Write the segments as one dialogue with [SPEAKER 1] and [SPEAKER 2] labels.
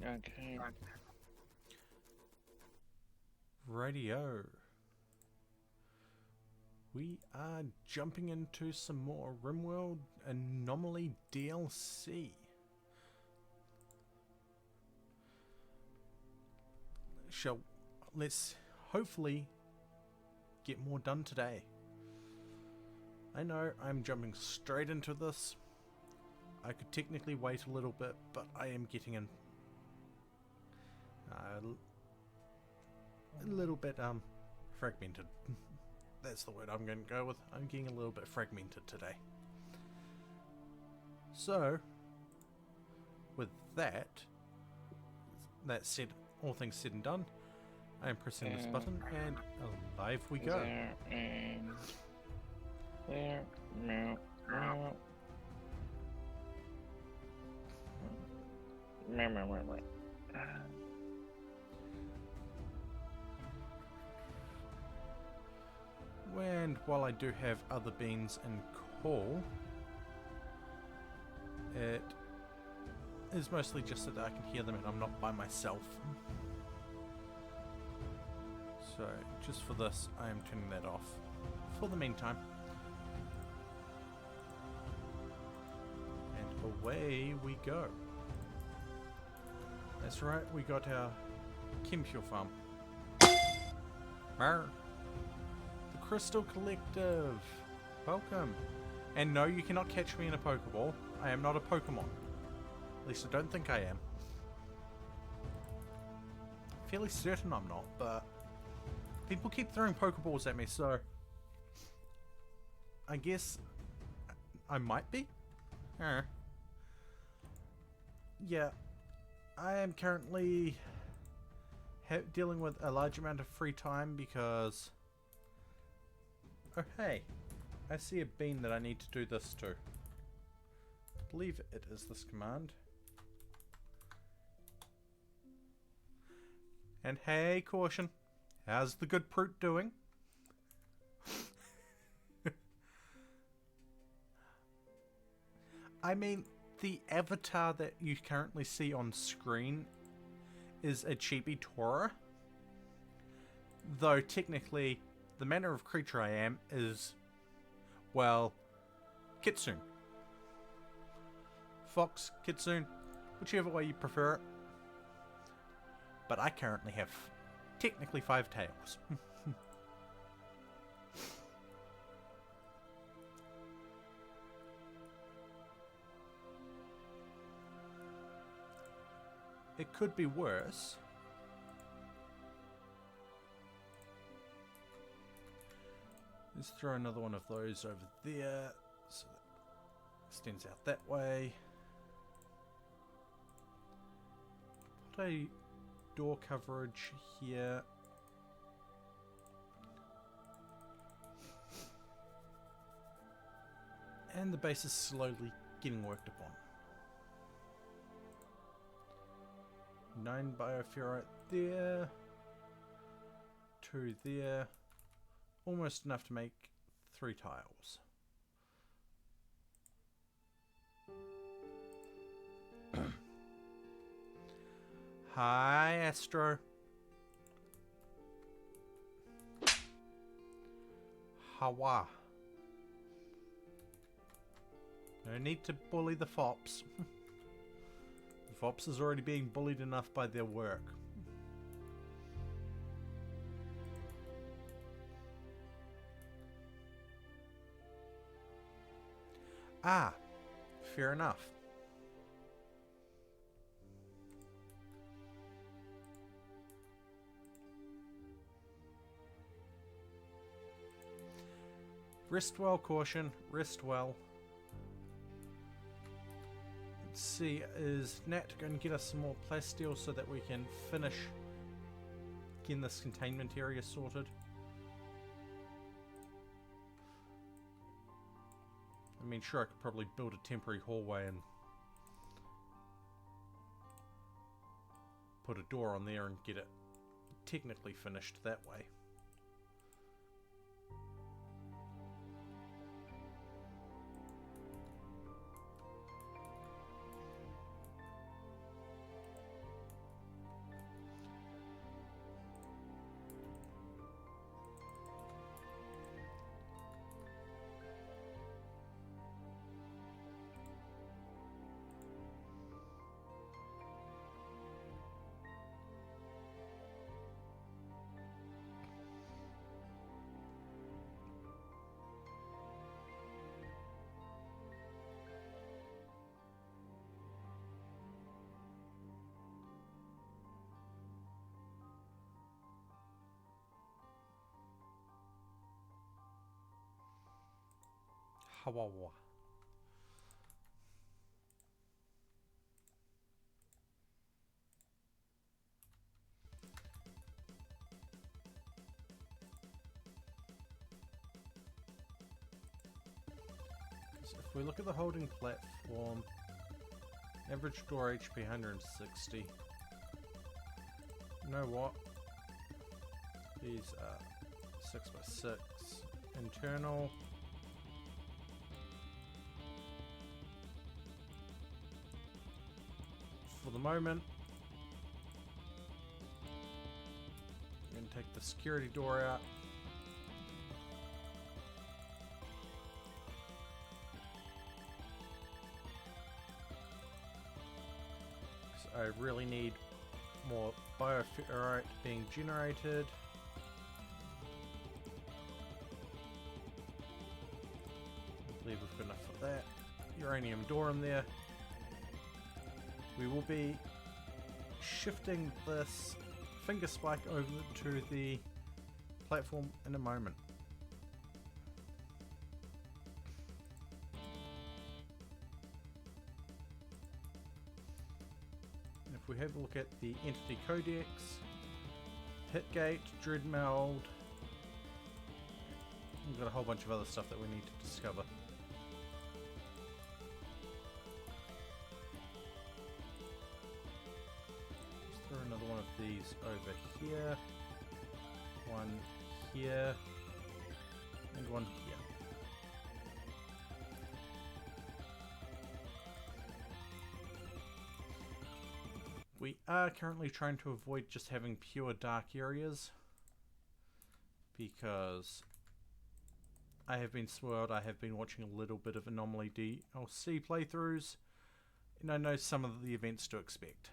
[SPEAKER 1] Okay.
[SPEAKER 2] Radio. We are jumping into some more RimWorld Anomaly DLC. Let's hopefully get more done today. I know I'm jumping straight into this. I could technically wait a little bit, but I am getting in a little bit fragmented. That's the word I'm going to go with. I'm getting a little bit fragmented today. So, with that said, all things said and done, I am pressing this button and live we go.
[SPEAKER 1] There and there. Meow, meow. Meow, meow, meow, meow.
[SPEAKER 2] And while I do have other beans in call, it is mostly just so that I can hear them and I'm not by myself. So just for this, I am turning that off for the meantime. And away we go. That's right, we got our Chemfuel farm. Marr. Crystal Collective, welcome. And no, you cannot catch me in a Pokeball. I am not a Pokemon. At least I don't think I am. Fairly certain I'm not, but people keep throwing Pokeballs at me, so I guess I might be. Yeah, I am currently dealing with a large amount of free time because... Oh hey, I see a bean that I need to do this to. I believe it is this command. And hey, Caution, how's the good Proot doing? I mean, the avatar that you currently see on screen is a chibi Tora. Though technically, the manner of creature I am is, well, Kitsune. Fox, Kitsune, whichever way you prefer it. But I currently have technically 5 tails. It could be worse. Let's throw another one of those over there, so that extends out that way. Put a door coverage here. And the base is slowly getting worked upon. 9 bioferrite there. 2 there. Almost enough to make 3 tiles. Hi, Astro. Hawa. No need to bully the fops. The fops is already being bullied enough by their work. Ah, fair enough. Rest well, Caution. Rest well. Let's see, is Nat going to get us some more plasteel so that we can finish getting this containment area sorted? I mean, sure, I could probably build a temporary hallway and put a door on there and get it technically finished that way. Hawawa. So if we look at the holding platform, average door HP 160. You know what? These are 6x6 internal. For the moment, I'm going to take the security door out. So I really need more bioferrite being generated. I believe we've got enough of that. Uranium door in there. We will be shifting this finger spike over to the platform in a moment. And if we have a look at the entity codex, Pitgate, Dreadmeld, we've got a whole bunch of other stuff that we need to discover. Another one of these over here, one here, and one here. We are currently trying to avoid just having pure dark areas because I have been spoiled. I have been watching a little bit of Anomaly DLC playthroughs, and I know some of the events to expect.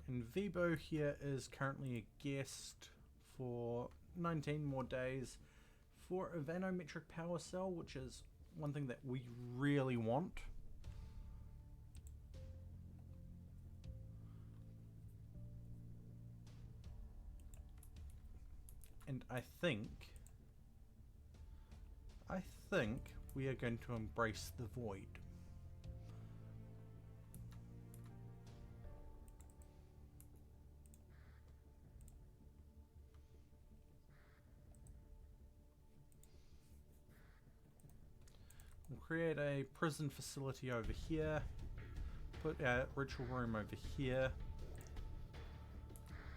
[SPEAKER 2] And Vibo here is currently a guest for 19 more days for a vanometric power cell, which is one thing that we really want. And I think we are going to embrace the void. We'll create a prison facility over here, put our ritual room over here.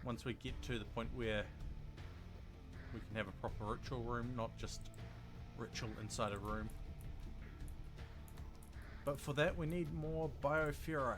[SPEAKER 2] Once we get to the point where we can have a proper ritual room, not just ritual inside a room. But for that we need more bioferrite.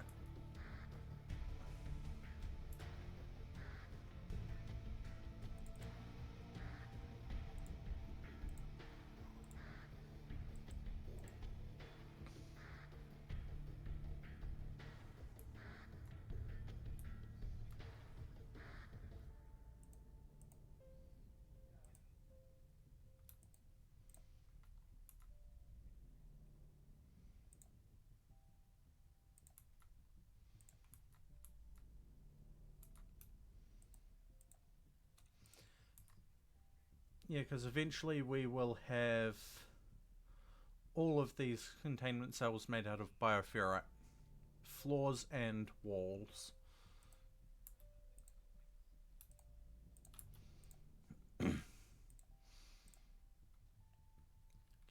[SPEAKER 2] Yeah, because eventually we will have all of these containment cells made out of bioferrite. Floors and walls.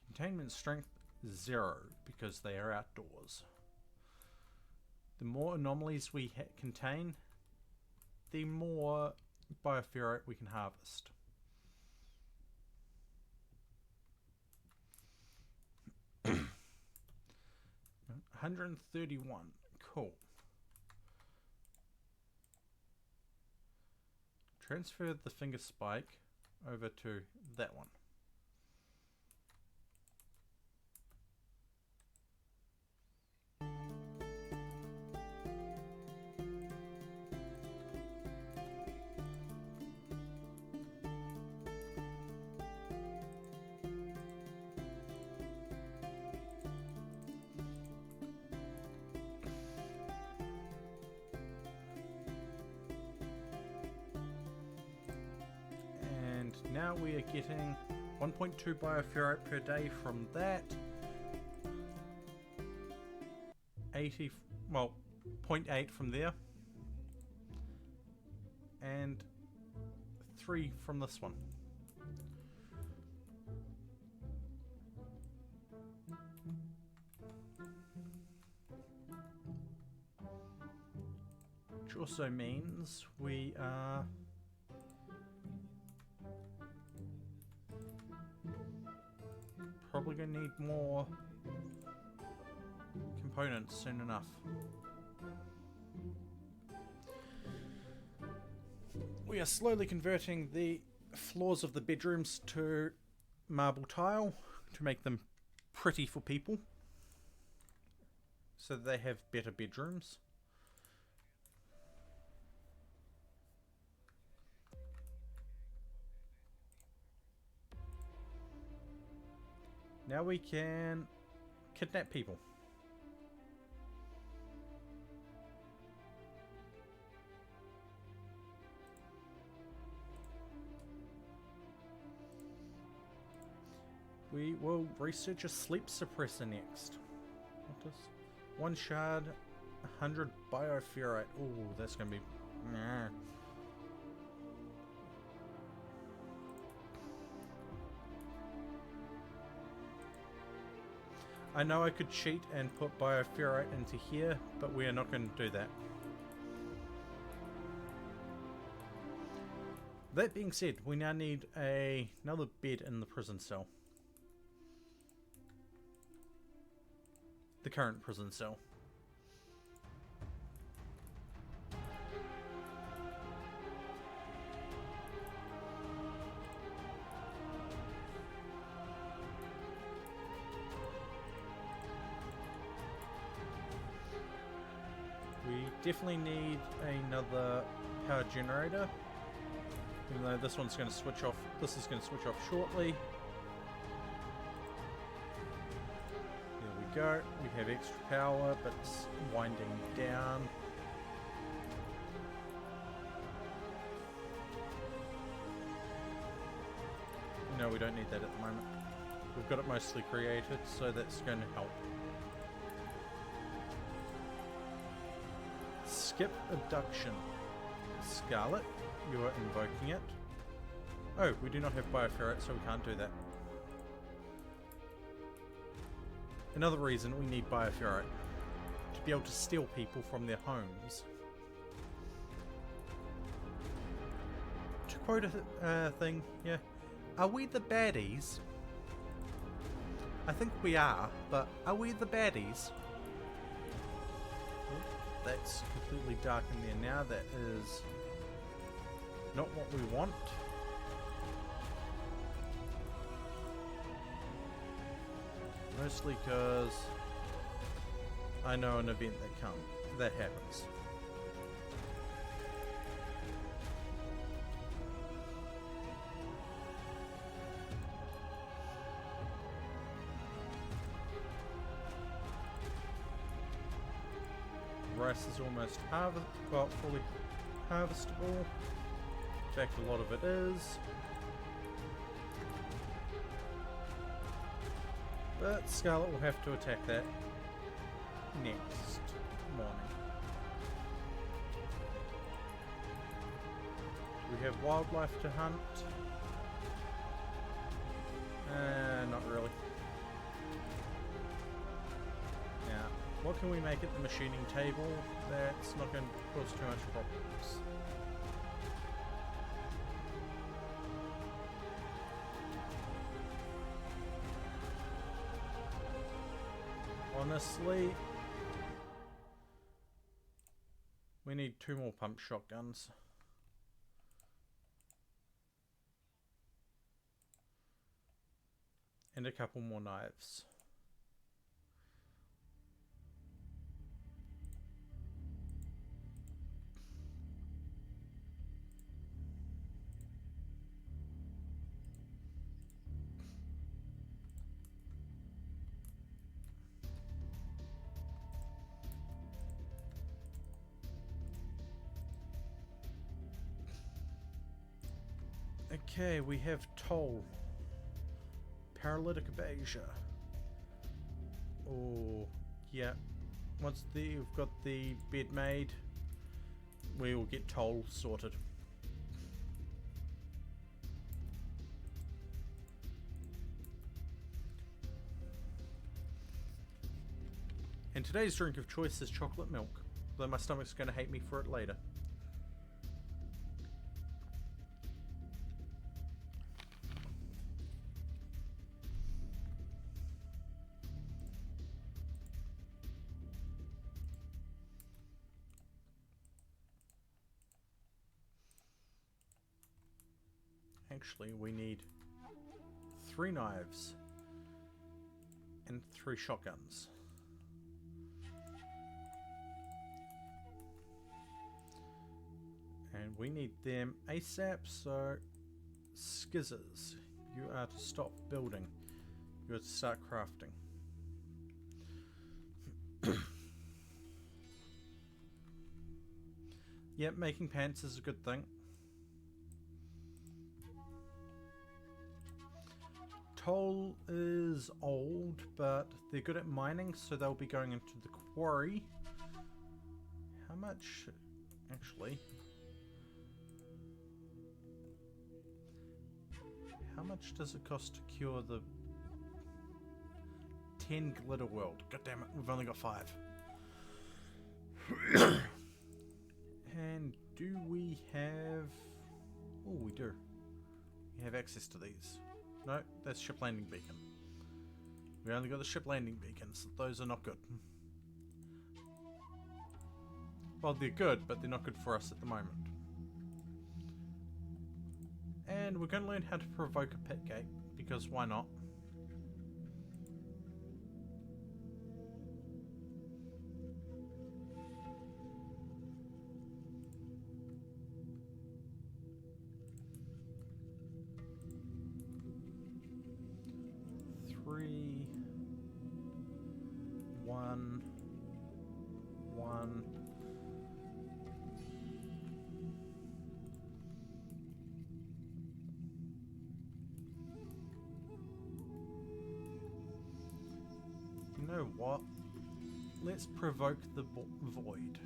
[SPEAKER 2] Containment strength 0 because they are outdoors. The more anomalies we contain, the more bioferrite we can harvest. $131. Cool. Transfer the finger spike over to that one. now we are getting 1.2 bioferrite per day from that. 80, well, 0.8 from there. And 3 from this one. Which also means we are probably going to need more components soon enough. We are slowly converting the floors of the bedrooms to marble tile to make them pretty for people, so that they have better bedrooms. Now we can kidnap people. We will research a sleep suppressor next. What is 1 shard, 100 bioferrite. Oh, that's gonna be. Nah. I know I could cheat and put bioferrite into here, but we are not going to do that. That being said, we now need another bed in the prison cell. The current prison cell. We definitely need another power generator, even though this one's going to switch off. This is going to switch off shortly. There we go. We have extra power, but it's winding down. No, we don't need that at the moment. We've got it mostly created, so that's going to help. Skip abduction. Scarlet, you are invoking it. Oh, we do not have bioferrite, so we can't do that. Another reason we need bioferrite. To be able to steal people from their homes. To quote a thing, yeah. Are we the baddies? I think we are, but are we the baddies? That's completely dark in there now. That is not what we want. Mostly because I know an event that happens. Rice is almost fully harvestable. In fact, a lot of it is. But Scarlet will have to attack that next morning. We have wildlife to hunt. Not really. Now, what can we make at the machining table that's not going to cause too much problems? Honestly, we need 2 more pump shotguns. And a couple more knives. Okay, we have toll. Paralytic Abasia. Oh, yeah. Once we've got the bed made, we will get toll sorted. And today's drink of choice is chocolate milk, though my stomach's going to hate me for it later. Actually, we need 3 knives and 3 shotguns. And we need them ASAP, so Skizzers, you are to stop building. You are to start crafting. Yep, making pants is a good thing. Toll is old, but they're good at mining, so they'll be going into the quarry. How much, actually? How much does it cost to cure the 10 glitter world? God damn it, we've only got 5. And do we have... Oh, we do. We have access to these. No, that's ship landing beacon. We only got the ship landing beacons. Those are not good. Well, they're good, but they're not good for us at the moment. And we're going to learn how to provoke a pit gate, because why not? Three, 1, 1. You know what? Let's provoke the void.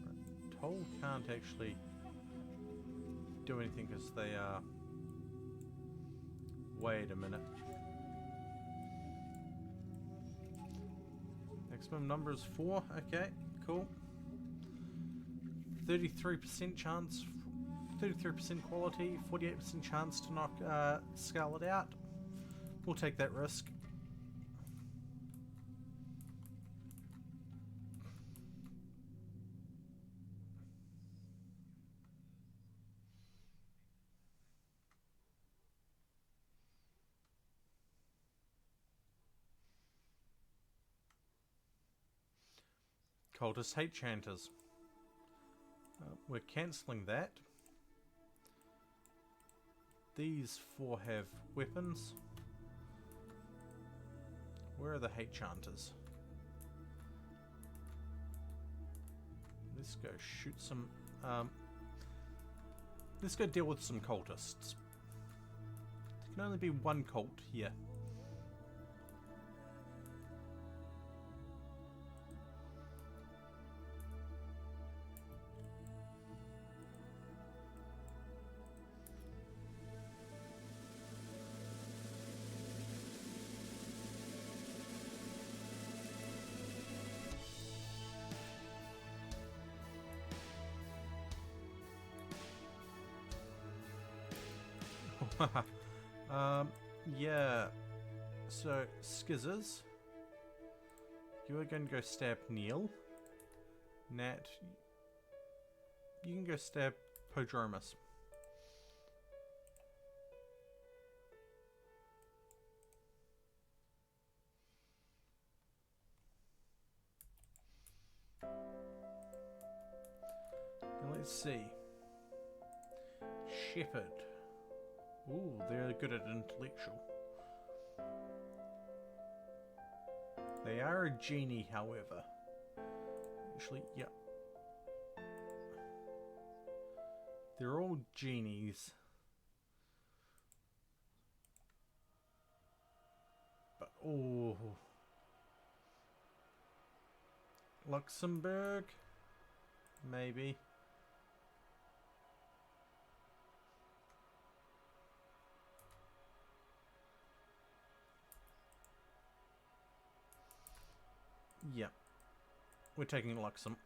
[SPEAKER 2] Right. Toll can't actually do anything because they are... Wait a minute. Maximum number is 4. Okay, cool. 33% chance, 33% quality, 48% chance to knock scale it out. We'll take that risk. Cultists hate chanters. We're cancelling that. These 4 have weapons. Where are the hate chanters? Let's go shoot some... let's go deal with some cultists. There can only be 1 cult here. Yeah. So, Skizzers, you are going to go stab Neil. Nat, you can go stab Podromus. And let's see. Shepherd. Ooh, they're good at intellectual. They are a genie, however. Actually, yeah. They're all genies. But, oh. Luxembourg? Maybe. Yeah. We're taking Luxem.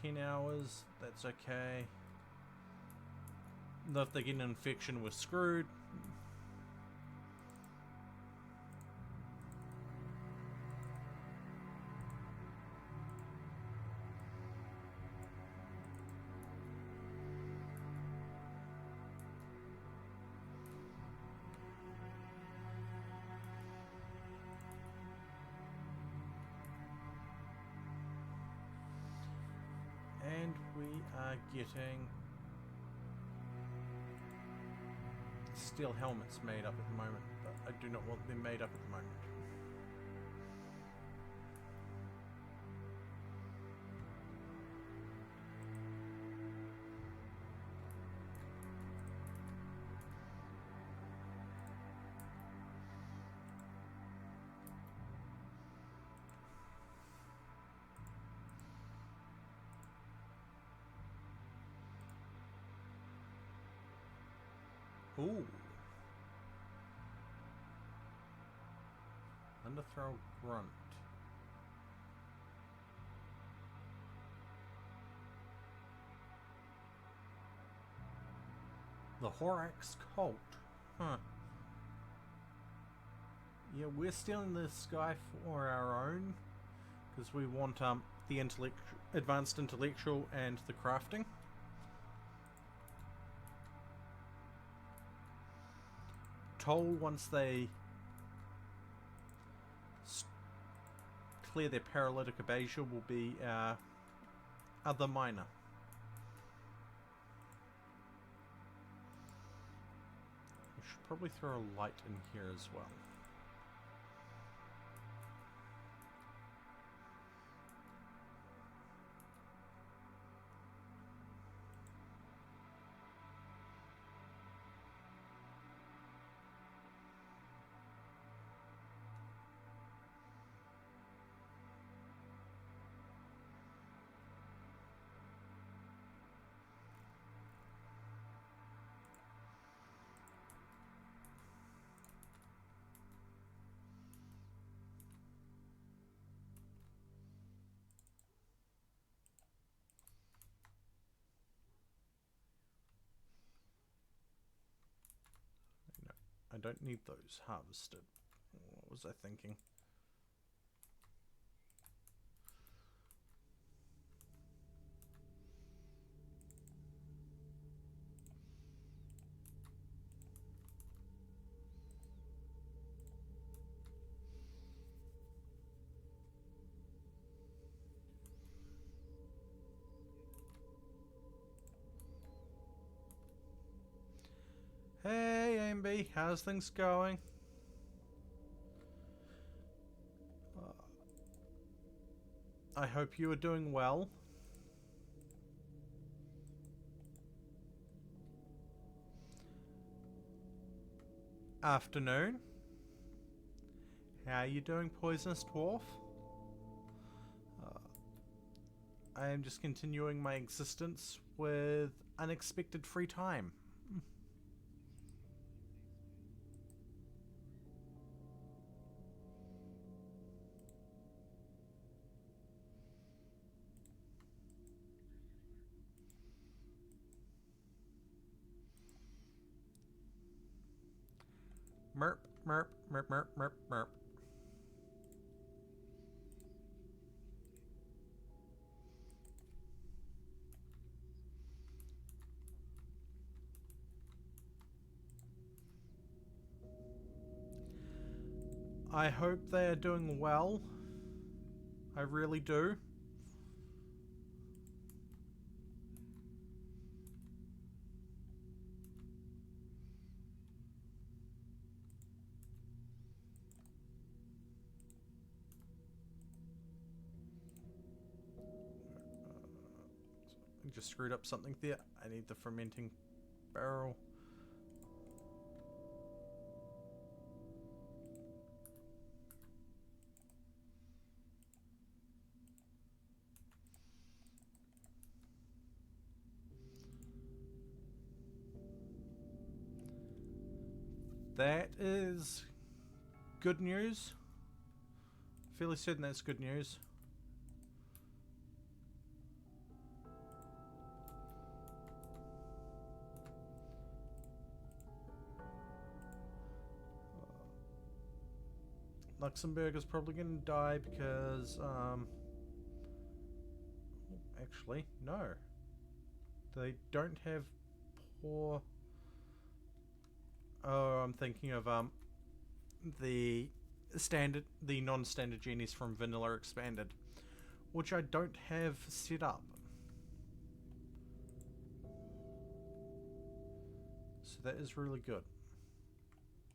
[SPEAKER 2] $10, that's okay. Though if they get an infection, we're screwed. And we are getting steel helmets made up at the moment, but I do not want them made up at the moment. Ooh. Underthrow grunt. The Horax cult. Huh. Yeah, we're stealing this guy for our own. Because we want the advanced intellectual and the crafting. Toll, once they clear their paralytic abasia, will be our other miner. We should probably throw a light in here as well. I don't need those harvested. What was I thinking? Hey, AMB, how's things going? I hope you are doing well. Afternoon. How are you doing, Poisonous Dwarf? I am just continuing my existence with unexpected free time. Merp, merp, merp, merp, merp, merp. I hope they are doing well. I really do. I just screwed up something there. I need the fermenting barrel. That is good news. Fairly certain that's good news. Luxembourg is probably going to die because, actually, no. They don't have poor... Oh, I'm thinking of, the non-standard genies from Vanilla Expanded, which I don't have set up. So that is really good.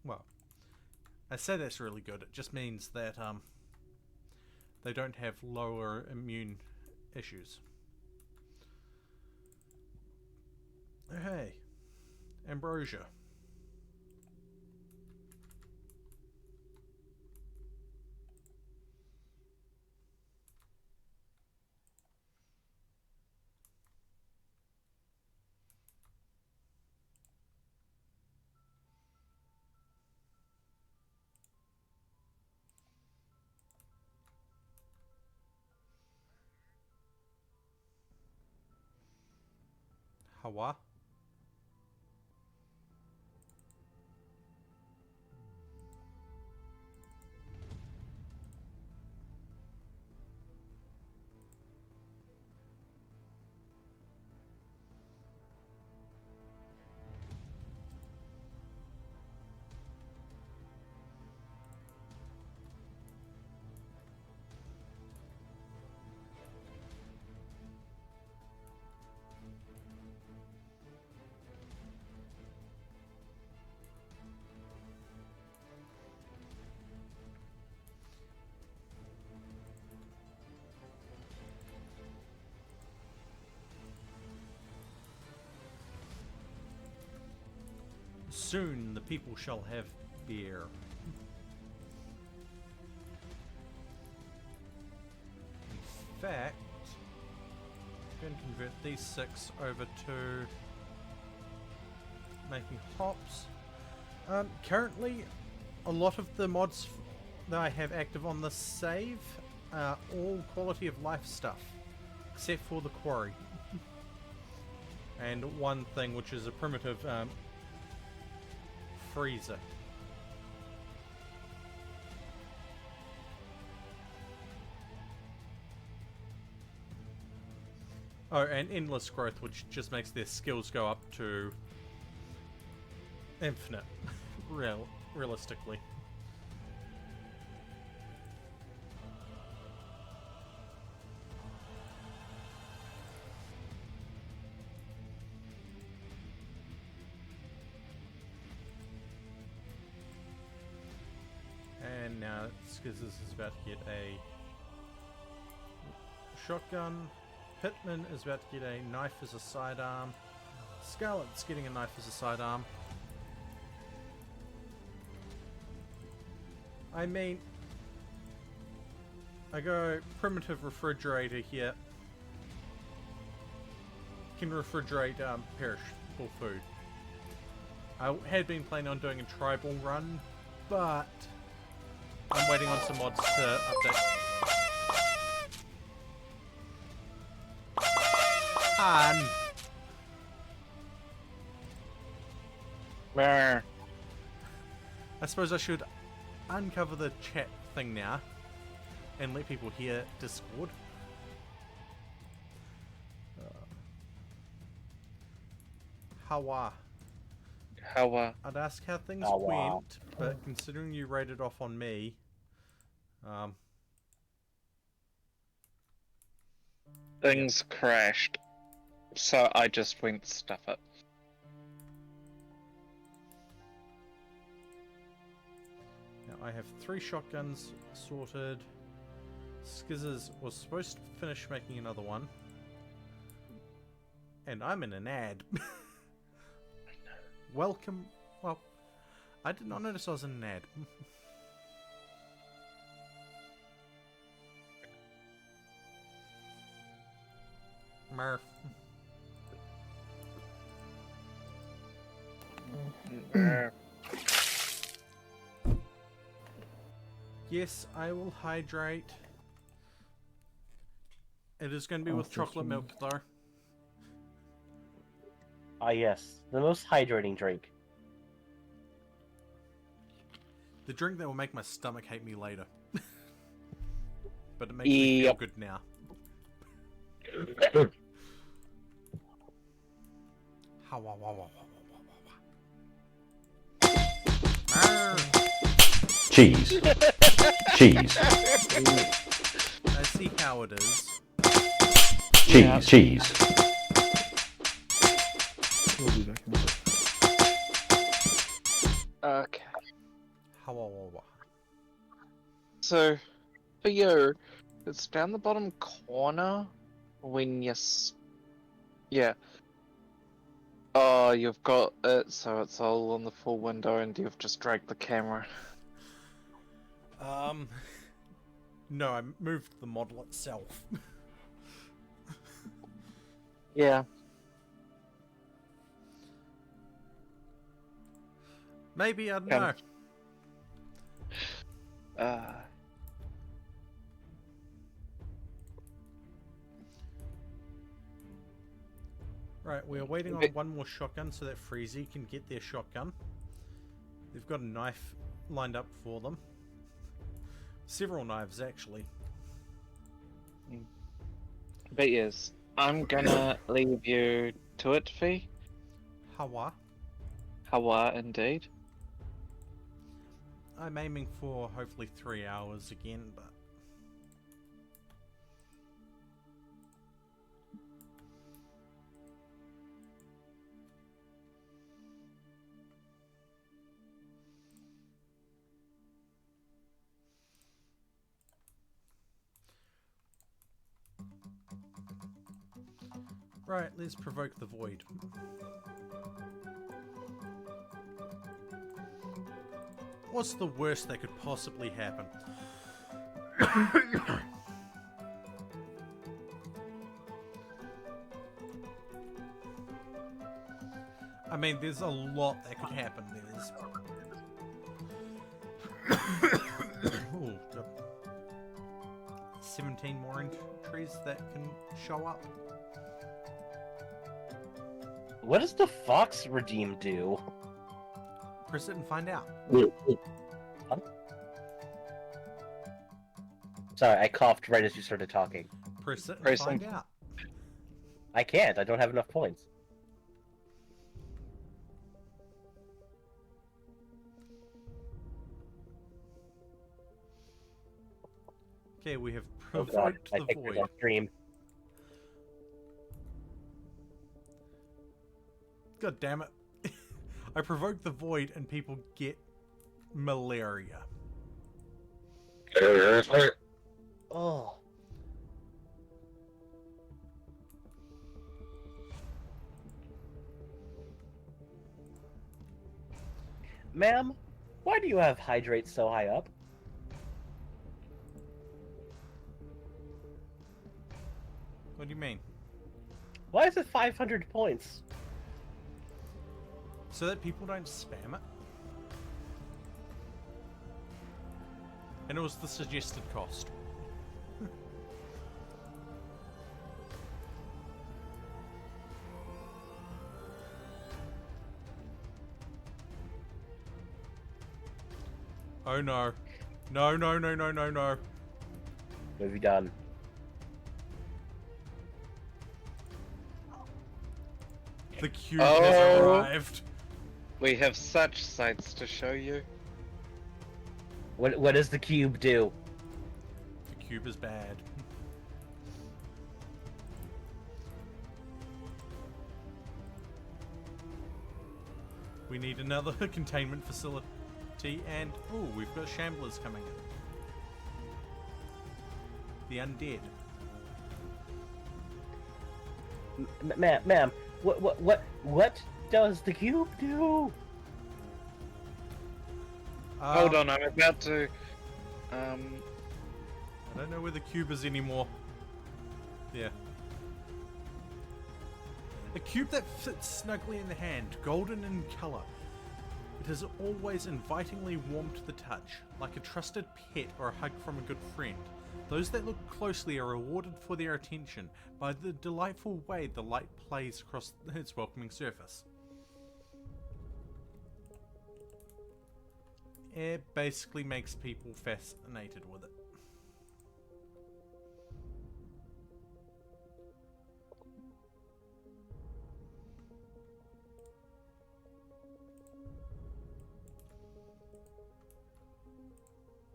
[SPEAKER 2] Well, I say that's really good, it just means that they don't have lower immune issues. Oh, hey, ambrosia. Hawa. Soon the people shall have beer. In fact, I'm going to convert these 6 over to making hops. Currently, a lot of the mods that I have active on this save are all quality of life stuff, except for the quarry. And one thing which is a primitive freezer. Oh, and endless growth, which just makes their skills go up to infinite, realistically. And now Skizzes is about to get a shotgun. Pittman is about to get a knife as a sidearm. Scarlet's getting a knife as a sidearm. I mean, I go primitive refrigerator here. Can refrigerate perishable food. I had been planning on doing a tribal run, but I'm waiting on some mods to update.
[SPEAKER 1] Brr.
[SPEAKER 2] I suppose I should uncover the chat thing now and let people hear Discord. Hawa.
[SPEAKER 1] How
[SPEAKER 2] I'd ask how things
[SPEAKER 3] Oh, wow.
[SPEAKER 2] went, but considering you rated off on me,
[SPEAKER 1] things crashed, so I just went stuff it.
[SPEAKER 2] now I have 3 shotguns sorted. Skizzers was supposed to finish making another one. And I'm in an ad. Welcome. Well, I did not notice I was in an ad. Murph. Yes, I will hydrate. It is going to be with chocolate milk, though.
[SPEAKER 3] Ah, yes. The most hydrating drink.
[SPEAKER 2] The drink that will make my stomach hate me later. But it makes me feel
[SPEAKER 1] Yep.
[SPEAKER 2] good now. Ha, wah, wah, wah, wah, wah, wah, wah. Arr.
[SPEAKER 4] Cheese. Cheese.
[SPEAKER 2] I see how it is.
[SPEAKER 4] Cheese.
[SPEAKER 1] Yeah.
[SPEAKER 4] Cheese.
[SPEAKER 1] Okay.
[SPEAKER 2] Ha, wah, wah, wah.
[SPEAKER 1] So, for you, it's down the bottom corner when you yeah. Oh, you've got it, so it's all on the full window, and you've just dragged the camera.
[SPEAKER 2] No, I moved the model itself.
[SPEAKER 1] Yeah.
[SPEAKER 2] Maybe, I don't
[SPEAKER 1] Can-
[SPEAKER 2] know. Right, we are waiting on
[SPEAKER 1] Okay.
[SPEAKER 2] one more shotgun so that Freezy can get their shotgun. They've got a knife lined up for them. Several knives, actually.
[SPEAKER 1] But yes, I'm gonna leave you to it, Fee.
[SPEAKER 2] Hawa.
[SPEAKER 1] Hawa, indeed.
[SPEAKER 2] I'm aiming for hopefully 3 hours again, but... Right, let's provoke the void. What's the worst that could possibly happen? I mean, there's a lot that could happen. There's... Ooh, 17 more entries that can show up.
[SPEAKER 3] What does the Fox Redeem do?
[SPEAKER 2] Press it and find out.
[SPEAKER 3] Huh? Sorry, I coughed right as you started talking.
[SPEAKER 2] Press it and
[SPEAKER 1] Press
[SPEAKER 2] find
[SPEAKER 1] and-
[SPEAKER 2] out.
[SPEAKER 3] I can't. I don't have enough points.
[SPEAKER 2] Okay, we have
[SPEAKER 3] Oh god,
[SPEAKER 2] provoked
[SPEAKER 3] I
[SPEAKER 2] the
[SPEAKER 3] think there's
[SPEAKER 2] void.
[SPEAKER 3] a stream.
[SPEAKER 2] God damn it. I provoked the void and people get malaria.
[SPEAKER 3] Oh. Ma'am, why do you have hydrate so high up?
[SPEAKER 2] What do you mean?
[SPEAKER 3] Why is it 500 points?
[SPEAKER 2] So that people don't spam it? And it was the suggested cost. Oh no. No, no, no, no, no, no.
[SPEAKER 3] What have you done?
[SPEAKER 2] The cube has
[SPEAKER 1] Oh.
[SPEAKER 2] arrived.
[SPEAKER 1] We have such sights to show you.
[SPEAKER 3] What does the cube do?
[SPEAKER 2] The cube is bad. We need another containment facility, and oh, we've got shamblers coming in. The undead.
[SPEAKER 3] Ma'am, what does the cube do?
[SPEAKER 1] Hold on, I'm about to.
[SPEAKER 2] I don't know where the cube is anymore. Yeah. A cube that fits snugly in the hand, golden in colour. It is always invitingly warm to the touch, like a trusted pet or a hug from a good friend. Those that look closely are rewarded for their attention by the delightful way the light plays across its welcoming surface. It basically makes people fascinated with it.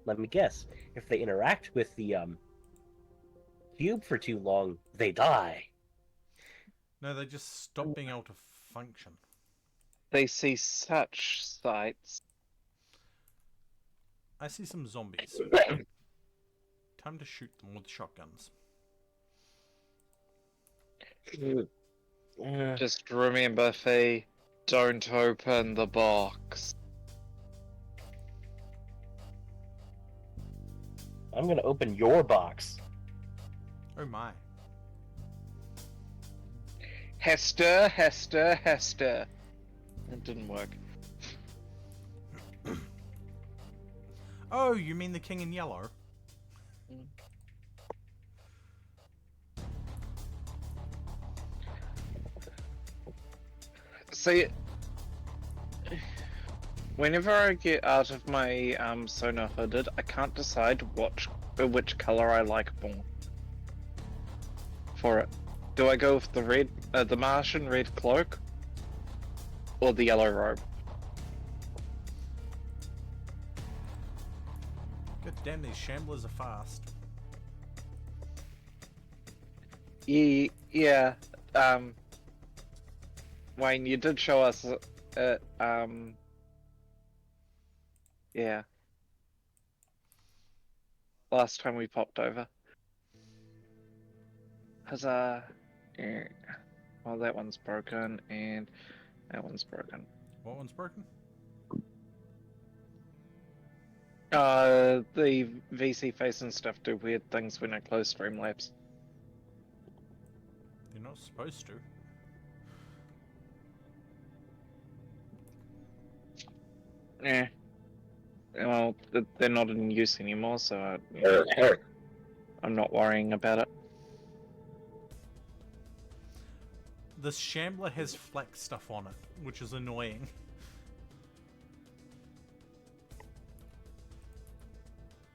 [SPEAKER 3] Let me guess. If they interact with the cube for too long, they die.
[SPEAKER 2] No, they just stop being able to function.
[SPEAKER 1] They see such sights.
[SPEAKER 2] I see some zombies. Time to shoot them with shotguns.
[SPEAKER 1] Just remember, Fee, don't open the box.
[SPEAKER 3] I'm gonna open your box.
[SPEAKER 2] Oh my.
[SPEAKER 1] Hester, Hester, Hester. It didn't work.
[SPEAKER 2] Oh, you mean the king in yellow?
[SPEAKER 1] See, whenever I get out of my sonar hooded, I can't decide which color I like more for it. Do I go with the red, the Martian red cloak, or the yellow robe?
[SPEAKER 2] God damn, these shamblers are fast.
[SPEAKER 1] Yeah. Wayne, you did show us yeah. Last time we popped over. Huzzah. Yeah. Well, that one's broken, and that one's broken.
[SPEAKER 2] What one's broken?
[SPEAKER 1] The VC face and stuff do weird things when I close Streamlabs.
[SPEAKER 2] You're not supposed to.
[SPEAKER 1] Yeah. Well, they're not in use anymore, so I'm not worrying about it.
[SPEAKER 2] This shambler has flak stuff on it, which is annoying.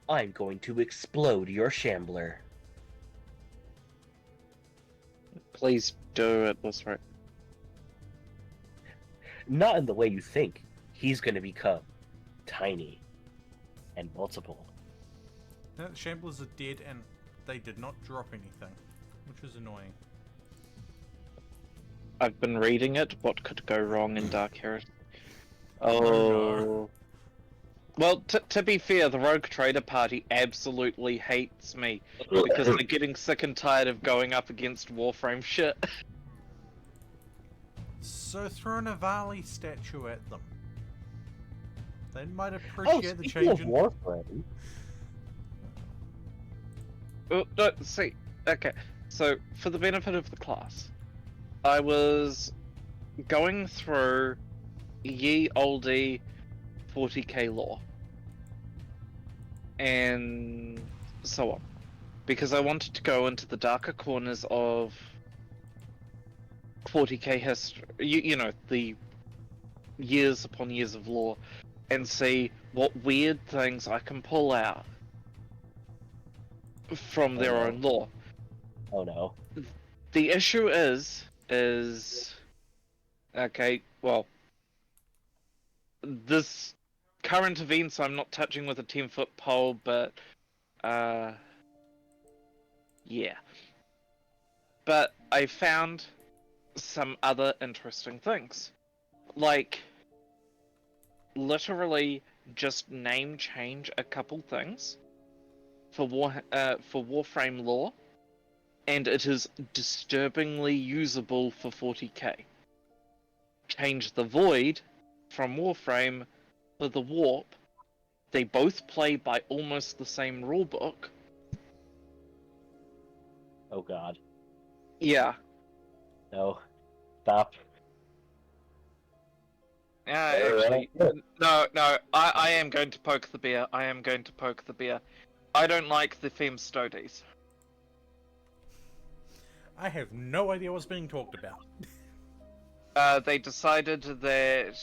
[SPEAKER 3] I'm going to explode your shambler.
[SPEAKER 1] Please do it this right.
[SPEAKER 3] Not in the way you think. He's going to become tiny and multiple.
[SPEAKER 2] No, the shamblers are dead and they did not drop anything, which is annoying.
[SPEAKER 1] I've been reading it. What could go wrong in Dark Heresy? Oh.
[SPEAKER 2] no.
[SPEAKER 1] Well, to be fair, the Rogue Trader Party absolutely hates me because they're getting sick and tired of going up against Warframe shit.
[SPEAKER 2] So throw an Avali statue at them. They might appreciate the
[SPEAKER 3] speaking of
[SPEAKER 2] change in...
[SPEAKER 3] Warframe,
[SPEAKER 1] Oh, no, see, okay, so for the benefit of the class, I was going through ye olde 40k lore and so on, because I wanted to go into the darker corners of 40k history, you know, the years upon years of lore and see what weird things I can pull out from their
[SPEAKER 3] no.
[SPEAKER 1] own lore.
[SPEAKER 3] Oh no.
[SPEAKER 1] The issue is okay, well, this current events I'm not touching with a 10-foot pole, but yeah. But I found some other interesting things. Like, literally just name change a couple things for Warframe lore, and it is disturbingly usable for 40k. Change the Void from Warframe for the Warp. They both play by almost the same rulebook.
[SPEAKER 3] Oh god.
[SPEAKER 1] Yeah.
[SPEAKER 3] No. Stop.
[SPEAKER 1] Actually, no. I am going to poke the bear. I am going to poke the bear. I don't like the Fem Stoties.
[SPEAKER 2] I have no idea what's being talked about.
[SPEAKER 1] They decided that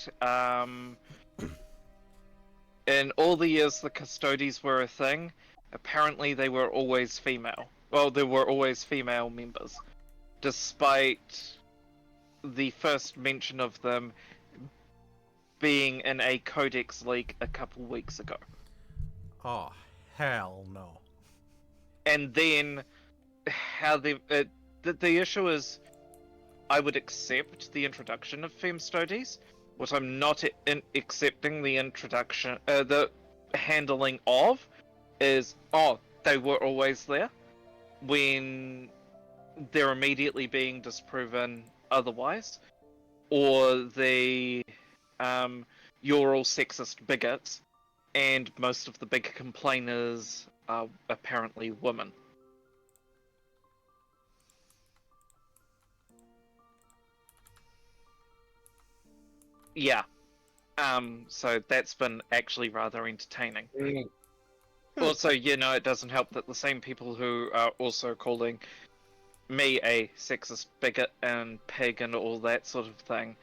[SPEAKER 1] in all the years the Custodies were a thing, apparently they were always female. Well, there were always female members, despite the first mention of them being in a Codex leak a couple weeks ago.
[SPEAKER 2] Oh, hell no.
[SPEAKER 1] And then how the issue is, I would accept the introduction of Fem Stoties. What I'm not accepting the introduction, the handling of, is they were always there, when they're immediately being disproven otherwise, or you're all sexist bigots, and most of the big complainers are apparently women. Yeah. So that's been actually rather entertaining. Also, it doesn't help that the same people who are also calling me a sexist bigot and pig and all that sort of thing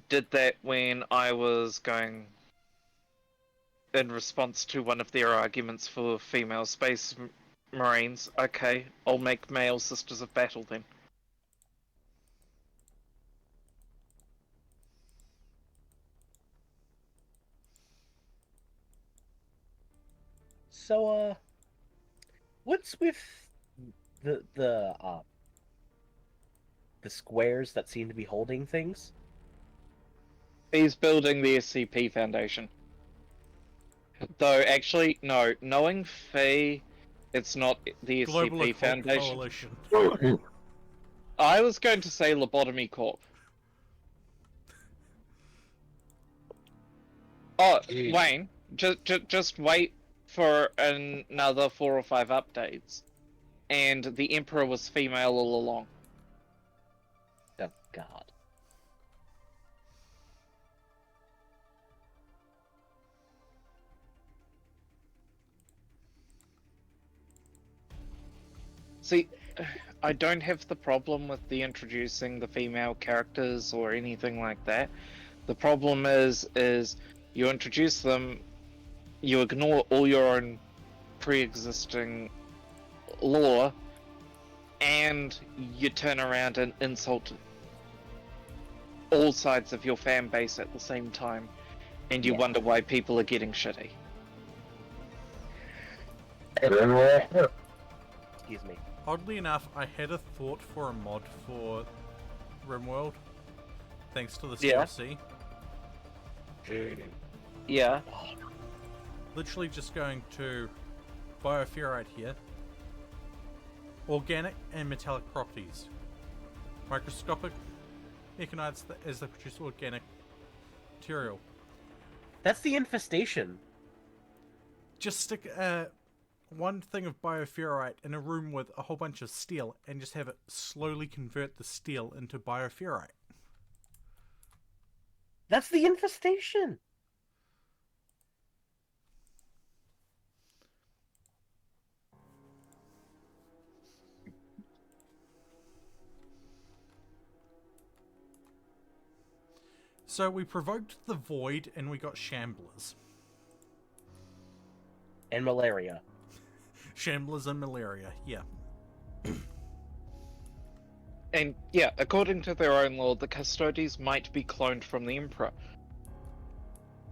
[SPEAKER 1] did that when I was going in response to one of their arguments for female space marines. Okay, I'll make male sisters of battle then.
[SPEAKER 3] So, what's with the squares that seem to be holding things?
[SPEAKER 1] He's building the SCP Foundation. Though, actually, no. Knowing Faye, it's not the
[SPEAKER 2] Global
[SPEAKER 1] SCP
[SPEAKER 2] Occult
[SPEAKER 1] Foundation.
[SPEAKER 2] Coalition.
[SPEAKER 1] I was going to say Lobotomy Corp. Oh, Wayne, just wait for another 4 or 5 updates. And the Emperor was female all along.
[SPEAKER 3] Oh god.
[SPEAKER 1] See, I don't have the problem with the introducing the female characters or anything like that. The problem is you introduce them, you ignore all your own pre-existing lore, and you turn around and insult all sides of your fan base at the same time, and you wonder why people are getting shitty.
[SPEAKER 3] Excuse me.
[SPEAKER 2] Oddly enough, I had a thought for a mod for RimWorld, thanks to this
[SPEAKER 1] Yeah.
[SPEAKER 2] DLC.
[SPEAKER 1] Yeah.
[SPEAKER 2] Literally just going to bioferrite here. Organic and metallic properties. Microscopic mechanites as they produce organic material.
[SPEAKER 3] That's the infestation.
[SPEAKER 2] Just stick one thing of bioferrite in a room with a whole bunch of steel and just have it slowly convert the steel into bioferrite.
[SPEAKER 3] That's the infestation.
[SPEAKER 2] So we provoked the void and we got shamblers.
[SPEAKER 3] And malaria.
[SPEAKER 2] Shamblers and malaria, yeah.
[SPEAKER 1] And yeah, according to their own law, the Custodes might be cloned from the Emperor.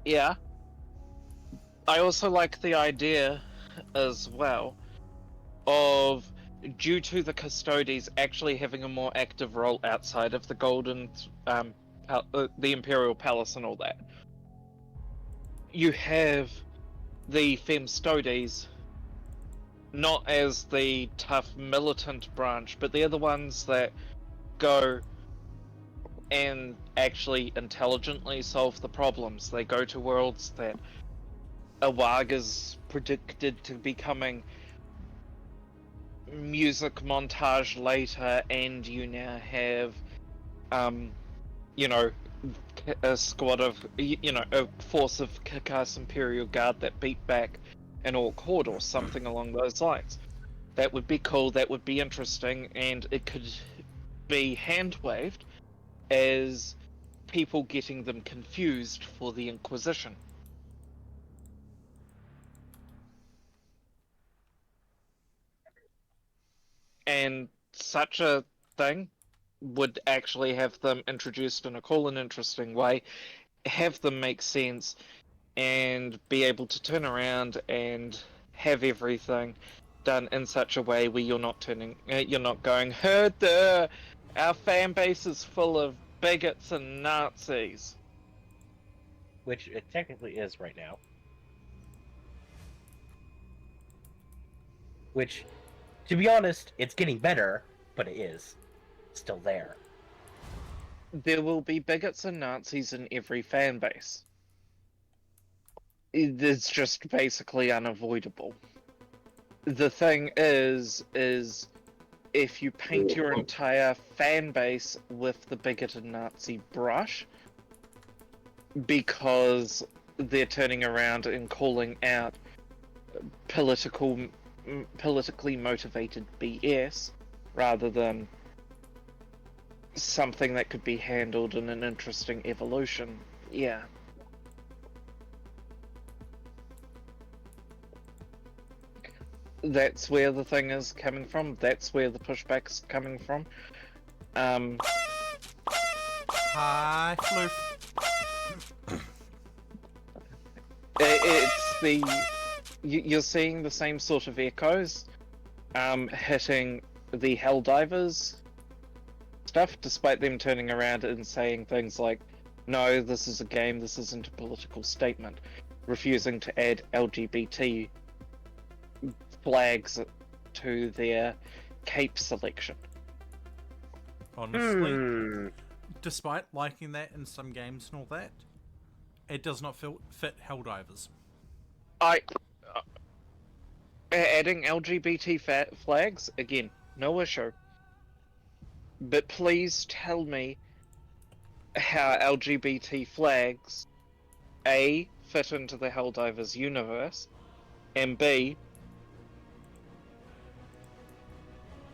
[SPEAKER 1] Yeah. I also like the idea as well of, due to the Custodes actually having a more active role outside of the Golden, the Imperial Palace and all that, you have the Femstodes not as the tough militant branch, but they're the ones that go and actually intelligently solve the problems. They go to worlds that Awaga's predicted to be coming, music montage later, and you now have, you know, a squad of, you know, a force of kick-ass Imperial Guard that beat back an Orc Horde or something along those lines. That would be cool, that would be interesting, and it could be hand-waved as people getting them confused for the Inquisition. And such a thing would actually have them introduced in a cool and interesting way, have them make sense, and be able to turn around and have everything done in such a way where you're not going, Herder, our fan base is full of bigots and Nazis.
[SPEAKER 3] Which it technically is right now. Which, to be honest, it's getting better, but it is still there.
[SPEAKER 1] There will be bigots and Nazis in every fan base. It's just basically unavoidable. The thing is if you paint your entire fan base with the bigoted Nazi brush, because they're turning around and calling out politically motivated BS, rather than something that could be handled in an interesting evolution, yeah. That's where the thing is coming from. That's where the pushback's coming from.
[SPEAKER 2] Hi, Floof.
[SPEAKER 1] It's the... You're seeing the same sort of echoes hitting the Helldivers stuff, despite them turning around and saying things like, no, this is a game, this isn't a political statement, refusing to add LGBT flags to their cape selection.
[SPEAKER 2] Honestly, despite liking that in some games and all that, it does not fit Helldivers.
[SPEAKER 1] Adding LGBT flags, again, no issue. But please tell me how LGBT flags, A, fit into the Helldivers universe, and B,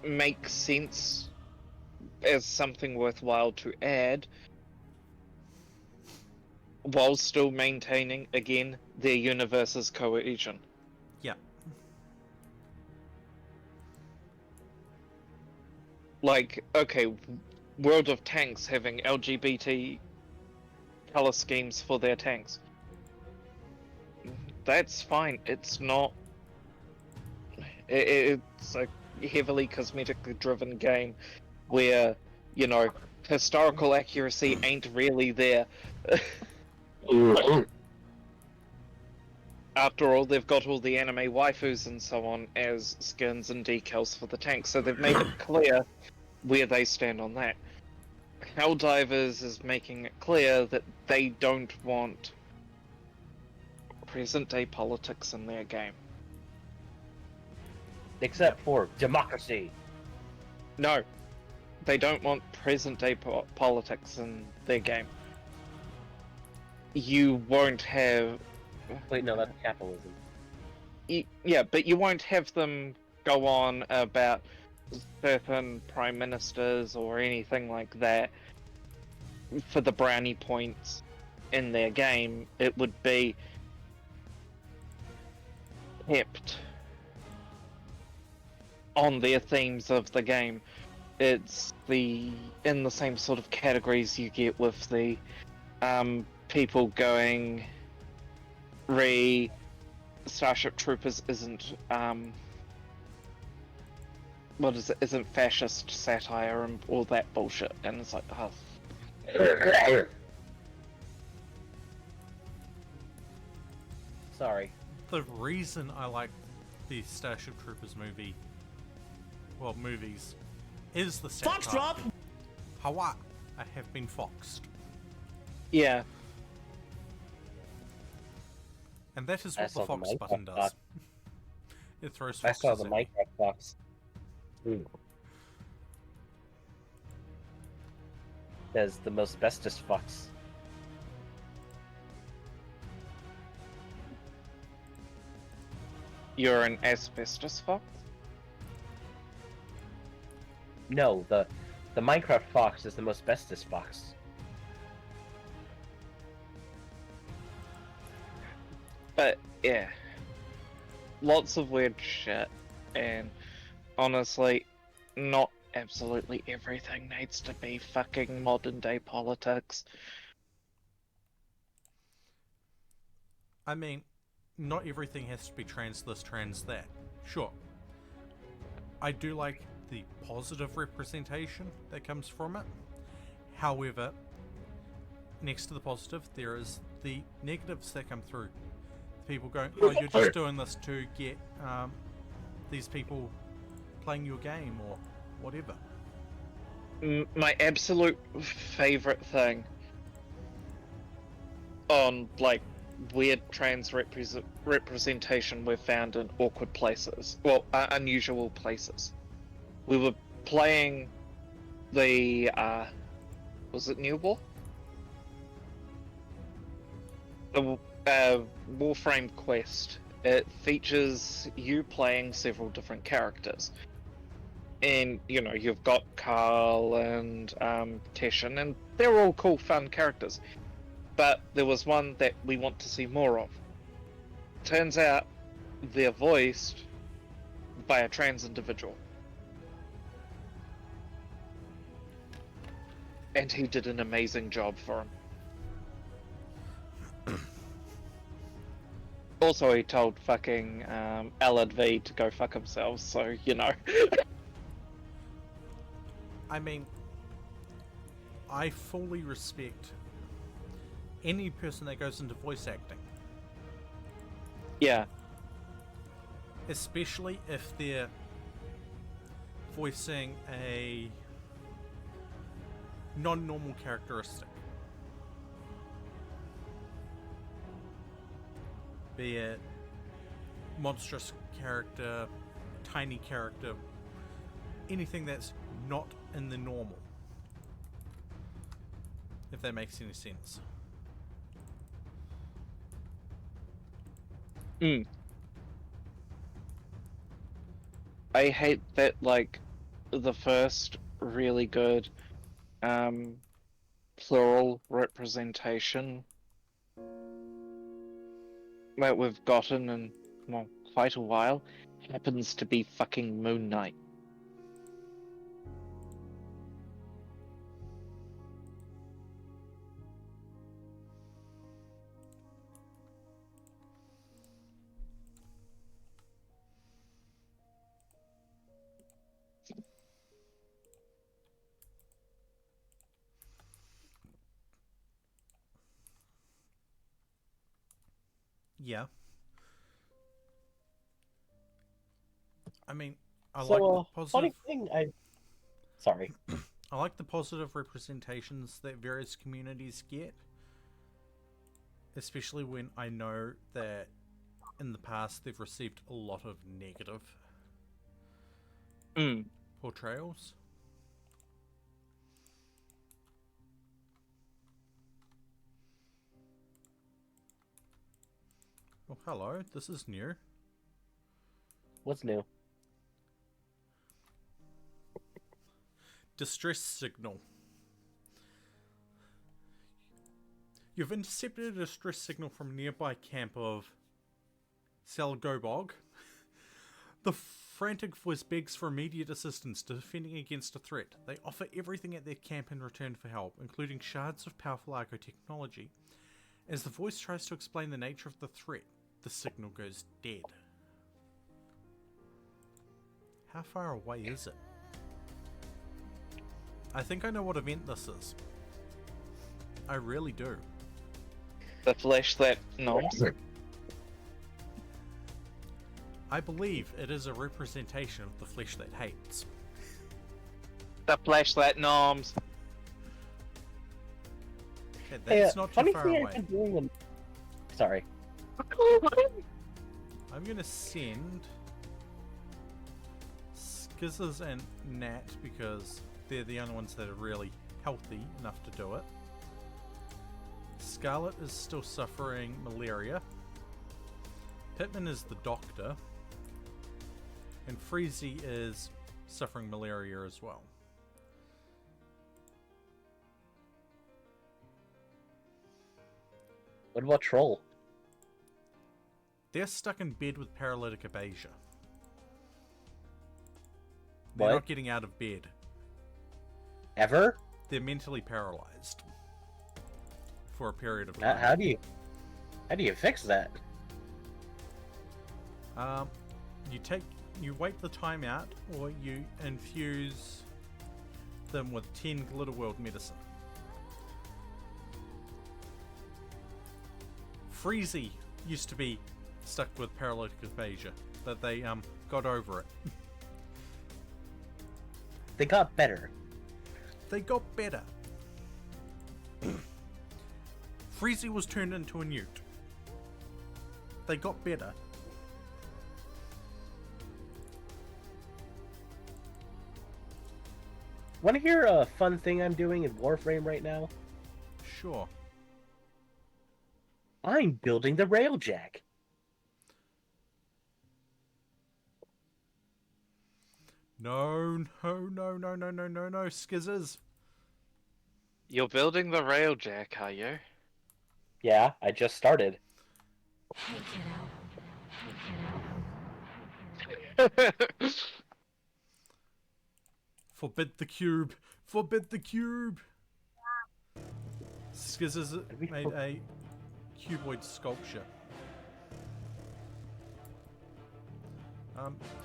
[SPEAKER 1] make sense as something worthwhile to add, while still maintaining, again, their universe's cohesion.
[SPEAKER 2] Yeah.
[SPEAKER 1] Like, okay, World of Tanks having LGBT color schemes for their tanks. That's fine. It's not... It's a heavily cosmetically driven game where, you know, historical accuracy ain't really there. After all, they've got all the anime waifus and so on as skins and decals for the tanks, so they've made it clear where they stand on that. Helldivers is making it clear that they don't want present-day politics in their game.
[SPEAKER 3] Except for democracy.
[SPEAKER 1] No, they don't want present-day politics in their game. You won't have...
[SPEAKER 3] Wait, no, that's capitalism.
[SPEAKER 1] Yeah, but you won't have them go on about certain prime ministers or anything like that for the brownie points in their game, it would be kept on their themes of the game. It's in the same sort of categories you get with the people going Starship Troopers isn't what is it? Isn't fascist satire and all that bullshit, and it's like, oh.
[SPEAKER 3] Sorry.
[SPEAKER 2] The reason I like the Starship Troopers movies, is the satire.
[SPEAKER 5] Foxtrot!
[SPEAKER 2] Hawa, I have been foxed.
[SPEAKER 1] Yeah.
[SPEAKER 2] And that is
[SPEAKER 3] I
[SPEAKER 2] what the
[SPEAKER 3] saw the
[SPEAKER 2] fox
[SPEAKER 3] Minecraft
[SPEAKER 2] button does.
[SPEAKER 3] fox.
[SPEAKER 2] It throws
[SPEAKER 3] I
[SPEAKER 2] foxes
[SPEAKER 3] saw the
[SPEAKER 2] at me.
[SPEAKER 3] Minecraft fox. There's the most bestest fox.
[SPEAKER 1] You're an asbestos fox?
[SPEAKER 3] No, the Minecraft fox is the most bestest fox.
[SPEAKER 1] But yeah, lots of weird shit, and honestly, not absolutely everything needs to be fucking modern day politics.
[SPEAKER 2] I mean, not everything has to be trans this, trans that. Sure. I do like the positive representation that comes from it. However, next to the positive, there is the negatives that come through. People going, oh, you're just doing this to get these people playing your game or whatever.
[SPEAKER 1] My absolute favorite thing on like weird trans representation we've found in awkward places, well, unusual places. We were playing the was it New War? The Warframe quest. It features you playing several different characters. And, you know, you've got Carl and Teshin, and they're all cool, fun characters. But there was one that we want to see more of. Turns out they're voiced by a trans individual. And he did an amazing job for him. Also, he told fucking L&V to go fuck himself, so, you know.
[SPEAKER 2] I mean, I fully respect any person that goes into voice acting.
[SPEAKER 1] Yeah.
[SPEAKER 2] Especially if they're voicing a non-normal characteristic. Be it monstrous character, tiny character, anything that's not in the normal. If that makes any sense.
[SPEAKER 1] I hate that, like, the first really good plural representation that we've gotten in, well, quite a while happens to be fucking Moon Knight.
[SPEAKER 2] Yeah. I mean, I
[SPEAKER 3] So,
[SPEAKER 2] like the
[SPEAKER 3] funny
[SPEAKER 2] positive.
[SPEAKER 3] thing, sorry.
[SPEAKER 2] I like the positive representations that various communities get, especially when I know that in the past they've received a lot of negative portrayals. Oh, hello. This is new.
[SPEAKER 3] What's new?
[SPEAKER 2] Distress signal. You've intercepted a distress signal from a nearby camp of Selgobog. The frantic voice begs for immediate assistance defending against a threat. They offer everything at their camp in return for help, including shards of powerful Argo technology. As the voice tries to explain the nature of the threat, the signal goes dead. How far away is it? I think I know what event this is. I really do.
[SPEAKER 1] The flesh that noms.
[SPEAKER 2] I believe it is a representation of the flesh that hates.
[SPEAKER 1] The flesh that noms.
[SPEAKER 2] Okay, that's not too
[SPEAKER 3] funny
[SPEAKER 2] far
[SPEAKER 3] thing
[SPEAKER 2] away.
[SPEAKER 3] I've been doing. Sorry.
[SPEAKER 2] I'm gonna send Skizzers and Nat because they're the only ones that are really healthy enough to do it. Scarlet is still suffering malaria. Pittman is the doctor. And Freezy is suffering malaria as well.
[SPEAKER 3] What about Troll?
[SPEAKER 2] They're stuck in bed with paralytic aphasia. They're
[SPEAKER 3] What?
[SPEAKER 2] not getting out of bed.
[SPEAKER 3] Ever?
[SPEAKER 2] They're mentally paralyzed for a period of time.
[SPEAKER 3] How do you fix that?
[SPEAKER 2] You wait the time out, or you infuse them with 10 Glitter World medicine. Freezy used to be stuck with paralytic aphasia, but they got over it.
[SPEAKER 3] They got better.
[SPEAKER 2] They got better. Freezy was turned into a newt. They got better.
[SPEAKER 3] Want to hear a fun thing I'm doing in Warframe right now?
[SPEAKER 2] Sure.
[SPEAKER 3] I'm building the Railjack.
[SPEAKER 2] No, Skizzers.
[SPEAKER 1] You're building the railjack, are you?
[SPEAKER 3] Yeah, I just started.
[SPEAKER 2] Forbid the cube. Forbid the cube. Skizzers made a cuboid sculpture.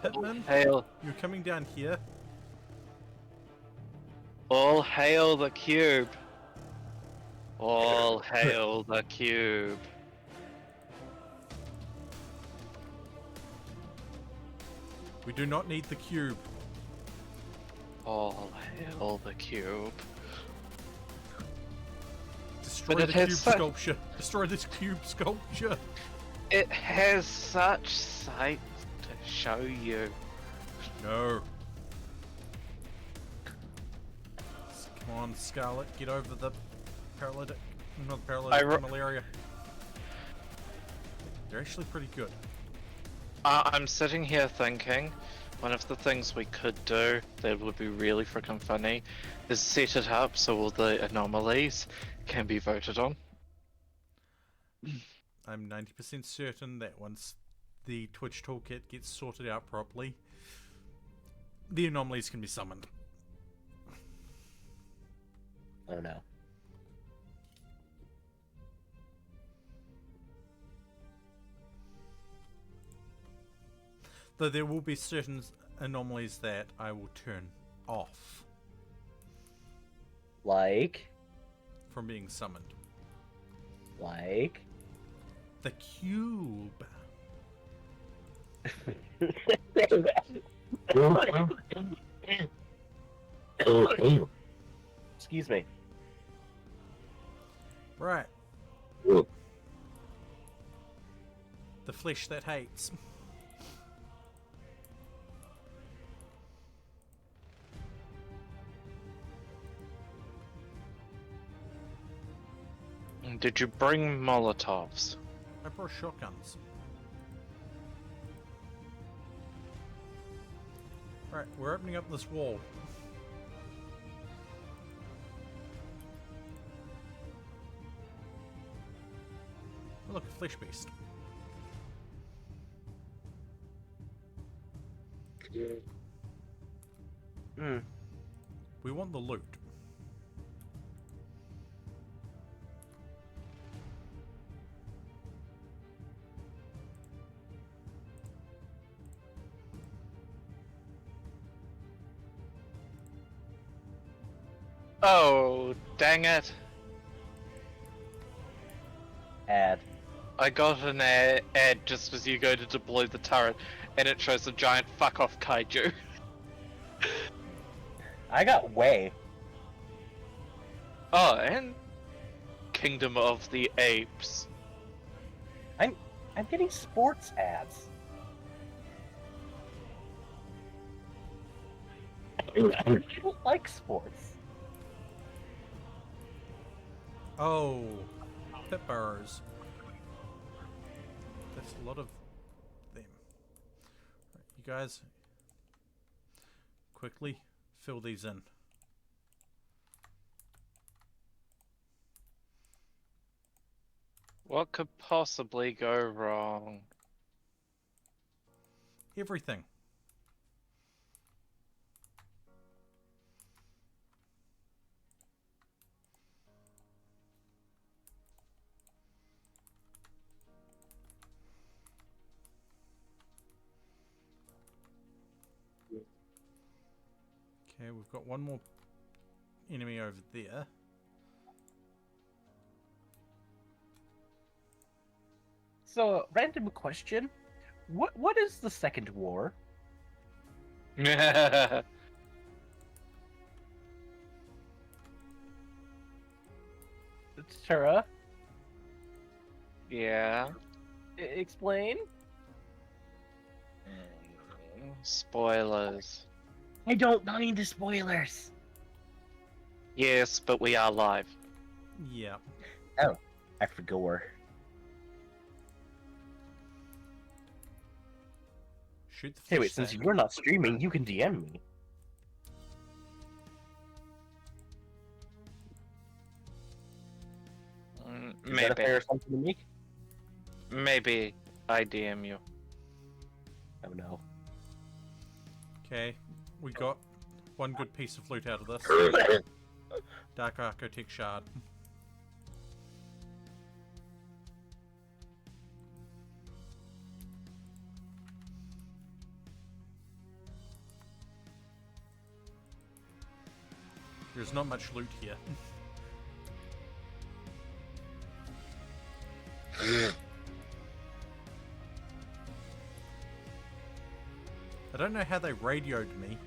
[SPEAKER 2] Pittman,
[SPEAKER 1] Hail.
[SPEAKER 2] you're coming down here.
[SPEAKER 1] All hail the cube. All hail the cube.
[SPEAKER 2] We do not need the cube.
[SPEAKER 1] All hail the cube.
[SPEAKER 2] Destroy
[SPEAKER 1] But it
[SPEAKER 2] the
[SPEAKER 1] has
[SPEAKER 2] cube
[SPEAKER 1] such-
[SPEAKER 2] sculpture. Destroy this cube sculpture.
[SPEAKER 1] It has such sights to show you.
[SPEAKER 2] No. Come on, Scarlet, get over the paralytic. Not paralytic, malaria. They're actually pretty good.
[SPEAKER 1] I'm sitting here thinking, one of the things we could do that would be really freaking funny is set it up so all the anomalies can be voted on.
[SPEAKER 2] I'm 90% certain that once the Twitch toolkit gets sorted out properly, the anomalies can be summoned.
[SPEAKER 3] Oh no.
[SPEAKER 2] Though there will be certain anomalies that I will turn off
[SPEAKER 3] Like?
[SPEAKER 2] from being summoned.
[SPEAKER 3] Like?
[SPEAKER 2] The cube.
[SPEAKER 3] Excuse me.
[SPEAKER 2] Right. The flesh that hates.
[SPEAKER 1] Did you bring Molotovs?
[SPEAKER 2] I brought shotguns. Right, we're opening up this wall. Oh, look, a flesh beast.
[SPEAKER 3] Hmm.
[SPEAKER 2] We want the loot.
[SPEAKER 1] Oh, dang it.
[SPEAKER 3] Ad.
[SPEAKER 1] I got an ad just as you go to deploy the turret, and it shows a giant fuck off kaiju.
[SPEAKER 3] I got way.
[SPEAKER 1] Oh, and Kingdom of the Apes.
[SPEAKER 3] I'm getting sports ads. I don't like sports.
[SPEAKER 2] Oh, pit burrs. There's a lot of them. You guys, quickly fill these in.
[SPEAKER 1] What could possibly go wrong?
[SPEAKER 2] Everything. Okay, we've got one more enemy over there.
[SPEAKER 3] So, random question. What is the second war? Tura,
[SPEAKER 1] Yeah.
[SPEAKER 3] explain?
[SPEAKER 1] Spoilers.
[SPEAKER 3] I don't mind the spoilers.
[SPEAKER 1] Yes, but we are live.
[SPEAKER 2] Yeah.
[SPEAKER 3] Oh, I forgot.
[SPEAKER 2] Shoot the
[SPEAKER 3] Hey,
[SPEAKER 2] fish
[SPEAKER 3] wait, since
[SPEAKER 2] tank.
[SPEAKER 3] you're not streaming, you can DM me. Is that a
[SPEAKER 1] Maybe.
[SPEAKER 3] fair assumption to make?
[SPEAKER 1] Maybe I DM you.
[SPEAKER 3] Oh no.
[SPEAKER 2] Okay, we got one good piece of loot out of this. Dark Architect Shard. There's not much loot here. I don't know how they radioed me.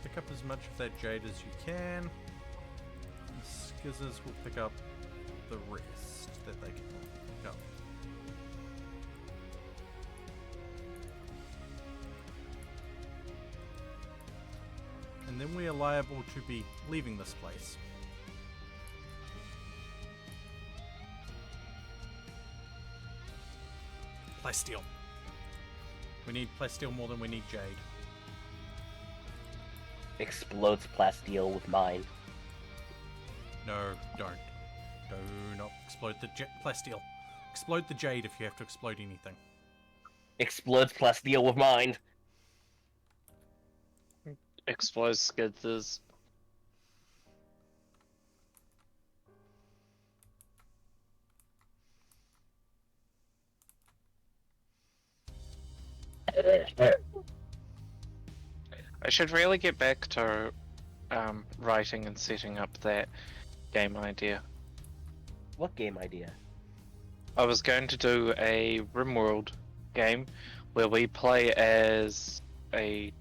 [SPEAKER 2] Pick up as much of that jade as you can. And Skizzers will pick up the rest that they can pick up. And then we are liable to be leaving this place. Plasteel. We need plasteel more than we need jade.
[SPEAKER 3] Explodes plasteel with mine.
[SPEAKER 2] No, don't. Do not explode the plasteel. Explode the jade if you have to explode anything.
[SPEAKER 3] Explodes plasteel with mine.
[SPEAKER 1] Explodes skids. I should really get back to writing and setting up that game idea.
[SPEAKER 3] What game idea?
[SPEAKER 1] I was going to do a RimWorld game where we play as a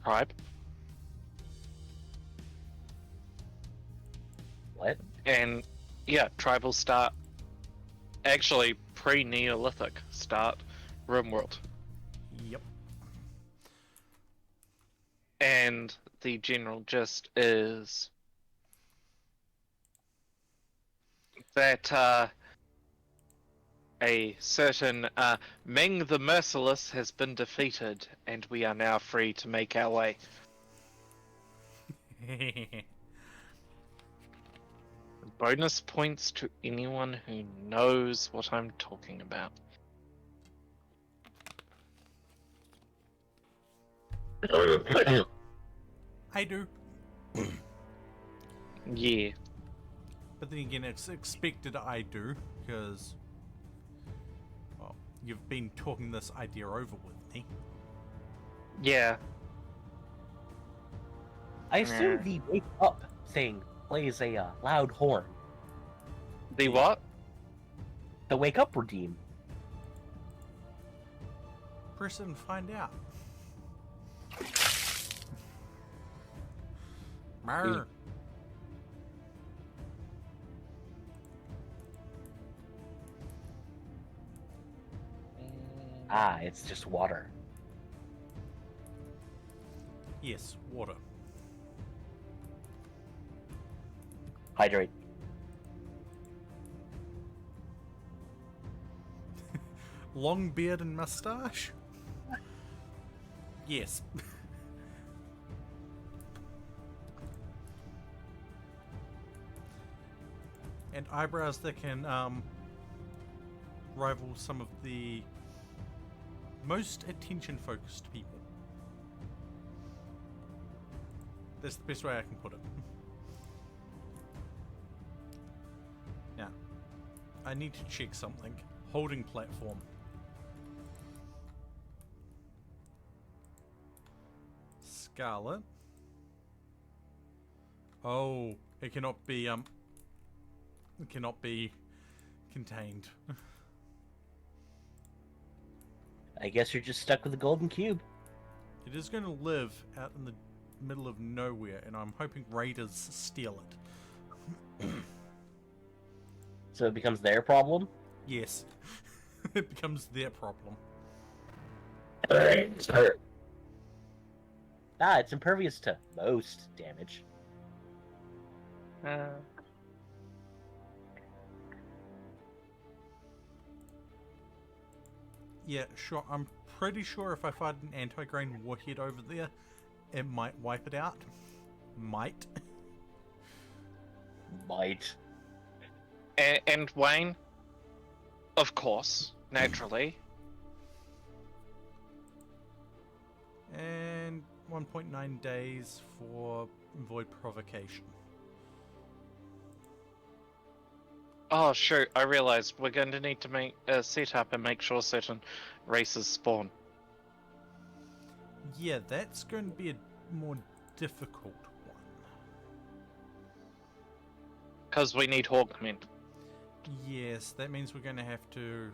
[SPEAKER 1] tribe,
[SPEAKER 3] What?
[SPEAKER 1] and yeah, tribal start. Actually, pre-Neolithic start RimWorld,
[SPEAKER 2] Yep.
[SPEAKER 1] and the general gist is that a certain Ming the Merciless has been defeated, and we are now free to make our way. Bonus points to anyone who knows what I'm talking about.
[SPEAKER 2] I do.
[SPEAKER 1] Yeah.
[SPEAKER 2] But then again, it's expected I do, because, well, you've been talking this idea over with me.
[SPEAKER 1] Yeah.
[SPEAKER 3] I assume the wake up thing plays a loud horn.
[SPEAKER 1] The what?
[SPEAKER 3] The wake up redeem.
[SPEAKER 2] Press it and find out. Marr.
[SPEAKER 3] Ah, it's just water.
[SPEAKER 2] Yes, water.
[SPEAKER 3] Hydrate.
[SPEAKER 2] Long beard and mustache? Yes. And eyebrows that can rival some of the most attention-focused people. That's the best way I can put it. Now, I need to check something. Holding platform. Scarlet. Oh, it cannot be contained.
[SPEAKER 3] I guess you're just stuck with the golden cube.
[SPEAKER 2] It is going to live out in the middle of nowhere, and I'm hoping raiders steal it.
[SPEAKER 3] So it becomes their problem?
[SPEAKER 2] Yes. It becomes their problem.
[SPEAKER 3] Ah, it's impervious to most damage.
[SPEAKER 2] Yeah, sure. I'm pretty sure if I find an anti-grain warhead over there, it might wipe it out. Might.
[SPEAKER 3] Might.
[SPEAKER 1] And Wayne, of course, naturally.
[SPEAKER 2] And 1.9 days for void provocation.
[SPEAKER 1] Oh shoot, I realized we're going to need to make a setup and make sure certain races spawn.
[SPEAKER 2] Yeah, that's going to be a more difficult one.
[SPEAKER 1] Because we need Hawkmen.
[SPEAKER 2] Yes, that means we're going to have to...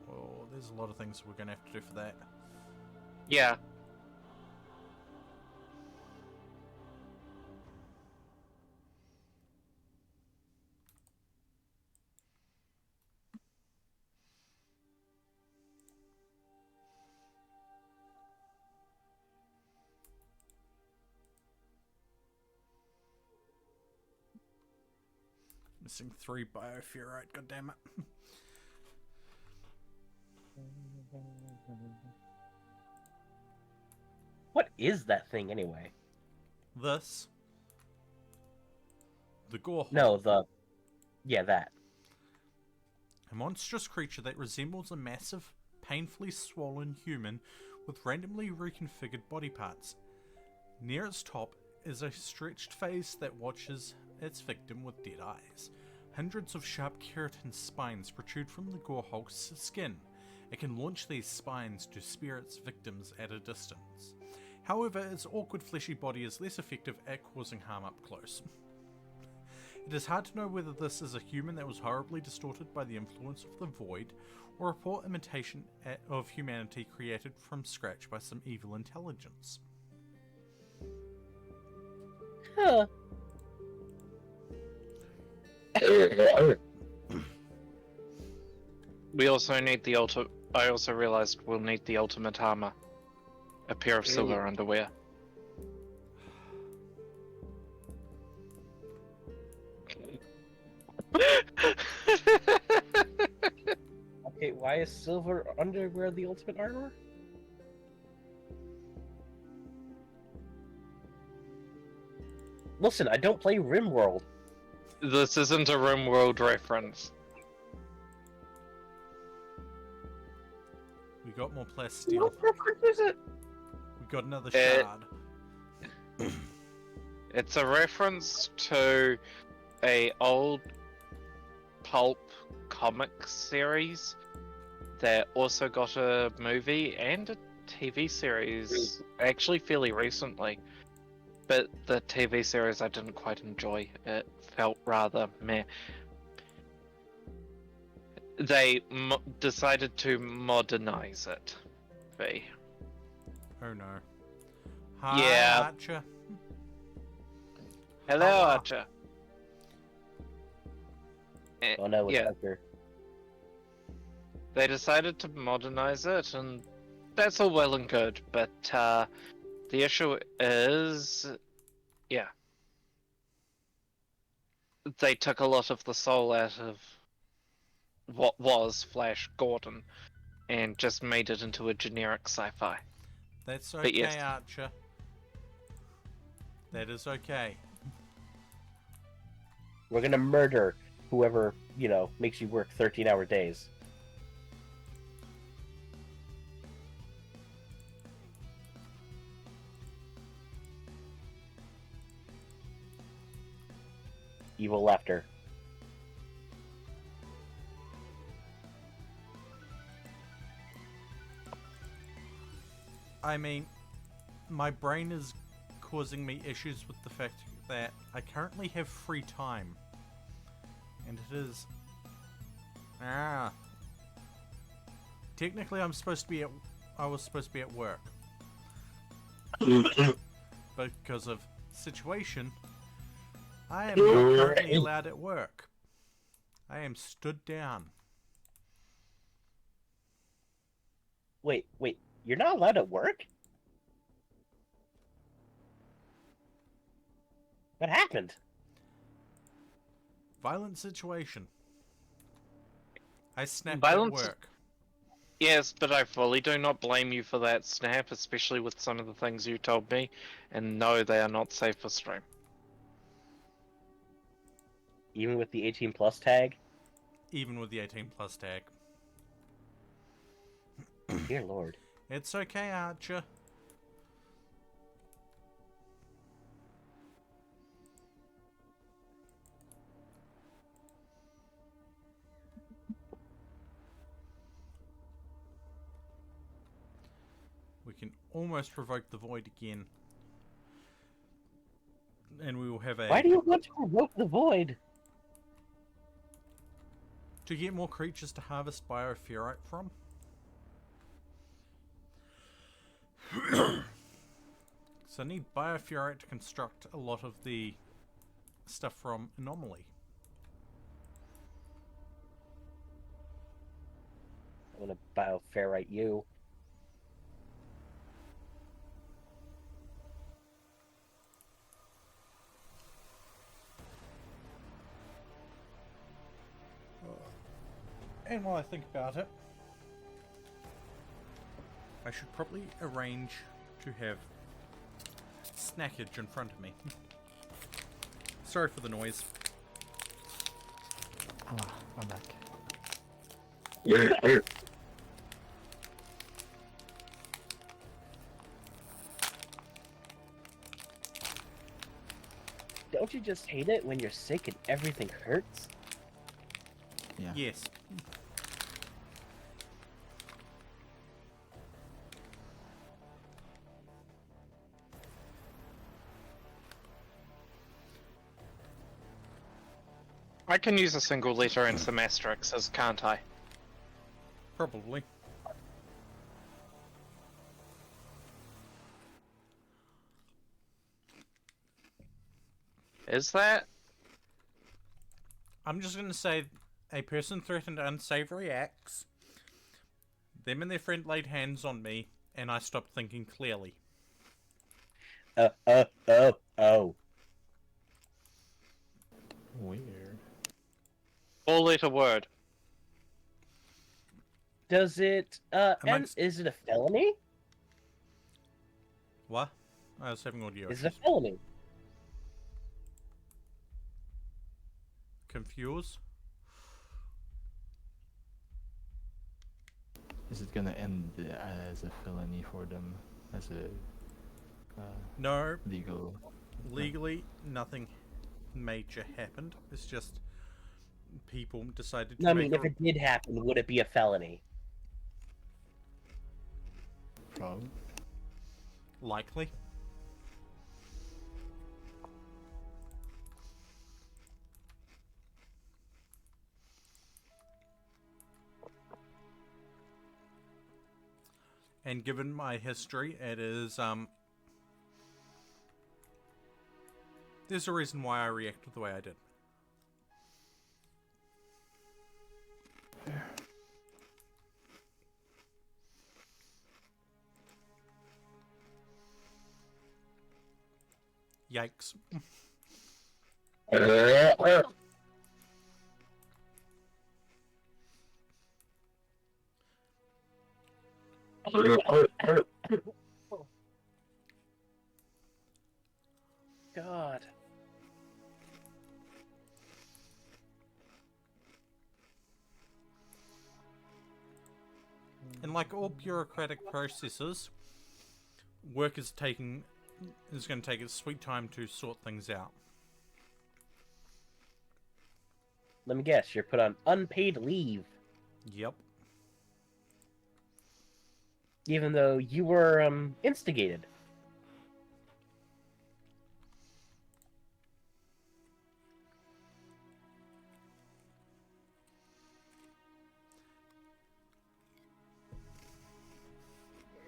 [SPEAKER 2] Well, there's a lot of things we're going to have to do for that.
[SPEAKER 1] Yeah.
[SPEAKER 2] Missing 3 bioferrite, goddammit.
[SPEAKER 3] What is that thing anyway?
[SPEAKER 2] This. The Gore Hole.
[SPEAKER 3] No, the... Yeah, that.
[SPEAKER 2] A monstrous creature that resembles a massive, painfully swollen human with randomly reconfigured body parts. Near its top is a stretched face that watches its victim with dead eyes. Hundreds of sharp keratin spines protrude from the Gore Hulk's skin. It can launch these spines to spear its victims at a distance. However, its awkward fleshy body is less effective at causing harm up close. It is hard to know whether this is a human that was horribly distorted by the influence of the Void, or a poor imitation of humanity created from scratch by some evil intelligence.
[SPEAKER 3] Huh.
[SPEAKER 1] We also need the I also realized we'll need the ultimate armor. A pair of silver underwear.
[SPEAKER 3] Okay, why is silver underwear the ultimate armor? Listen, I don't play RimWorld.
[SPEAKER 1] This isn't a RimWorld reference.
[SPEAKER 2] We got more plasteel.
[SPEAKER 3] What reference is it?
[SPEAKER 2] We got another
[SPEAKER 1] It-
[SPEAKER 2] shard.
[SPEAKER 1] It's a reference to a old pulp comic series that also got a movie and a TV series actually fairly recently. But the TV series I didn't quite enjoy. It felt rather meh. They decided to modernize it. V.
[SPEAKER 2] Oh no. Hi,
[SPEAKER 1] Yeah.
[SPEAKER 2] Archer.
[SPEAKER 1] Hello,
[SPEAKER 2] Oh, wow.
[SPEAKER 1] Archer.
[SPEAKER 3] Oh no, it's
[SPEAKER 1] Yeah.
[SPEAKER 3] Archer.
[SPEAKER 1] They decided to modernize it, and that's all well and good, but the issue is, yeah, they took a lot of the soul out of what was Flash Gordon and just made it into a generic sci-fi.
[SPEAKER 2] That's
[SPEAKER 1] But
[SPEAKER 2] okay,
[SPEAKER 1] yes.
[SPEAKER 2] Archer. That is okay.
[SPEAKER 3] We're gonna murder whoever, makes you work 13-hour days. Evil laughter.
[SPEAKER 2] I mean, my brain is causing me issues with the fact that I currently have free time. And it is... Technically, I was supposed to be at work. But because of situation, I am not currently allowed at work. I am stood down.
[SPEAKER 3] Wait, you're not allowed to work? What happened?
[SPEAKER 2] Violent situation. I snapped
[SPEAKER 1] Violence-
[SPEAKER 2] at work.
[SPEAKER 1] Yes, but I fully do not blame you for that snap, especially with some of the things you told me, and no, they are not safe for stream.
[SPEAKER 3] Even with the 18 plus tag?
[SPEAKER 2] Even with the 18 plus tag.
[SPEAKER 3] Dear lord.
[SPEAKER 2] It's okay, Archer. We can almost provoke the void again. And we will have a...
[SPEAKER 3] Why do you want to provoke the void?
[SPEAKER 2] To get more creatures to harvest bioferrite from. So I need bioferrite to construct a lot of the stuff from Anomaly.
[SPEAKER 3] I'm gonna bioferrite you.
[SPEAKER 2] And while I think about it, I should probably arrange to have snackage in front of me. Sorry for the noise.
[SPEAKER 5] I'm back.
[SPEAKER 3] Don't you just hate it when you're sick and everything hurts?
[SPEAKER 5] Yeah.
[SPEAKER 2] Yes.
[SPEAKER 1] I can use a single letter and some asterisks, can't I?
[SPEAKER 2] Probably.
[SPEAKER 1] Is that?
[SPEAKER 2] I'm just gonna say a person threatened unsavory acts. Them and their friend laid hands on me, and I stopped thinking clearly.
[SPEAKER 3] Oh.
[SPEAKER 5] Weird.
[SPEAKER 1] Four-letter word.
[SPEAKER 3] Does it,
[SPEAKER 2] Amongst-
[SPEAKER 3] is it a felony?
[SPEAKER 2] What? I was having audio
[SPEAKER 3] Is it a
[SPEAKER 2] issues.
[SPEAKER 3] felony?
[SPEAKER 2] confused.
[SPEAKER 5] Is it gonna end as a felony for them? As a
[SPEAKER 2] No,
[SPEAKER 5] legal?
[SPEAKER 2] legally, nothing major happened. It's just people decided to
[SPEAKER 3] No, I
[SPEAKER 2] make
[SPEAKER 3] mean, if it did happen, would it be a felony?
[SPEAKER 5] Problem?
[SPEAKER 2] likely. And given my history, it is there's a reason why I reacted the way I did. Yikes.
[SPEAKER 3] God.
[SPEAKER 2] And like all bureaucratic processes, work is going to take its sweet time to sort things out.
[SPEAKER 3] Let me guess, you're put on unpaid leave,
[SPEAKER 2] Yep.
[SPEAKER 3] even though you were instigated.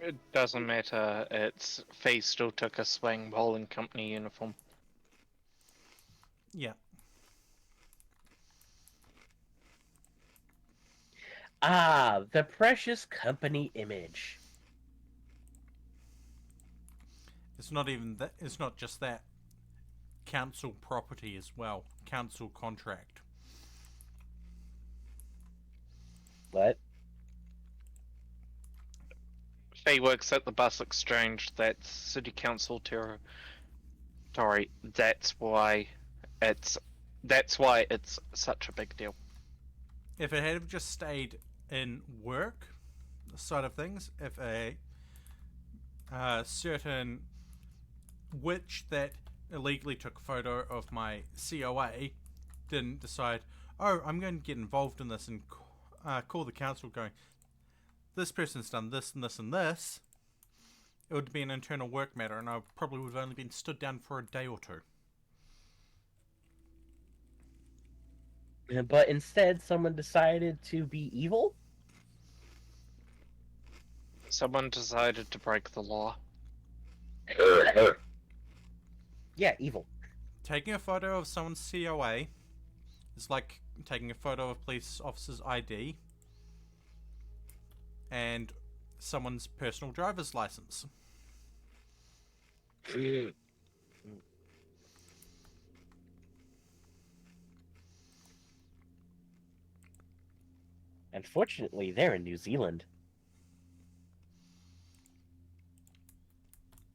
[SPEAKER 1] It doesn't matter. Its fee still took a swing bowling company uniform.
[SPEAKER 2] Yeah.
[SPEAKER 3] Ah, the precious company image.
[SPEAKER 2] It's not even that. It's not just that. Council property as well. Council contract.
[SPEAKER 3] What?
[SPEAKER 1] Fee works at the bus exchange. That's city council territory. That's why it's such a big deal.
[SPEAKER 2] If it had just stayed in work side of things, if a certain witch that illegally took a photo of my COA didn't decide, oh, I'm going to get involved in this and call the council going, this person's done this and this and this, it would be an internal work matter and I probably would have only been stood down for a day or two.
[SPEAKER 3] But instead, someone decided to be evil?
[SPEAKER 1] Someone decided to break the law.
[SPEAKER 3] Yeah, evil.
[SPEAKER 2] Taking a photo of someone's COA is like taking a photo of a police officer's ID and someone's personal driver's license.
[SPEAKER 3] Unfortunately, they're in New Zealand.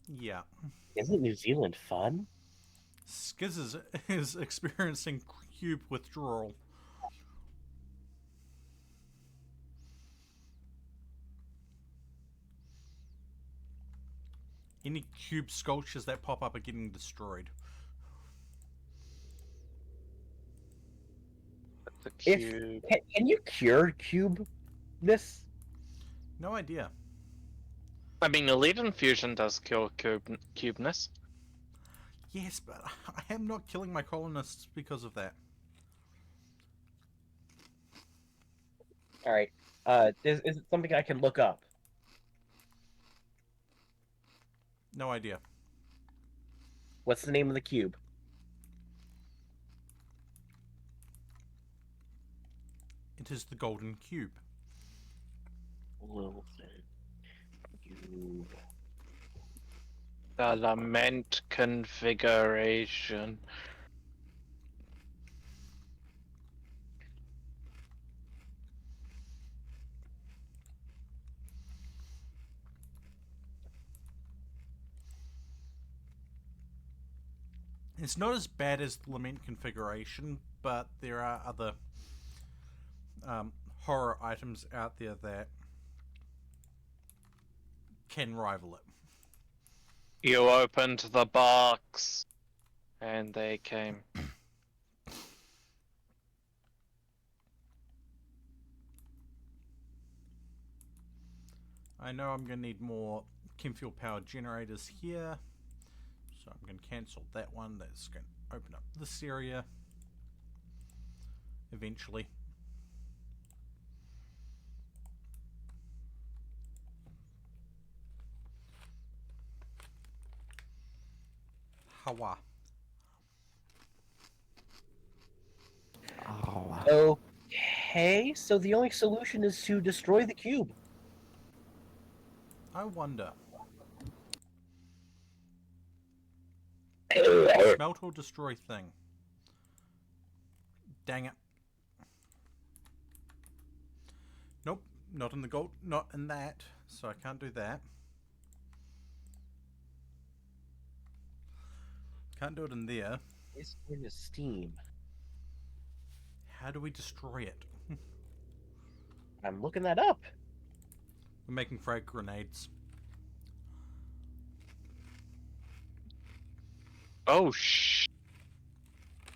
[SPEAKER 2] Yeah.
[SPEAKER 3] Isn't New Zealand fun?
[SPEAKER 2] Skiz is experiencing cube withdrawal. Any cube sculptures that pop up are getting destroyed.
[SPEAKER 1] The
[SPEAKER 3] If
[SPEAKER 1] cube.
[SPEAKER 3] can you cure cube-ness?
[SPEAKER 2] No idea.
[SPEAKER 1] I mean, lead infusion does kill cubeness.
[SPEAKER 2] Yes, but I am not killing my colonists because of that.
[SPEAKER 3] All right. Is it something I can look up?
[SPEAKER 2] No idea.
[SPEAKER 3] What's the name of the cube?
[SPEAKER 2] It is the golden cube.
[SPEAKER 3] Wilson cube.
[SPEAKER 1] The lament configuration.
[SPEAKER 2] It's not as bad as the Lament configuration, but there are other horror items out there that can rival it.
[SPEAKER 1] You opened the box, and they came.
[SPEAKER 2] I know I'm going to need more chem fuel power generators here, so I'm going to cancel that one. That's going to open up this area eventually. Hawa.
[SPEAKER 5] Oh,
[SPEAKER 3] Okay, so the only solution is to destroy the cube.
[SPEAKER 2] I wonder. Smelt or destroy thing. Dang it. Nope, not in the gold, not in that, so I can't do that. Can't do it in there.
[SPEAKER 3] It's going to steam.
[SPEAKER 2] How do we destroy it?
[SPEAKER 3] I'm looking that up.
[SPEAKER 2] We're making frag grenades.
[SPEAKER 1] Oh,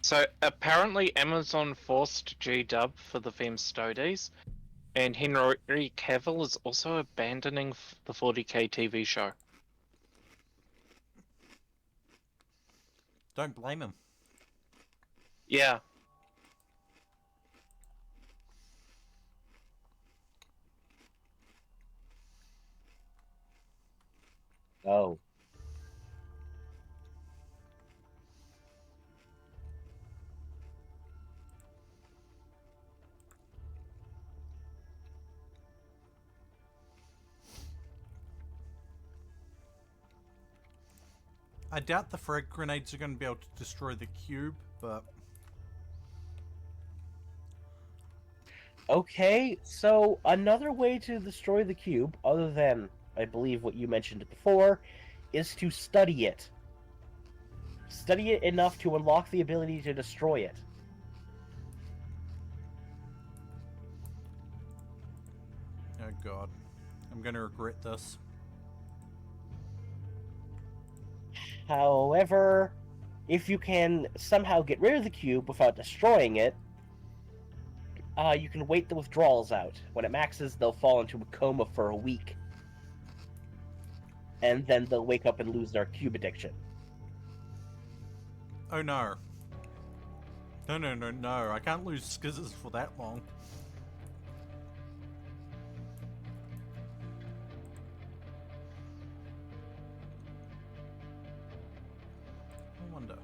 [SPEAKER 1] So apparently Amazon forced G-Dub for the Femme Stodes, and Henry Cavill is also abandoning the 40k TV show.
[SPEAKER 2] Don't blame him.
[SPEAKER 1] Yeah.
[SPEAKER 3] Oh.
[SPEAKER 2] I doubt the frag grenades are going to be able to destroy the cube, but...
[SPEAKER 3] Okay, so another way to destroy the cube, other than, I believe, what you mentioned before, is to study it. Study it enough to unlock the ability to destroy it.
[SPEAKER 2] Oh god. I'm going to regret this.
[SPEAKER 3] However, if you can somehow get rid of the cube without destroying it, you can wait the withdrawals out. When it maxes, they'll fall into a coma for a week. And then they'll wake up and lose their cube addiction.
[SPEAKER 2] Oh no. No. I can't lose skizzers for that long. I wonder.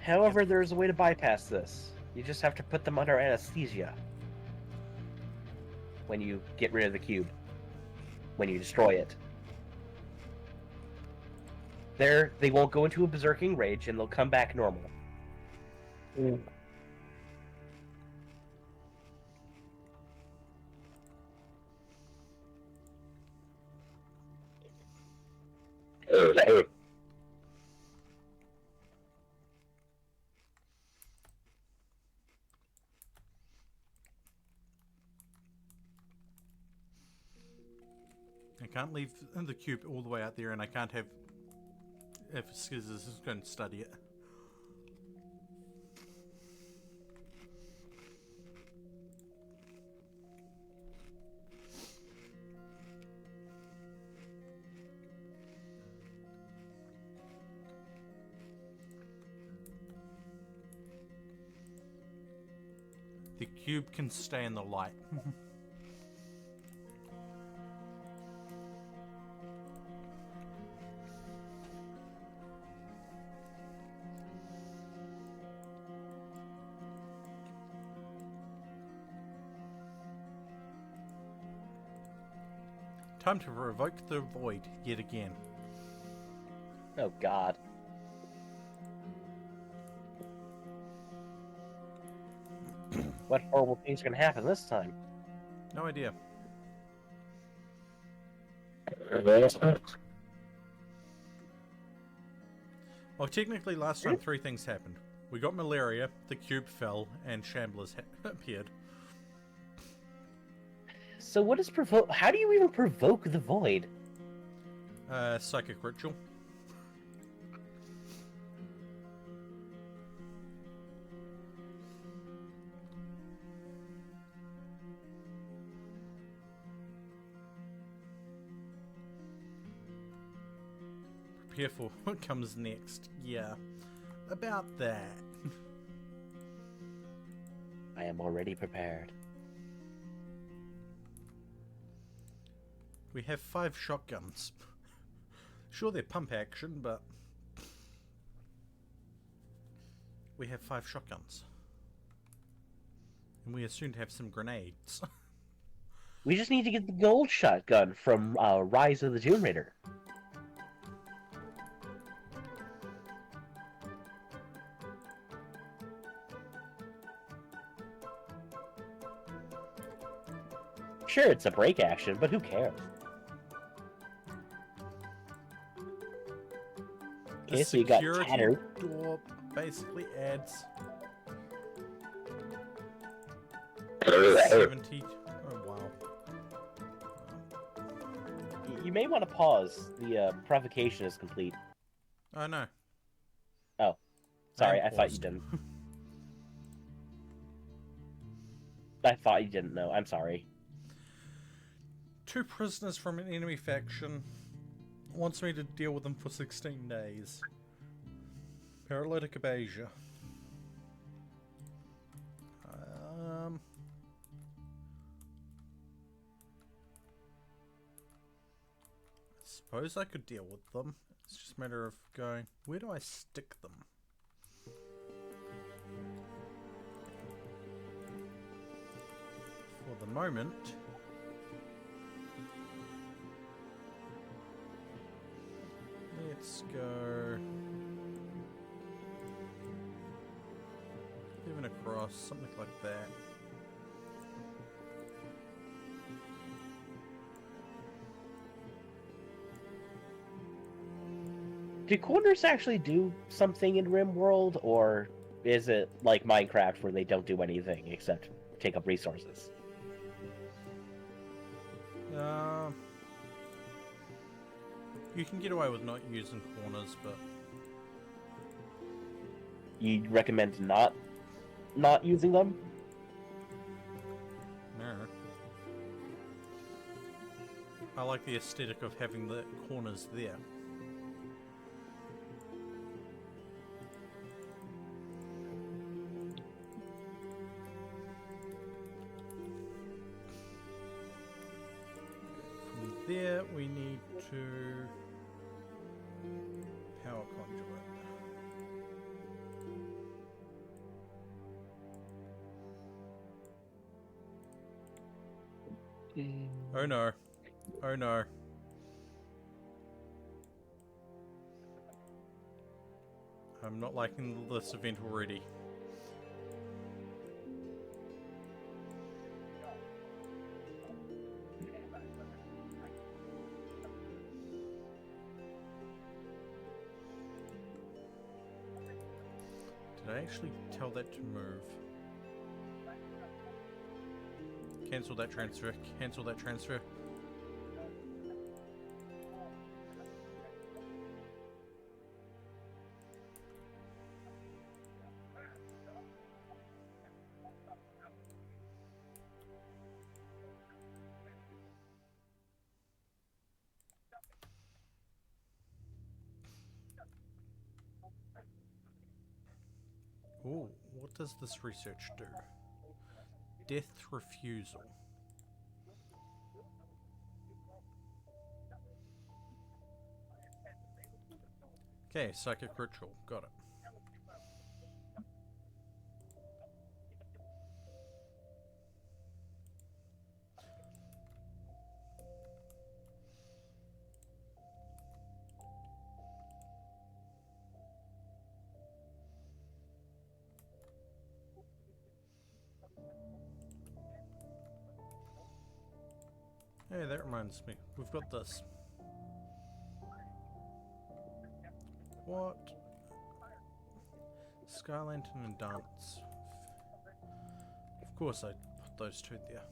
[SPEAKER 3] However, there's a way to bypass this. You just have to put them under anesthesia when you get rid of the cube, when you destroy it. They won't go into a berserking rage, and they'll come back normal.
[SPEAKER 2] I can't leave the cube all the way out there, and I can't have... if skizzers is going to study it. The cube can stay in the light. Time to revoke the void yet again.
[SPEAKER 3] Oh god. What horrible things are going to happen this time?
[SPEAKER 2] No idea. Well, technically, last time 3 things happened. We got malaria, the cube fell, and shamblers appeared.
[SPEAKER 3] So what is provoke? How do you even provoke the void?
[SPEAKER 2] Psychic ritual. Prepare for what comes next. Yeah, about that.
[SPEAKER 3] I am already prepared.
[SPEAKER 2] We have 5 shotguns. Sure, they're pump action, but we have 5 shotguns. And we are soon to have some grenades.
[SPEAKER 3] We just need to get the gold shotgun from Rise of the Tomb Raider. Sure, it's a break action, but who cares? Okay, so you got tattered.
[SPEAKER 2] Door basically adds 70. Oh wow.
[SPEAKER 3] You may want to pause. The provocation is complete.
[SPEAKER 2] Oh no.
[SPEAKER 3] Oh, sorry,
[SPEAKER 2] I'm
[SPEAKER 3] I thought you
[SPEAKER 2] paused.
[SPEAKER 3] didn't. I thought you didn't know. I'm sorry.
[SPEAKER 2] 2 prisoners from an enemy faction wants me to deal with them for 16 days. Paralytic Abasia. I suppose I could deal with them. It's just a matter of going, where do I stick them? For the moment, let's go even across, something like that.
[SPEAKER 3] Do corners actually do something in RimWorld, or is it like Minecraft where they don't do anything except take up resources?
[SPEAKER 2] You can get away with not using corners, but
[SPEAKER 3] You recommend not using them?
[SPEAKER 2] no. I like the aesthetic of having the corners there. From there, we need to power conduit. Oh no. Oh no. I'm not liking this event already. Did I actually tell that to move? Cancel that transfer. Cancel that transfer. Ooh, what does this research do? Death refusal. Okay, psychic ritual. Got it. Hey, that reminds me. We've got this. What Sky Lantern and Dance. Of course I put those two there.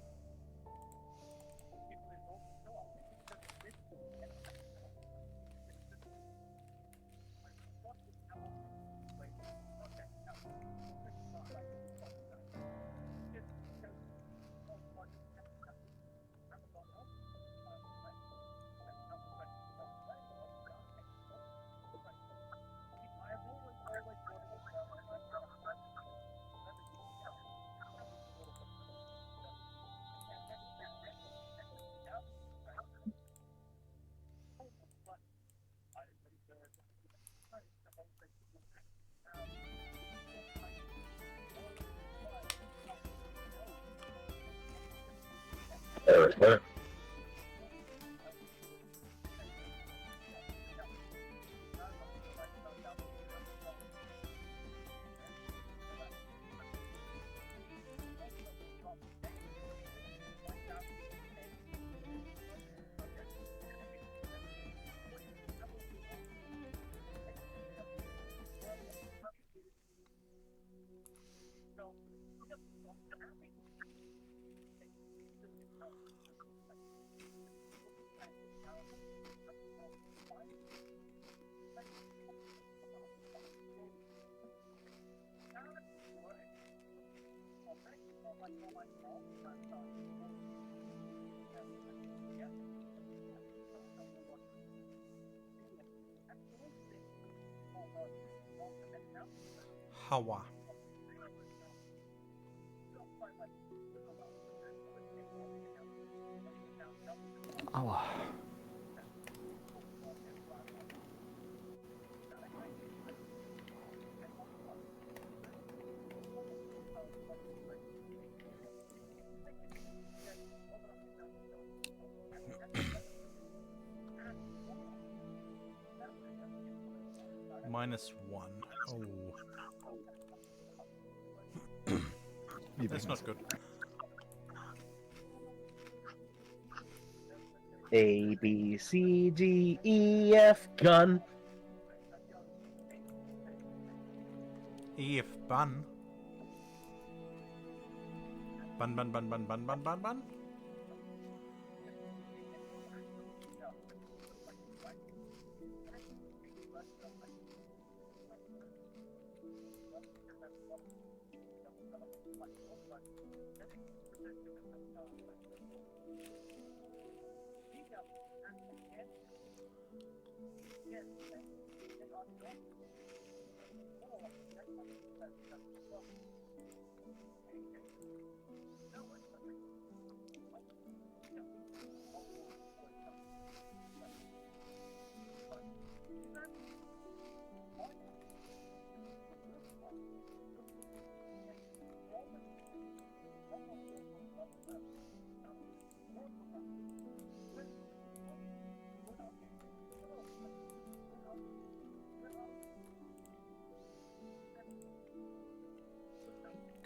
[SPEAKER 2] Hawa.
[SPEAKER 5] Aua.
[SPEAKER 2] -1. Oh. That's not good.
[SPEAKER 3] A, B, C, D, E, F, gun.
[SPEAKER 2] EF bun. Bun bun bun bun bun bun bun bun.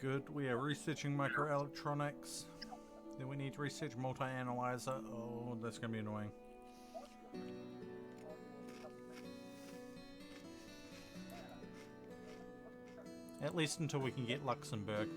[SPEAKER 2] Good, we are researching microelectronics. Then we need to research multi-analyzer. Oh, that's gonna be annoying. At least until we can get Luxembourg.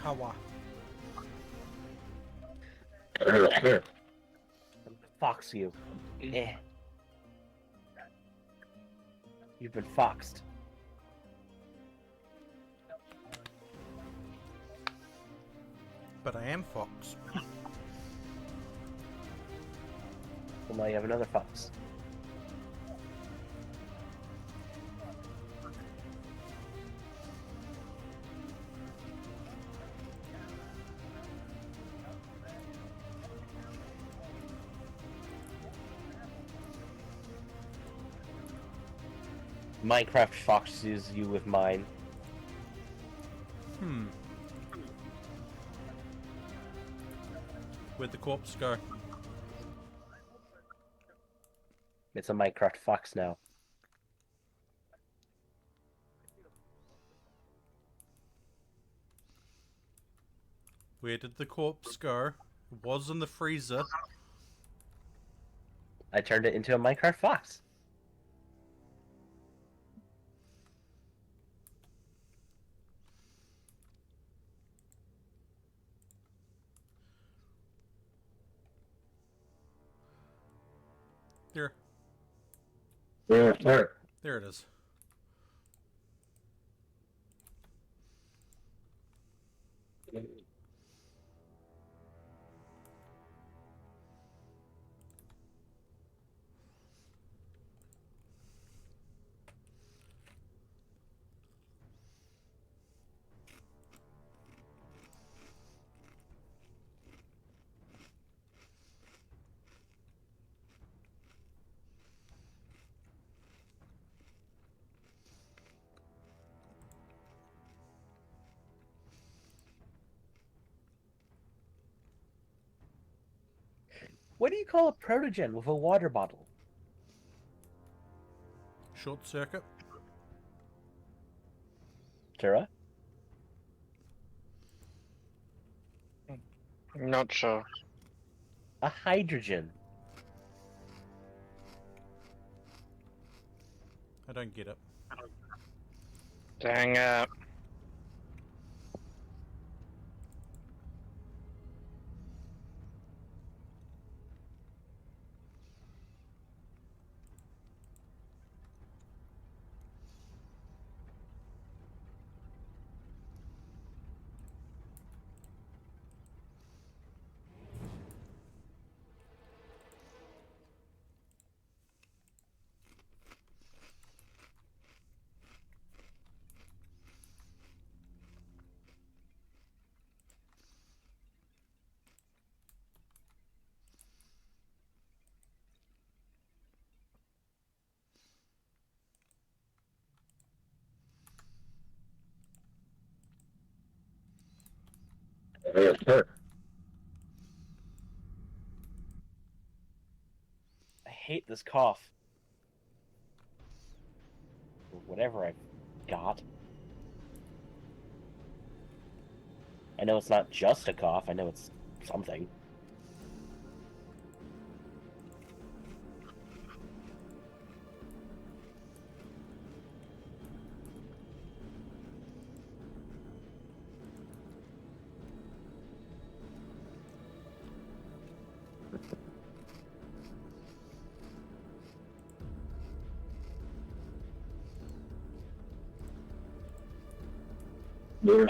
[SPEAKER 2] Hawa.
[SPEAKER 3] Fox you. Eh. You've been foxed.
[SPEAKER 2] But I am Fox.
[SPEAKER 3] Well, now you have another fox. Minecraft foxes you with mine.
[SPEAKER 2] Where'd the corpse go?
[SPEAKER 3] It's a Minecraft fox now.
[SPEAKER 2] Where did the corpse go? It was in the freezer.
[SPEAKER 3] I turned it into a Minecraft fox.
[SPEAKER 2] There.
[SPEAKER 3] There.
[SPEAKER 2] There it is.
[SPEAKER 3] What do you call a protogen with a water bottle?
[SPEAKER 2] Short circuit.
[SPEAKER 3] Tara?
[SPEAKER 1] Not sure.
[SPEAKER 3] A hydrogen.
[SPEAKER 2] I don't get it.
[SPEAKER 1] Dang it.
[SPEAKER 3] I hate this cough. Or whatever I've got. I know it's not just a cough, I know it's something. I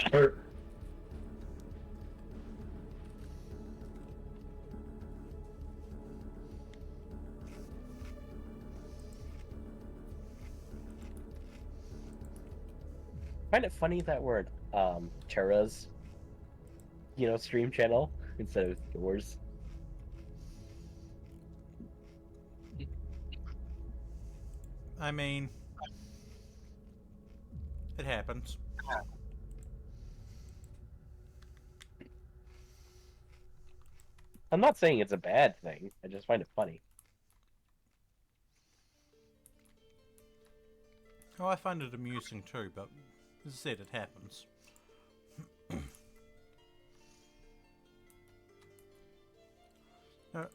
[SPEAKER 3] find it funny that we're Tara's, stream channel instead of yours.
[SPEAKER 2] I mean, it happens.
[SPEAKER 3] I'm not saying it's a bad thing. I just find it funny.
[SPEAKER 2] Oh, I find it amusing too, but as I said, it happens. Now,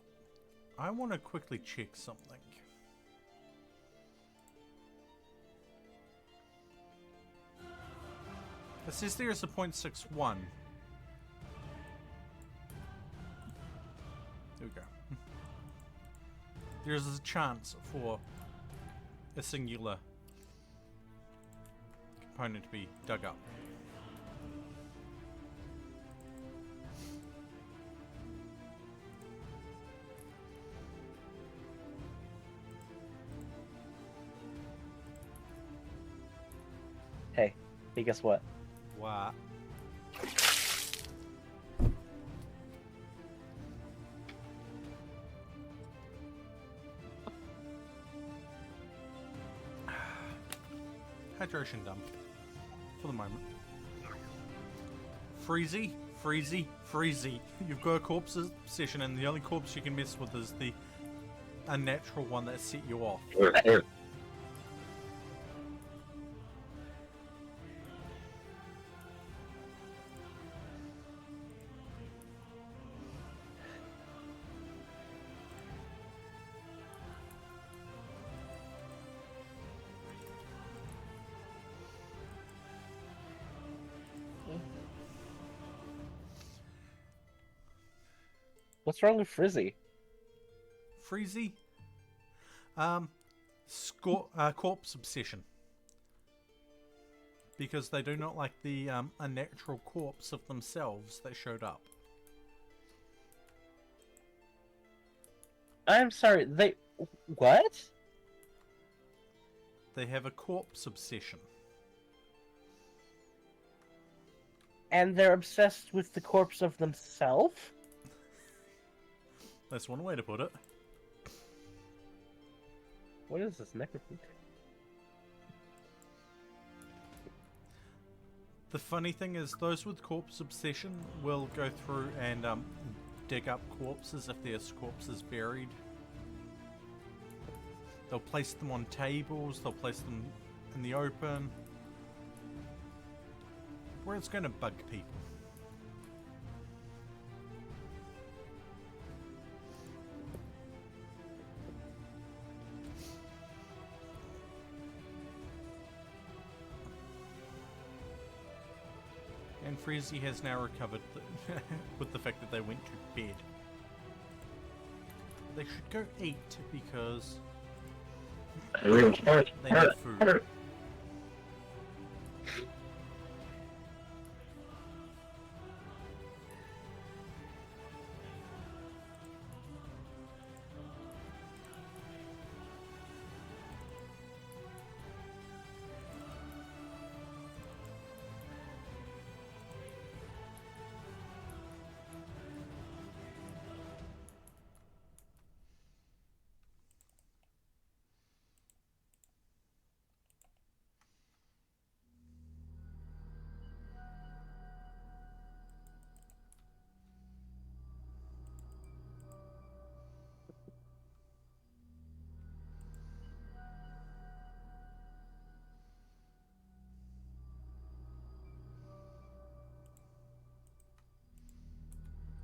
[SPEAKER 2] I want to quickly check something. It says there is a .61, There we go. There's a chance for a singular component to be dug up.
[SPEAKER 3] Hey, guess what?
[SPEAKER 2] What? Hydration dump. For the moment. Freezy, Freezy, Freezy. You've got a corpse obsession, and the only corpse you can mess with is the unnatural one that set you off.
[SPEAKER 3] What's wrong with Frizzy?
[SPEAKER 2] Freezy? Corpse obsession. Because they do not like the unnatural corpse of themselves that showed up.
[SPEAKER 3] I'm sorry, they... What?
[SPEAKER 2] They have a corpse obsession.
[SPEAKER 3] And they're obsessed with the corpse of themselves?
[SPEAKER 2] That's one way to put it.
[SPEAKER 3] What is this necrophilia?
[SPEAKER 2] The funny thing is, those with corpse obsession will go through and dig up corpses if there's corpses buried. They'll place them on tables, they'll place them in the open, where it's going to bug people. And Freezy has now recovered with the fact that they went to bed. They should go eat because they need food.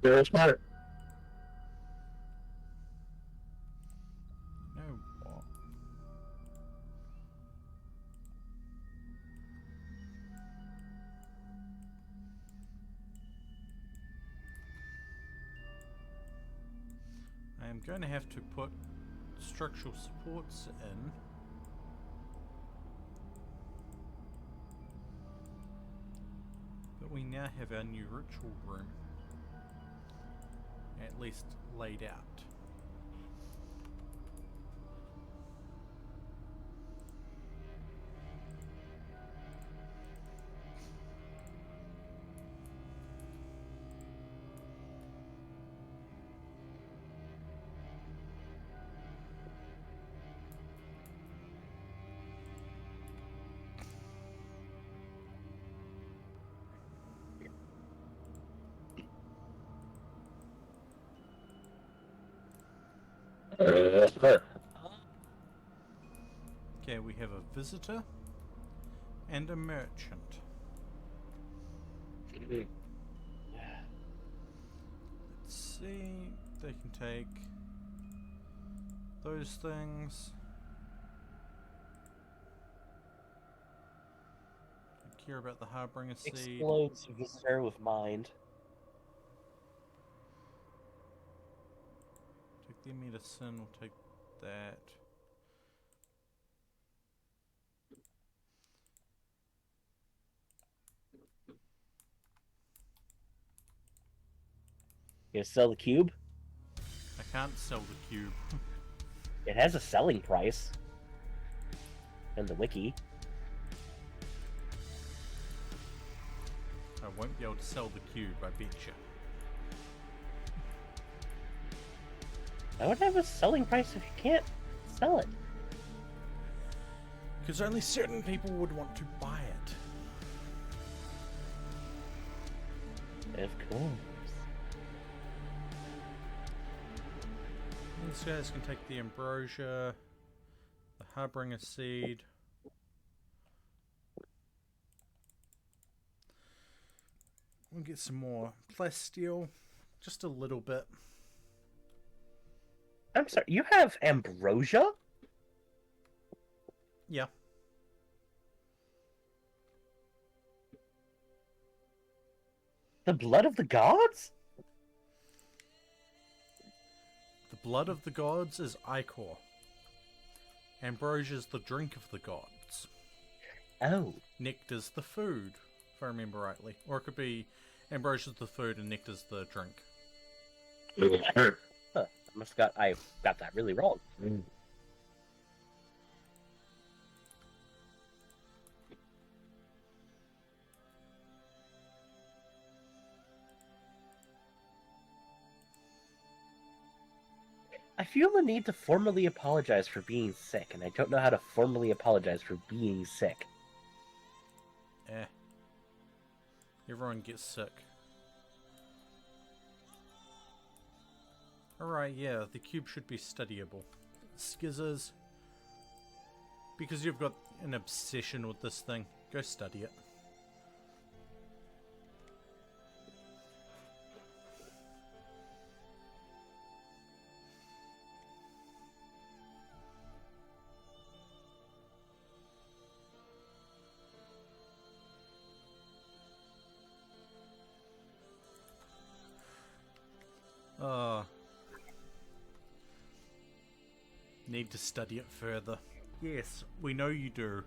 [SPEAKER 3] Very smart.
[SPEAKER 2] No, what? I am going to have to put structural supports in. But we now have our new ritual room. At least laid out. Okay, we have a visitor and a merchant. Let's see, they can take those things. Don't care about the Harbinger seed.
[SPEAKER 3] Explodes visitor with mind.
[SPEAKER 2] the medicine, we'll take that.
[SPEAKER 3] You gonna sell the cube?
[SPEAKER 2] I can't sell the cube.
[SPEAKER 3] It has a selling price. In the wiki.
[SPEAKER 2] I won't be able to sell the cube, I betcha.
[SPEAKER 3] I would have a selling price if you can't sell it.
[SPEAKER 2] Because only certain people would want to buy it.
[SPEAKER 3] Of course.
[SPEAKER 2] These guys can take the ambrosia, the harbinger seed. We'll get some more plasteel, just a little bit.
[SPEAKER 3] I'm sorry, you have ambrosia?
[SPEAKER 2] Yeah.
[SPEAKER 3] The blood of the gods?
[SPEAKER 2] The blood of the gods is ichor. Ambrosia is the drink of the gods.
[SPEAKER 3] Oh.
[SPEAKER 2] Nectar's the food, if I remember rightly. Or it could be ambrosia's the food and nectar's the drink.
[SPEAKER 3] Huh, I got that really wrong. I feel the need to formally apologize for being sick, and I don't know how to formally apologize for being sick.
[SPEAKER 2] Everyone gets sick. Alright, yeah, the cube should be studyable. Skizzers. Because you've got an obsession with this thing, go study it. Need to study it further. Yes, we know you do.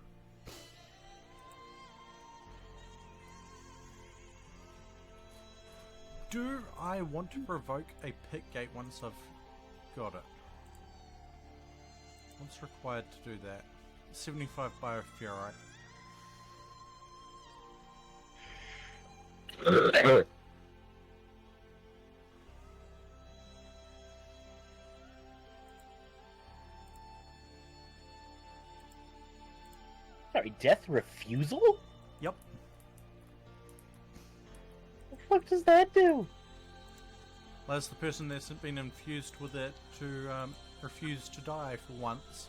[SPEAKER 2] Do I want to provoke a pit gate once I've got it? What's required to do that? 75 biofurite.
[SPEAKER 3] Sorry, death refusal?
[SPEAKER 2] Yep.
[SPEAKER 3] What the fuck does that do?
[SPEAKER 2] Allows the person that's been infused with it to refuse to die for once.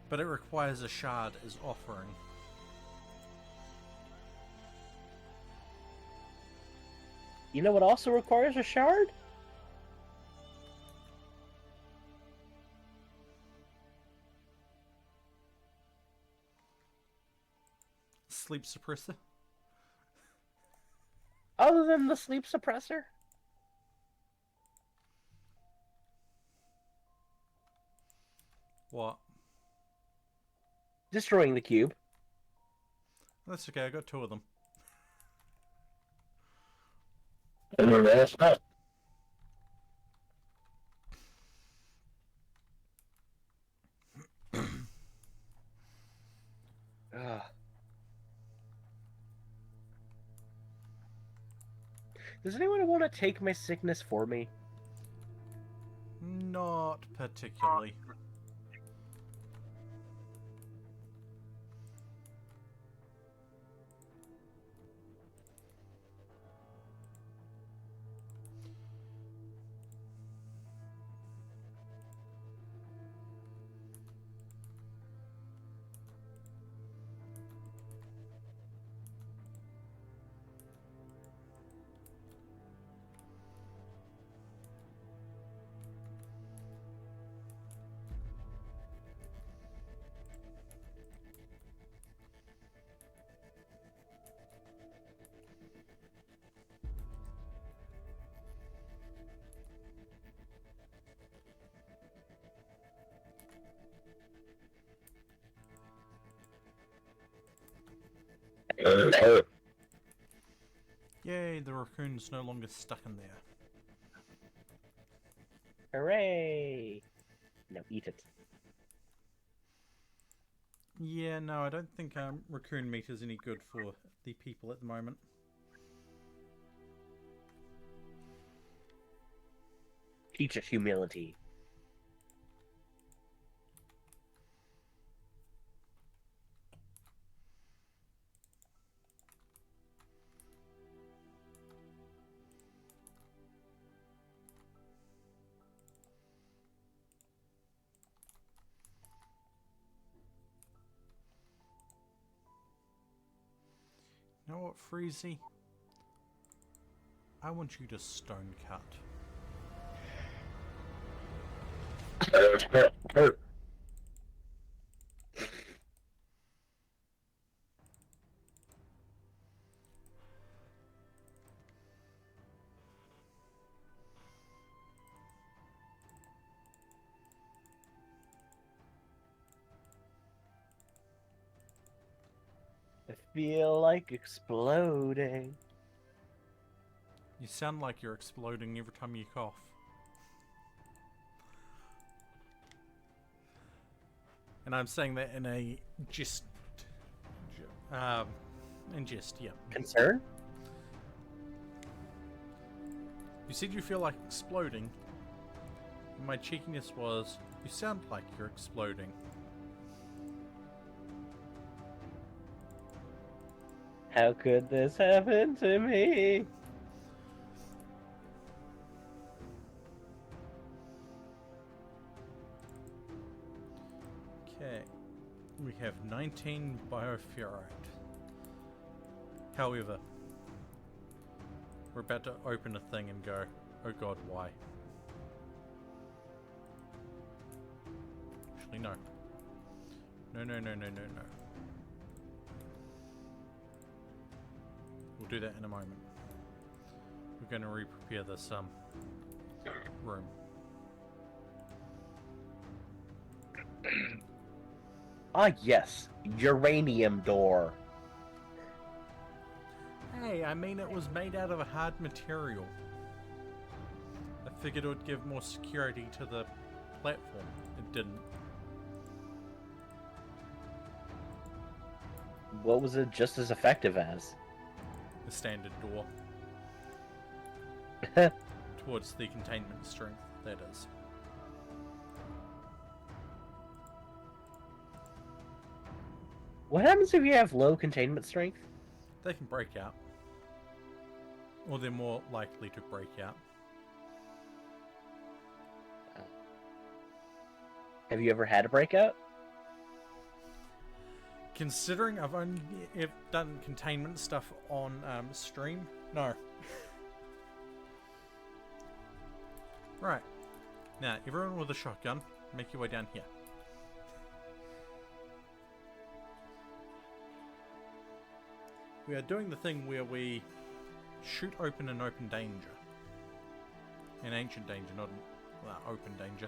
[SPEAKER 2] But it requires a shard as offering.
[SPEAKER 3] You know what also requires a shard?
[SPEAKER 2] Sleep suppressor.
[SPEAKER 3] Other than the sleep suppressor?
[SPEAKER 2] What?
[SPEAKER 3] Destroying the cube.
[SPEAKER 2] That's okay, I got 2 of them.
[SPEAKER 3] Does anyone want to take my sickness for me?
[SPEAKER 2] Not particularly. Yay, the raccoon's no longer stuck in there.
[SPEAKER 3] Hooray! Now eat it.
[SPEAKER 2] Yeah, no, I don't think raccoon meat is any good for the people at the moment.
[SPEAKER 3] Teach it humility.
[SPEAKER 2] You know what, Freezy? I want you to stone cut.
[SPEAKER 3] I feel like exploding.
[SPEAKER 2] You sound like you're exploding every time you cough. And I'm saying that in a just... yeah.
[SPEAKER 3] Concern?
[SPEAKER 2] You said you feel like exploding. And my cheekiness was, you sound like you're exploding.
[SPEAKER 3] How could this happen to me?
[SPEAKER 2] Okay. We have 19 bioferrite. However, we're about to open a thing and go, oh god, why? Actually, no. No, no, no, no, no, no. We'll do that in a moment. We're going to re-prepare this room.
[SPEAKER 3] Ah, yes. Uranium door.
[SPEAKER 2] Hey, I mean it was made out of a hard material. I figured it would give more security to the platform. It didn't.
[SPEAKER 3] What was it just as effective as?
[SPEAKER 2] The standard door. Towards the containment strength, that is.
[SPEAKER 3] What happens if you have low containment strength?
[SPEAKER 2] They can break out. Or they're more likely to break out.
[SPEAKER 3] Have you ever had a breakout?
[SPEAKER 2] Considering I've only done containment stuff on stream, no. Right. Now, everyone with a shotgun, make your way down here. We are doing the thing where we shoot open an open danger. An ancient danger, not an open danger.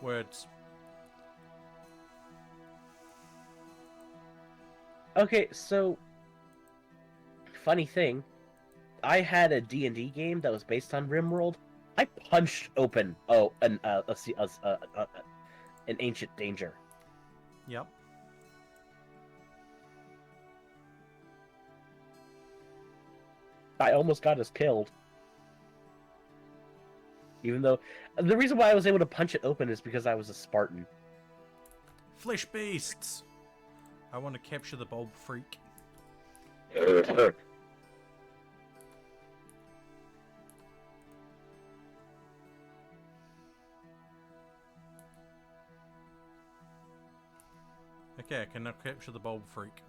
[SPEAKER 2] Words.
[SPEAKER 3] Okay, so funny thing, I had a D&D game that was based on RimWorld. I punched open an ancient danger.
[SPEAKER 2] Yep.
[SPEAKER 3] I almost got us killed. Even though the reason why I was able to punch it open is because I was a Spartan.
[SPEAKER 2] Flesh beasts! I want to capture the bulb freak. Okay, I can now capture the bulb freak.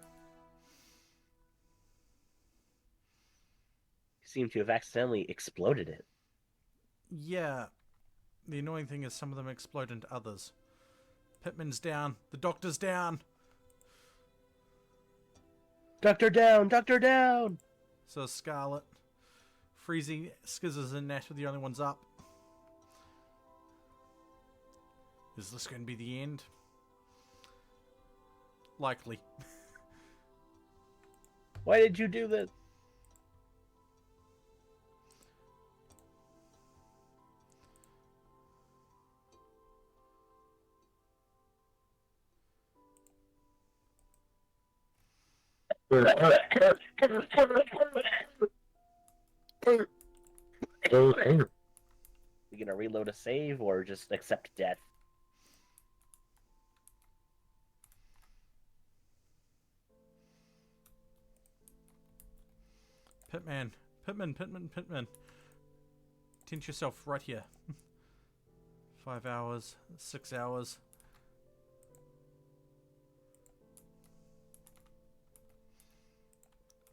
[SPEAKER 3] You seem to have accidentally exploded it.
[SPEAKER 2] Yeah. The annoying thing is some of them explode into others. Pittman's down. The doctor's down.
[SPEAKER 3] Doctor down! Doctor down!
[SPEAKER 2] So is Scarlet. Freezy, Skizzers, and Nat are the only ones up. Is this going to be the end? Likely.
[SPEAKER 3] Why did you do this? We gonna reload a save or just accept death?
[SPEAKER 2] Pitman. Pitman. Tint yourself right here. 5 hours, 6 hours.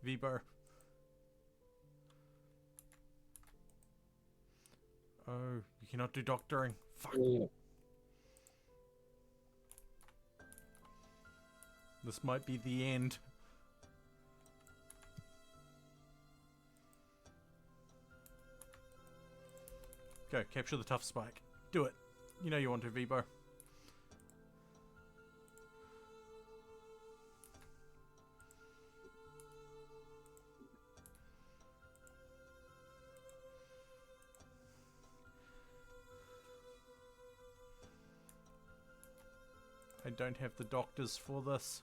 [SPEAKER 2] Vibo. Oh, you cannot do doctoring. Fuck. This might be the end. Go, capture the tough spike. Do it. You know you want to, Vibo. I don't have the doctors for this.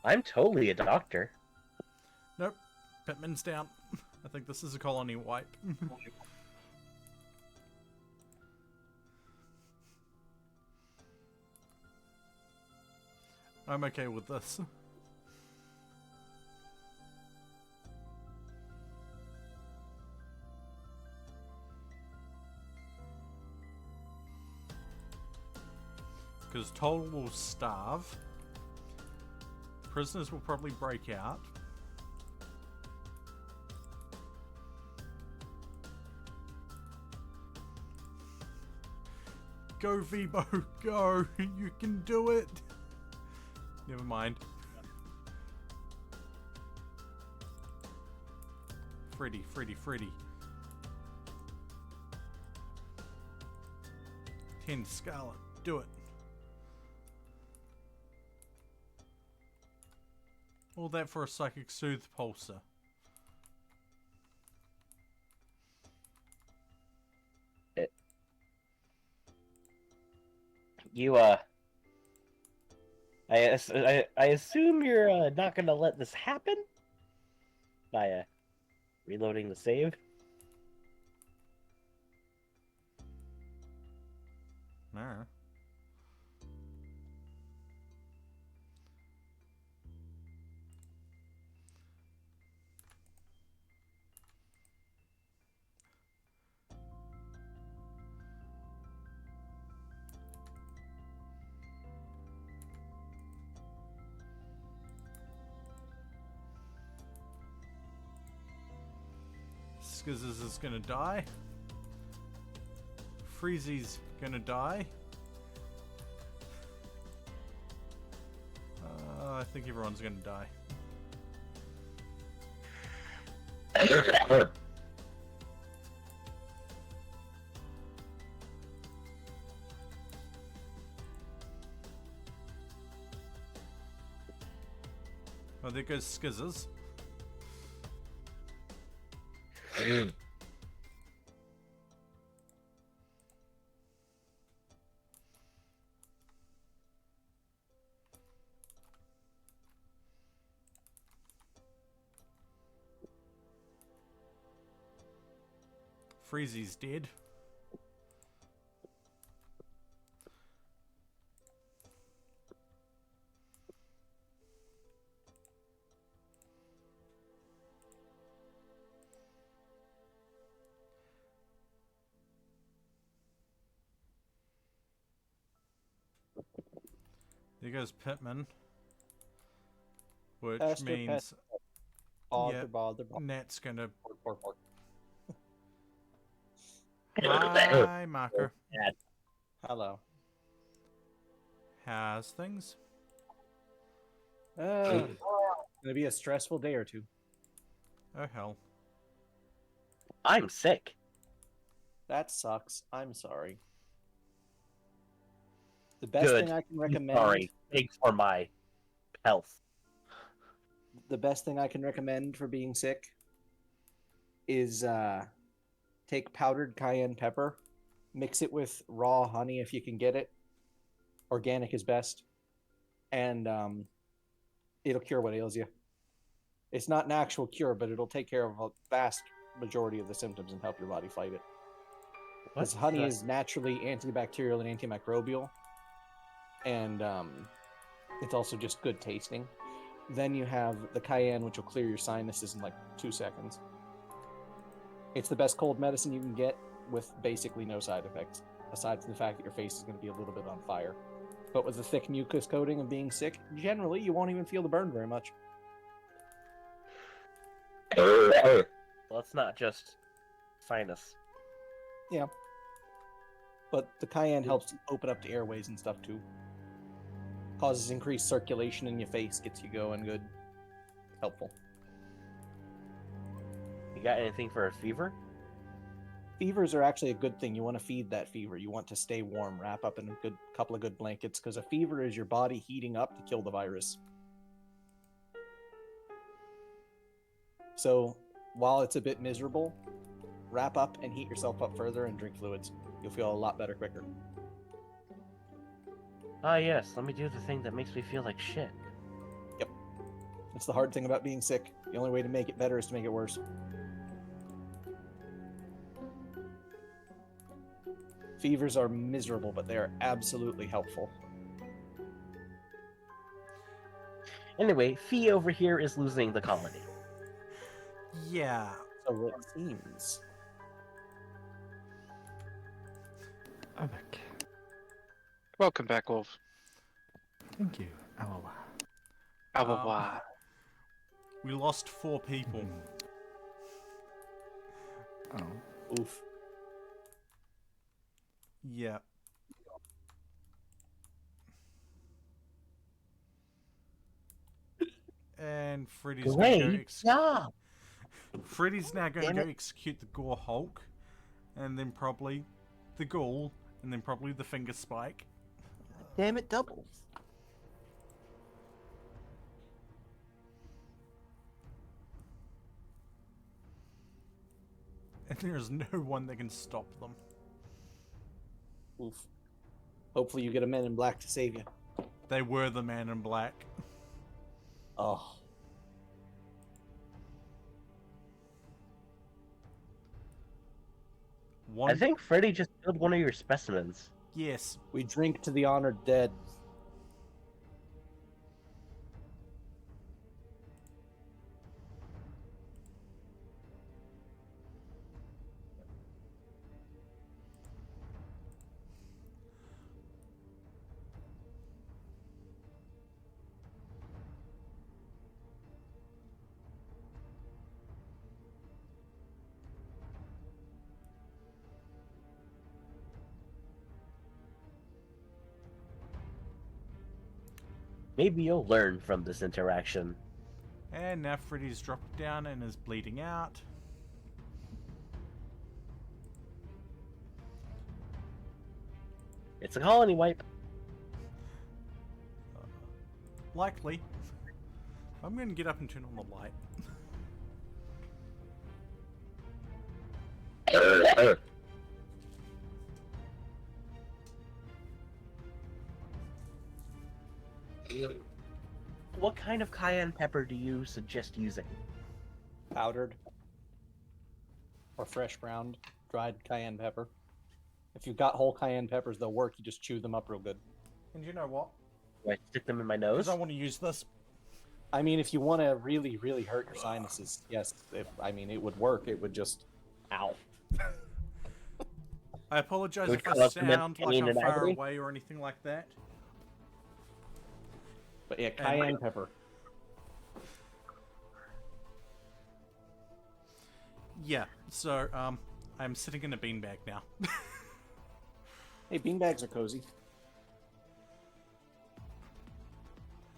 [SPEAKER 3] I'm totally a doctor.
[SPEAKER 2] Nope. Pitman's down. I think this is a colony wipe. I'm okay with this. Because Toll will starve. Prisoners will probably break out. Go, Vibo, go! You can do it! Never mind. Freddy. 10 Scarlet, do it. All that for a psychic soothe pulsar.
[SPEAKER 3] You, I assume you're not gonna let this happen by reloading the save.
[SPEAKER 2] Nah. Skizzes is gonna die. Freezy's gonna die. I think everyone's gonna die. Oh, there goes Skizzes. Freezy's dead. There goes Pitman. Which
[SPEAKER 6] Pastor,
[SPEAKER 2] means
[SPEAKER 6] Bother.
[SPEAKER 2] Nat's gonna...
[SPEAKER 6] Pork.
[SPEAKER 2] Hi, Marker.
[SPEAKER 6] Hello.
[SPEAKER 2] How's things?
[SPEAKER 6] Gonna be a stressful day or two.
[SPEAKER 2] Oh, hell.
[SPEAKER 3] I'm sick.
[SPEAKER 6] That sucks. I'm sorry. The best
[SPEAKER 3] Good.
[SPEAKER 6] thing I can recommend.
[SPEAKER 3] Sorry. Thanks for my health.
[SPEAKER 6] The best thing I can recommend for being sick is take powdered cayenne pepper, mix it with raw honey if you can get it. Organic is best, and it'll cure what ails you. It's not an actual cure, but it'll take care of a vast majority of the symptoms and help your body fight it. Because honey is naturally antibacterial and antimicrobial, and it's also just good tasting. Then you have the cayenne, which will clear your sinuses in like 2 seconds. It's the best cold medicine you can get with basically no side effects, aside from the fact that your face is going to be a little bit on fire. But with the thick mucus coating of being sick, generally you won't even feel the burn very much.
[SPEAKER 3] Well, it's not just sinus.
[SPEAKER 6] Yeah. But the cayenne helps open up the airways and stuff too. Causes increased circulation in your face, gets you going good. Helpful.
[SPEAKER 3] You got anything for a fever?
[SPEAKER 6] Fevers are actually a good thing. You want to feed that fever. You want to stay warm. Wrap up in a good couple of good blankets, because a fever is your body heating up to kill the virus. So, while it's a bit miserable, wrap up and heat yourself up further and drink fluids. You'll feel a lot better quicker.
[SPEAKER 3] Ah, yes. Let me do the thing that makes me feel like shit.
[SPEAKER 6] It's the hard thing about being sick. The only way to make it better is to make it worse. Fevers are miserable, but they are absolutely helpful.
[SPEAKER 3] Anyway, Fee over here is losing the colony.
[SPEAKER 2] Yeah.
[SPEAKER 6] So it seems.
[SPEAKER 5] I'm back.
[SPEAKER 1] Welcome back, Wolf.
[SPEAKER 5] Thank you. Ow.
[SPEAKER 2] We lost 4 people.
[SPEAKER 5] Oh.
[SPEAKER 6] Oof.
[SPEAKER 2] Yeah. And Freddy's gonna go
[SPEAKER 3] Great job!
[SPEAKER 2] Freddy's now going to
[SPEAKER 3] Damn
[SPEAKER 2] go
[SPEAKER 3] it.
[SPEAKER 2] execute the Gore Hulk, and then probably the Ghoul, and then probably the Finger Spike.
[SPEAKER 3] Damn it, doubles.
[SPEAKER 2] And there's no one that can stop them.
[SPEAKER 6] Oof. Hopefully you get a Man in Black to save you.
[SPEAKER 2] They were the Man in Black.
[SPEAKER 6] Oh.
[SPEAKER 2] One,
[SPEAKER 3] I think Freddy just killed one of your specimens.
[SPEAKER 2] yes.
[SPEAKER 6] We drink to the honored dead.
[SPEAKER 3] Maybe you'll learn from this interaction.
[SPEAKER 2] And now Freddy's dropped down and is bleeding out.
[SPEAKER 3] It's a colony wipe.
[SPEAKER 2] Likely. I'm going to get up and turn on the light.
[SPEAKER 3] What kind of cayenne pepper do you suggest using?
[SPEAKER 6] Powdered. Or fresh ground. Dried cayenne pepper. If you've got whole cayenne peppers, they'll work. You just chew them up real good.
[SPEAKER 2] And you know what?
[SPEAKER 3] Do I stick them in my
[SPEAKER 2] Because
[SPEAKER 3] nose?
[SPEAKER 2] I want to use this.
[SPEAKER 6] I mean, if you want to really, really hurt your sinuses, yes. It would work. It would just... Ow.
[SPEAKER 2] I apologize
[SPEAKER 3] Would
[SPEAKER 2] if I
[SPEAKER 3] cause them
[SPEAKER 2] sound like
[SPEAKER 3] pain
[SPEAKER 2] I'm
[SPEAKER 3] and
[SPEAKER 2] far
[SPEAKER 3] agony?
[SPEAKER 2] away or anything like that.
[SPEAKER 6] But yeah, cayenne pepper.
[SPEAKER 2] Yeah, so, I'm sitting in a beanbag now.
[SPEAKER 6] Hey, beanbags are cozy.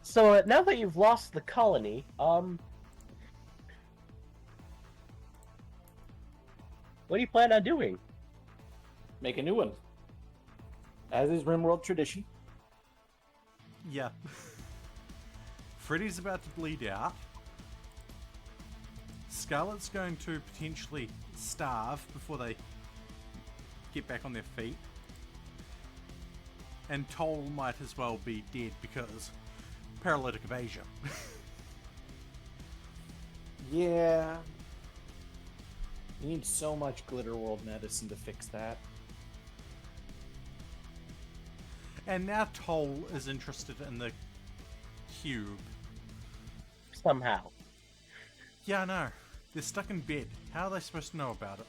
[SPEAKER 3] So now that you've lost the colony, what do you plan on doing?
[SPEAKER 6] Make a new one. As is RimWorld tradition,
[SPEAKER 2] Yeah. Freddy's about to bleed out. Scarlet's going to potentially starve before they get back on their feet. And Toll might as well be dead because paralytic of Asia.
[SPEAKER 6] Yeah. You need so much Glitter World medicine to fix that.
[SPEAKER 2] And now Toll is interested in the cube.
[SPEAKER 3] Somehow.
[SPEAKER 2] Yeah, I know. They're stuck in bed. How are they supposed to know about it?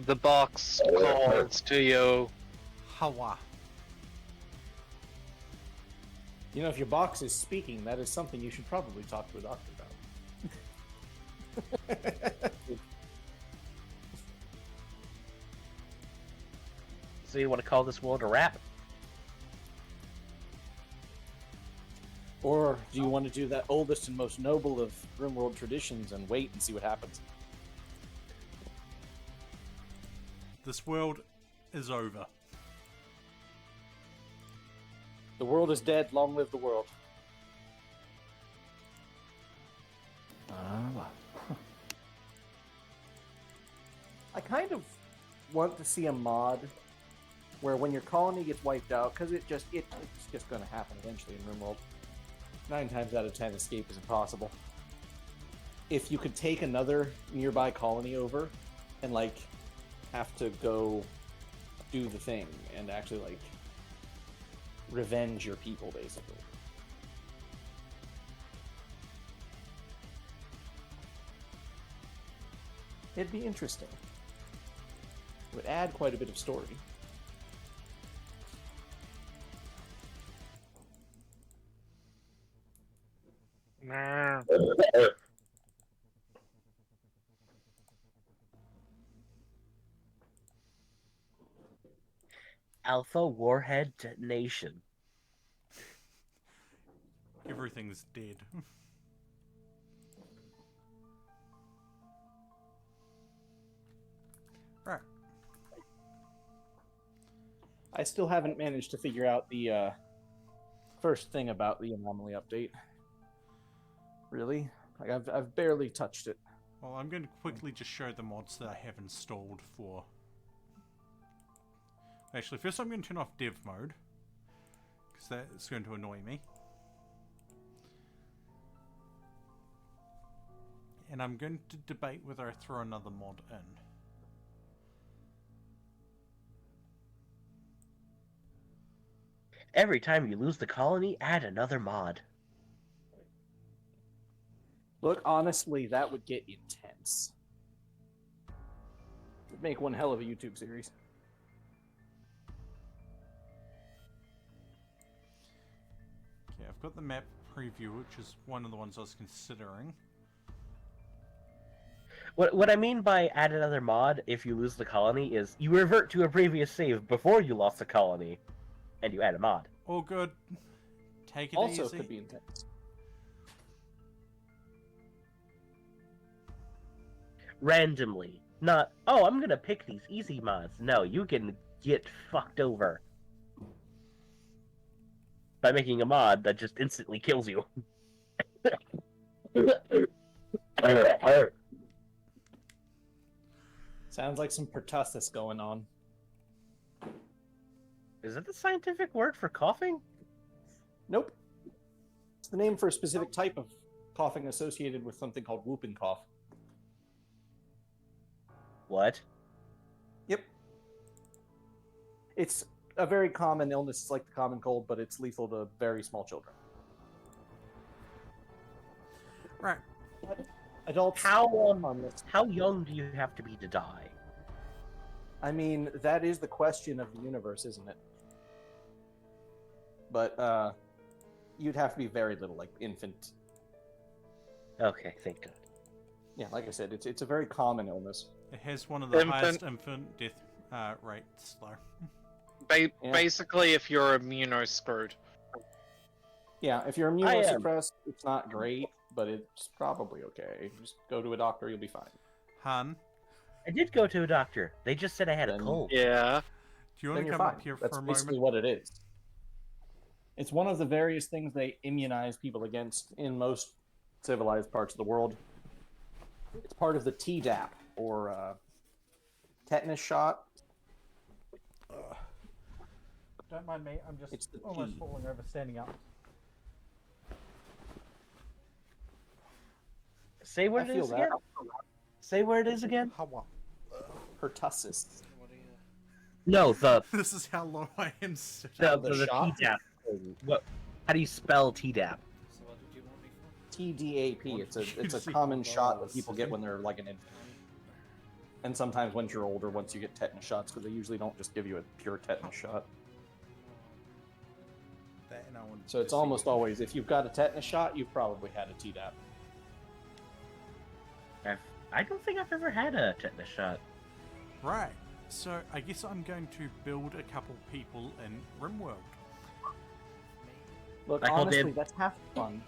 [SPEAKER 1] The box calls to you.
[SPEAKER 2] Hawa.
[SPEAKER 6] You know, if your box is speaking, that is something you should probably talk to a doctor about.
[SPEAKER 3] So you want to call this world a wrap?
[SPEAKER 6] Or do you want to do that oldest and most noble of RimWorld traditions and wait and see what happens?
[SPEAKER 2] This world is over.
[SPEAKER 6] The world is dead, long live the world.
[SPEAKER 5] Well.
[SPEAKER 6] I kind of want to see a mod where when your colony gets wiped out, because it's just going to happen eventually in RimWorld. 9 times out of 10, escape is impossible. If you could take another nearby colony over and, like, have to go do the thing and actually, like, revenge your people, basically. It'd be interesting. It would add quite a bit of story.
[SPEAKER 1] Nah.
[SPEAKER 3] Alpha Warhead Detonation.
[SPEAKER 2] Everything's dead. Right.
[SPEAKER 6] I still haven't managed to figure out the first thing about the anomaly update. Really? Like I've barely touched it.
[SPEAKER 2] Well, I'm going to quickly just show the mods that I have installed for... Actually, first I'm going to turn off dev mode, because that's going to annoy me. And I'm going to debate whether I throw another mod in.
[SPEAKER 3] Every time you lose the colony, add another mod.
[SPEAKER 6] Look, honestly, that would get intense. It'd make one hell of a YouTube series.
[SPEAKER 2] Okay, I've got the map preview, which is one of the ones I was considering.
[SPEAKER 3] What I mean by add another mod if you lose the colony is you revert to a previous save before you lost the colony, and you add a mod.
[SPEAKER 2] All good. Take it
[SPEAKER 6] Also
[SPEAKER 2] easy.
[SPEAKER 6] could be intense.
[SPEAKER 3] Randomly. Not, oh, I'm gonna pick these easy mods. No, you can get fucked over by making a mod that just instantly kills you.
[SPEAKER 6] Sounds like some pertussis going on.
[SPEAKER 3] Is that the scientific word for coughing?
[SPEAKER 6] Nope. It's the name for a specific type of coughing associated with something called whooping cough.
[SPEAKER 3] What?
[SPEAKER 6] Yep. It's a very common illness. It's like the common cold, but it's lethal to very small children.
[SPEAKER 2] Right.
[SPEAKER 6] Adults.
[SPEAKER 3] How
[SPEAKER 6] harmless.
[SPEAKER 3] how young do you have to be to die?
[SPEAKER 6] I mean, that is the question of the universe, isn't it? But you'd have to be very little, like infant.
[SPEAKER 3] Okay, thank God.
[SPEAKER 6] Yeah, like I said, it's a very common illness.
[SPEAKER 2] It has one of the
[SPEAKER 1] Infant-
[SPEAKER 2] highest infant death rates, though.
[SPEAKER 6] Yeah.
[SPEAKER 1] Basically, if you're immunoscrewed.
[SPEAKER 6] Yeah, if you're
[SPEAKER 3] I am.
[SPEAKER 6] immunosuppressed, it's not great, but it's probably okay. Just go to a doctor, you'll be fine.
[SPEAKER 2] Han,
[SPEAKER 3] I did go to a doctor. They just said I had a
[SPEAKER 6] Then-
[SPEAKER 3] cold.
[SPEAKER 1] Yeah.
[SPEAKER 2] Do you want
[SPEAKER 6] then
[SPEAKER 2] to
[SPEAKER 6] you're
[SPEAKER 2] come
[SPEAKER 6] fine.
[SPEAKER 2] up here
[SPEAKER 6] That's
[SPEAKER 2] for a
[SPEAKER 6] basically
[SPEAKER 2] moment?
[SPEAKER 6] what it is. It's one of the various things they immunize people against in most civilized parts of the world. It's part of the Tdap, or tetanus shot.
[SPEAKER 2] Don't mind me, I'm just
[SPEAKER 6] It's the
[SPEAKER 2] almost
[SPEAKER 6] T.
[SPEAKER 2] falling over standing up.
[SPEAKER 3] Say what
[SPEAKER 6] I
[SPEAKER 3] it
[SPEAKER 6] feel
[SPEAKER 3] is
[SPEAKER 6] that.
[SPEAKER 3] again. Say where it is again.
[SPEAKER 2] How
[SPEAKER 6] Pertussis.
[SPEAKER 3] No, the
[SPEAKER 2] This is how low I am sitting.
[SPEAKER 6] The shot?
[SPEAKER 3] Tdap. What? How do you spell Tdap?
[SPEAKER 6] TDAP. It's a
[SPEAKER 2] See
[SPEAKER 6] common
[SPEAKER 2] how
[SPEAKER 6] shot
[SPEAKER 2] low I
[SPEAKER 6] that
[SPEAKER 2] was
[SPEAKER 6] people get
[SPEAKER 2] sitting.
[SPEAKER 6] when they're like an infant. And sometimes when you're older, once you get tetanus shots, because they usually don't just give you a pure tetanus shot.
[SPEAKER 2] That and I wanted
[SPEAKER 6] So
[SPEAKER 2] to
[SPEAKER 6] it's
[SPEAKER 2] see
[SPEAKER 6] almost
[SPEAKER 2] what-
[SPEAKER 6] always, if you've got a tetanus shot, you've probably had a Tdap.
[SPEAKER 3] I don't think I've ever had a tetanus shot.
[SPEAKER 2] Right, so I guess I'm going to build a couple people in RimWorld.
[SPEAKER 6] Look,
[SPEAKER 3] I called
[SPEAKER 6] honestly,
[SPEAKER 3] in-
[SPEAKER 6] that's half the fun.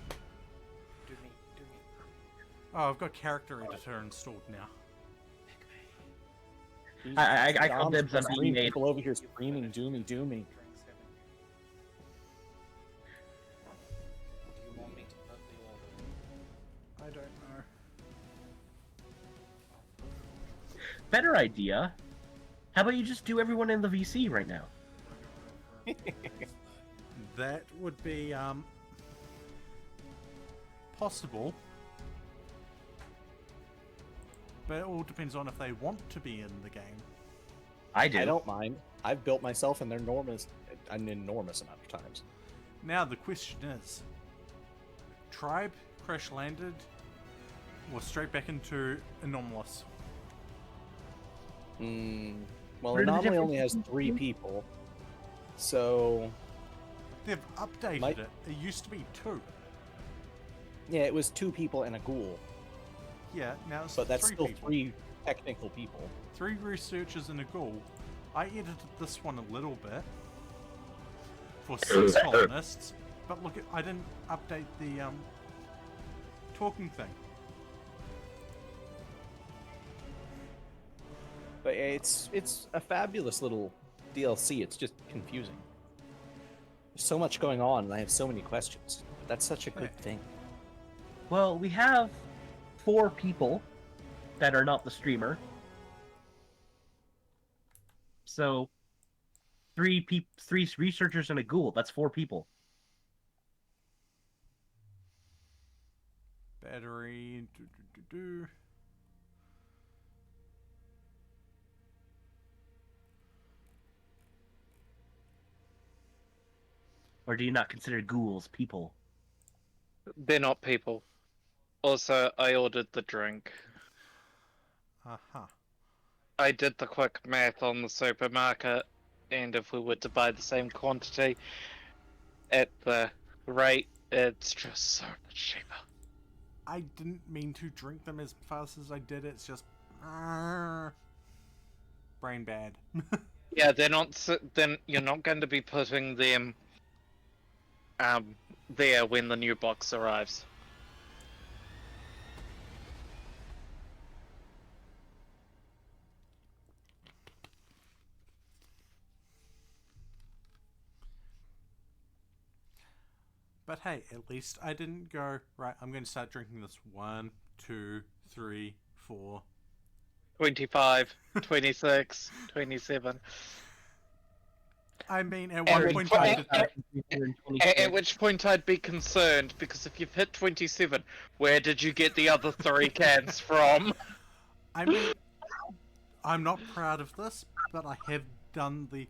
[SPEAKER 2] Oh, I've got character editor installed now.
[SPEAKER 3] I called
[SPEAKER 6] Dom's
[SPEAKER 3] dibs on
[SPEAKER 6] got
[SPEAKER 3] being made.
[SPEAKER 6] people over here screaming, "Doomy, doomy!"
[SPEAKER 2] I don't know.
[SPEAKER 3] Better idea. How about you just do everyone in the VC right now?
[SPEAKER 2] That would be, possible. But it all depends on if they want to be in the game.
[SPEAKER 3] I do.
[SPEAKER 6] I don't mind. I've built myself an enormous amount of times.
[SPEAKER 2] Now the question is, Tribe crash landed or straight back into Anomalous?
[SPEAKER 6] Well,
[SPEAKER 3] What are the
[SPEAKER 6] Anomaly only has
[SPEAKER 3] differences
[SPEAKER 6] 3 people, so
[SPEAKER 2] They've updated
[SPEAKER 6] Might-
[SPEAKER 2] it. It used to be 2.
[SPEAKER 6] yeah, it was 2 people and a ghoul,
[SPEAKER 2] Yeah, now it's
[SPEAKER 6] but that's
[SPEAKER 2] 3
[SPEAKER 6] still
[SPEAKER 2] people.
[SPEAKER 6] 3 technical people.
[SPEAKER 2] 3 researchers and a ghoul. I edited this one a little bit for 6 colonists, but look, I didn't update the talking thing.
[SPEAKER 6] But it's a fabulous little DLC. It's just confusing. There's so much going on, and I have so many questions. That's such a good thing.
[SPEAKER 3] Well, we have 4 people that are not the streamer. So 3 researchers and a ghoul. That's 4 people.
[SPEAKER 2] Battery. Do.
[SPEAKER 3] Or do you not consider ghouls people?
[SPEAKER 1] They're not people. Also, I ordered the drink.
[SPEAKER 2] Uh-huh.
[SPEAKER 1] I did the quick math on the supermarket, and if we were to buy the same quantity at the rate, it's just so much cheaper.
[SPEAKER 2] I didn't mean to drink them as fast as I did. It's just brain bad.
[SPEAKER 1] Yeah, they're not. Then you're not going to be putting them there when the new box arrives.
[SPEAKER 2] But hey, at least I didn't go, right, I'm going to start drinking this 1, 2, 3, 4.
[SPEAKER 1] 25, 26, 27.
[SPEAKER 2] I mean, at
[SPEAKER 1] And
[SPEAKER 2] one
[SPEAKER 1] we
[SPEAKER 2] point
[SPEAKER 1] put-
[SPEAKER 2] I did
[SPEAKER 1] At which point I'd be concerned, because if you've hit 27, where did you get the other 3 cans from?
[SPEAKER 2] I mean, I'm not proud of this, but I have done the...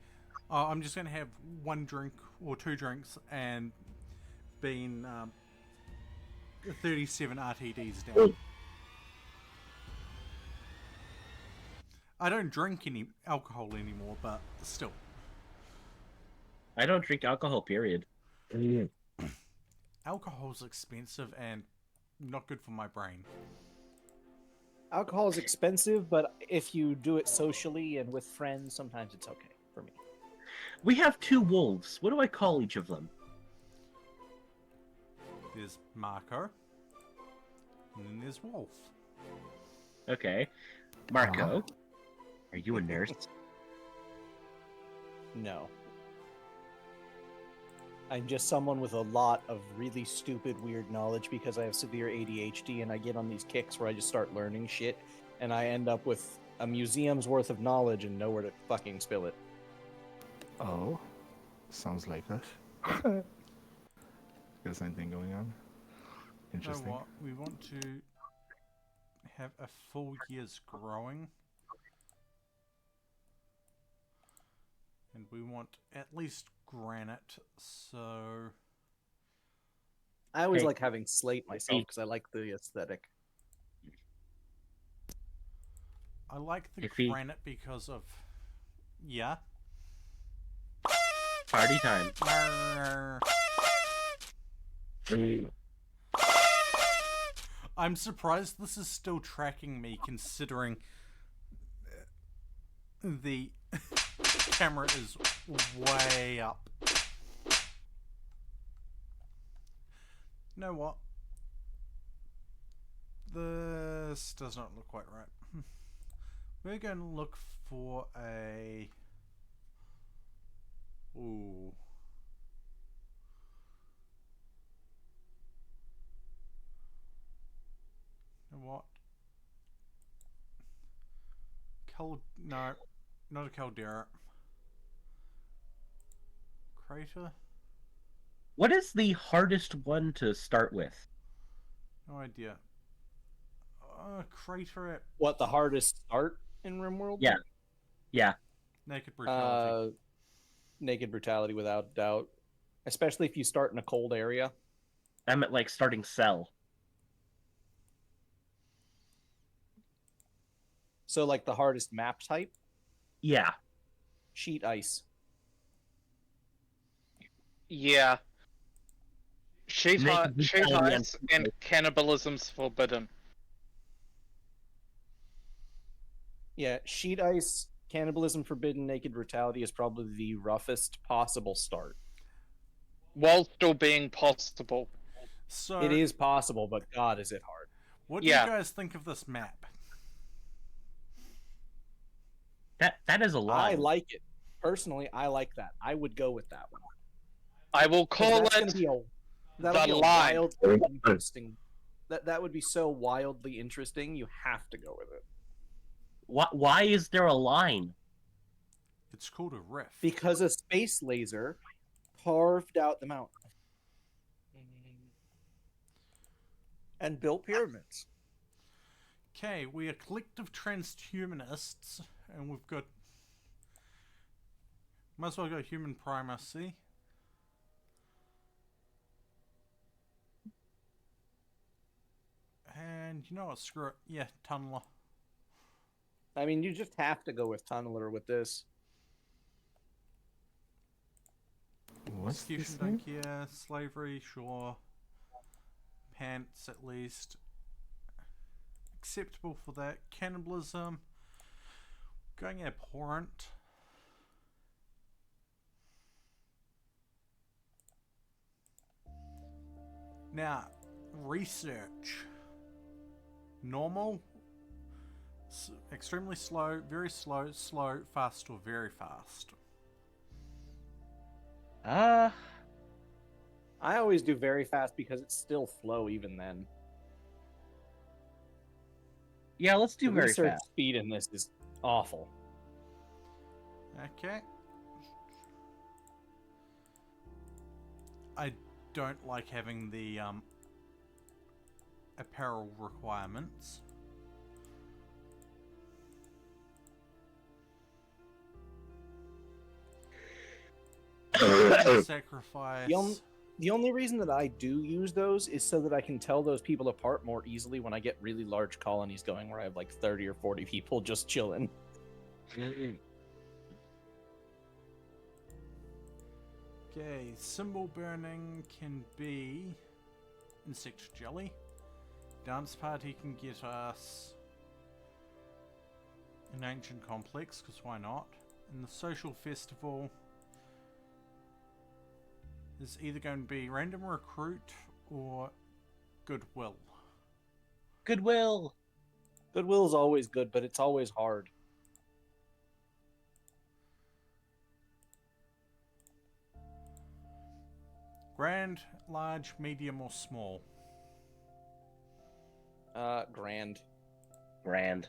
[SPEAKER 2] I'm just going to have 1 drink or 2 drinks and been 37 RTDs down. I don't drink any alcohol anymore, but still.
[SPEAKER 3] I don't drink alcohol, period.
[SPEAKER 2] Alcohol's expensive and not good for my brain.
[SPEAKER 6] Alcohol is expensive, but if you do it socially and with friends, sometimes it's okay for me.
[SPEAKER 3] We have 2 wolves. What do I call each of them?
[SPEAKER 2] There's Marco, and then there's Wolf.
[SPEAKER 3] Okay. Marco, are you a nurse?
[SPEAKER 6] No. I'm just someone with a lot of really stupid, weird knowledge because I have severe ADHD and I get on these kicks where I just start learning shit and I end up with a museum's worth of knowledge and nowhere to fucking spill it.
[SPEAKER 5] Oh, sounds like us. Got something going on.
[SPEAKER 2] You know
[SPEAKER 5] Interesting.
[SPEAKER 2] what? We want to have a full year's growing. And we want at least granite, so...
[SPEAKER 6] I always
[SPEAKER 3] Hey.
[SPEAKER 6] like having slate myself because I like the aesthetic.
[SPEAKER 2] I like the
[SPEAKER 3] If he-
[SPEAKER 2] granite because of... Yeah?
[SPEAKER 3] Party time.
[SPEAKER 2] Arr. I'm surprised this is still tracking me, considering the camera is way up. You know what? This does not look quite right. We're going to look for a... Ooh. You know what? No, not a caldera. Crater?
[SPEAKER 3] What is the hardest one to start with?
[SPEAKER 2] No idea. Crater at
[SPEAKER 6] What, the hardest start in RimWorld?
[SPEAKER 3] Yeah. Yeah.
[SPEAKER 2] Naked Brutality.
[SPEAKER 6] Naked Brutality, without doubt. Especially if you start in a cold area.
[SPEAKER 3] I'm at like starting Cell.
[SPEAKER 6] So, like, the hardest map type?
[SPEAKER 3] Yeah.
[SPEAKER 6] Sheet ice.
[SPEAKER 1] Yeah. Sheet
[SPEAKER 3] Naked Brutality
[SPEAKER 1] ice and cannibalism's forbidden.
[SPEAKER 6] Yeah, sheet ice, cannibalism forbidden, naked brutality is probably the roughest possible start.
[SPEAKER 1] While still being possible.
[SPEAKER 2] So,
[SPEAKER 6] It is possible, but God, is it hard.
[SPEAKER 2] what do
[SPEAKER 1] Yeah.
[SPEAKER 2] you guys think of this map?
[SPEAKER 3] That is a lot.
[SPEAKER 6] I like it. Personally, I like that. I would go with that one.
[SPEAKER 1] I will
[SPEAKER 6] 'Cause
[SPEAKER 1] call
[SPEAKER 6] that's gonna
[SPEAKER 1] it
[SPEAKER 6] be that'll
[SPEAKER 1] the
[SPEAKER 6] be a
[SPEAKER 1] line.
[SPEAKER 6] wildly interesting. That would be so wildly interesting, you have to go with it.
[SPEAKER 3] Why is there a line?
[SPEAKER 2] It's called a rift.
[SPEAKER 6] Because a space laser carved out the mountain. And built pyramids.
[SPEAKER 2] Okay, we are collective transhumanists, and we've got... Might as well go human primacy. And you know what, screw it. Yeah, tunneler.
[SPEAKER 6] I mean, you just have to go with Tunneler with this.
[SPEAKER 5] What's this
[SPEAKER 2] Execution,
[SPEAKER 5] name?
[SPEAKER 2] don't care. Slavery, sure. Pants, at least. Acceptable for that. Cannibalism. Going abhorrent. Now, research. Normal. Extremely slow, very slow, slow, fast, or very fast.
[SPEAKER 6] I always do very fast because it's still flow even then.
[SPEAKER 3] Yeah, let's do
[SPEAKER 6] The
[SPEAKER 3] very
[SPEAKER 6] research
[SPEAKER 3] fast.
[SPEAKER 6] speed in this is awful.
[SPEAKER 2] Okay. I don't like having the apparel requirements. Sacrifice.
[SPEAKER 6] The only reason that I do use those is so that I can tell those people apart more easily when I get really large colonies going where I have like 30 or 40 people just chilling.
[SPEAKER 2] Okay, symbol burning can be insect jelly. Dance party can get us an ancient complex, because why not? And the social festival is either going to be random recruit or goodwill.
[SPEAKER 3] Goodwill.
[SPEAKER 6] Goodwill is always good, but it's always hard.
[SPEAKER 2] Grand, large, medium, or small?
[SPEAKER 6] Grand.
[SPEAKER 3] Grand.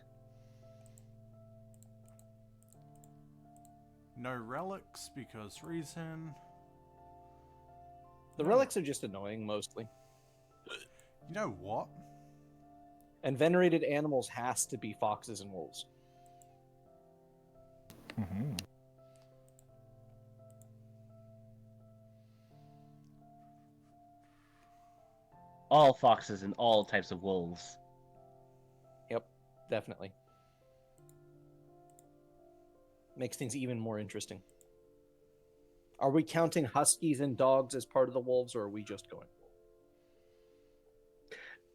[SPEAKER 2] No relics because reason.
[SPEAKER 6] The relics are just annoying, mostly.
[SPEAKER 2] You know what?
[SPEAKER 6] And venerated animals has to be foxes and wolves.
[SPEAKER 5] Mm-hmm.
[SPEAKER 3] All foxes and all types of wolves.
[SPEAKER 6] Yep, definitely. Makes things even more interesting. Are we counting huskies and dogs as part of the wolves, or are we just going?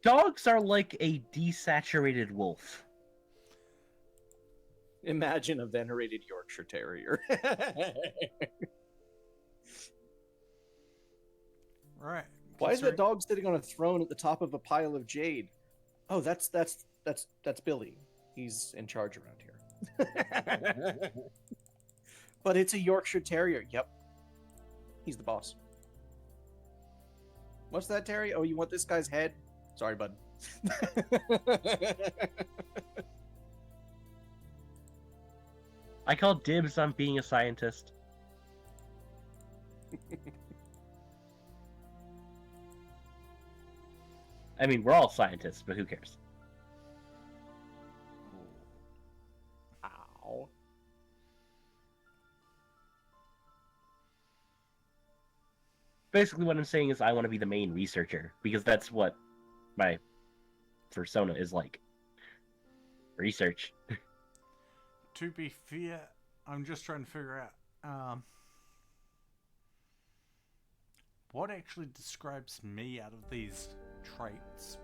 [SPEAKER 3] Dogs are like a desaturated wolf.
[SPEAKER 6] Imagine a venerated Yorkshire Terrier.
[SPEAKER 2] Right.
[SPEAKER 6] Why is that
[SPEAKER 2] considering-
[SPEAKER 6] dog sitting on a throne at the top of a pile of jade? Oh, that's Billy. He's in charge around here. But it's a Yorkshire Terrier. Yep. He's the boss. What's that, Terry? Oh, you want this guy's head? Sorry, bud.
[SPEAKER 3] I call dibs on being a scientist. I mean, we're all scientists, but who cares?
[SPEAKER 6] Ow.
[SPEAKER 3] Basically, what I'm saying is I want to be the main researcher, because that's what my persona is like. Research.
[SPEAKER 2] To be fair, I'm just trying to figure out what actually describes me out of these traits.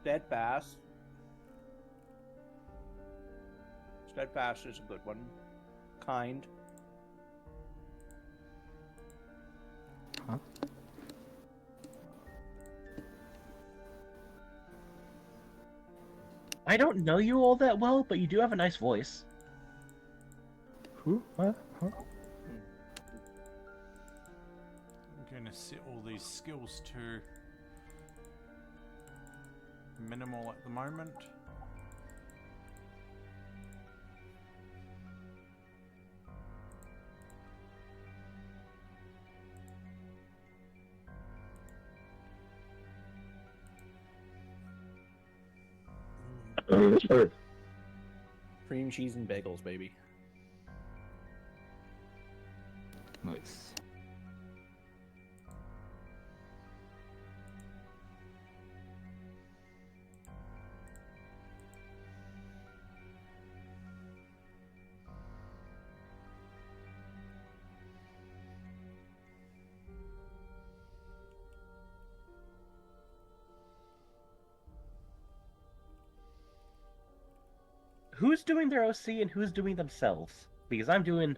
[SPEAKER 6] Steadfast. Steadfast is a good one. Kind.
[SPEAKER 5] Huh?
[SPEAKER 3] I don't know you all that well, but you do have a nice voice.
[SPEAKER 5] Who? What? Huh?
[SPEAKER 2] I'm going to set all these skills to minimal at the moment.
[SPEAKER 6] Cream cheese and bagels, baby.
[SPEAKER 5] Nice.
[SPEAKER 3] Who's doing their OC and who's doing themselves? Because I'm doing,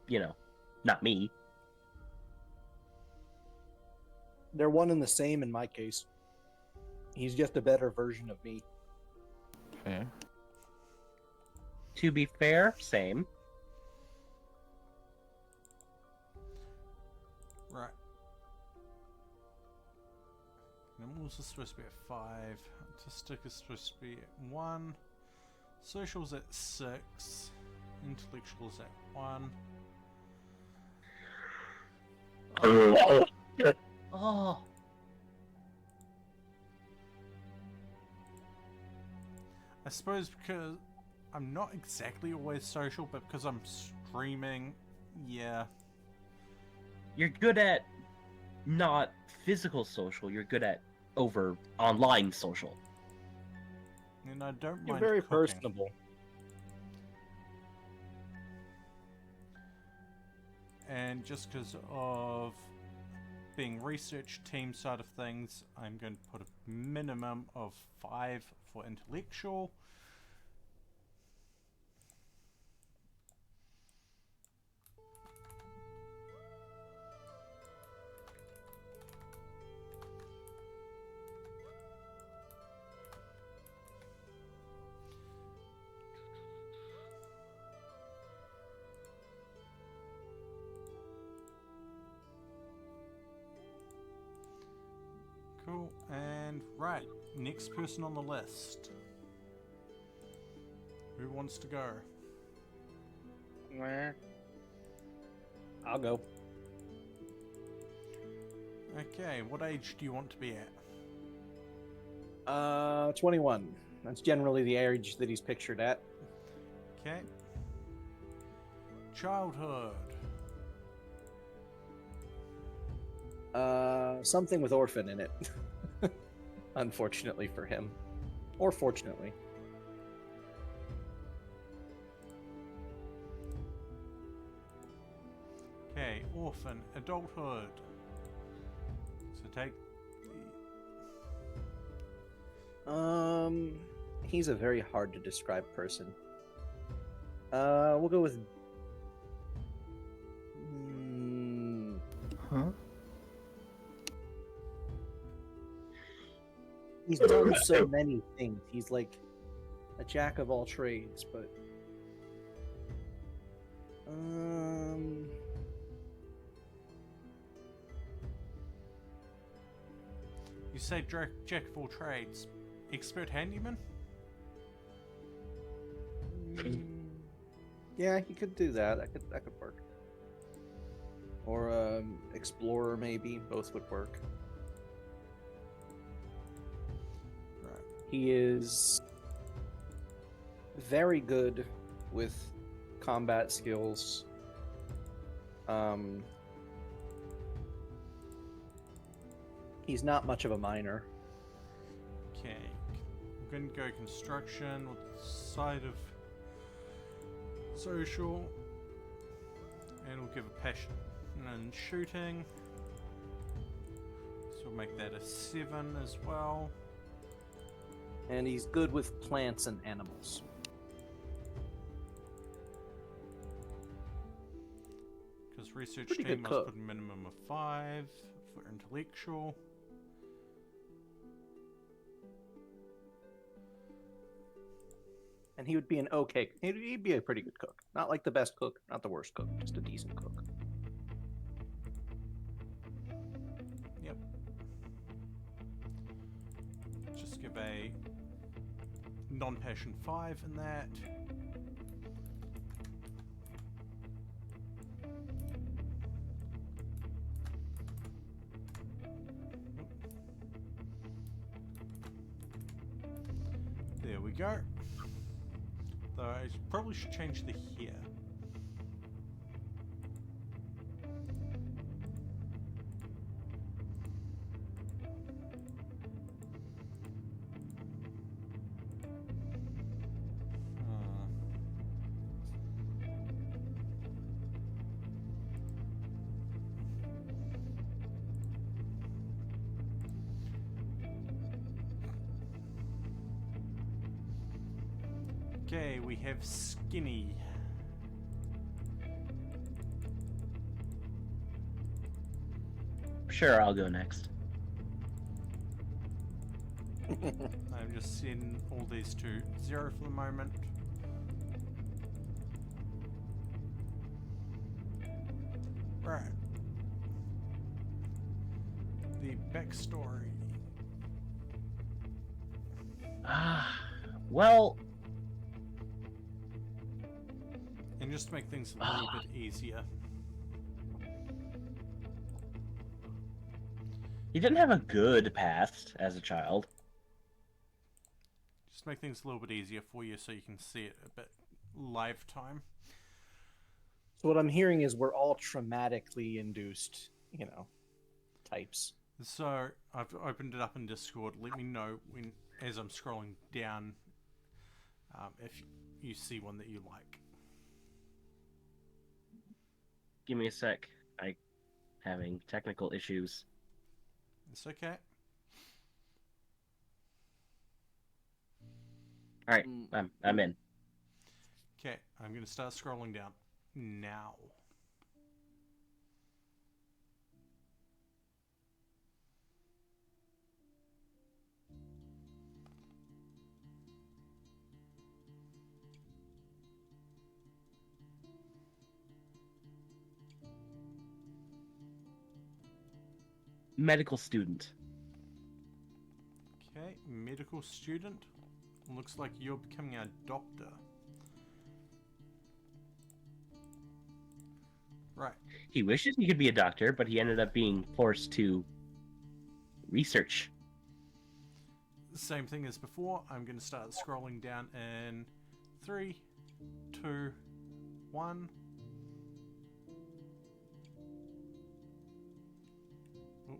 [SPEAKER 3] you know, not me.
[SPEAKER 6] They're one and the same in my case. He's just a better version of me.
[SPEAKER 5] Fair.
[SPEAKER 3] To be fair, same.
[SPEAKER 2] Right. Animals are supposed to be at 5. Autistic is supposed to be at 1. Social's at 6. Intellectual's at 1.
[SPEAKER 3] Oh.
[SPEAKER 2] I suppose because I'm not exactly always social, but because I'm streaming, yeah.
[SPEAKER 3] You're good at not physical social, you're good at over online social.
[SPEAKER 2] And I don't
[SPEAKER 6] You're
[SPEAKER 2] mind
[SPEAKER 6] very
[SPEAKER 2] cooking.
[SPEAKER 6] personable.
[SPEAKER 2] And just because of being research team side of things, I'm going to put a minimum of 5 for intellectual. Cool. And right, next person on the list. Who wants to go?
[SPEAKER 1] Where?
[SPEAKER 6] I'll go.
[SPEAKER 2] Okay, what age do you want to be at?
[SPEAKER 6] 21. That's generally the age that he's pictured at.
[SPEAKER 2] Okay. Childhood.
[SPEAKER 6] Something with orphan in it. Unfortunately for him. Or fortunately.
[SPEAKER 2] Okay, orphan, adulthood. So take
[SPEAKER 6] He's a very hard to describe person. We'll go with.
[SPEAKER 5] Huh?
[SPEAKER 6] He's done so many things. He's like a jack of all trades, but.
[SPEAKER 2] You say jack of all trades. Expert handyman?
[SPEAKER 6] Yeah, he could do that. That could work. Or explorer maybe. Both would work.
[SPEAKER 2] Right.
[SPEAKER 6] He is very good with combat skills. He's not much of a miner.
[SPEAKER 2] Okay. We're going to go construction with the side of social. And we'll give a passion. And then shooting. So we'll make that a 7 as well.
[SPEAKER 6] And he's good with plants and animals.
[SPEAKER 2] Because research
[SPEAKER 6] Pretty
[SPEAKER 2] team
[SPEAKER 6] good
[SPEAKER 2] must
[SPEAKER 6] cook.
[SPEAKER 2] put a minimum of 5 for intellectual.
[SPEAKER 6] And he would be an okay. He'd be a pretty good cook. Not like the best cook, not the worst cook, just a decent cook.
[SPEAKER 2] Yep. Just give a non-passion 5 in that. There we go. Though I probably should change the here. Okay, we have skinny.
[SPEAKER 3] Sure, I'll go next.
[SPEAKER 2] I'm just setting all these to 0 for the moment. Right. The backstory.
[SPEAKER 3] Well,
[SPEAKER 2] And just to make things a little bit easier.
[SPEAKER 3] he didn't have a good past as a child.
[SPEAKER 2] Just make things a little bit easier for you so you can see it a bit live time.
[SPEAKER 6] So what I'm hearing is we're all traumatically induced, types.
[SPEAKER 2] So I've opened it up in Discord. Let me know when, as I'm scrolling down, if you see one that you like.
[SPEAKER 3] Give me a sec. I'm having technical issues.
[SPEAKER 2] It's okay.
[SPEAKER 3] All right, I'm in.
[SPEAKER 2] Okay, I'm going to start scrolling down now.
[SPEAKER 3] Medical student.
[SPEAKER 2] Okay, medical student. Looks like you're becoming a doctor. Right.
[SPEAKER 3] He wishes he could be a doctor, but he ended up being forced to research.
[SPEAKER 2] Same thing as before. I'm going to start scrolling down in 3, 2, 1. Oh.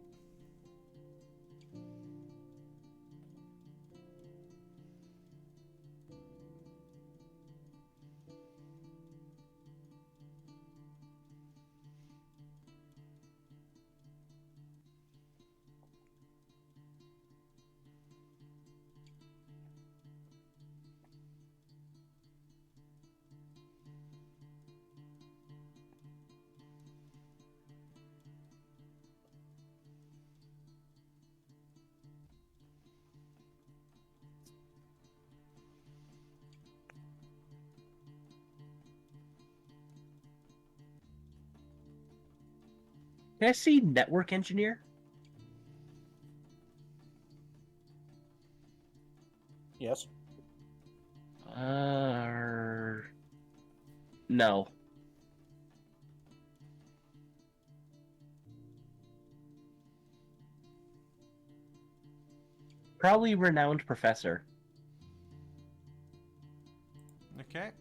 [SPEAKER 3] Can I see network engineer?
[SPEAKER 6] Yes.
[SPEAKER 3] No. Probably renowned professor.
[SPEAKER 2] Okay.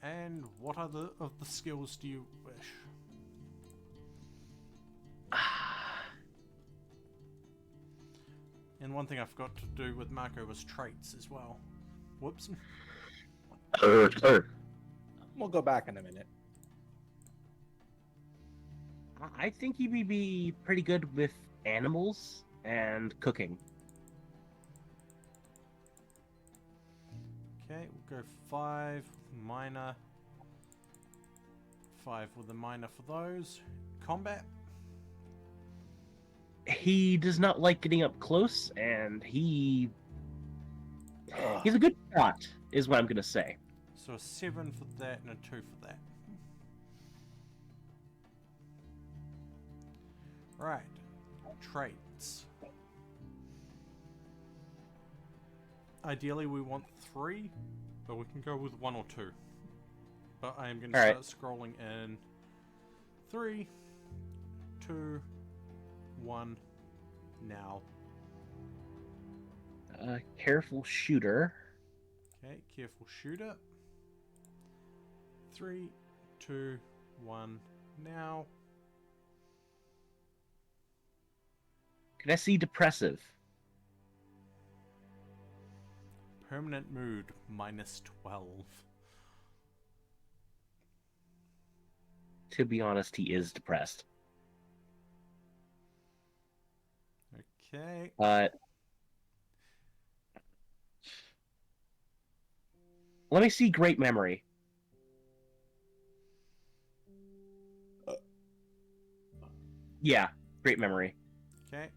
[SPEAKER 2] And what other of the skills do you wish? And one thing I forgot to do with Marco was traits as well. Whoops.
[SPEAKER 6] We'll go back in a minute.
[SPEAKER 3] I think he would be pretty good with animals and cooking.
[SPEAKER 2] Okay, we'll go 5 minor. 5 with a minor for those. Combat.
[SPEAKER 3] He does not like getting up close, and he's a good shot, is what I'm gonna say.
[SPEAKER 2] So a 7 for that and a 2 for that. Right. Traits. Ideally we want 3, but we can go with 1 or 2. But I am going to start scrolling in 3, 2, 1, now.
[SPEAKER 3] Careful shooter.
[SPEAKER 2] Okay, careful shooter. 3, 2, 1, now.
[SPEAKER 3] Can I see depressive?
[SPEAKER 2] Permanent mood, -12.
[SPEAKER 3] To be honest, he is depressed.
[SPEAKER 2] Okay.
[SPEAKER 3] Let me see great memory. Yeah, great memory.
[SPEAKER 2] Okay.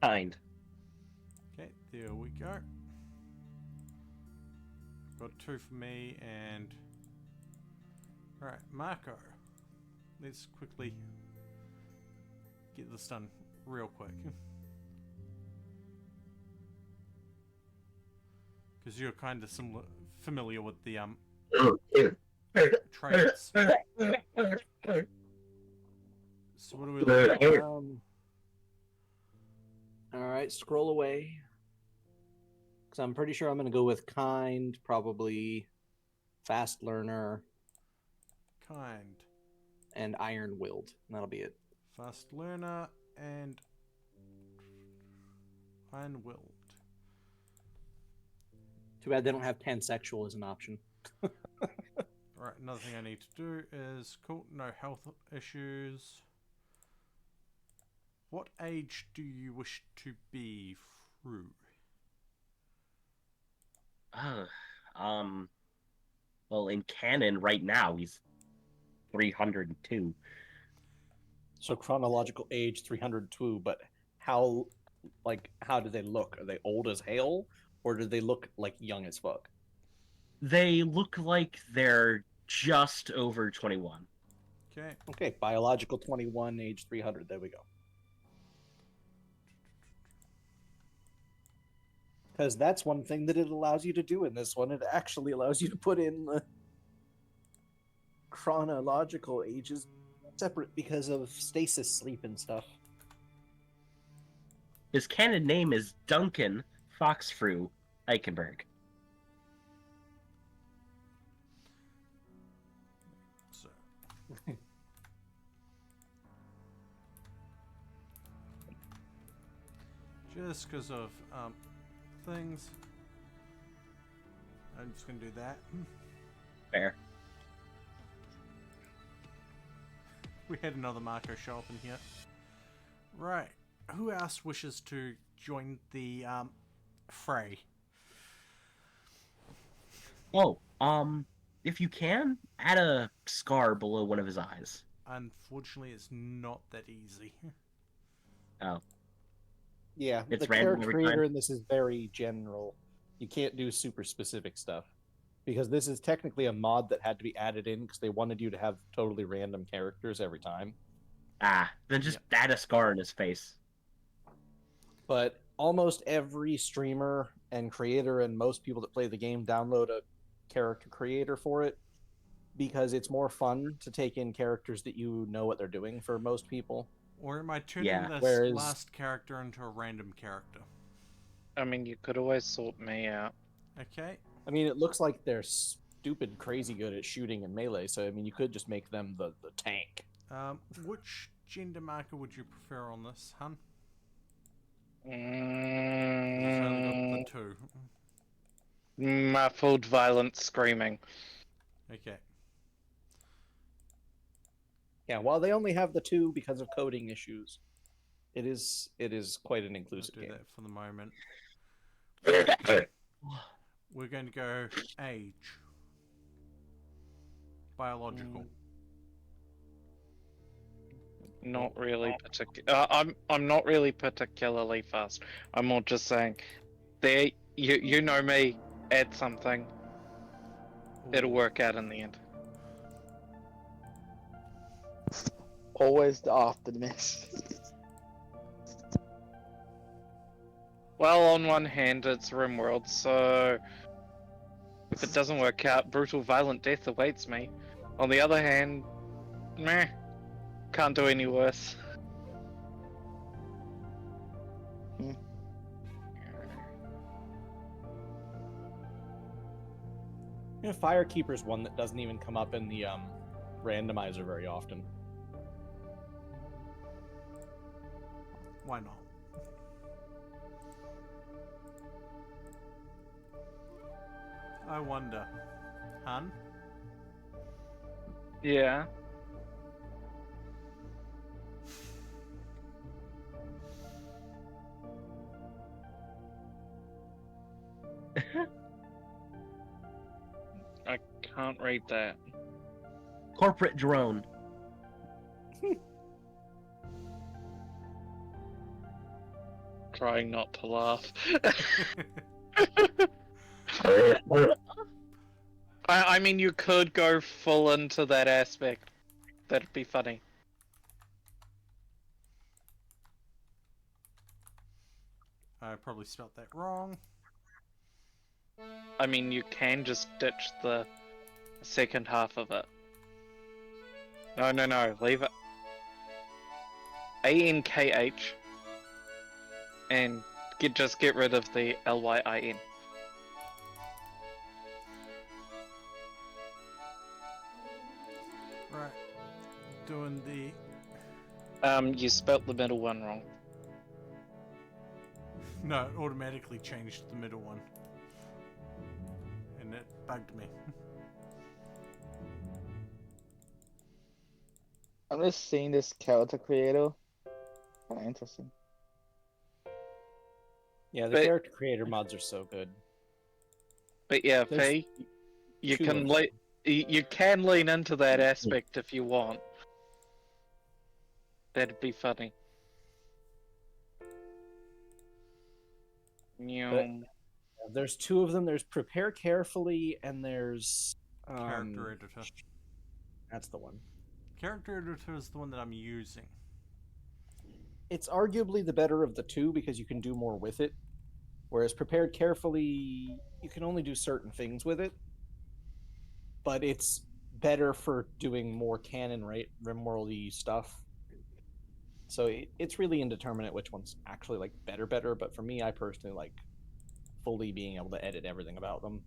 [SPEAKER 3] Kind.
[SPEAKER 2] Okay, there we go. Got 2 for me and... Alright, Marco. Let's quickly get this done real quick. Because you're kind of familiar with the traits. So what do we look at?
[SPEAKER 6] Alright, scroll away. Because I'm pretty sure I'm going to go with kind, probably fast learner,
[SPEAKER 2] Kind.
[SPEAKER 6] and iron-willed. That'll be it.
[SPEAKER 2] Fast learner and iron-willed.
[SPEAKER 6] Too bad they don't have pansexual as an option.
[SPEAKER 2] Alright, another thing I need to do is... Cool, no health issues. What age do you wish to be through?
[SPEAKER 3] Well, in canon right now, he's 302.
[SPEAKER 6] So chronological age 302, but how do they look? Are they old as hell, or do they look like young as fuck?
[SPEAKER 3] They look like they're just over 21.
[SPEAKER 2] Okay.
[SPEAKER 6] Okay, biological 21, age 300. There we go. Because that's one thing that it allows you to do in this one. It actually allows you to put in the chronological ages separate because of stasis sleep and stuff.
[SPEAKER 3] His canon name is Duncan Foxfrew Eichenberg.
[SPEAKER 2] So. Just because of things, I'm just gonna do that.
[SPEAKER 3] Fair.
[SPEAKER 2] We had another marker show up in here. Right. Who else wishes to join the fray?
[SPEAKER 3] Oh, if you can, add a scar below one of his eyes.
[SPEAKER 2] Unfortunately, it's not that easy.
[SPEAKER 3] Oh.
[SPEAKER 6] Yeah,
[SPEAKER 3] It's
[SPEAKER 6] the
[SPEAKER 3] random
[SPEAKER 6] character
[SPEAKER 3] every
[SPEAKER 6] creator
[SPEAKER 3] time?
[SPEAKER 6] in this is very general. You can't do super specific stuff. Because this is technically a mod that had to be added in because they wanted you to have totally random characters every time.
[SPEAKER 3] Ah, then just add a scar in his face.
[SPEAKER 6] But almost every streamer and creator and most people that play the game download a character creator for it because it's more fun to take in characters that you know what they're doing for most people.
[SPEAKER 2] Or am I turning
[SPEAKER 3] Yeah,
[SPEAKER 2] this
[SPEAKER 6] whereas-
[SPEAKER 2] last character into a random character?
[SPEAKER 1] I mean, you could always sort me out.
[SPEAKER 2] Okay.
[SPEAKER 6] I mean, it looks like they're stupid crazy good at shooting and melee, so I mean, you could just make them the tank.
[SPEAKER 2] Which gender marker would you prefer on this, hun? It's
[SPEAKER 1] Mm,
[SPEAKER 2] only got the two.
[SPEAKER 1] muffled, violent screaming.
[SPEAKER 2] Okay.
[SPEAKER 6] Yeah, while they only have the two because of coding issues, it is quite an
[SPEAKER 2] I'll
[SPEAKER 6] inclusive
[SPEAKER 2] do
[SPEAKER 6] game.
[SPEAKER 2] that for the moment. We're going to go age. Biological.
[SPEAKER 1] Not really particular. I'm not really particularly fast. I'm more just saying, there. You know me. Add something. It'll work out in the end.
[SPEAKER 7] Always the aftermath.
[SPEAKER 1] Well, on one hand, it's RimWorld, so if it doesn't work out, brutal, violent death awaits me. On the other hand, meh, can't do any worse.
[SPEAKER 6] You know, Firekeeper's one that doesn't even come up in the randomizer very often.
[SPEAKER 2] Why not? I wonder. Hun?
[SPEAKER 1] Yeah. I can't read that.
[SPEAKER 3] Corporate drone.
[SPEAKER 1] Trying not to laugh. I mean, you could go full into that aspect. That'd be funny.
[SPEAKER 2] I probably spelt that wrong.
[SPEAKER 1] I mean, you can just ditch the second half of it. No, leave it. ANKH. And just get rid of the LYIN.
[SPEAKER 2] Right. Doing the...
[SPEAKER 1] You spelt the middle one wrong.
[SPEAKER 2] No, it automatically changed the middle one. And it bugged me.
[SPEAKER 7] I'm just seeing this character creator. Kind of interesting.
[SPEAKER 6] Yeah, the
[SPEAKER 1] But-
[SPEAKER 6] character creator mods are so good.
[SPEAKER 1] But yeah,
[SPEAKER 6] There's
[SPEAKER 1] Faye, you
[SPEAKER 6] two
[SPEAKER 1] can
[SPEAKER 6] of
[SPEAKER 1] leave. You can lean into that aspect if you want. That'd be funny. Nyum.
[SPEAKER 6] There's two of them. There's prepare carefully, and there's
[SPEAKER 2] Character editor.
[SPEAKER 6] That's the one.
[SPEAKER 2] Character editor is the one that I'm using.
[SPEAKER 6] It's arguably the better of the two because you can do more with it. Whereas prepared carefully, you can only do certain things with it. But it's better for doing more canon RimWorld-y stuff. So it's really indeterminate which one's actually like better. But for me, I personally like fully being able to edit everything about them.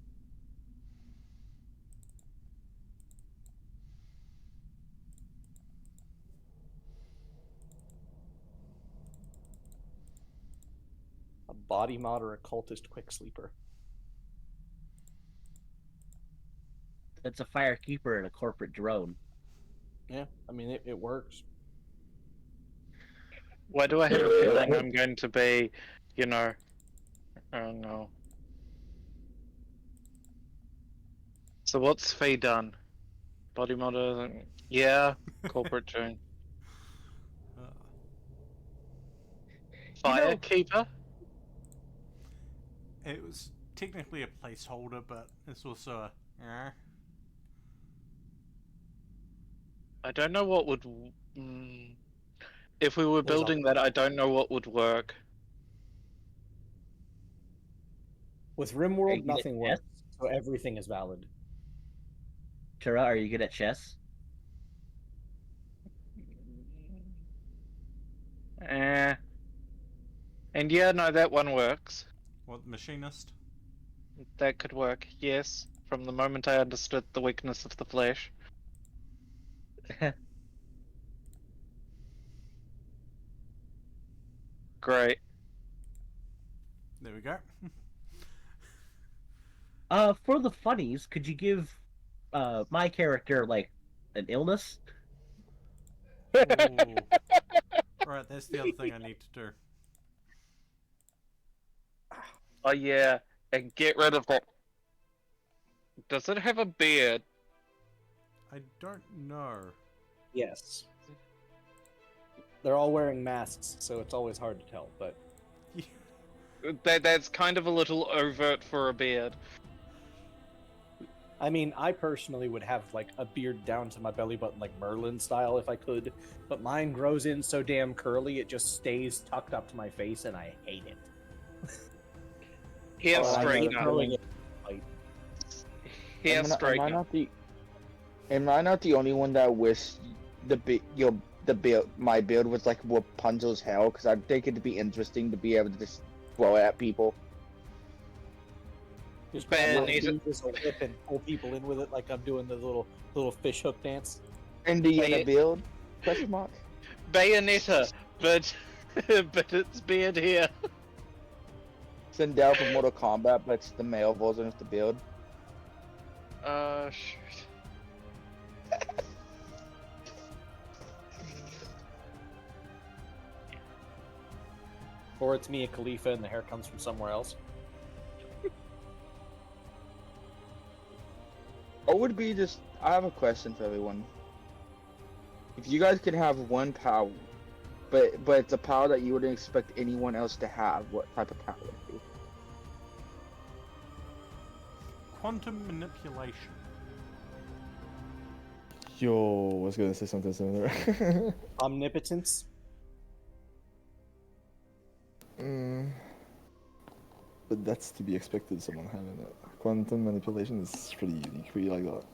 [SPEAKER 6] A body mod or a cultist quick sleeper.
[SPEAKER 3] It's a firekeeper and a corporate drone.
[SPEAKER 6] Yeah, I mean it works.
[SPEAKER 1] Why do I have a feeling I'm going to be, oh no. So what's Faye done? Body modder? Yeah, corporate drone. Firekeeper?
[SPEAKER 2] It was technically a placeholder, but it's also a...
[SPEAKER 1] I don't know what would... If we were building that, I don't know what would work.
[SPEAKER 6] With RimWorld, nothing works, so everything is valid.
[SPEAKER 3] Tara, are you good at chess?
[SPEAKER 1] And yeah, no, that one works.
[SPEAKER 2] What, machinist?
[SPEAKER 1] That could work, yes. From the moment I understood the weakness of the flesh. Great.
[SPEAKER 2] There we go.
[SPEAKER 3] For the funnies, could you give my character like an illness?
[SPEAKER 2] Right, that's the other thing I need to do.
[SPEAKER 1] Oh yeah, and get rid of it. Does it have a beard?
[SPEAKER 2] I don't know.
[SPEAKER 6] Yes. They're all wearing masks, so it's always hard to tell, but...
[SPEAKER 1] That's kind of a little overt for a beard.
[SPEAKER 6] I mean, I personally would have, like, a beard down to my belly button, like Merlin style, if I could. But mine grows in so damn curly, it just stays tucked up to my face, and I hate it.
[SPEAKER 1] Hair straightener. Hair straightener.
[SPEAKER 7] Am I not the only one that wish my build was like Rapunzel's hair? Because I think it'd be interesting to be able to just throw it at people.
[SPEAKER 6] Just use a whip and pull people in with it, like I'm doing the little fish hook dance.
[SPEAKER 7] Indiana build? Question mark.
[SPEAKER 1] Bayonetta, but it's beard here.
[SPEAKER 7] Sindel from Mortal Kombat, but it's the male version of the build.
[SPEAKER 1] Shoot.
[SPEAKER 6] Or it's Mia Khalifa and the hair comes from somewhere else.
[SPEAKER 7] Or would be just, I have a question for everyone. If you guys could have one power, but it's a power that you wouldn't expect anyone else to have, what type of power would it be?
[SPEAKER 2] Quantum manipulation.
[SPEAKER 8] Yo, I was gonna say something similar.
[SPEAKER 6] Omnipotence.
[SPEAKER 8] But that's to be expected, someone having it. Quantum manipulation is pretty unique, really like that.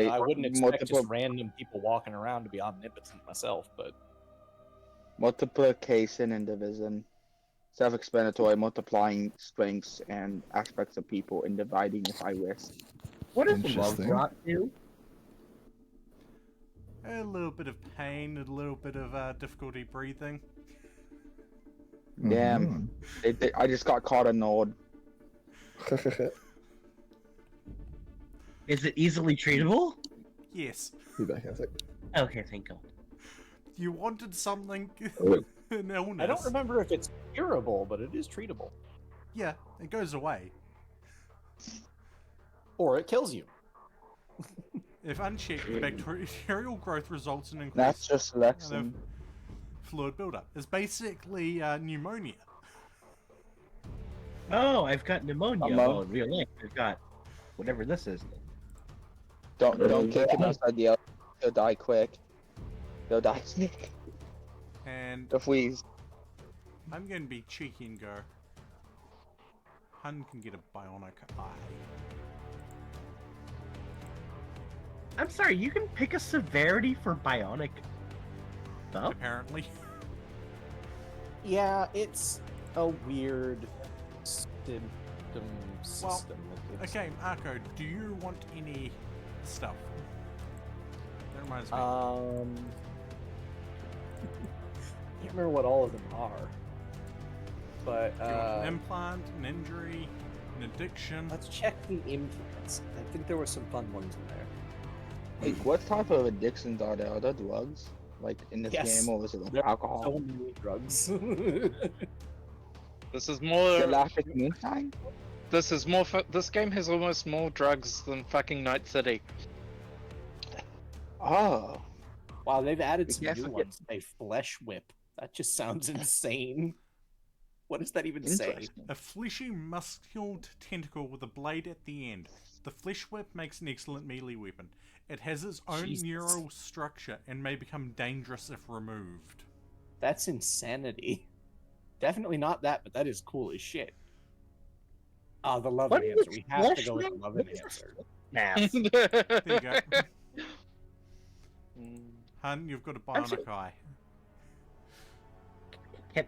[SPEAKER 6] I wouldn't expect just random people walking around to be omnipotent myself, but...
[SPEAKER 7] Multiplication and division. Self-explanatory, multiplying strengths and aspects of people and dividing if I wish.
[SPEAKER 3] What does love rot do?
[SPEAKER 2] A little bit of pain, a little bit of difficulty breathing.
[SPEAKER 7] Damn. I just got caught a node.
[SPEAKER 3] Is it easily treatable?
[SPEAKER 2] Yes.
[SPEAKER 8] Be back in a sec.
[SPEAKER 3] Okay, thank God.
[SPEAKER 2] You wanted something... an illness.
[SPEAKER 6] I don't remember if it's curable, but it is treatable.
[SPEAKER 2] Yeah, it goes away.
[SPEAKER 6] Or it kills you.
[SPEAKER 2] If unchecked, the bacterial growth results in
[SPEAKER 7] That's
[SPEAKER 2] increased
[SPEAKER 7] just selection.
[SPEAKER 2] fluid buildup. It's basically pneumonia.
[SPEAKER 3] Oh, I've got pneumonia.
[SPEAKER 7] Hello?
[SPEAKER 3] Well, in real life, I've got whatever this is.
[SPEAKER 7] Don't kick him outside the elevator. He'll die quick. He'll die quick.
[SPEAKER 2] And
[SPEAKER 7] If we
[SPEAKER 2] I'm going to be cheeky and go, Hun can get a bionic eye.
[SPEAKER 3] I'm sorry, you can pick a severity for bionic stuff?
[SPEAKER 2] Apparently.
[SPEAKER 6] Yeah, it's a weird system.
[SPEAKER 2] Okay, Marco, do you want any stuff? That reminds me.
[SPEAKER 6] Can't remember what all of them are. But
[SPEAKER 2] do you want an implant, an injury, an addiction?
[SPEAKER 6] let's check the implants. I think there were some fun ones in there.
[SPEAKER 7] like, what type of addictions are there? Are there drugs? Like in this
[SPEAKER 6] Yes.
[SPEAKER 7] game, or is it like
[SPEAKER 6] There are
[SPEAKER 7] alcohol?
[SPEAKER 6] so many drugs.
[SPEAKER 1] This is more.
[SPEAKER 7] Galactic moonshine?
[SPEAKER 1] This game has almost more drugs than fucking Night City.
[SPEAKER 7] Oh,
[SPEAKER 6] Wow, they've added
[SPEAKER 7] I
[SPEAKER 6] some
[SPEAKER 7] guess
[SPEAKER 6] new
[SPEAKER 7] I get-
[SPEAKER 6] ones. A flesh whip. That just sounds insane. What does that even say?
[SPEAKER 7] interesting.
[SPEAKER 2] A fleshy, muscled tentacle with a blade at the end. The flesh whip makes an excellent melee weapon. It has its own
[SPEAKER 6] Jesus.
[SPEAKER 2] neural structure and may become dangerous if removed.
[SPEAKER 6] That's insanity. Definitely not that, but that is cool as shit. Oh, the love
[SPEAKER 3] What is
[SPEAKER 6] enhancer. We have to
[SPEAKER 3] flesh
[SPEAKER 6] go with the
[SPEAKER 3] whip?
[SPEAKER 6] love
[SPEAKER 3] What is
[SPEAKER 6] enhancer.
[SPEAKER 3] Math.
[SPEAKER 2] There you go.
[SPEAKER 1] Mm.
[SPEAKER 2] Hun, you've got a
[SPEAKER 3] I'm
[SPEAKER 2] bionic eye.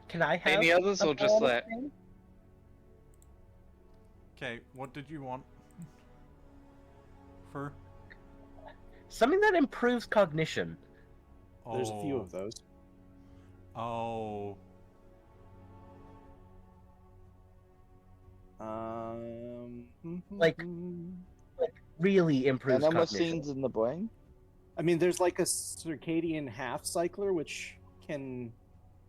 [SPEAKER 3] Can I have
[SPEAKER 1] Any others
[SPEAKER 3] a
[SPEAKER 1] or just
[SPEAKER 3] bionic
[SPEAKER 1] that?
[SPEAKER 3] thing?
[SPEAKER 2] Okay, what did you want? For?
[SPEAKER 3] Something that improves cognition.
[SPEAKER 6] There's a few of those.
[SPEAKER 2] Oh.
[SPEAKER 3] Like, Really improves
[SPEAKER 7] And then what
[SPEAKER 3] cognition.
[SPEAKER 7] scenes in the brain?
[SPEAKER 6] I mean, there's like a circadian half cycler, which can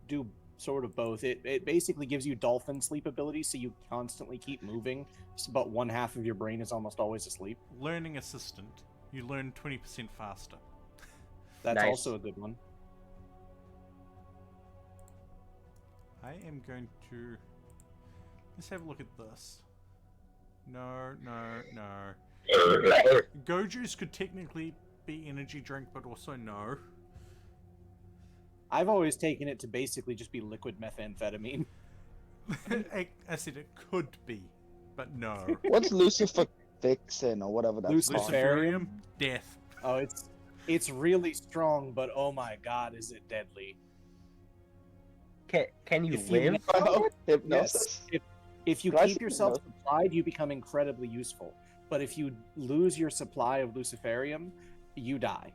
[SPEAKER 6] do sort of both. It basically gives you dolphin sleep ability, so you constantly keep moving, but one half of your brain is almost always asleep.
[SPEAKER 2] Learning assistant. You learn 20% faster.
[SPEAKER 6] That's
[SPEAKER 3] Nice.
[SPEAKER 6] also a good one.
[SPEAKER 2] I am going to... Let's have a look at this. No. Go Juice could technically be energy drink, but also no.
[SPEAKER 6] I've always taken it to basically just be liquid methamphetamine.
[SPEAKER 2] I said it could be, but no.
[SPEAKER 7] What's Lucifer Fixin' or whatever that's called?
[SPEAKER 2] Luciferium, death.
[SPEAKER 6] Oh, it's really strong, but oh my god, is it deadly?
[SPEAKER 3] Can you
[SPEAKER 6] If you
[SPEAKER 3] live?
[SPEAKER 7] Oh, hypnosis.
[SPEAKER 6] Yes. If you
[SPEAKER 7] Did I
[SPEAKER 6] keep
[SPEAKER 7] see
[SPEAKER 6] yourself
[SPEAKER 7] hypnosis?
[SPEAKER 6] supplied, you become incredibly useful. But if you lose your supply of Luciferium, you die.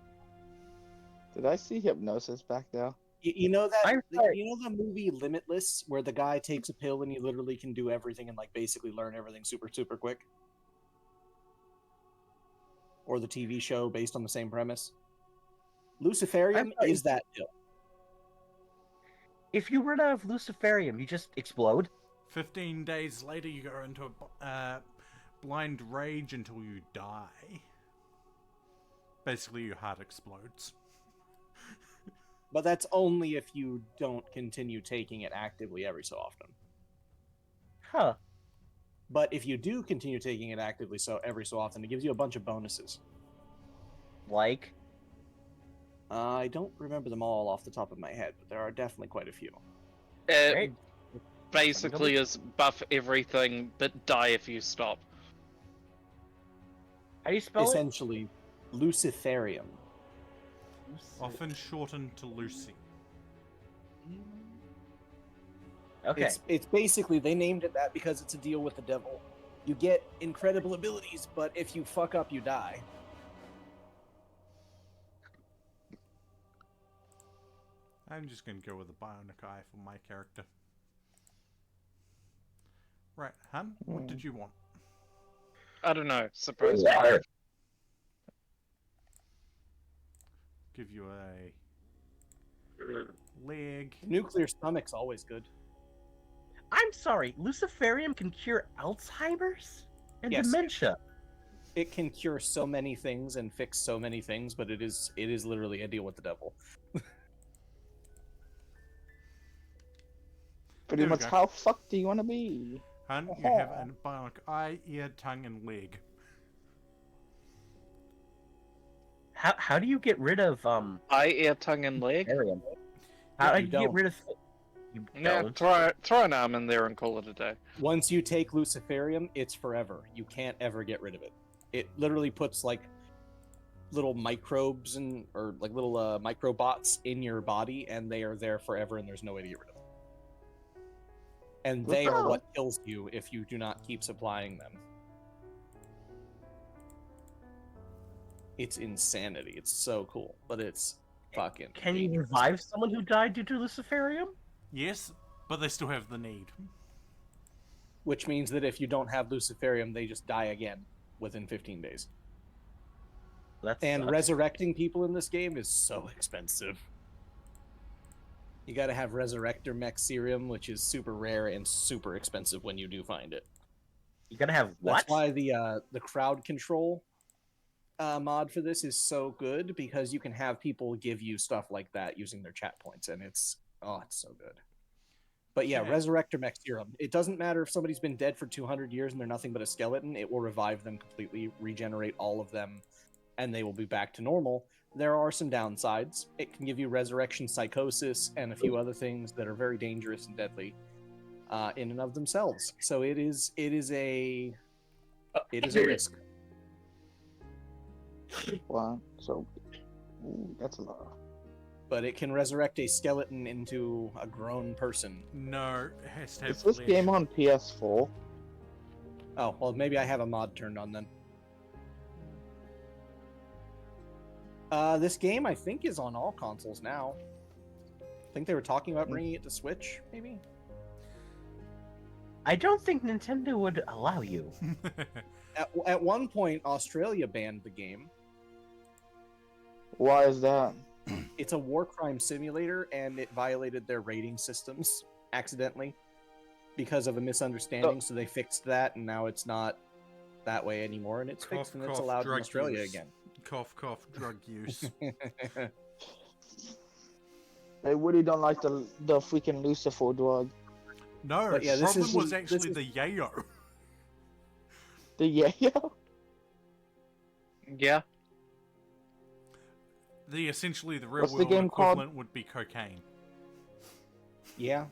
[SPEAKER 7] Did I see hypnosis back there?
[SPEAKER 6] You know that
[SPEAKER 3] I'm sorry.
[SPEAKER 6] you know the movie Limitless, where the guy takes a pill and he literally can do everything and like basically learn everything super quick? Or the TV show based on the same premise? Luciferium
[SPEAKER 3] I'm sorry.
[SPEAKER 6] is that pill.
[SPEAKER 3] If you run out of Luciferium, you just explode.
[SPEAKER 2] 15 days later, you go into a blind rage until you die. Basically, your heart explodes.
[SPEAKER 6] But that's only if you don't continue taking it actively every so often.
[SPEAKER 3] Huh.
[SPEAKER 6] But if you do continue taking it actively every so often, it gives you a bunch of bonuses.
[SPEAKER 3] Like?
[SPEAKER 6] I don't remember them all off the top of my head, but there are definitely quite a few.
[SPEAKER 1] It
[SPEAKER 3] Great.
[SPEAKER 1] basically is buff everything, but die if you stop.
[SPEAKER 3] How do you spell
[SPEAKER 6] Essentially, Luciferium.
[SPEAKER 3] it?
[SPEAKER 2] Often shortened to Lucy.
[SPEAKER 3] Okay.
[SPEAKER 6] It's basically, they named it that because it's a deal with the devil. You get incredible abilities, but if you fuck up, you die.
[SPEAKER 2] I'm just going to go with a bionic eye for my character. Right, Hun, what did you want?
[SPEAKER 1] I don't know. Surprise.
[SPEAKER 2] Give you a leg.
[SPEAKER 6] Nuclear stomach's always good.
[SPEAKER 3] I'm sorry, Luciferium can cure Alzheimer's and
[SPEAKER 6] Yes.
[SPEAKER 3] dementia.
[SPEAKER 6] it can cure so many things and fix so many things, but it is literally a deal with the devil.
[SPEAKER 7] Pretty
[SPEAKER 2] There we
[SPEAKER 7] much
[SPEAKER 2] go.
[SPEAKER 7] how fucked do you want to be?
[SPEAKER 2] Hun, you have a bionic eye, ear, tongue, and leg.
[SPEAKER 3] How do you get rid of
[SPEAKER 1] Eye, ear, tongue, and leg.
[SPEAKER 3] Arium? How do
[SPEAKER 6] You
[SPEAKER 3] you get
[SPEAKER 6] don't.
[SPEAKER 3] rid of? You
[SPEAKER 1] Yeah,
[SPEAKER 3] don't.
[SPEAKER 1] throw an arm in there and call it a day.
[SPEAKER 6] Once you take Luciferium, it's forever. You can't ever get rid of it. It literally puts like little microbes or like little microbots in your body, and they are there forever, and there's no way to get rid of them. And they are what kills you if you do not keep supplying them. It's insanity. It's so cool, but it's fucking.
[SPEAKER 3] Can you
[SPEAKER 6] dangerous.
[SPEAKER 3] revive someone who died due to Luciferium?
[SPEAKER 2] Yes, but they still have the need.
[SPEAKER 6] Which means that if you don't have Luciferium, they just die again within 15 days. And resurrecting people in this game is so expensive. You gotta have Resurrector Mech Serum, which is super rare and super expensive when you do find it.
[SPEAKER 3] You gotta have what?
[SPEAKER 6] That's why the crowd control mod for this is so good, because you can have people give you stuff like that using their chat points, and it's so good. But yeah, Resurrector Mech Serum. It doesn't matter if somebody's been dead for 200 years and they're nothing but a skeleton. It will revive them completely, regenerate all of them, and they will be back to normal. There are some downsides. It can give you resurrection psychosis and a few other things that are very dangerous and deadly in and of themselves. So it is a risk.
[SPEAKER 7] Wow. So, that's a lot.
[SPEAKER 6] But it can resurrect a skeleton into a grown person.
[SPEAKER 2] No, it has to have
[SPEAKER 7] Is this
[SPEAKER 2] flesh.
[SPEAKER 7] game on PS4?
[SPEAKER 6] Oh, well, maybe I have a mod turned on then. This game, I think, is on all consoles now. I think they were talking about bringing it to Switch, maybe?
[SPEAKER 3] I don't think Nintendo would allow you.
[SPEAKER 6] At one point, Australia banned the game.
[SPEAKER 7] Why is that?
[SPEAKER 6] It's a war crime simulator, and it violated their rating systems accidentally because of a misunderstanding. So they fixed that, and now it's not that way anymore, and it's fixed, and it's allowed in Australia again.
[SPEAKER 2] Cough, cough, drug use.
[SPEAKER 7] They really don't like the freaking Lucifer drug.
[SPEAKER 2] No,
[SPEAKER 6] But yeah,
[SPEAKER 2] the
[SPEAKER 6] this
[SPEAKER 2] problem
[SPEAKER 6] is-
[SPEAKER 2] was
[SPEAKER 6] this
[SPEAKER 2] actually
[SPEAKER 6] is-
[SPEAKER 2] the yayo.
[SPEAKER 7] The yayo?
[SPEAKER 1] Yeah.
[SPEAKER 2] Essentially the real
[SPEAKER 7] What's the
[SPEAKER 2] world
[SPEAKER 7] game called?
[SPEAKER 2] equivalent would be cocaine.
[SPEAKER 6] Yeah,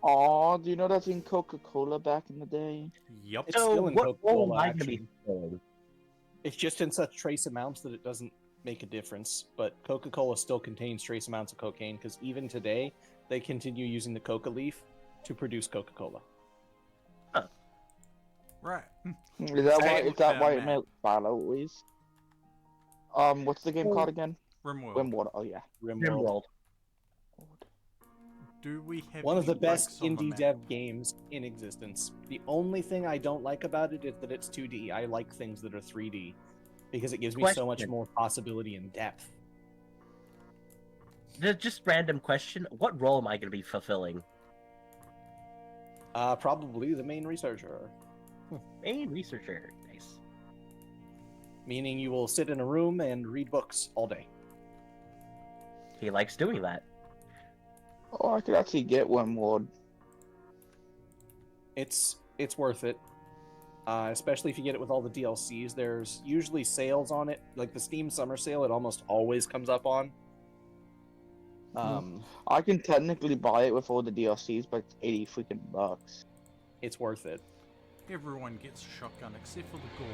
[SPEAKER 7] Aw, do you know that's in Coca-Cola back in the day?
[SPEAKER 2] Yep.
[SPEAKER 6] it's still in
[SPEAKER 3] what role
[SPEAKER 6] Coca-Cola,
[SPEAKER 3] am I gonna be
[SPEAKER 6] actually.
[SPEAKER 3] filling?
[SPEAKER 6] It's just in such trace amounts that it doesn't make a difference. But Coca-Cola still contains trace amounts of cocaine, because even today, they continue using the coca leaf to produce Coca-Cola.
[SPEAKER 2] Right.
[SPEAKER 7] Is that why?
[SPEAKER 2] Same
[SPEAKER 7] Is that
[SPEAKER 2] with
[SPEAKER 7] why
[SPEAKER 2] that,
[SPEAKER 7] it made follow is? What's the game
[SPEAKER 3] Oh.
[SPEAKER 7] called again?
[SPEAKER 2] Rimworld.
[SPEAKER 7] Wimwater. Oh yeah.
[SPEAKER 6] RimWorld.
[SPEAKER 2] Do we have
[SPEAKER 6] One of the
[SPEAKER 2] any
[SPEAKER 6] best
[SPEAKER 2] links on the
[SPEAKER 6] indie
[SPEAKER 2] map?
[SPEAKER 6] dev games in existence. The only thing I don't like about it is that it's 2D. I like things that are 3D because it gives me so much
[SPEAKER 3] Question.
[SPEAKER 6] more possibility and depth.
[SPEAKER 3] Just random question. What role am I gonna be fulfilling?
[SPEAKER 6] Probably the main researcher.
[SPEAKER 3] Main researcher. Nice.
[SPEAKER 6] Meaning you will sit in a room and read books all day.
[SPEAKER 3] He likes doing that.
[SPEAKER 7] Oh, I could actually get Wimwater.
[SPEAKER 6] It's worth it. Especially if you get it with all the DLCs. There's usually sales on it. Like the Steam Summer Sale, it almost always comes up on.
[SPEAKER 7] I can technically buy it with all the DLCs, but it's 80 freaking bucks.
[SPEAKER 6] It's worth it.
[SPEAKER 2] Everyone gets a shotgun except for the ghoul.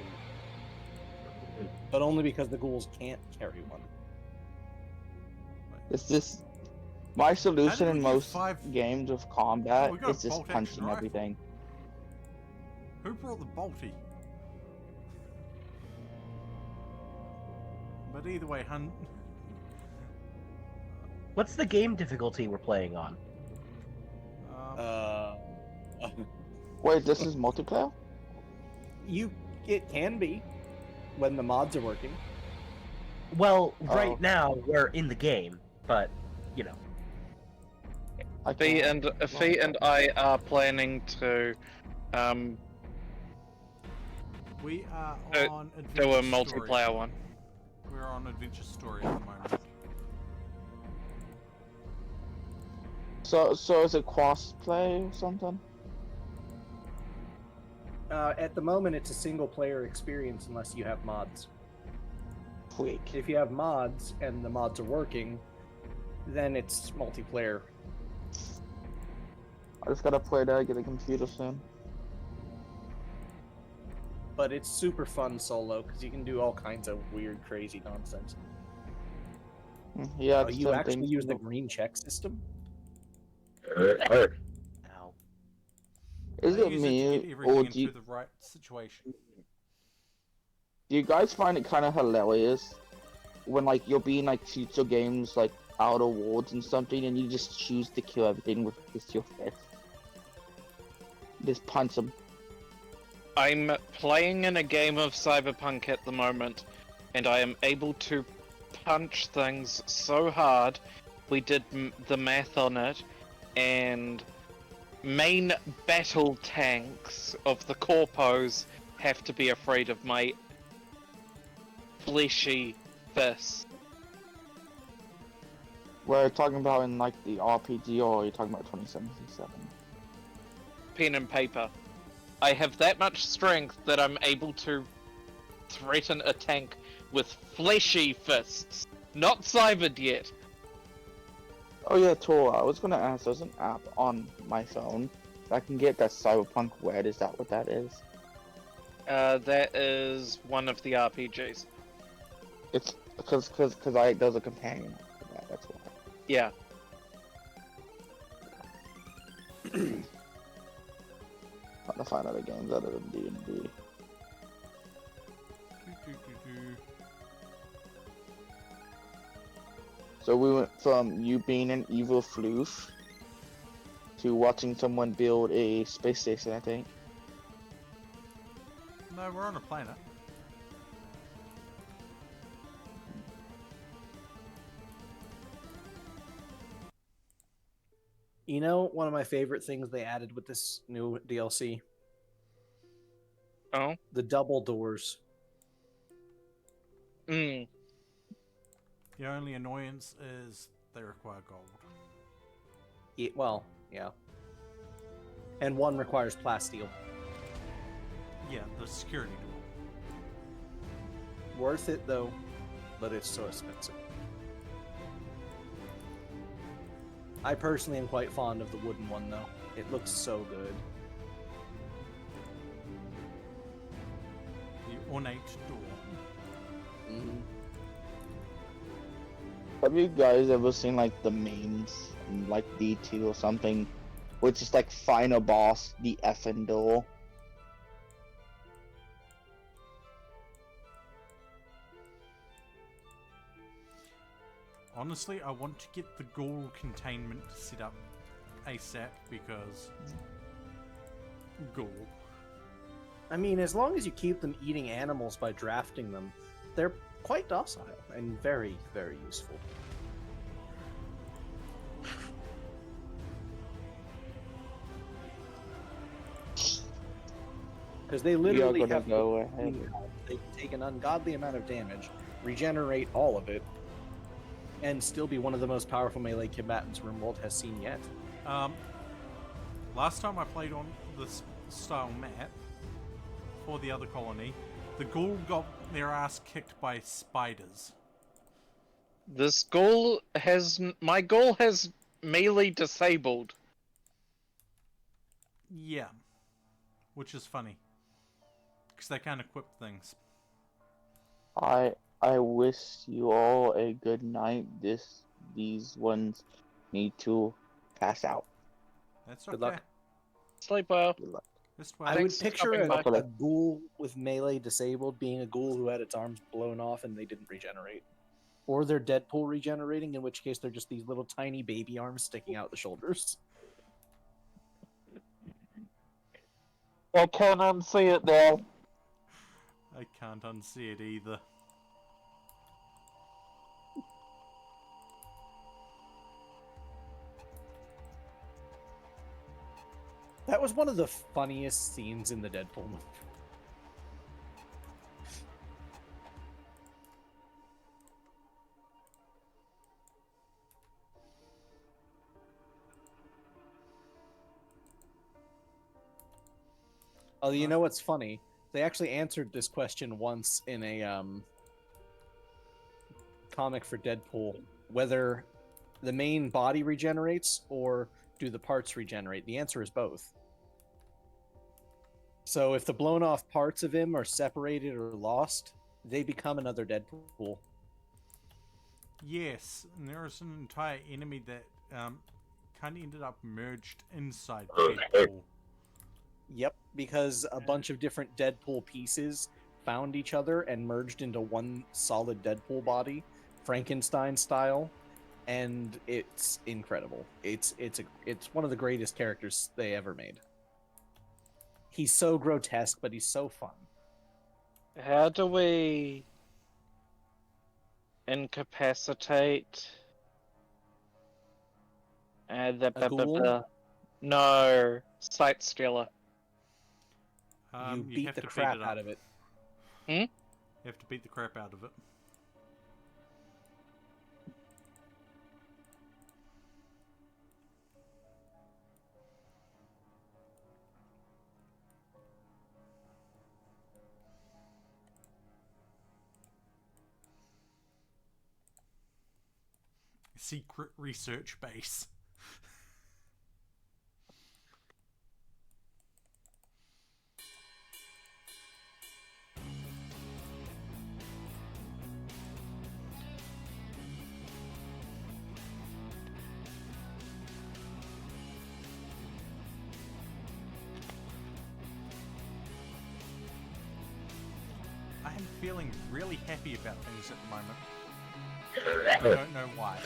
[SPEAKER 6] But only because the ghouls can't carry one.
[SPEAKER 7] It's just my solution
[SPEAKER 2] we
[SPEAKER 7] in
[SPEAKER 2] get
[SPEAKER 7] most
[SPEAKER 2] 5?
[SPEAKER 7] games of combat
[SPEAKER 2] Oh, we got
[SPEAKER 7] is just
[SPEAKER 2] bolt-action
[SPEAKER 7] punching
[SPEAKER 2] rifle.
[SPEAKER 7] everything.
[SPEAKER 2] Who brought the bolty? But either way, hun.
[SPEAKER 3] What's the game difficulty we're playing on?
[SPEAKER 7] Wait, this is multiplayer?
[SPEAKER 6] It can be when the mods are working.
[SPEAKER 3] Well,
[SPEAKER 7] Oh.
[SPEAKER 3] right now we're in the game, but you know.
[SPEAKER 1] Fee and I are planning to
[SPEAKER 2] We are
[SPEAKER 1] Uh,
[SPEAKER 2] on Adventure
[SPEAKER 1] Do a
[SPEAKER 2] Story.
[SPEAKER 1] multiplayer one.
[SPEAKER 2] We're on Adventure Story at the moment.
[SPEAKER 7] So is it cross-play or something?
[SPEAKER 6] At the moment, it's a single-player experience unless you have mods.
[SPEAKER 7] Quick.
[SPEAKER 6] If you have mods and the mods are working, then it's multiplayer.
[SPEAKER 7] I just gotta play that, get a computer soon.
[SPEAKER 6] But it's super fun solo because you can do all kinds of weird, crazy nonsense.
[SPEAKER 7] Yeah,
[SPEAKER 6] Oh,
[SPEAKER 7] it's
[SPEAKER 6] you actually
[SPEAKER 7] tempting.
[SPEAKER 6] use the green check system?
[SPEAKER 3] Ow.
[SPEAKER 7] Is
[SPEAKER 2] I
[SPEAKER 7] it
[SPEAKER 2] use
[SPEAKER 7] me,
[SPEAKER 2] to get everything
[SPEAKER 7] or
[SPEAKER 2] into the right situation.
[SPEAKER 7] do you guys find it kind of hilarious when like you'll be in like future games like Outer Worlds and something, and you just choose to kill everything with just your fist? Just punch them.
[SPEAKER 1] I'm playing in a game of Cyberpunk at the moment, and I am able to punch things so hard. We did the math on it, and main battle tanks of the corpos have to be afraid of my fleshy fists.
[SPEAKER 7] We're talking about in like the RPG, or are you talking about 2077?
[SPEAKER 1] Pen and paper. I have that much strength that I'm able to threaten a tank with fleshy fists. Not cybered yet.
[SPEAKER 7] Oh yeah, Tor, I was gonna ask, there's an app on my phone that I can get that Cyberpunk Red, is that what that is?
[SPEAKER 1] That is one of the RPGs.
[SPEAKER 7] It's because there's a companion for that, that's why.
[SPEAKER 1] Yeah.
[SPEAKER 7] Trying to find other games other than D&D. So we went from you being an evil floof to watching someone build a space station, I think.
[SPEAKER 2] No, we're on a planet.
[SPEAKER 6] You know, one of my favorite things they added with this new DLC?
[SPEAKER 1] Oh?
[SPEAKER 6] The double doors.
[SPEAKER 1] Mm.
[SPEAKER 2] The only annoyance is they require gold.
[SPEAKER 6] Well, yeah. And one requires plasteel.
[SPEAKER 2] Yeah, the security door.
[SPEAKER 6] Worth it, though, but it's so expensive. I personally am quite fond of the wooden one, though. It looks so good.
[SPEAKER 2] The ornate door.
[SPEAKER 6] Mm-hmm.
[SPEAKER 7] Have you guys ever seen like the memes in like D2 or something, which is like final boss, the effing door?
[SPEAKER 2] Honestly, I want to get the ghoul containment set up ASAP because ghoul.
[SPEAKER 6] I mean, as long as you keep them eating animals by drafting them, they're quite docile and very, very useful. Because they literally
[SPEAKER 7] gonna
[SPEAKER 6] have
[SPEAKER 7] go ahead.
[SPEAKER 6] they can take an ungodly amount of damage, regenerate all of it, and still be one of the most powerful melee combatants RimWorld has seen yet.
[SPEAKER 2] Last time I played on this style map for the other colony, the ghoul got their ass kicked by spiders.
[SPEAKER 1] This ghoul has... My ghoul has melee disabled.
[SPEAKER 2] Yeah. Which is funny. Because they can't equip things.
[SPEAKER 7] I wish you all a good night. These ones need to pass out.
[SPEAKER 2] That's
[SPEAKER 6] Good
[SPEAKER 2] okay.
[SPEAKER 6] luck.
[SPEAKER 1] Sleep well.
[SPEAKER 7] Good luck.
[SPEAKER 2] Just
[SPEAKER 6] I
[SPEAKER 2] wait.
[SPEAKER 6] would
[SPEAKER 1] Thanks for
[SPEAKER 6] picture
[SPEAKER 1] stopping by.
[SPEAKER 6] a ghoul with melee disabled being a ghoul who had its arms blown off and they didn't regenerate. Or they're Deadpool regenerating, in which case they're just these little tiny baby arms sticking out the shoulders.
[SPEAKER 7] I can't unsee it now.
[SPEAKER 2] I can't unsee it either.
[SPEAKER 6] That was one of the funniest scenes in the Deadpool movie. Oh, you know what's funny? They actually answered this question once in a comic for Deadpool, whether the main body regenerates or do the parts regenerate. The answer is both. So if the blown off parts of him are separated or lost, they become another Deadpool.
[SPEAKER 2] Yes, and there is an entire enemy that kind of ended up merged inside Deadpool.
[SPEAKER 6] Yep, because a bunch of different Deadpool pieces found each other and merged into one solid Deadpool body, Frankenstein style, and it's incredible. It's one of the greatest characters they ever made. He's so grotesque, but he's so fun.
[SPEAKER 1] How do we incapacitate the
[SPEAKER 6] A ghoul?
[SPEAKER 1] No, Sight Stealer.
[SPEAKER 6] You beat
[SPEAKER 2] have
[SPEAKER 6] the
[SPEAKER 2] to
[SPEAKER 6] crap
[SPEAKER 2] it
[SPEAKER 6] out
[SPEAKER 2] up.
[SPEAKER 6] of it.
[SPEAKER 2] You have to beat the crap out of it. Secret research base. I am feeling really happy about things at the moment. I don't know why.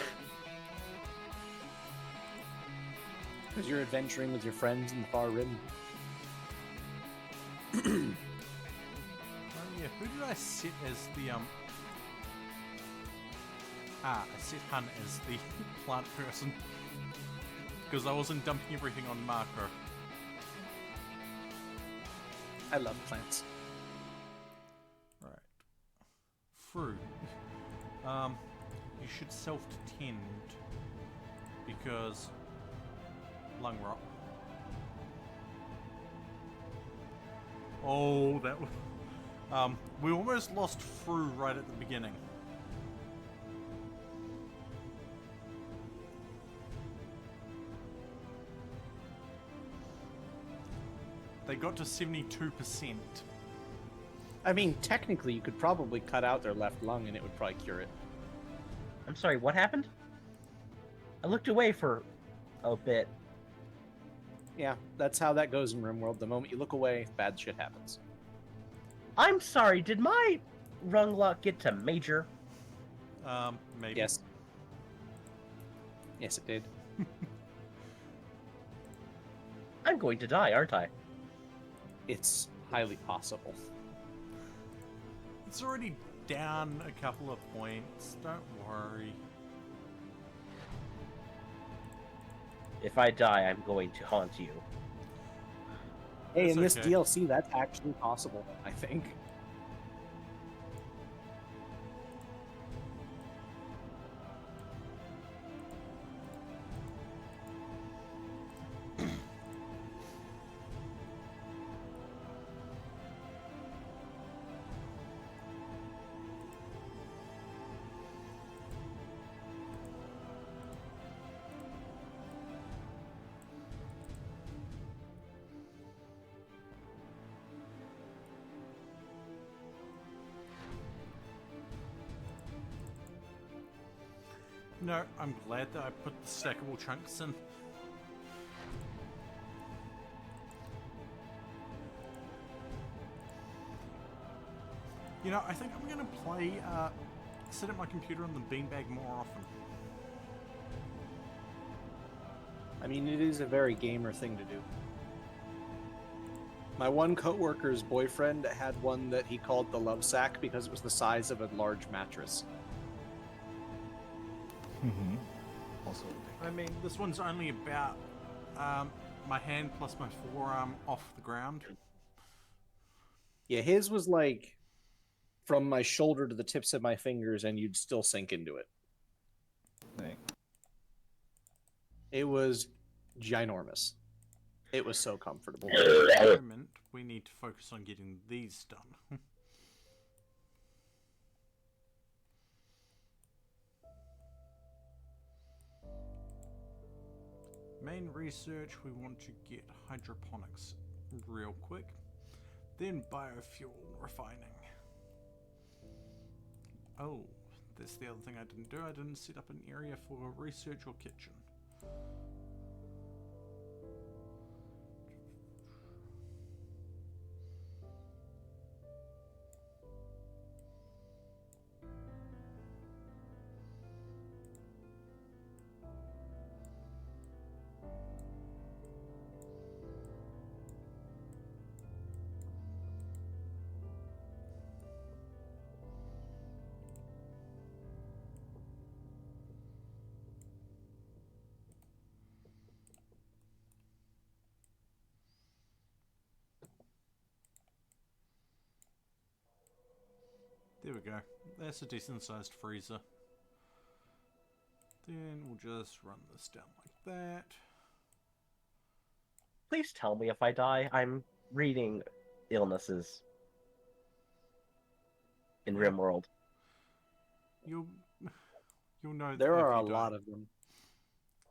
[SPEAKER 6] Because you're adventuring with your friends in the Far Rim.
[SPEAKER 2] Oh yeah, who did I set as the I set Hun as the plant person. Because I wasn't dumping everything on Marco.
[SPEAKER 6] I love plants.
[SPEAKER 2] Right. Fruit. You should self-tend because lung rot. Oh, that was... we almost lost Fru right at the beginning. They got to 72%.
[SPEAKER 6] I mean, technically, you could probably cut out their left lung and it would probably cure it.
[SPEAKER 3] I'm sorry, what happened? I looked away for a bit.
[SPEAKER 6] Yeah, that's how that goes in RimWorld. The moment you look away, bad shit happens.
[SPEAKER 3] I'm sorry, did my rung luck get to major?
[SPEAKER 2] Maybe.
[SPEAKER 6] Yes. Yes, it did.
[SPEAKER 3] I'm going to die, aren't I?
[SPEAKER 6] It's highly possible.
[SPEAKER 2] It's already down a couple of points. Don't worry.
[SPEAKER 3] If I die, I'm going to haunt you.
[SPEAKER 6] Hey,
[SPEAKER 2] That's
[SPEAKER 6] in this
[SPEAKER 2] okay.
[SPEAKER 6] DLC, that's actually possible, I think.
[SPEAKER 2] No, I'm glad that I put the stackable chunks in. You know, I think I'm gonna play, sit at my computer on the beanbag more often.
[SPEAKER 6] I mean, it is a very gamer thing to do. My one coworker's boyfriend had one that he called the love sack because it was the size of a large mattress.
[SPEAKER 5] Also,
[SPEAKER 2] I mean, this one's only about, my hand plus my forearm off the ground.
[SPEAKER 6] Yeah, his was like from my shoulder to the tips of my fingers, and you'd still sink into it.
[SPEAKER 5] like,
[SPEAKER 6] It was ginormous. It was so comfortable.
[SPEAKER 2] At the moment, we need to focus on getting these done. Main research, we want to get hydroponics real quick. Then biofuel refining. Oh, that's the other thing I didn't do. I didn't set up an area for research or kitchen. There we go. That's a decent sized freezer. Then we'll just run this down like that.
[SPEAKER 3] Please tell me if I die. I'm reading illnesses in RimWorld.
[SPEAKER 2] You'll know
[SPEAKER 6] There
[SPEAKER 2] if
[SPEAKER 6] are a
[SPEAKER 2] you die.
[SPEAKER 6] lot of them.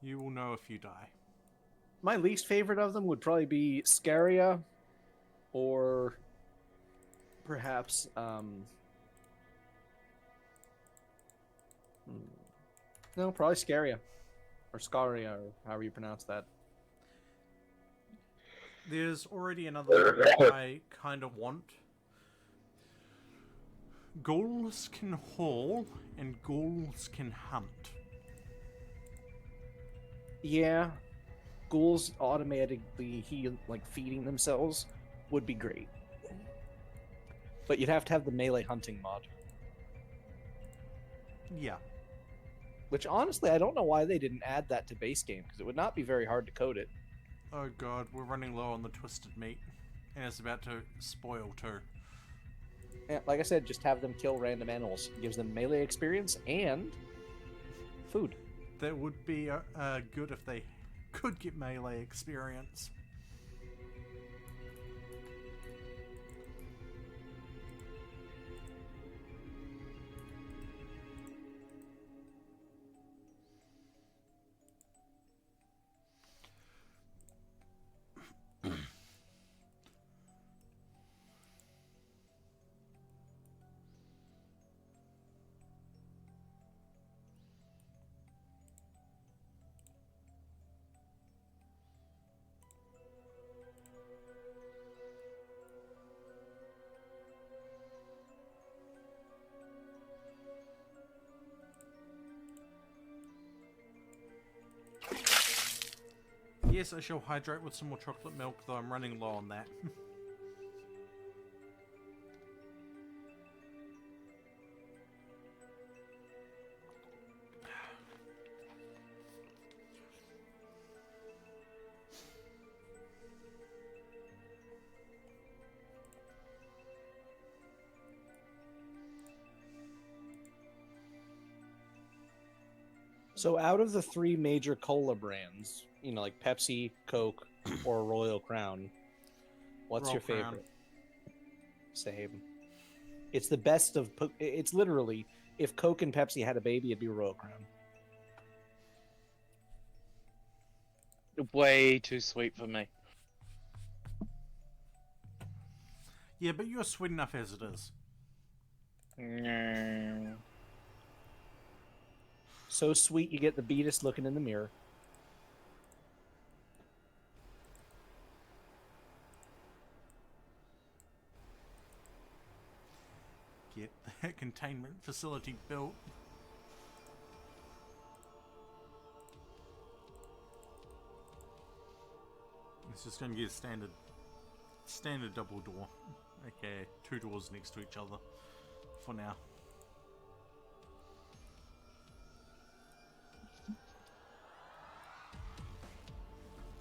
[SPEAKER 2] You will know if you die.
[SPEAKER 6] My least favorite of them would probably be Scaria, or perhaps no, probably Scaria or Scaria, or however you pronounce that.
[SPEAKER 2] There's already another one I kind of want. Ghouls can haul and ghouls can hunt.
[SPEAKER 6] Yeah, ghouls automatically feeding themselves would be great, but you'd have to have the melee hunting mod.
[SPEAKER 2] Yeah.
[SPEAKER 6] Which honestly, I don't know why they didn't add that to base game, because it would not be very hard to code it.
[SPEAKER 2] Oh god, we're running low on the twisted meat. And it's about to spoil too.
[SPEAKER 6] Yeah, like I said, just have them kill random animals. It gives them melee experience and food.
[SPEAKER 2] That would be good if they could get melee experience. Yes, I shall hydrate with some more chocolate milk, though I'm running low on that.
[SPEAKER 6] So out of the three major cola brands, you know, like Pepsi, Coke, or Royal Crown, what's
[SPEAKER 2] Royal
[SPEAKER 6] your
[SPEAKER 2] Crown.
[SPEAKER 6] favorite? Same. It's the best of... It's literally, if Coke and Pepsi had a baby, it'd be Royal Crown.
[SPEAKER 1] Way too sweet for me.
[SPEAKER 2] Yeah, but you're sweet enough as it is.
[SPEAKER 1] No.
[SPEAKER 6] So sweet, you get the Beatus looking in the mirror.
[SPEAKER 2] Get that containment facility built. It's just going to get a standard double door. Okay, 2 doors next to each other for now.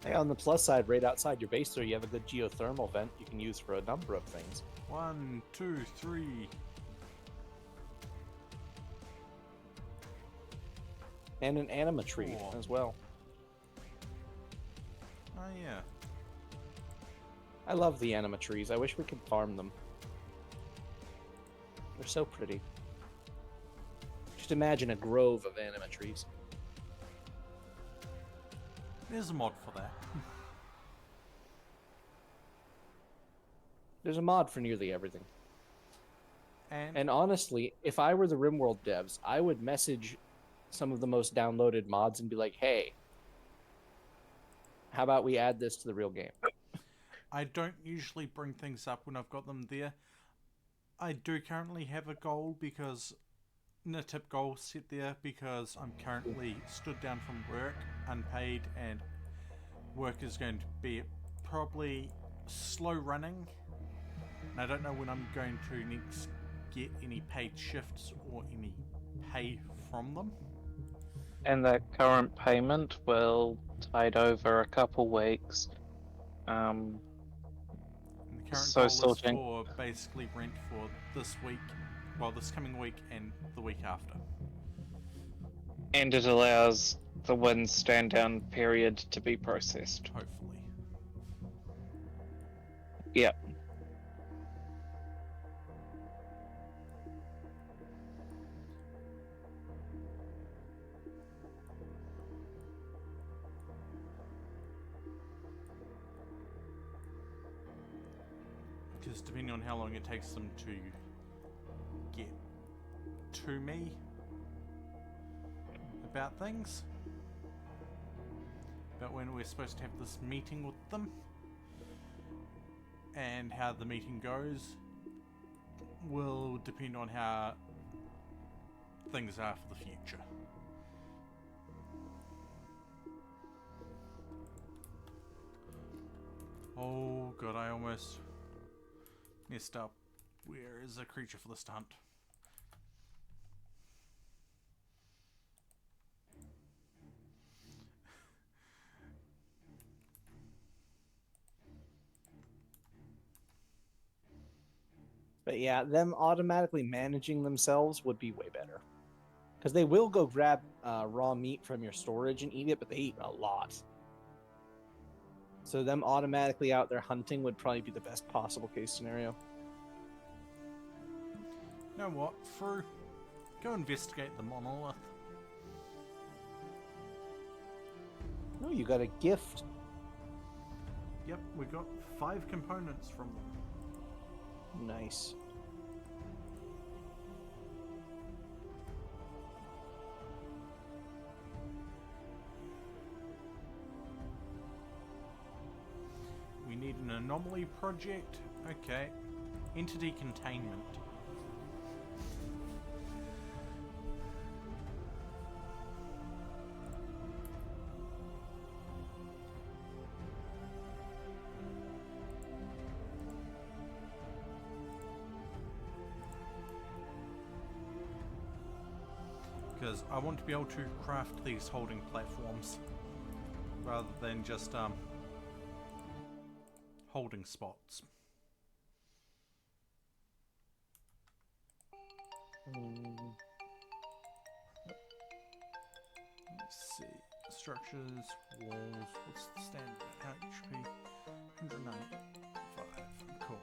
[SPEAKER 6] Hey, on the plus side, right outside your base there, you have a good geothermal vent you can use for a number of things.
[SPEAKER 2] 1, 2, 3.
[SPEAKER 6] And an anima tree
[SPEAKER 2] Cool.
[SPEAKER 6] as well.
[SPEAKER 2] Oh yeah.
[SPEAKER 6] I love the anima trees. I wish we could farm them. They're so pretty. Just imagine a grove of anima trees.
[SPEAKER 2] There's a mod for that.
[SPEAKER 6] There's a mod for nearly everything.
[SPEAKER 2] And
[SPEAKER 6] And honestly, if I were the RimWorld devs, I would message some of the most downloaded mods and be like, hey, how about we add this to the real game?
[SPEAKER 2] I don't usually bring things up when I've got them there. I do currently have a goal because a tip goal set there because I'm currently stood down from work, unpaid, and work is going to be probably slow running. And I don't know when I'm going to next get any paid shifts or any pay from them.
[SPEAKER 1] And that current payment will tide over a couple weeks.
[SPEAKER 2] And the current
[SPEAKER 1] So
[SPEAKER 2] goal
[SPEAKER 1] sorting.
[SPEAKER 2] is for basically rent for this week, well, this coming week and the week after.
[SPEAKER 1] And it allows the wind stand down period to be processed.
[SPEAKER 2] Hopefully.
[SPEAKER 1] Yep.
[SPEAKER 2] Because depending on how long it takes them to get to me about things, about when we're supposed to have this meeting with them, and how the meeting goes, will depend on how things are for the future. Oh god, I almost messed up. Where is a creature for the stunt?
[SPEAKER 6] But yeah, them automatically managing themselves would be way better. Because they will go grab raw meat from your storage and eat it, but they eat a lot. So them automatically out there hunting would probably be the best possible case scenario.
[SPEAKER 2] You know what? Go investigate the monolith.
[SPEAKER 6] No, you got a gift.
[SPEAKER 2] Yep, we got 5 components from them.
[SPEAKER 6] Nice.
[SPEAKER 2] We need an anomaly project. Okay. Entity containment. Because I want to be able to craft these holding platforms rather than just holding spots. Let's see. Structures, walls, what's the standard HP? 195. Cool.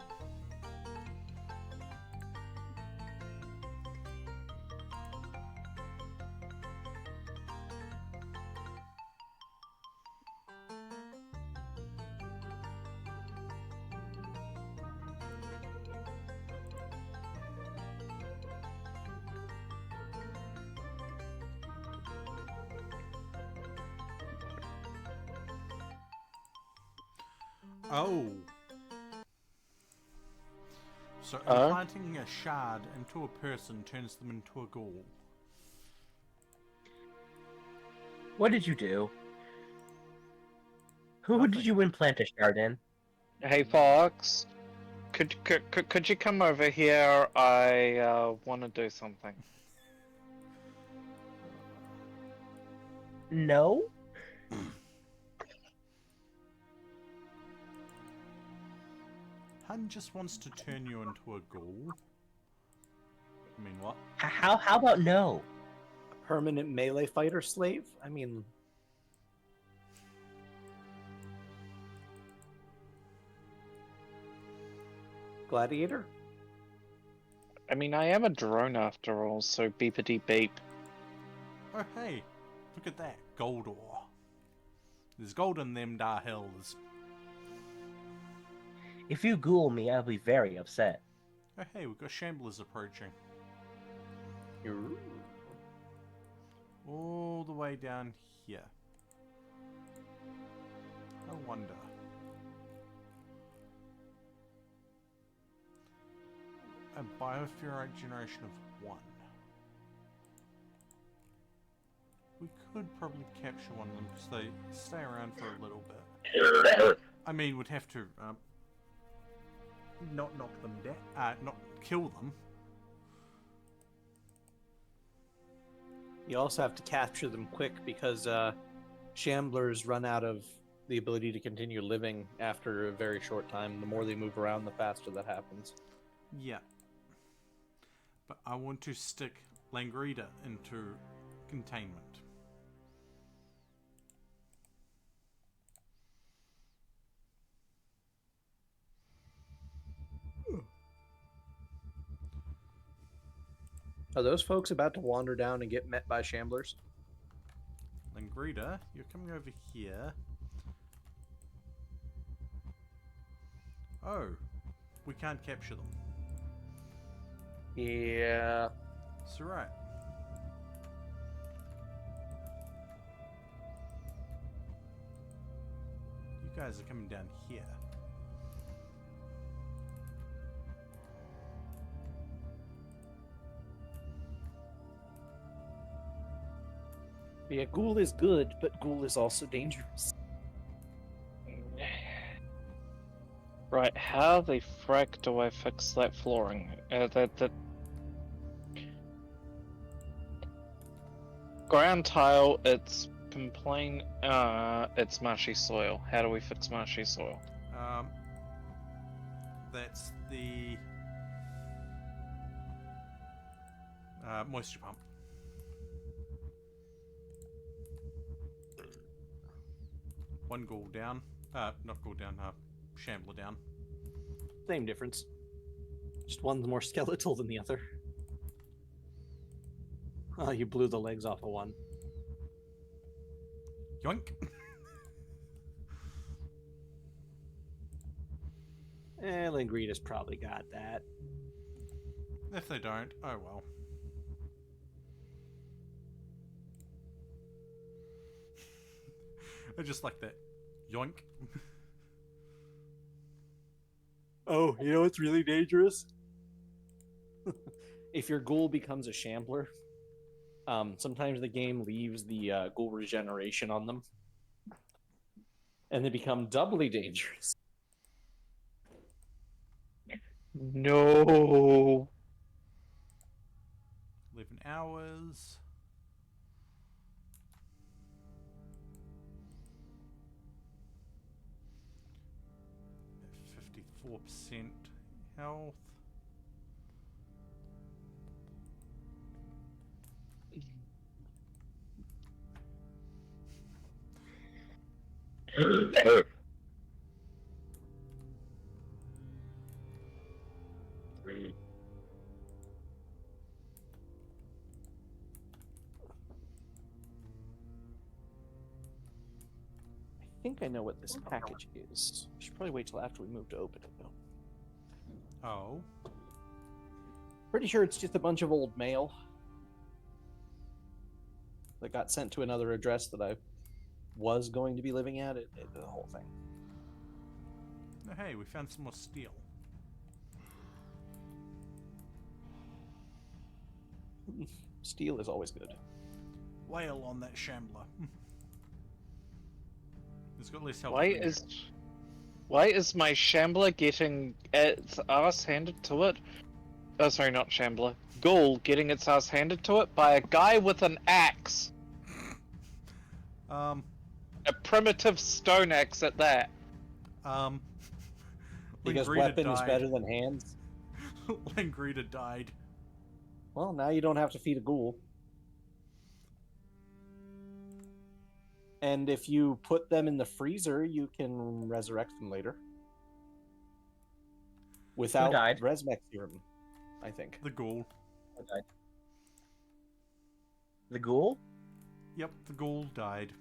[SPEAKER 2] Oh. So implanting a shard into a person turns them into a ghoul.
[SPEAKER 3] What did you do? Who did you implant a shard in?
[SPEAKER 1] Hey Fox, could you come over here? I want to do something.
[SPEAKER 3] No?
[SPEAKER 2] Hun just wants to turn you into a ghoul. I mean, what?
[SPEAKER 3] How about no?
[SPEAKER 6] A permanent melee fighter slave? I mean... Gladiator?
[SPEAKER 1] I mean, I am a drone after all, so beepity beep.
[SPEAKER 2] Oh hey, look at that, gold ore. There's gold in them dar hills.
[SPEAKER 3] If you ghoul me, I'll be very upset.
[SPEAKER 2] Oh hey, we've got shamblers approaching. All the way down here. I wonder. A bioferrite generation of 1. We could probably capture one of them because they stay around for a little bit. I mean, we'd have to not knock them down, not kill them.
[SPEAKER 6] You also have to capture them quick because shamblers run out of the ability to continue living after a very short time. The more they move around, the faster that happens.
[SPEAKER 2] Yeah. But I want to stick Langrida into containment.
[SPEAKER 6] Are those folks about to wander down and get met by shamblers?
[SPEAKER 2] Langrida, you're coming over here. Oh, we can't capture them.
[SPEAKER 6] Yeah.
[SPEAKER 2] That's right. You guys are coming down here.
[SPEAKER 6] Yeah, ghoul is good, but ghoul is also dangerous.
[SPEAKER 1] Right, how the frack do I fix that flooring? That ground tile, it's it's marshy soil. How do we fix marshy soil?
[SPEAKER 2] That's the moisture pump. One ghoul down. Not ghoul down, shambler down.
[SPEAKER 6] Same difference. Just one's more skeletal than the other. Oh, you blew the legs off of one.
[SPEAKER 2] Yoink!
[SPEAKER 6] Langrida's probably got that.
[SPEAKER 2] If they don't, oh well. I just like that. Yoink.
[SPEAKER 6] Oh, you know what's really dangerous? If your ghoul becomes a shambler, sometimes the game leaves the ghoul regeneration on them. And they become doubly dangerous.
[SPEAKER 1] No.
[SPEAKER 2] 11 hours. At 54% health.
[SPEAKER 6] I think I know what this package is. I should probably wait till after we move to open it, though.
[SPEAKER 2] Oh.
[SPEAKER 6] Pretty sure it's just a bunch of old mail that got sent to another address that I was going to be living at. The whole thing.
[SPEAKER 2] Oh, hey, we found some more steel.
[SPEAKER 6] Steel is always good.
[SPEAKER 2] Whale on that shambler. It's got less health.
[SPEAKER 1] Why is my shambler getting its ass handed to it? Oh, sorry, not shambler. Ghoul getting its ass handed to it by a guy with an axe.
[SPEAKER 2] Um.
[SPEAKER 1] A primitive stone axe at that.
[SPEAKER 6] Because
[SPEAKER 2] Langrida
[SPEAKER 6] weapon is
[SPEAKER 2] died.
[SPEAKER 6] better than hands.
[SPEAKER 2] Langrida died.
[SPEAKER 6] Well, now you don't have to feed a ghoul. And if you put them in the freezer, you can resurrect them later. Without
[SPEAKER 3] died?
[SPEAKER 6] Resmec serum, I think.
[SPEAKER 2] The ghoul.
[SPEAKER 3] Who died? The ghoul?
[SPEAKER 2] Yep, the ghoul died.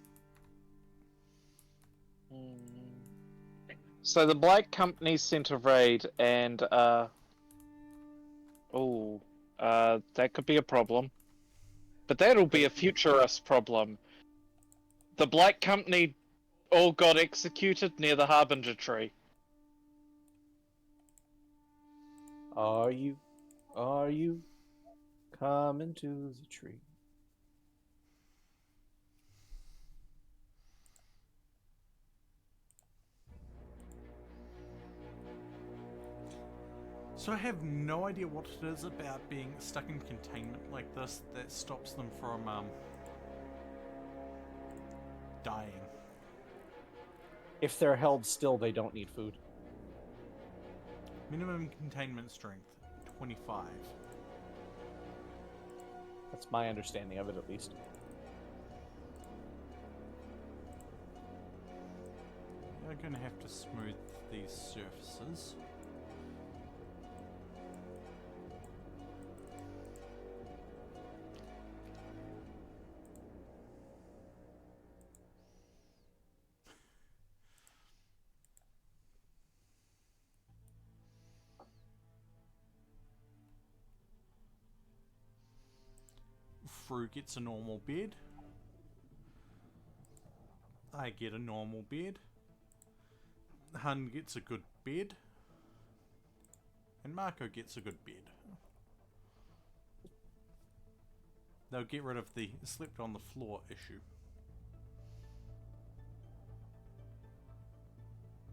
[SPEAKER 1] So the Black Company sent a raid, and that could be a problem. But that'll be a future us problem. The Black Company all got executed near the Harbinger tree.
[SPEAKER 6] Are you coming to the tree?
[SPEAKER 2] So I have no idea what it is about being stuck in containment like this that stops them from dying.
[SPEAKER 6] If they're held still, they don't need food.
[SPEAKER 2] Minimum containment strength, 25.
[SPEAKER 6] That's my understanding of it, at least.
[SPEAKER 2] You're going to have to smooth these surfaces. Fru gets a normal bed. I get a normal bed. Hun gets a good bed. And Marco gets a good bed. They'll get rid of the slept on the floor issue.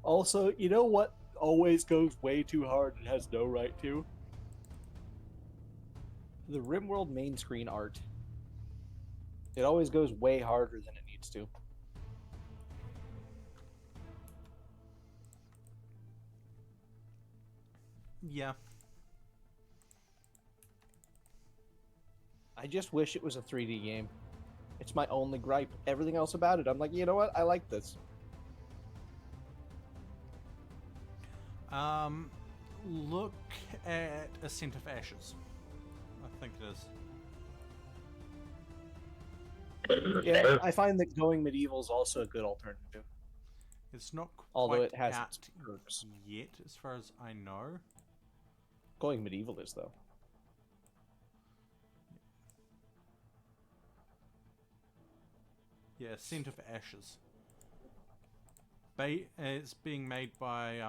[SPEAKER 6] Also, you know what always goes way too hard and has no right to? The RimWorld main screen art. It always goes way harder than it needs to.
[SPEAKER 2] Yeah.
[SPEAKER 6] I just wish it was a 3D game. It's my only gripe. Everything else about it, I'm like, you know what? I like this.
[SPEAKER 2] Look at Ascent of Ashes. I think it is.
[SPEAKER 6] Yeah, I find that going medieval is also a good alternative.
[SPEAKER 2] It's not
[SPEAKER 6] Although
[SPEAKER 2] quite
[SPEAKER 6] it has
[SPEAKER 2] out
[SPEAKER 6] its perks.
[SPEAKER 2] yet, as far as I know.
[SPEAKER 6] Going medieval is, though.
[SPEAKER 2] Yeah, Scent of Ashes. It's being made by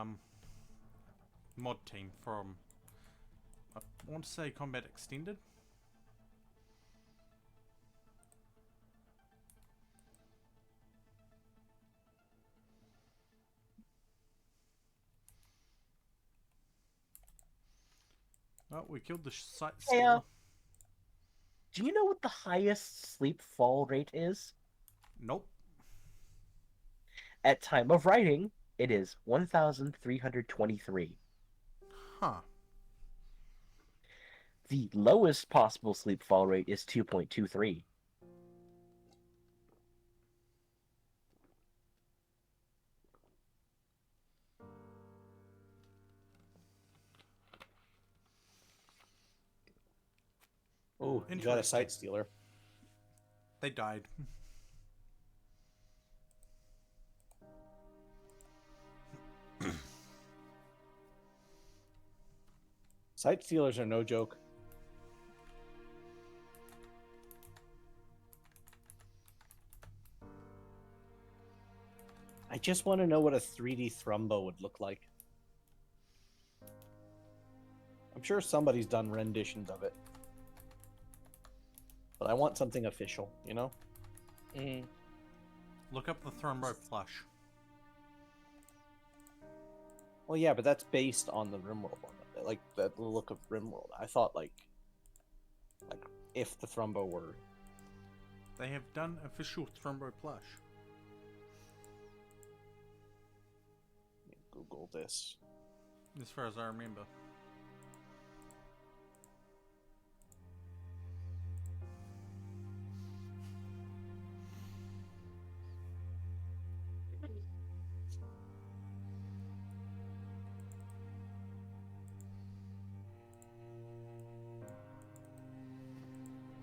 [SPEAKER 2] mod team from, I want to say, Combat Extended. Oh, we killed the site stealer.
[SPEAKER 3] Do you know what the highest sleep fall rate is?
[SPEAKER 2] Nope.
[SPEAKER 3] At time of writing, it is 1,323.
[SPEAKER 2] Huh.
[SPEAKER 3] The lowest possible sleep fall rate is 2.23.
[SPEAKER 6] Oh, you got a site stealer.
[SPEAKER 2] They died.
[SPEAKER 6] Site stealers are no joke. I just want to know what a 3D Thrumbo would look like. I'm sure somebody's done renditions of it. But I want something official, you know?
[SPEAKER 2] Look up the Thrumbo plush.
[SPEAKER 6] Well, yeah, but that's based on the RimWorld one. Like, the look of RimWorld. I thought, like if the Thrumbo were...
[SPEAKER 2] They have done official Thrumbo plush.
[SPEAKER 6] Google this.
[SPEAKER 2] As far as I remember.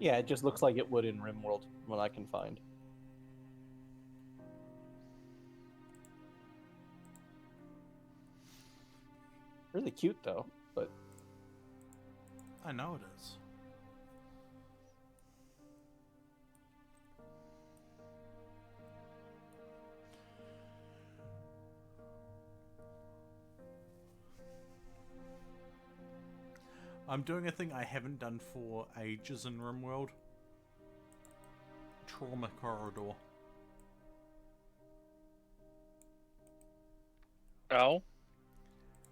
[SPEAKER 6] Yeah, it just looks like it would in RimWorld, from what I can find. Really cute though, but
[SPEAKER 2] I know it is. I'm doing a thing I haven't done for ages in RimWorld. Trauma Corridor.
[SPEAKER 1] Oh?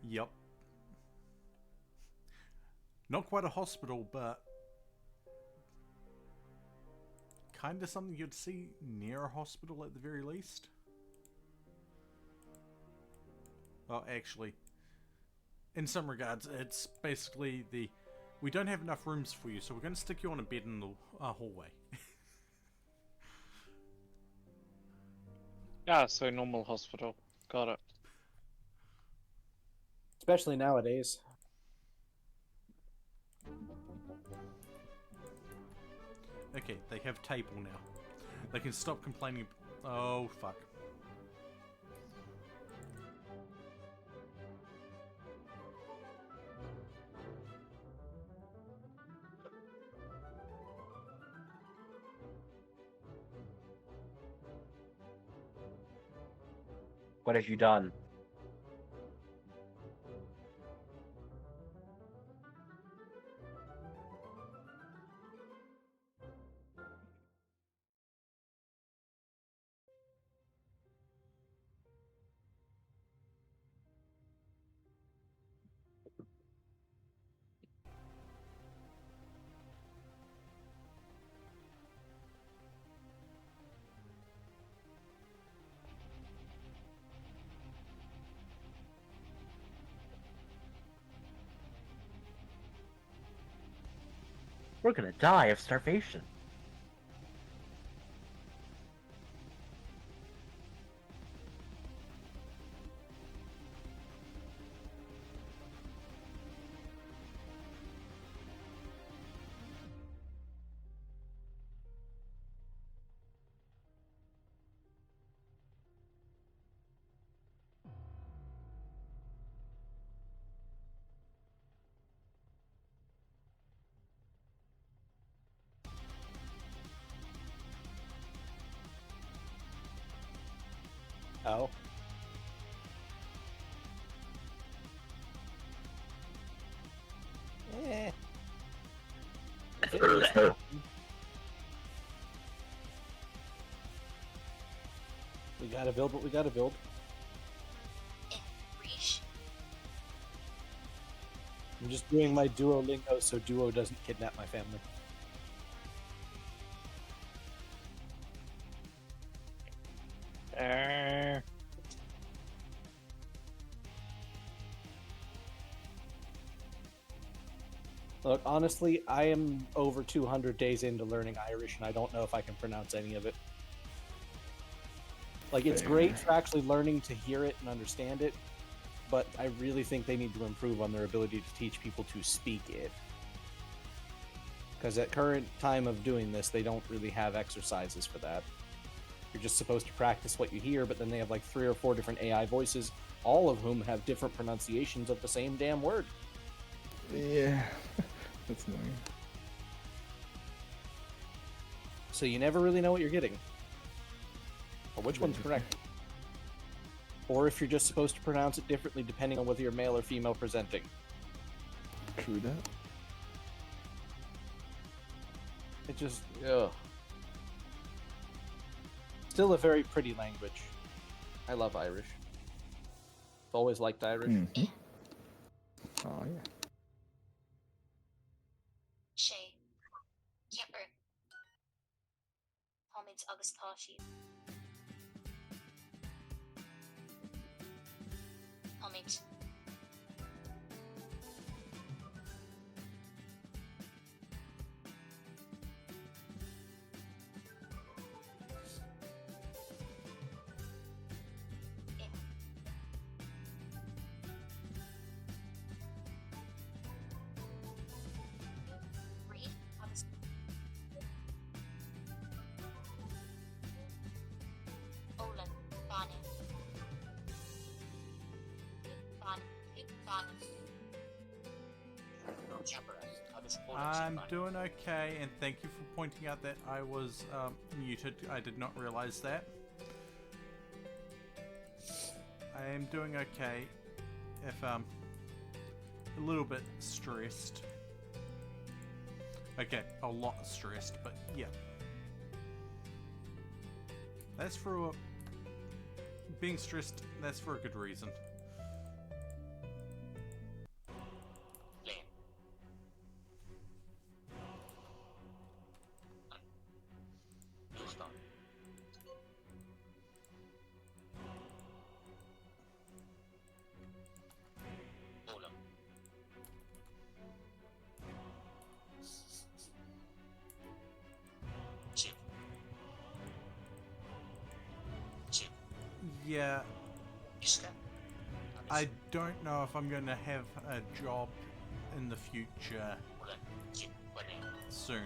[SPEAKER 2] Yep. Not quite a hospital, but kind of something you'd see near a hospital at the very least. Well, actually, in some regards, it's basically the we don't have enough rooms for you, so we're going to stick you on a bed in the hallway.
[SPEAKER 1] Ah, so normal hospital. Got it.
[SPEAKER 6] especially nowadays.
[SPEAKER 2] Okay, they have table now. They can stop complaining. Oh, fuck.
[SPEAKER 3] What have you done? We're gonna die of starvation.
[SPEAKER 6] Oh. Eh. We gotta build what we gotta build. I'm just doing my Duolingo so Duo doesn't kidnap my family. Look, honestly, I am over 200 days into learning Irish, and I don't know if I can pronounce any of it. Like, it's great for actually learning to hear it and understand it, but I really think they need to improve on their ability to teach people to speak it. Because at current time of doing this, they don't really have exercises for that. You're just supposed to practice what you hear, but then they have like 3 or 4 different AI voices, all of whom have different pronunciations of the same damn word.
[SPEAKER 8] Yeah, that's annoying.
[SPEAKER 6] So you never really know what you're getting. Or which one's correct. Or if you're just supposed to pronounce it differently depending on whether you're male or female presenting.
[SPEAKER 8] True that.
[SPEAKER 6] It just, ugh. Still a very pretty language. I love Irish. I've always liked Irish.
[SPEAKER 8] Mm-hmm. Oh yeah.
[SPEAKER 9] sé ceapair táid agus tá siad. Táid read agus
[SPEAKER 2] I'm doing okay, and thank you for pointing out that I was muted. I did not realize that. I am doing okay, if a little bit stressed. Okay, a lot stressed, but yeah. That's for being stressed. That's for a good reason. Yeah, I don't know if I'm going to have a job in the future soon.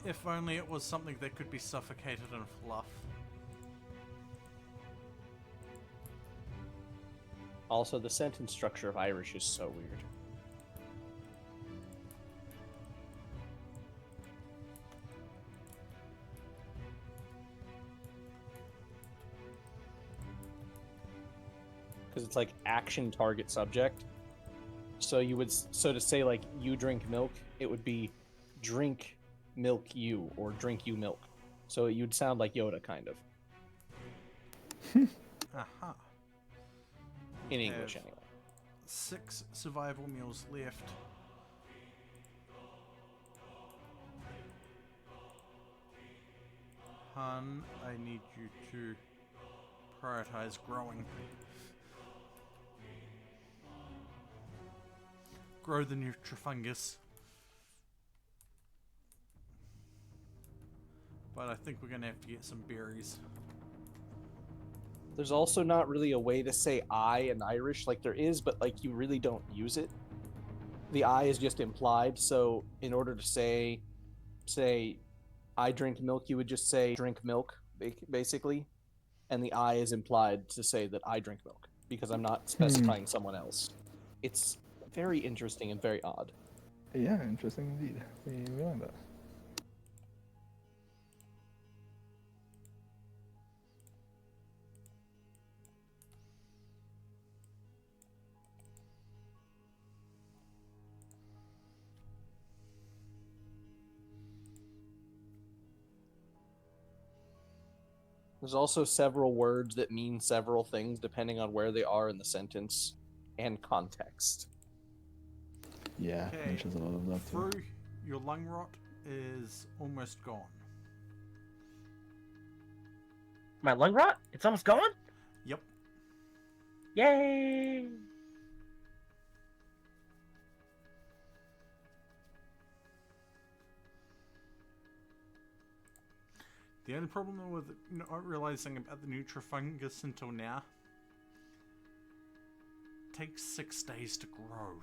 [SPEAKER 2] If only it was something that could be suffocated in fluff.
[SPEAKER 6] Also, the sentence structure of Irish is so weird. Because it's like action, target, subject. So you would, so to say like you drink milk, it would be drink milk you, or drink you milk. So you'd sound like Yoda, kind of.
[SPEAKER 2] Aha.
[SPEAKER 6] In
[SPEAKER 2] We
[SPEAKER 6] English,
[SPEAKER 2] have
[SPEAKER 6] anyway.
[SPEAKER 2] 6 survival meals left. Hun, I need you to prioritize growing. Grow the Nutrifungus. But I think we're gonna have to get some berries.
[SPEAKER 6] There's also not really a way to say I in Irish. Like there is, but like you really don't use it. The I is just implied. So in order to say I drink milk, you would just say drink milk, basically. And the I is implied to say that I drink milk because I'm not specifying someone else. It's very interesting and very odd.
[SPEAKER 8] Yeah, interesting indeed. We like that.
[SPEAKER 6] There's also several words that mean several things depending on where they are in the sentence and context.
[SPEAKER 8] Yeah,
[SPEAKER 2] Okay,
[SPEAKER 8] mentions a lot of that too.
[SPEAKER 2] Through, your lung rot is almost gone.
[SPEAKER 3] My lung rot? It's almost gone?
[SPEAKER 2] Yep.
[SPEAKER 3] Yay!
[SPEAKER 2] The only problem with not realizing about the Nutrifungus until now, it takes 6 days to grow.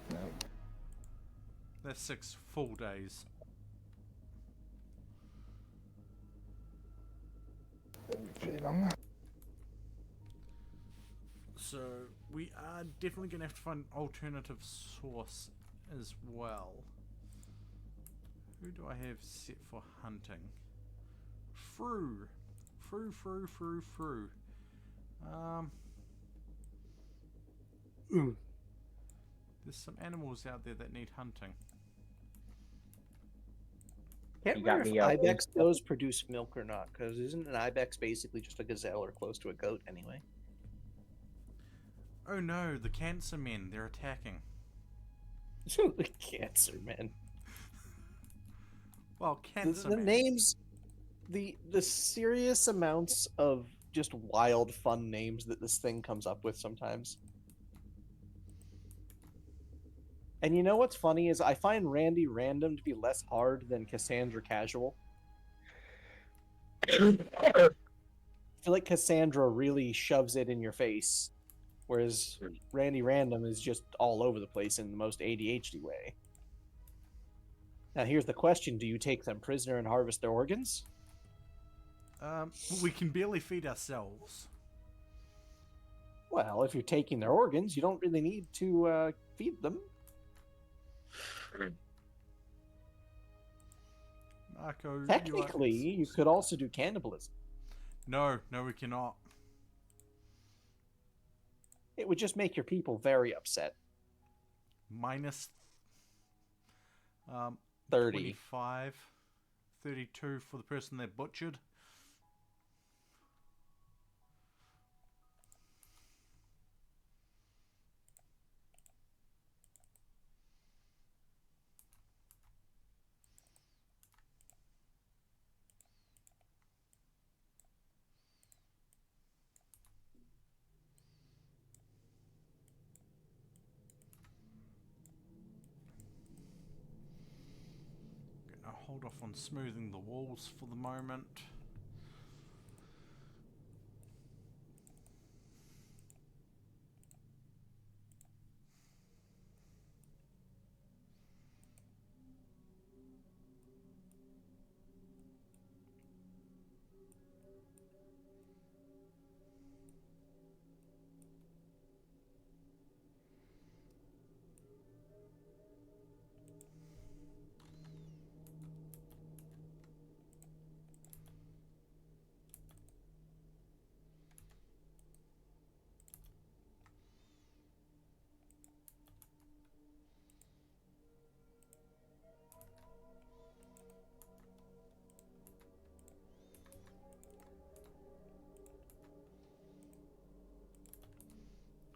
[SPEAKER 8] No.
[SPEAKER 2] That's 6 full days.
[SPEAKER 8] Pretty long.
[SPEAKER 2] So we are definitely going to have to find an alternative source as well. Who do I have set for hunting? Frew. There's some animals out there that need hunting.
[SPEAKER 6] Can't
[SPEAKER 3] You got
[SPEAKER 6] remember
[SPEAKER 3] me
[SPEAKER 6] if
[SPEAKER 3] up.
[SPEAKER 6] ibex does produce milk or not, because isn't an ibex basically just a gazelle or close to a goat anyway?
[SPEAKER 2] Oh no, the cancer men, they're attacking.
[SPEAKER 6] The cancer man.
[SPEAKER 2] Well, cancer
[SPEAKER 6] The
[SPEAKER 2] men.
[SPEAKER 6] names, the serious amounts of just wild fun names that this thing comes up with sometimes. And you know what's funny is I find Randy Random to be less hard than Cassandra Casual. I feel like Cassandra really shoves it in your face. Whereas Randy Random is just all over the place in the most ADHD way. Now here's the question: do you take them prisoner and harvest their organs?
[SPEAKER 2] We can barely feed ourselves.
[SPEAKER 6] Well, if you're taking their organs, you don't really need to feed them.
[SPEAKER 2] Marco,
[SPEAKER 6] Technically, you could also do cannibalism.
[SPEAKER 2] No, we cannot.
[SPEAKER 6] It would just make your people very upset.
[SPEAKER 2] Minus
[SPEAKER 6] 30.
[SPEAKER 2] 25, 32 for the person they butchered. Gonna hold off on smoothing the walls for the moment.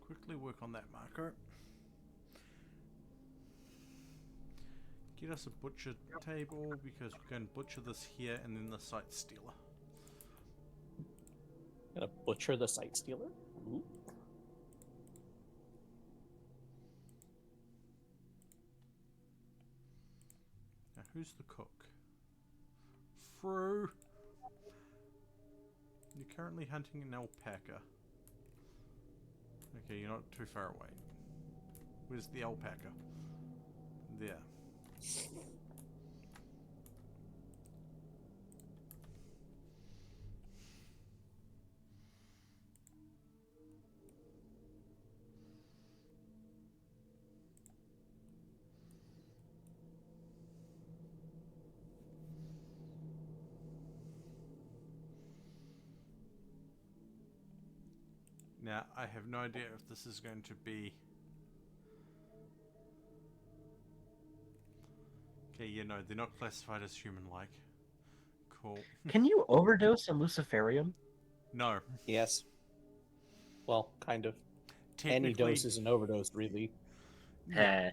[SPEAKER 2] Quickly work on that, Marco. Get us a butcher table because we're going to butcher this here and then the site stealer.
[SPEAKER 6] Gonna butcher the site stealer? Ooh.
[SPEAKER 2] Now, who's the cook? Fru! You're currently hunting an alpaca. Okay, you're not too far away. Where's the alpaca? There. Now, I have no idea if this is going to be... Okay, yeah, no, they're not classified as human-like. Cool.
[SPEAKER 3] Can you overdose on Luciferium?
[SPEAKER 2] No.
[SPEAKER 6] Yes. Well, kind of. Any dose is an overdose, really.
[SPEAKER 3] Yeah.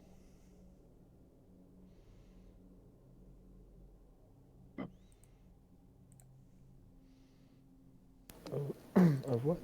[SPEAKER 8] Of what?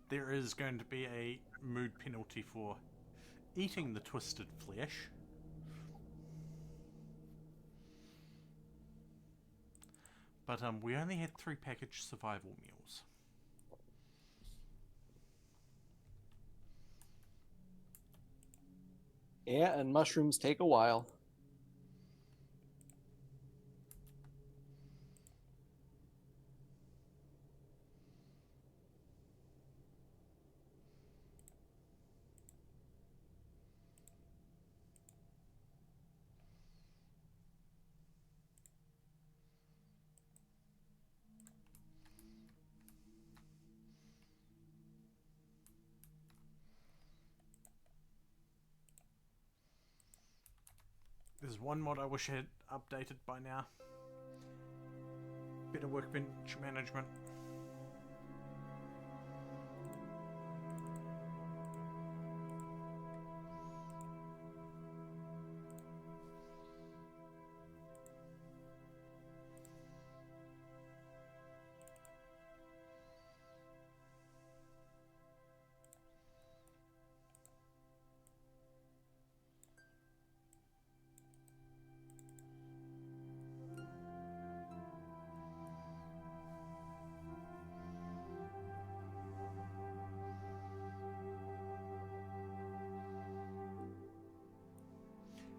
[SPEAKER 2] There is going to be a mood penalty for eating the twisted flesh. But we only had 3 packaged survival meals.
[SPEAKER 6] Yeah, and mushrooms take a while.
[SPEAKER 2] There's one mod I wish I had updated by now. Better workbench management.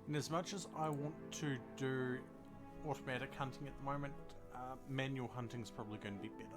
[SPEAKER 2] And as much as I want to do automatic hunting at the moment, manual hunting's probably going to be better.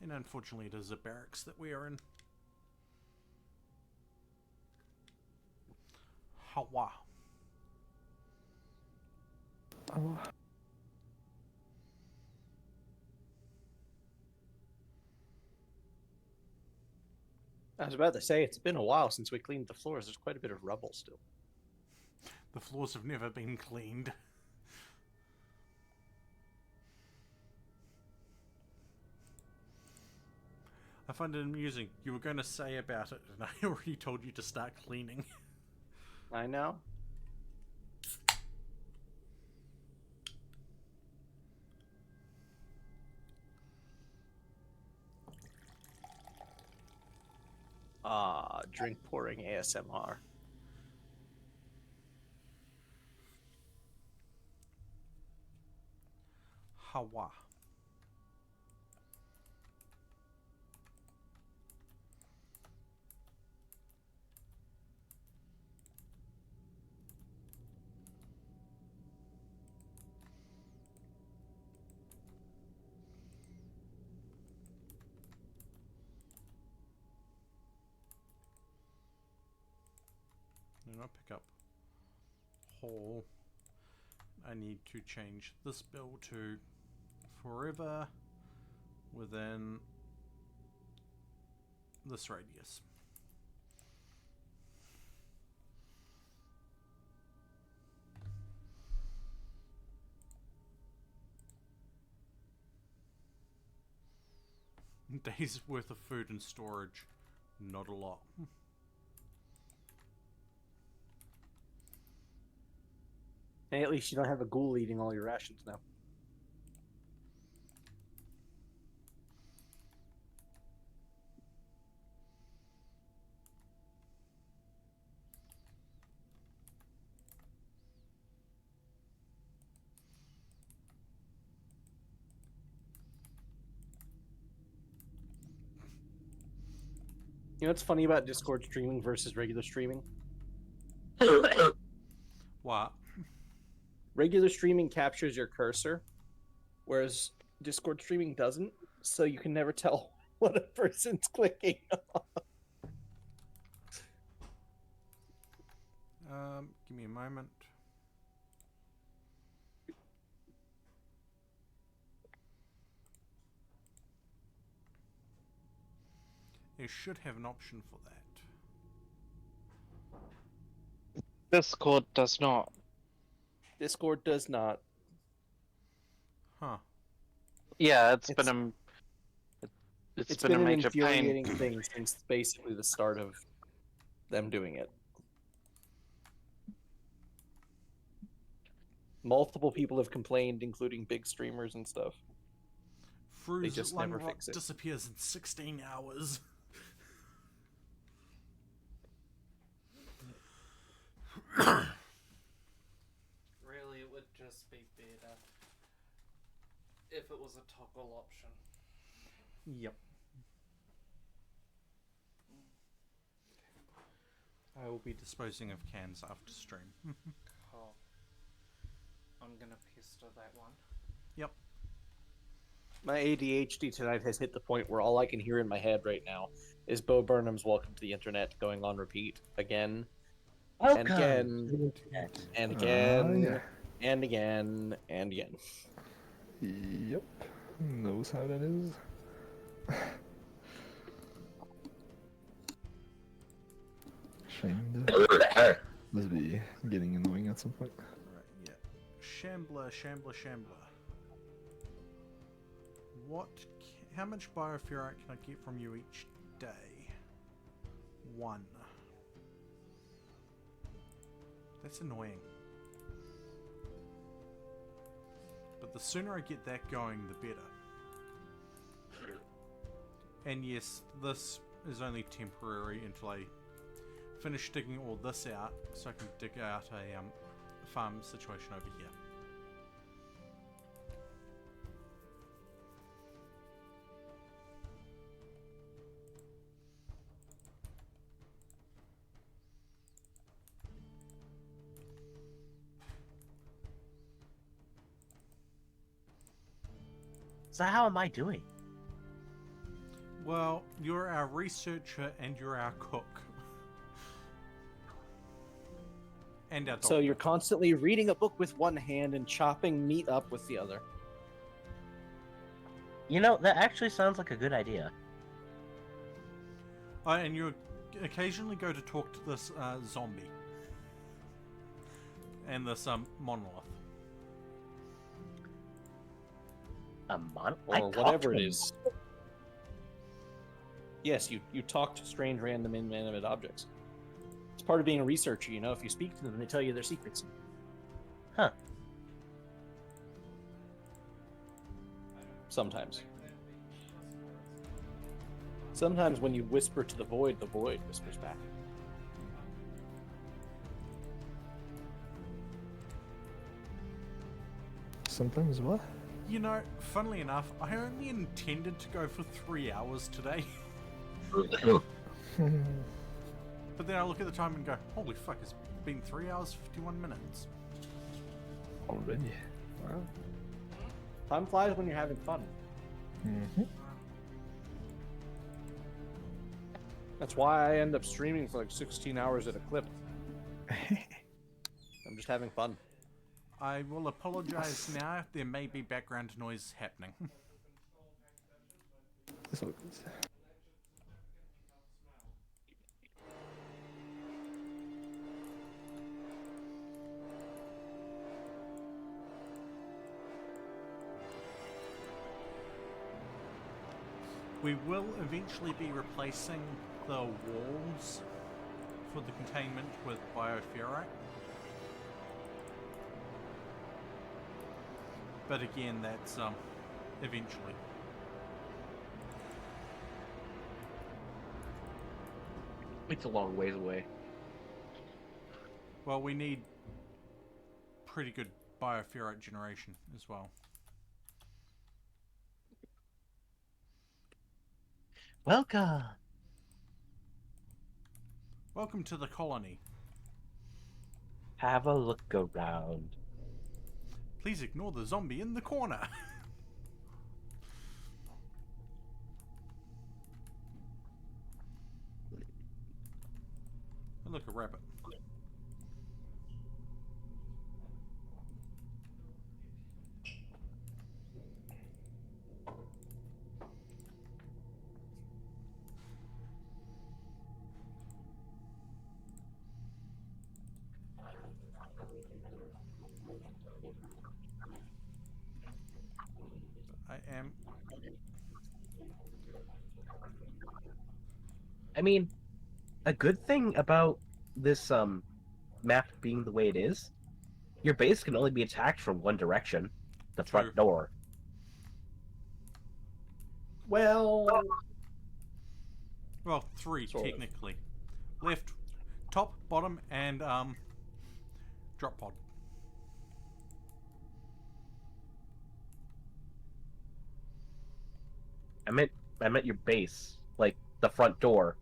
[SPEAKER 2] And unfortunately it is a barracks that we are in. Hawa.
[SPEAKER 6] I was about to say, it's been a while since we cleaned the floors. There's quite a bit of rubble still.
[SPEAKER 2] The floors have never been cleaned. I find it amusing. You were going to say about it, and I already told you to start cleaning.
[SPEAKER 6] I know. Ah, drink pouring ASMR.
[SPEAKER 2] Hawa. And I'll pick up Hall. I need to change this bill to forever within this radius. Days worth of food and storage, not a lot.
[SPEAKER 6] Hey, at least you don't have a ghoul eating all your rations now. You know what's funny about Discord streaming versus regular streaming?
[SPEAKER 2] What?
[SPEAKER 6] Regular streaming captures your cursor, whereas Discord streaming doesn't, so you can never tell what a person's clicking on.
[SPEAKER 2] Give me a moment. It should have an option for that.
[SPEAKER 1] Discord does not.
[SPEAKER 6] Discord does not.
[SPEAKER 2] Huh.
[SPEAKER 1] Yeah,
[SPEAKER 6] It's
[SPEAKER 1] it's
[SPEAKER 6] it's
[SPEAKER 1] been a
[SPEAKER 6] been an
[SPEAKER 1] major pain.
[SPEAKER 6] infuriating thing since basically the start of them doing it. Multiple people have complained, including big streamers and stuff.
[SPEAKER 2] Fru's
[SPEAKER 6] just
[SPEAKER 2] Lime
[SPEAKER 6] never
[SPEAKER 2] Rock
[SPEAKER 6] fix it.
[SPEAKER 2] disappears in 16 hours. Really, it would just be better if it was a toggle option. Yep. I will be disposing of cans after stream. Cool. I'm gonna pester that one. Yep.
[SPEAKER 6] My ADHD tonight has hit the point where all I can hear in my head right now is Bo Burnham's "Welcome to the Internet" going on repeat again and again and again
[SPEAKER 8] yeah.
[SPEAKER 6] and again and again.
[SPEAKER 8] Yep. Knows how that is. Shame to must be getting annoying at some point.
[SPEAKER 2] Right, yeah. Shambler. How much bioferrite can I get from you each day? 1. That's annoying. But the sooner I get that going, the better. And yes, this is only temporary until I finish digging all this out, so I can dig out a farm situation over here.
[SPEAKER 3] So how am I doing?
[SPEAKER 2] Well, you're our researcher and you're our cook. And our doctor.
[SPEAKER 6] So you're constantly reading a book with one hand and chopping meat up with the other.
[SPEAKER 3] You know, that actually sounds like a good idea.
[SPEAKER 2] And you occasionally go to talk to this zombie. And this monolith.
[SPEAKER 6] Or whatever it is. Yes, you talk to strange, random, inanimate objects. It's part of being a researcher, you know. If you speak to them, they tell you their secrets.
[SPEAKER 3] Huh.
[SPEAKER 6] Sometimes. Sometimes when you whisper to the void whispers back.
[SPEAKER 8] Sometimes what?
[SPEAKER 2] You know, funnily enough, I only intended to go for 3 hours today. But then I look at the time and go, holy fuck, it's been 3 hours, 51 minutes.
[SPEAKER 8] Already. Wow.
[SPEAKER 6] Time flies when you're having fun.
[SPEAKER 8] Mm-hmm.
[SPEAKER 6] That's why I end up streaming for like 16 hours at a clip. I'm just having fun.
[SPEAKER 2] I will apologize now if there may be background noise happening.
[SPEAKER 8] It's all good.
[SPEAKER 2] We will eventually be replacing the walls for the containment with bioferrite. But again, that's eventually.
[SPEAKER 10] It's a long ways away.
[SPEAKER 2] Well, we need pretty good bioferrite generation as well.
[SPEAKER 3] Welcome.
[SPEAKER 2] Welcome to the colony.
[SPEAKER 3] Have a look around.
[SPEAKER 2] Please ignore the zombie in the corner. Oh, look, a rabbit.
[SPEAKER 3] I mean, a good thing about this map being the way it is, your base can only be attacked from one direction, the front
[SPEAKER 2] True.
[SPEAKER 3] door.
[SPEAKER 6] Well,
[SPEAKER 2] Well, 3
[SPEAKER 6] Sort of.
[SPEAKER 2] technically. Left, top, bottom, and drop pod.
[SPEAKER 3] I meant your base, like the front door.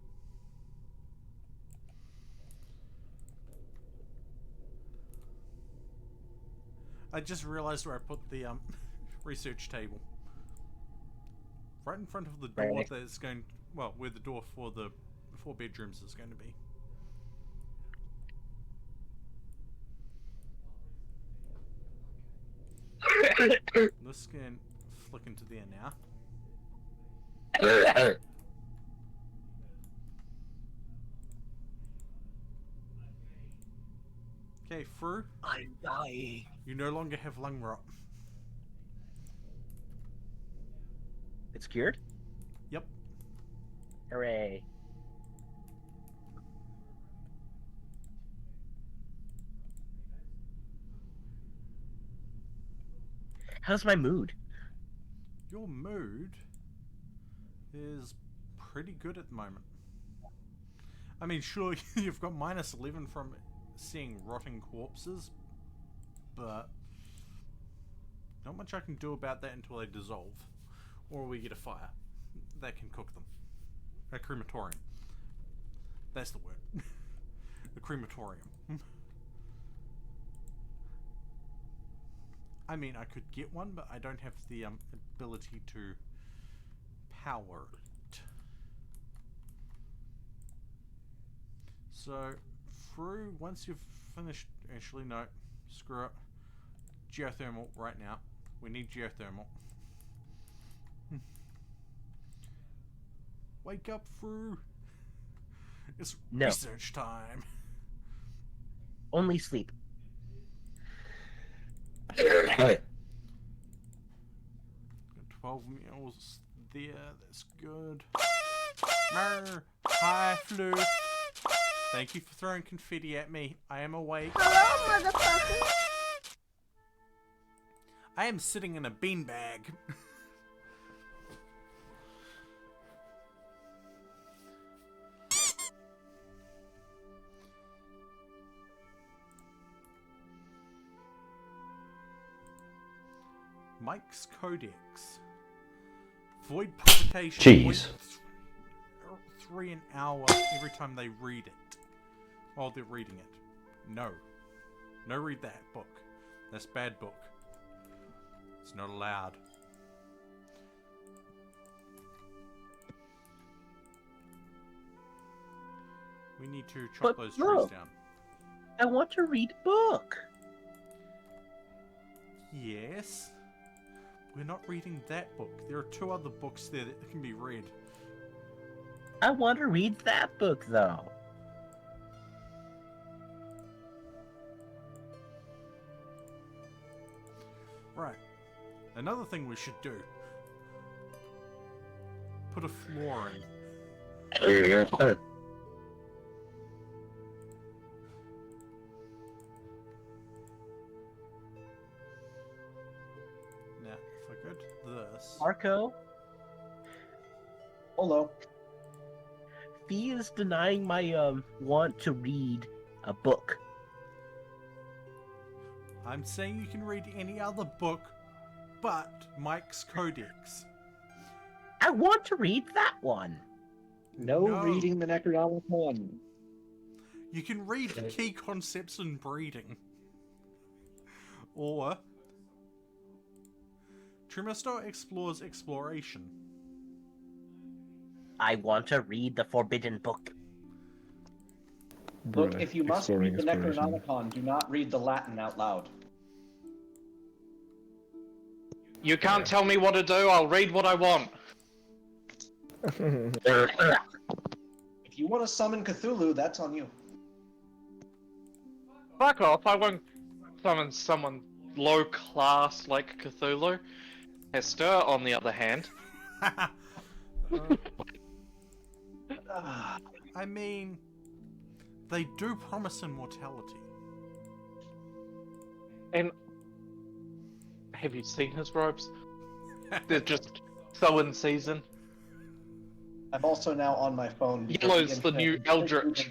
[SPEAKER 2] I just realized where I put the research table. Right in front of the door
[SPEAKER 3] Right.
[SPEAKER 2] that's going, well, where the door for the 4 bedrooms is going to be. This can flick into there now. Okay, Fru,
[SPEAKER 3] I'm dying.
[SPEAKER 2] you no longer have lung rot.
[SPEAKER 3] It's cured?
[SPEAKER 2] Yep.
[SPEAKER 3] Hooray. How's my mood?
[SPEAKER 2] Your mood is pretty good at the moment. I mean, sure, you've got -11 from seeing rotting corpses, but not much I can do about that until they dissolve. Or we get a fire that can cook them. A crematorium. That's the word. A crematorium. I mean, I could get one, but I don't have the ability to power it. So, through once you've finished, actually no, screw it. Geothermal right now. We need geothermal. Wake up, Fru. It's
[SPEAKER 3] No.
[SPEAKER 2] research time.
[SPEAKER 3] Only sleep.
[SPEAKER 2] Got 12 meals there, that's good. Mer, hi, Flu. Thank you for throwing confetti at me. I am awake.
[SPEAKER 11] Hello, motherfucker.
[SPEAKER 2] I am sitting in a beanbag. Mike's Codex. Void provocation.
[SPEAKER 4] Cheese.
[SPEAKER 2] 3 an hour every time they read it. While they're reading it. No. No read that book. That's bad book. It's not allowed. We need to chop
[SPEAKER 3] But
[SPEAKER 2] those
[SPEAKER 3] no.
[SPEAKER 2] trees down.
[SPEAKER 3] I want to read a book.
[SPEAKER 2] Yes. We're not reading that book. There are 2 other books there that can be read.
[SPEAKER 3] I want to read that book, though.
[SPEAKER 2] Right. Another thing we should do. Put a floor in. Now, if I go to this...
[SPEAKER 3] Marco,
[SPEAKER 6] Hello.
[SPEAKER 3] Fee is denying my want to read a book.
[SPEAKER 2] I'm saying you can read any other book but Mike's Codex.
[SPEAKER 3] I want to read that one.
[SPEAKER 6] No,
[SPEAKER 2] No.
[SPEAKER 6] reading the Necronomicon.
[SPEAKER 2] You can read key concepts in breeding. Or Trimester explores exploration.
[SPEAKER 3] I want to read the forbidden book.
[SPEAKER 6] Look,
[SPEAKER 8] Bruh,
[SPEAKER 6] if you must
[SPEAKER 8] exploring
[SPEAKER 6] read the
[SPEAKER 8] exploration.
[SPEAKER 6] Necronomicon, do not read the Latin out loud.
[SPEAKER 1] You can't tell me what to do, I'll read what I want.
[SPEAKER 6] If you want to summon Cthulhu, that's on you.
[SPEAKER 1] Fuck off, I won't summon someone low class like Cthulhu. Hester, on the other hand.
[SPEAKER 2] I mean, they do promise immortality.
[SPEAKER 1] And have you seen his robes? They're just so in season.
[SPEAKER 11] I'm also now on my phone. because
[SPEAKER 1] Yellow's the
[SPEAKER 11] internet
[SPEAKER 1] new
[SPEAKER 11] is
[SPEAKER 1] Eldritch.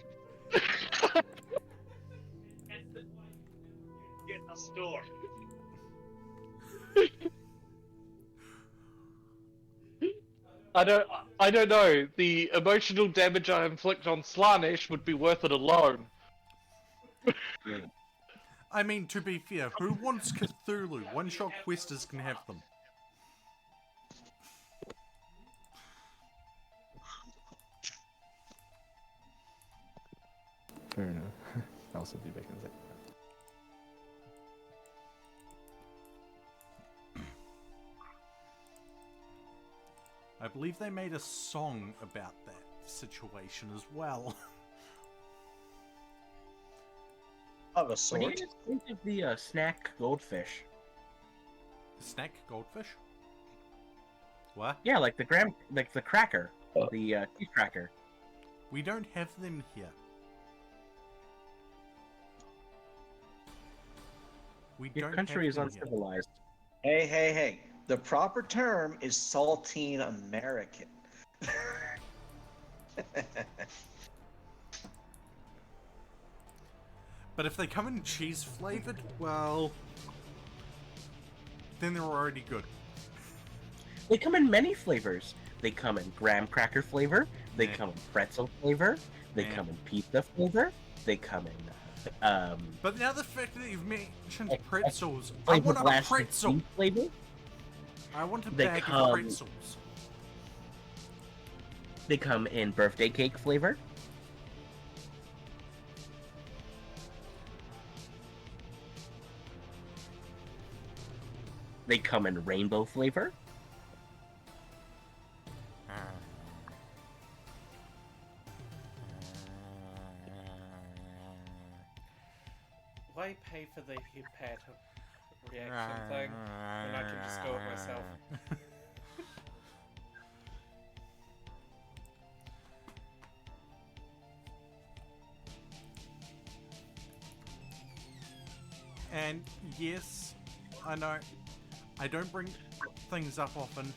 [SPEAKER 10] Get a store.
[SPEAKER 1] I don't know. The emotional damage I inflict on Slanesh would be worth it alone.
[SPEAKER 2] I mean, to be fair, who wants Cthulhu? One-shot questers can have them.
[SPEAKER 5] Fair enough. I'll also be back in a second.
[SPEAKER 2] I believe they made a song about that situation as well.
[SPEAKER 11] Of a
[SPEAKER 3] What do
[SPEAKER 11] sort.
[SPEAKER 3] you guys think of the snack goldfish?
[SPEAKER 2] Snack goldfish? What?
[SPEAKER 3] Yeah, like the cracker, the cheese cracker.
[SPEAKER 2] We don't have them here. We
[SPEAKER 3] Your
[SPEAKER 2] don't
[SPEAKER 3] country
[SPEAKER 2] have
[SPEAKER 3] is
[SPEAKER 2] them here.
[SPEAKER 3] uncivilized.
[SPEAKER 11] Hey. The proper term is saltine American.
[SPEAKER 2] But if they come in cheese flavored, well, then they're already good.
[SPEAKER 3] They come in many flavors. They come in graham cracker flavor. They
[SPEAKER 2] Yeah.
[SPEAKER 3] come in pretzel flavor. They
[SPEAKER 2] Yeah.
[SPEAKER 3] come in pizza flavor. They come in
[SPEAKER 2] But now the fact that you've mentioned
[SPEAKER 3] a
[SPEAKER 2] pretzels, I
[SPEAKER 3] flavor
[SPEAKER 2] want a
[SPEAKER 3] blast with
[SPEAKER 2] pretzel.
[SPEAKER 3] cheese flavor.
[SPEAKER 2] I want a
[SPEAKER 3] They
[SPEAKER 2] bag
[SPEAKER 3] come-
[SPEAKER 2] of pretzels.
[SPEAKER 3] They come in birthday cake flavor. They come in rainbow flavor.
[SPEAKER 12] Why pay for the pet reaction thing when I can just go it myself?
[SPEAKER 2] And yes, I know, I don't bring things up often,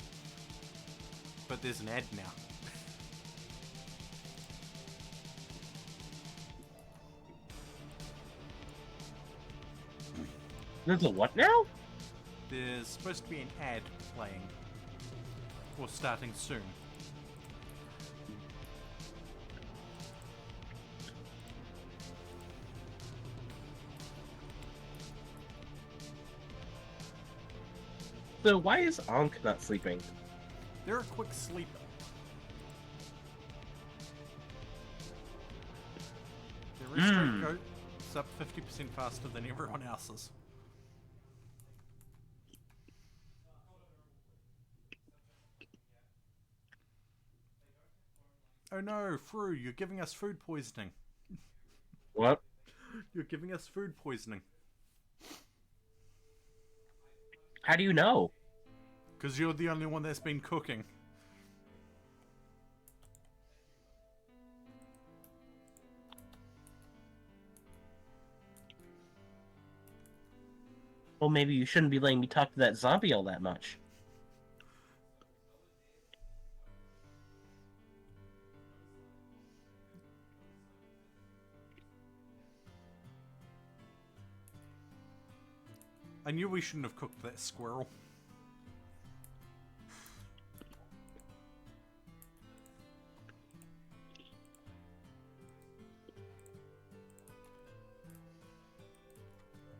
[SPEAKER 2] but there's an ad now.
[SPEAKER 3] There's a what now?
[SPEAKER 2] There's supposed to be an ad playing, or starting soon.
[SPEAKER 3] So why is Ankh not sleeping?
[SPEAKER 2] They're a quick sleeper. Their rest rate goes up 50% faster than everyone else's. Oh no, Fru, you're giving us food poisoning.
[SPEAKER 3] What?
[SPEAKER 2] You're giving us food poisoning.
[SPEAKER 3] How do you know?
[SPEAKER 2] Because you're the only one that's been cooking.
[SPEAKER 3] Well, maybe you shouldn't be letting me talk to that zombie all that much.
[SPEAKER 2] I knew we shouldn't have cooked that squirrel.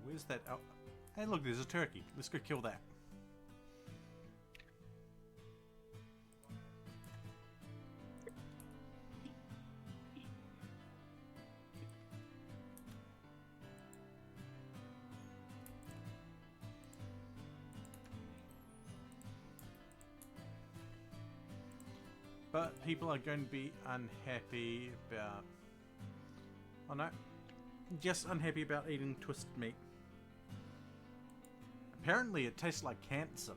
[SPEAKER 2] Where's that? Oh, hey, look, there's a turkey. Let's go kill that. But people are going to be unhappy about... Oh no. Just unhappy about eating twisted meat. Apparently it tastes like cancer.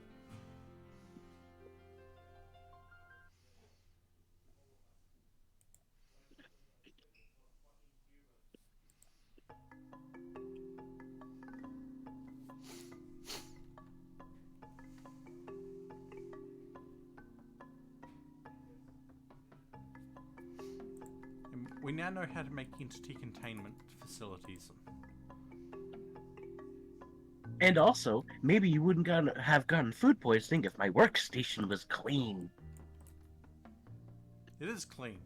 [SPEAKER 2] we now know how to make entity containment facilities.
[SPEAKER 3] And also, maybe you wouldn't have gotten food poisoning if my workstation was clean.
[SPEAKER 2] It is clean.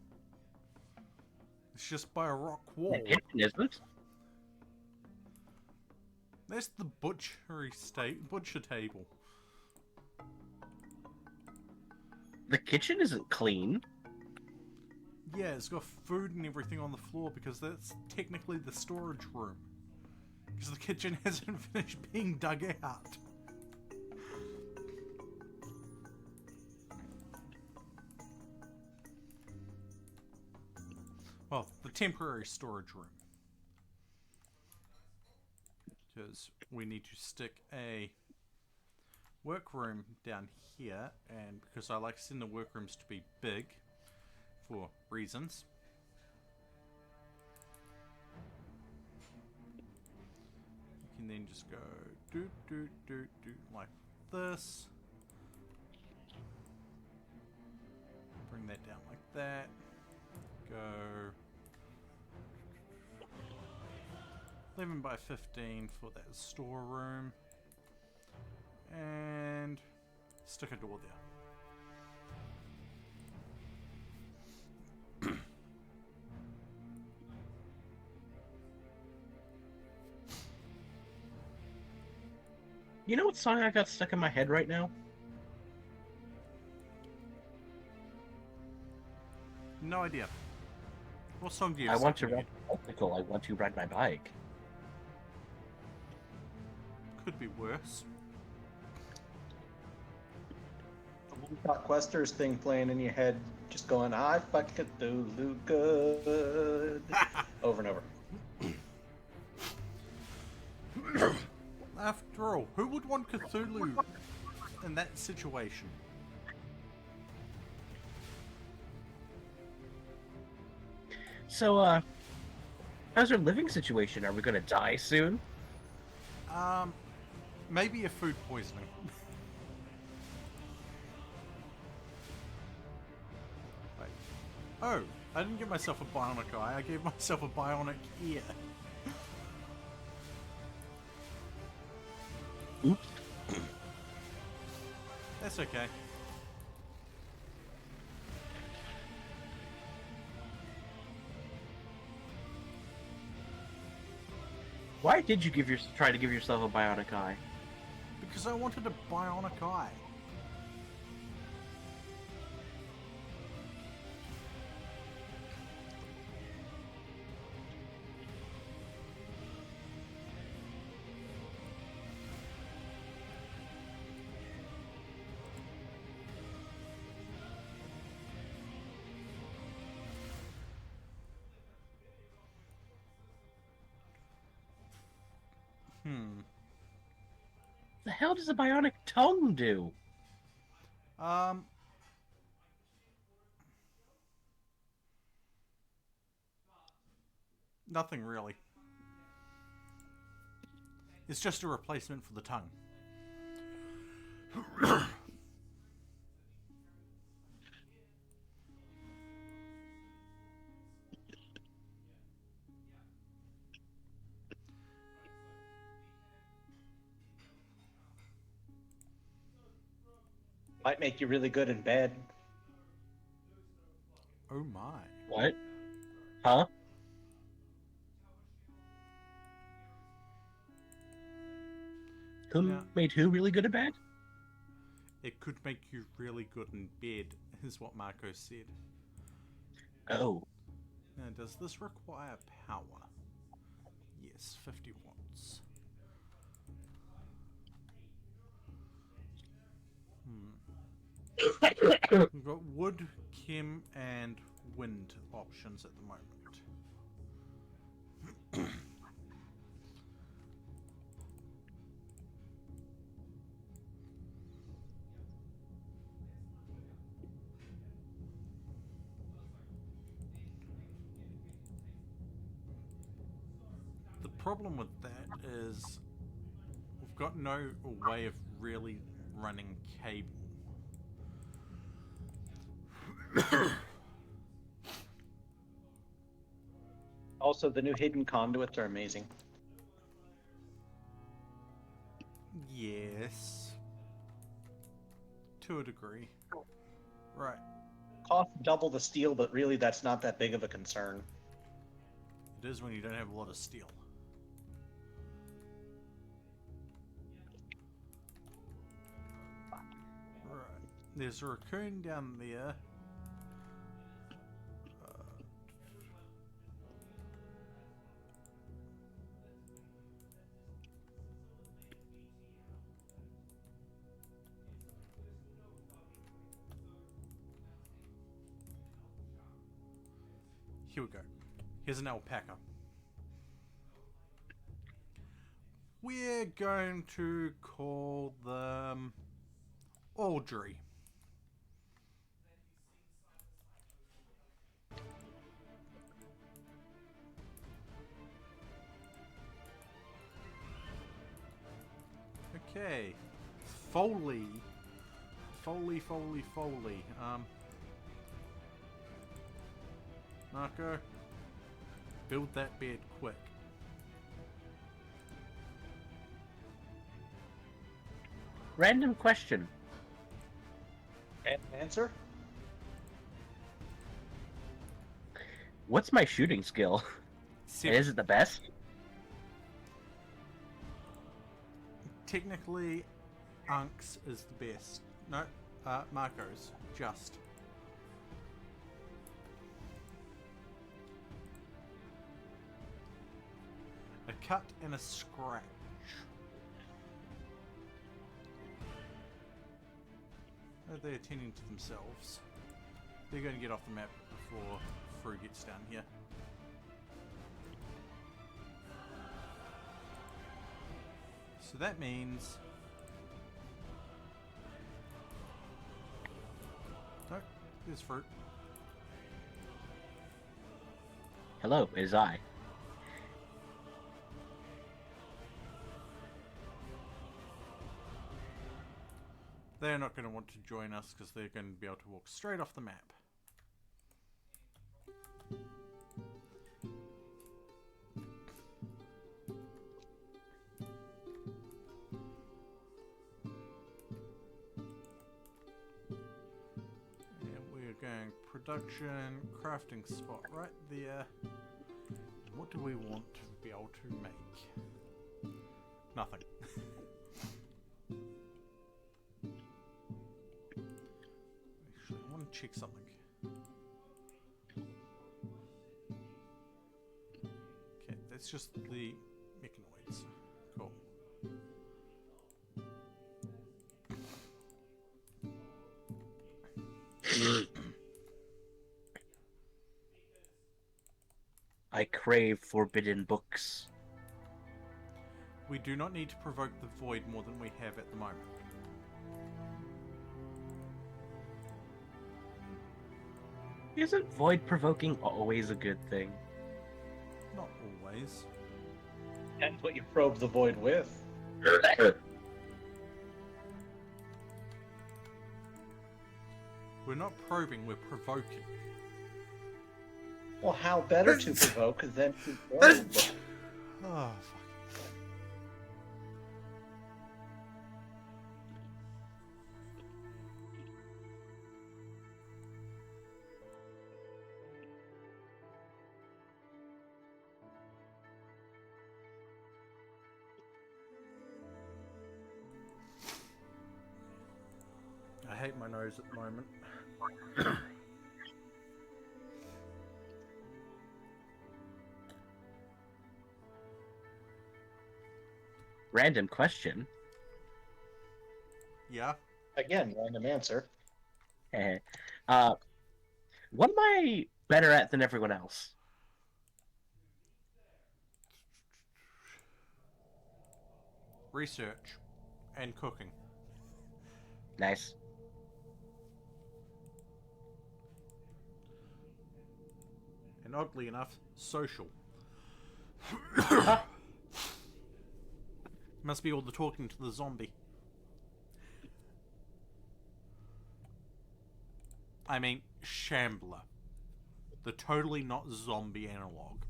[SPEAKER 2] It's just by a rock wall.
[SPEAKER 3] The kitchen isn't.
[SPEAKER 2] There's the butcher table.
[SPEAKER 3] The kitchen isn't clean.
[SPEAKER 2] Yeah, it's got food and everything on the floor because that's technically the storage room. Because the kitchen hasn't finished being dug out. Well, the temporary storage room. Because we need to stick a workroom down here, and because I like seeing the workrooms to be big for reasons. You can then just go do like this. Bring that down like that. Go 11 by 15 for that storeroom. And stick a door there.
[SPEAKER 3] You know what song I got stuck in my head right now?
[SPEAKER 2] No idea. What song do you
[SPEAKER 3] I
[SPEAKER 2] have
[SPEAKER 3] want to
[SPEAKER 2] stuck in your
[SPEAKER 3] ride my bicycle. I want to ride my bike.
[SPEAKER 2] head? Could be worse.
[SPEAKER 11] You've got Quester's thing playing in your head, just going, I fuck Cthulhu good. Over and over.
[SPEAKER 2] After all, who would want Cthulhu in that situation?
[SPEAKER 3] So, how's our living situation? Are we gonna die soon?
[SPEAKER 2] Maybe a food poisoning. Wait. Oh, I didn't give myself a bionic eye, I gave myself a bionic ear.
[SPEAKER 3] Oops.
[SPEAKER 2] That's okay.
[SPEAKER 3] Why did you try to give yourself a bionic eye?
[SPEAKER 2] Because I wanted a bionic eye.
[SPEAKER 3] The hell does a bionic tongue do?
[SPEAKER 2] Nothing really. It's just a replacement for the tongue.
[SPEAKER 11] Might make you really good in bed.
[SPEAKER 2] Oh my.
[SPEAKER 3] What? Huh? Who
[SPEAKER 2] Yeah.
[SPEAKER 3] made who really good at bed?
[SPEAKER 2] It could make you really good in bed, is what Marco said.
[SPEAKER 3] Oh.
[SPEAKER 2] Now, does this require power? Yes, 50 watts. We've got wood, chem, and wind options at the moment. The problem with that is we've got no way of really running cable.
[SPEAKER 11] Also, the new hidden conduits are amazing.
[SPEAKER 2] Yes. To a degree. Right.
[SPEAKER 11] Cost double the steel, but really that's not that big of a concern.
[SPEAKER 2] It is when you don't have a lot of steel. Right. There's a raccoon down there. Here we go. Here's an alpaca. We're going to call them Audrey. Okay. Foley. Foley. Marco, build that bed quick.
[SPEAKER 3] Random question.
[SPEAKER 11] And answer?
[SPEAKER 3] What's my shooting skill? And is it the best?
[SPEAKER 2] Technically, Unk's is the best. No, Marco's. Just. A cut and a scratch. Are they attending to themselves? They're going to get off the map before Fru gets down here. So that means... No, there's Fru.
[SPEAKER 3] Hello, it is I.
[SPEAKER 2] They're not going to want to join us because they're going to be able to walk straight off the map. And we're going production, crafting spot right there. What do we want to be able to make? Nothing. Check something. Okay, that's just the mechanoids. Cool.
[SPEAKER 3] I crave forbidden books.
[SPEAKER 2] We do not need to provoke the void more than we have at the moment.
[SPEAKER 3] Isn't void provoking always a good thing?
[SPEAKER 2] Not always.
[SPEAKER 11] Depends what you probe the void with.
[SPEAKER 2] We're not probing, we're provoking.
[SPEAKER 11] Well, how better to provoke than to probe?
[SPEAKER 2] Oh, fuck. I hate my nose at the moment.
[SPEAKER 3] Random question.
[SPEAKER 2] Yeah?
[SPEAKER 11] Again, random answer.
[SPEAKER 3] What am I better at than everyone else?
[SPEAKER 2] Research and cooking.
[SPEAKER 3] Nice.
[SPEAKER 2] And oddly enough, social. Must be all the talking to the zombie. I mean, Shambler. The totally not zombie analog.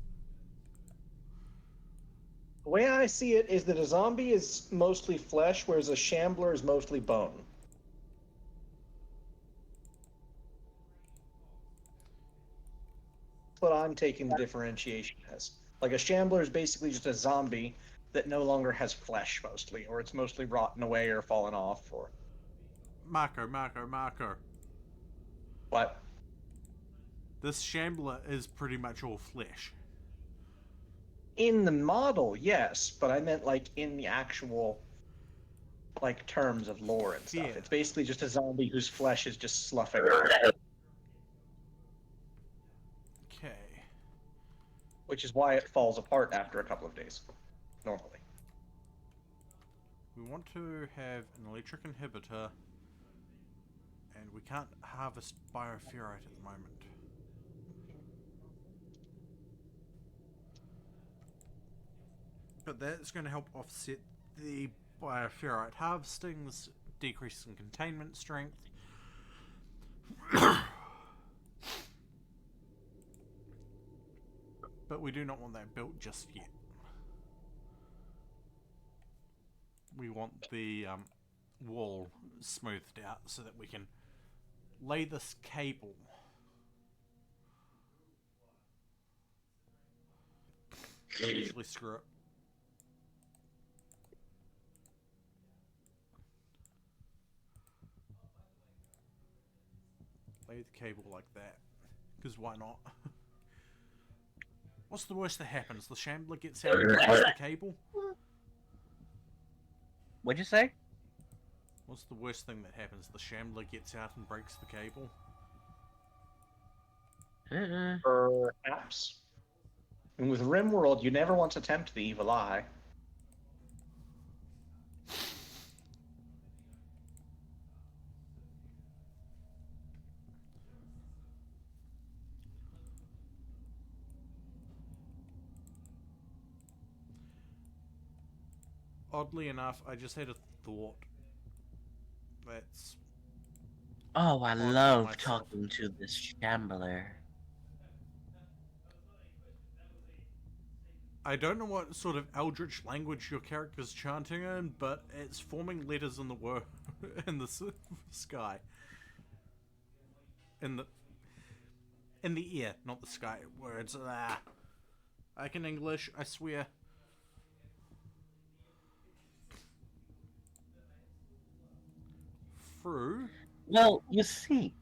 [SPEAKER 11] The way I see it is that a zombie is mostly flesh, whereas a shambler is mostly bone. That's what I'm taking the differentiation as. Like a shambler is basically just a zombie that no longer has flesh mostly, or it's mostly rotten away or fallen off, or
[SPEAKER 2] Marco.
[SPEAKER 11] what?
[SPEAKER 2] This shambler is pretty much all flesh.
[SPEAKER 11] In the model, yes, but I meant like in the actual like terms of lore and stuff.
[SPEAKER 2] Yeah.
[SPEAKER 11] It's basically just a zombie whose flesh is just sloughing.
[SPEAKER 2] Okay.
[SPEAKER 11] Which is why it falls apart after a couple of days, normally.
[SPEAKER 2] We want to have an electric inhibitor, and we can't harvest bioferrite at the moment. But that's going to help offset the bioferrite harvestings, decrease in containment strength. But we do not want that built just yet. We want the wall smoothed out so that we can lay this cable. Usually screw it. Lay the cable like that. Because why not? What's the worst that happens? The shambler gets out and breaks the cable?
[SPEAKER 3] What'd you say?
[SPEAKER 2] What's the worst thing that happens? The shambler gets out and breaks the cable?
[SPEAKER 11] Perhaps. And with RimWorld, you never want to tempt the evil eye.
[SPEAKER 2] Oddly enough, I just had a thought. That's...
[SPEAKER 3] Oh, I
[SPEAKER 2] odd to
[SPEAKER 3] love
[SPEAKER 2] myself.
[SPEAKER 3] talking to this shambler.
[SPEAKER 2] I don't know what sort of eldritch language your character's chanting in, but it's forming letters in the in the sky. In the air, not the sky. Words. I can English, I swear. Through.
[SPEAKER 3] Well, you see.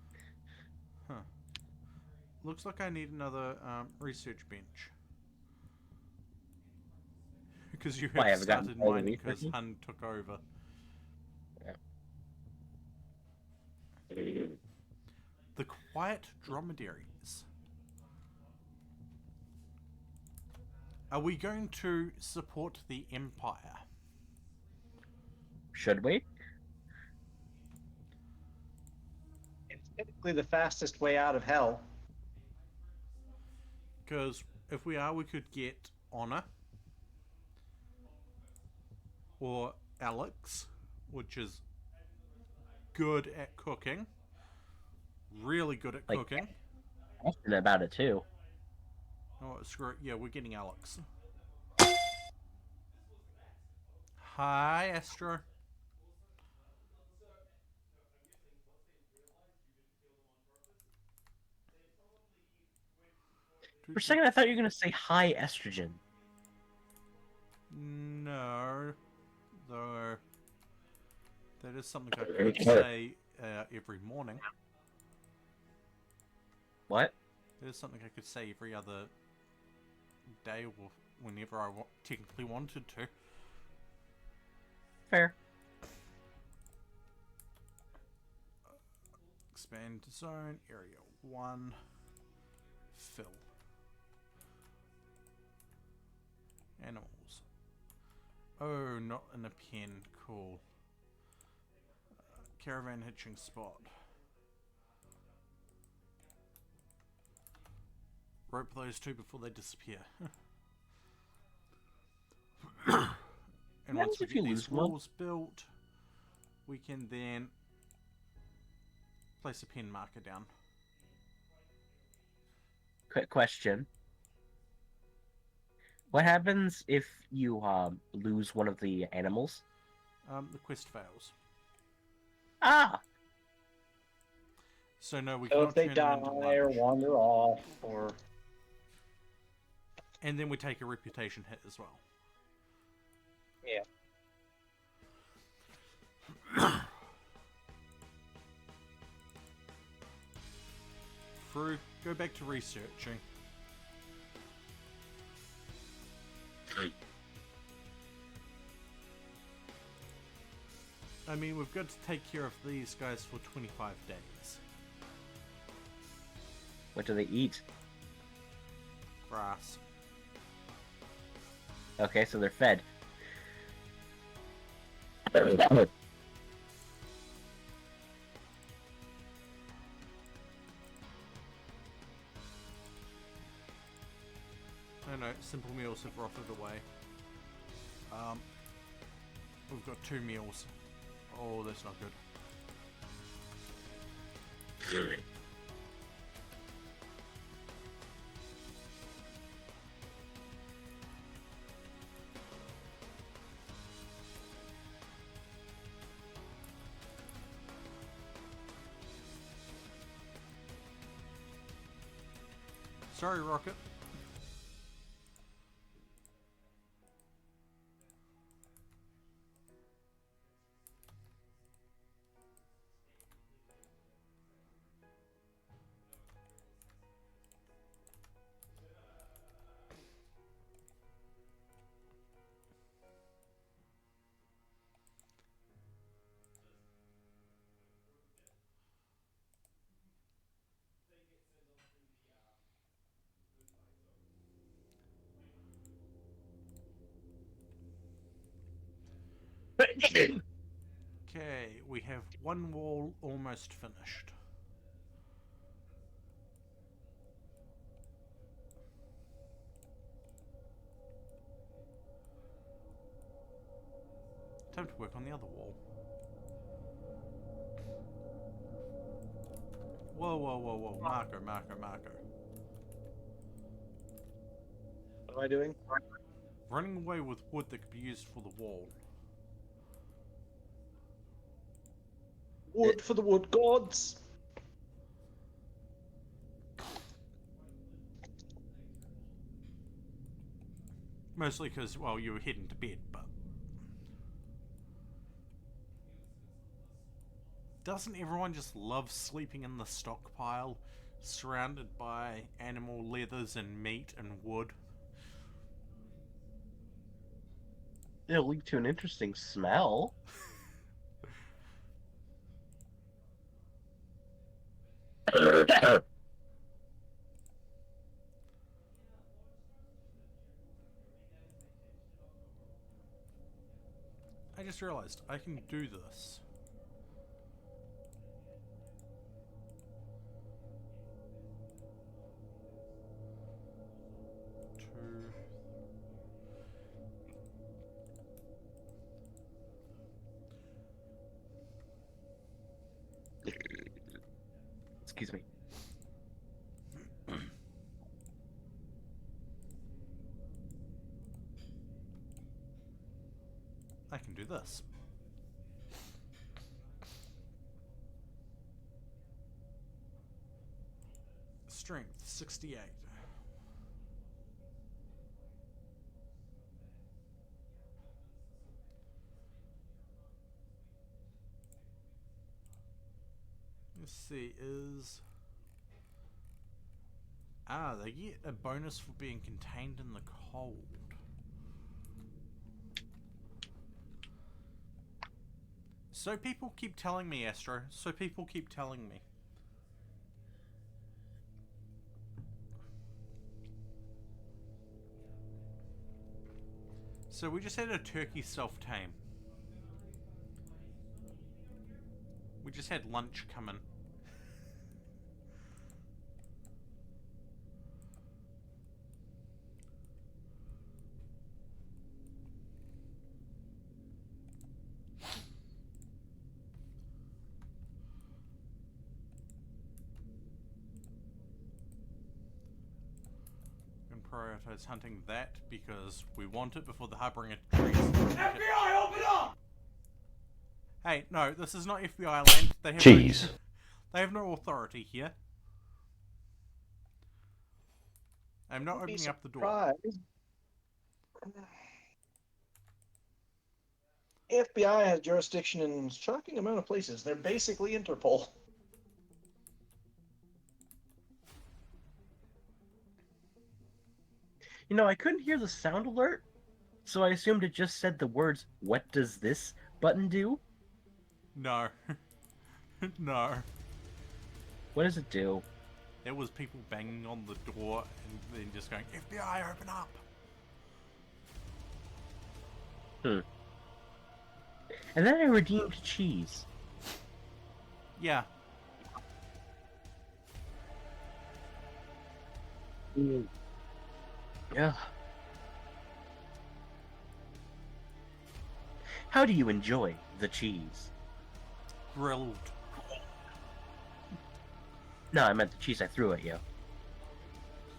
[SPEAKER 2] Huh. Looks like I need another research bench. Because you
[SPEAKER 3] Why,
[SPEAKER 2] have
[SPEAKER 3] have I gotten
[SPEAKER 2] started
[SPEAKER 3] all the
[SPEAKER 2] mining because
[SPEAKER 3] researching?
[SPEAKER 2] Hun took over. The quiet dromedaries. Are we going to support the Empire?
[SPEAKER 3] Should we?
[SPEAKER 11] It's typically the fastest way out of hell.
[SPEAKER 2] Because if we are, we could get Honor. Or Alex, which is good at cooking. Really good at cooking.
[SPEAKER 3] Passionate about it too.
[SPEAKER 2] Oh, screw it. Yeah, we're getting Alex. Hi, Astro.
[SPEAKER 3] For a second, I thought you were going to say high estrogen.
[SPEAKER 2] No. Though, that is something I could say every morning.
[SPEAKER 3] What?
[SPEAKER 2] That is something I could say every other day or whenever I technically wanted to.
[SPEAKER 3] Fair.
[SPEAKER 2] Expand zone, area 1, fill. Animals. Oh, not in a pen. Cool. Caravan hitching spot. Rope those two before they disappear. And once we get these walls built, we can then place a pen marker down.
[SPEAKER 3] Quick question. What happens if you lose one of the animals?
[SPEAKER 2] The quest fails.
[SPEAKER 3] Ah!
[SPEAKER 2] So no, we
[SPEAKER 11] So
[SPEAKER 2] cannot
[SPEAKER 11] if they
[SPEAKER 2] turn
[SPEAKER 11] die
[SPEAKER 2] them into
[SPEAKER 11] or
[SPEAKER 2] lunch.
[SPEAKER 11] wander off, or
[SPEAKER 2] And then we take a reputation hit as well.
[SPEAKER 11] yeah,
[SPEAKER 2] Through, go back to researching. I mean, we've got to take care of these guys for 25 days.
[SPEAKER 3] What do they eat?
[SPEAKER 2] Grass.
[SPEAKER 3] Okay, so they're fed.
[SPEAKER 2] No, simple meals have rotted away. We've got 2 meals. Oh, that's not good. Sorry, Rocket. Okay, we have one wall almost finished. Time to work on the other wall. Whoa, whoa, whoa, whoa. Marco, Marco, Marco.
[SPEAKER 11] what am I doing?
[SPEAKER 2] Running away with wood that could be used for the wall.
[SPEAKER 11] Wood for the wood gods.
[SPEAKER 2] Mostly because, well, you were heading to bed, but... Doesn't everyone just love sleeping in the stockpile, surrounded by animal leathers and meat and wood?
[SPEAKER 3] It'll lead to an interesting smell.
[SPEAKER 2] I just realized I can do this. Two.
[SPEAKER 3] Excuse me.
[SPEAKER 2] I can do this. Strength 68. Let's see, is... Ah, they get a bonus for being contained in the cold. So people keep telling me, Astro. So people keep telling me. So we just had a turkey self-tame. We just had lunch coming. prioritize hunting that because we want it before the Harbinger trees. FBI, open up! Hey, no, this is not FBI land. They have
[SPEAKER 4] Cheese.
[SPEAKER 2] They have no authority here. I'm not opening up the door.
[SPEAKER 11] FBI has jurisdiction in a shocking amount of places. They're basically Interpol.
[SPEAKER 3] You know, I couldn't hear the sound alert, so I assumed it just said the words, "What does this button do?"
[SPEAKER 2] No. No.
[SPEAKER 3] What does it do?
[SPEAKER 2] It was people banging on the door and then just going, FBI, open up!
[SPEAKER 3] And then I redeemed cheese.
[SPEAKER 2] Yeah.
[SPEAKER 3] Yeah. How do you enjoy the cheese?
[SPEAKER 2] Grilled.
[SPEAKER 3] No, I meant the cheese I threw at you.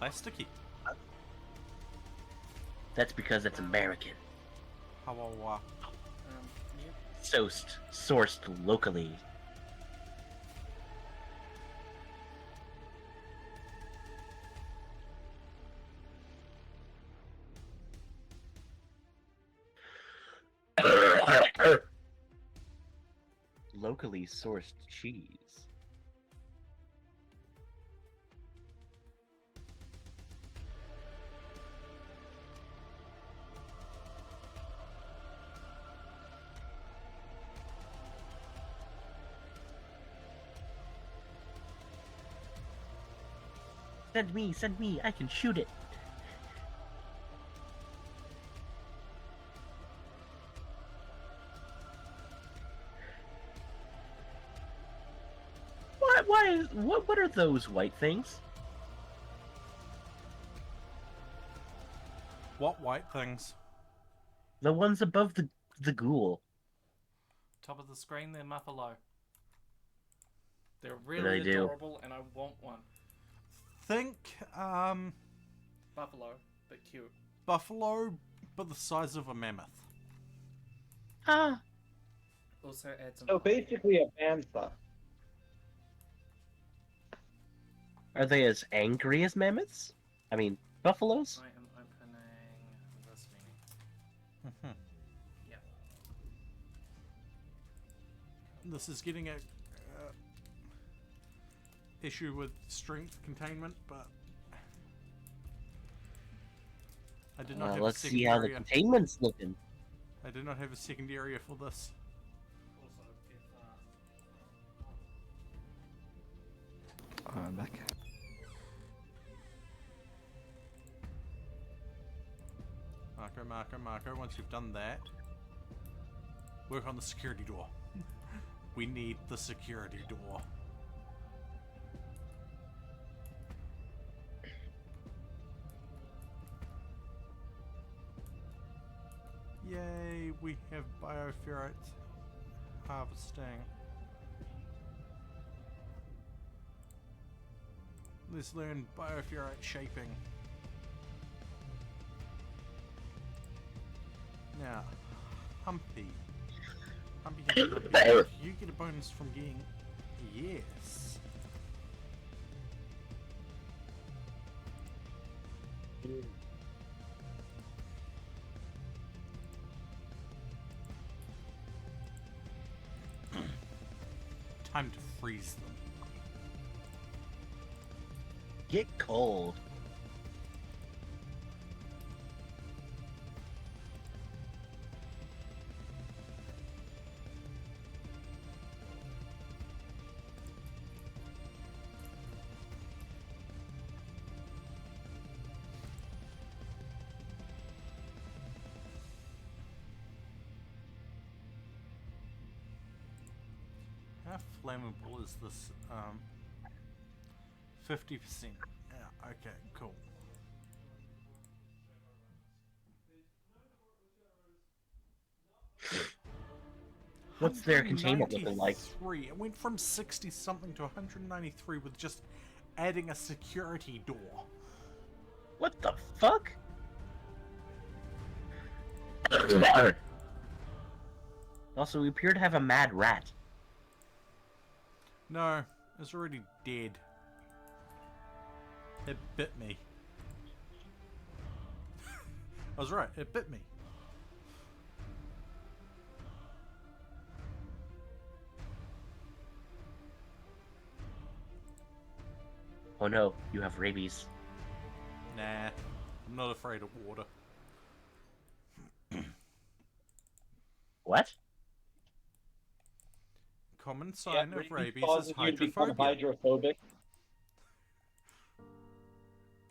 [SPEAKER 2] Plasticky.
[SPEAKER 3] That's because it's American.
[SPEAKER 2] Hawawa.
[SPEAKER 3] Sourced locally. Locally sourced cheese. Send me, I can shoot it. What are those white things?
[SPEAKER 2] What white things?
[SPEAKER 3] The ones above the ghoul.
[SPEAKER 12] Top of the screen, they're Muffalo. They're
[SPEAKER 3] do
[SPEAKER 12] really
[SPEAKER 3] they do?
[SPEAKER 12] adorable, and I want one.
[SPEAKER 2] Think,
[SPEAKER 12] Buffalo, but cute.
[SPEAKER 2] buffalo, but the size of a mammoth.
[SPEAKER 3] Ah.
[SPEAKER 12] Also add some.
[SPEAKER 11] So basically a bantha.
[SPEAKER 3] Are they as angry as mammoths? I mean, buffaloes?
[SPEAKER 12] I am opening this menu. Yeah.
[SPEAKER 2] This is getting a issue with strength containment, but I did not have
[SPEAKER 3] Let's
[SPEAKER 2] a
[SPEAKER 3] see how the
[SPEAKER 2] secondary.
[SPEAKER 3] containment's looking.
[SPEAKER 2] I did not have a second area for this.
[SPEAKER 8] I'm back.
[SPEAKER 2] Marco. Once you've done that, work on the security door. We need the security door. Yay, we have bioferrite harvesting. Let's learn bioferrite shaping. Now, Humpy, you get a bonus from getting yes. Time to freeze them.
[SPEAKER 3] Get cold.
[SPEAKER 2] How flammable is this? 50%. Yeah, okay, cool.
[SPEAKER 3] What's their containment looking like?
[SPEAKER 2] 193. It went from 60 something to 193 with just adding a security door.
[SPEAKER 3] What the fuck? Also, we appear to have a mad rat.
[SPEAKER 2] No, it's already dead. It bit me. I was right, it bit me.
[SPEAKER 3] Oh no, you have rabies.
[SPEAKER 2] Nah, I'm not afraid of water.
[SPEAKER 3] What?
[SPEAKER 2] Common sign of rabies is
[SPEAKER 11] causes you to become
[SPEAKER 2] hydrophobia.
[SPEAKER 11] hydrophobic.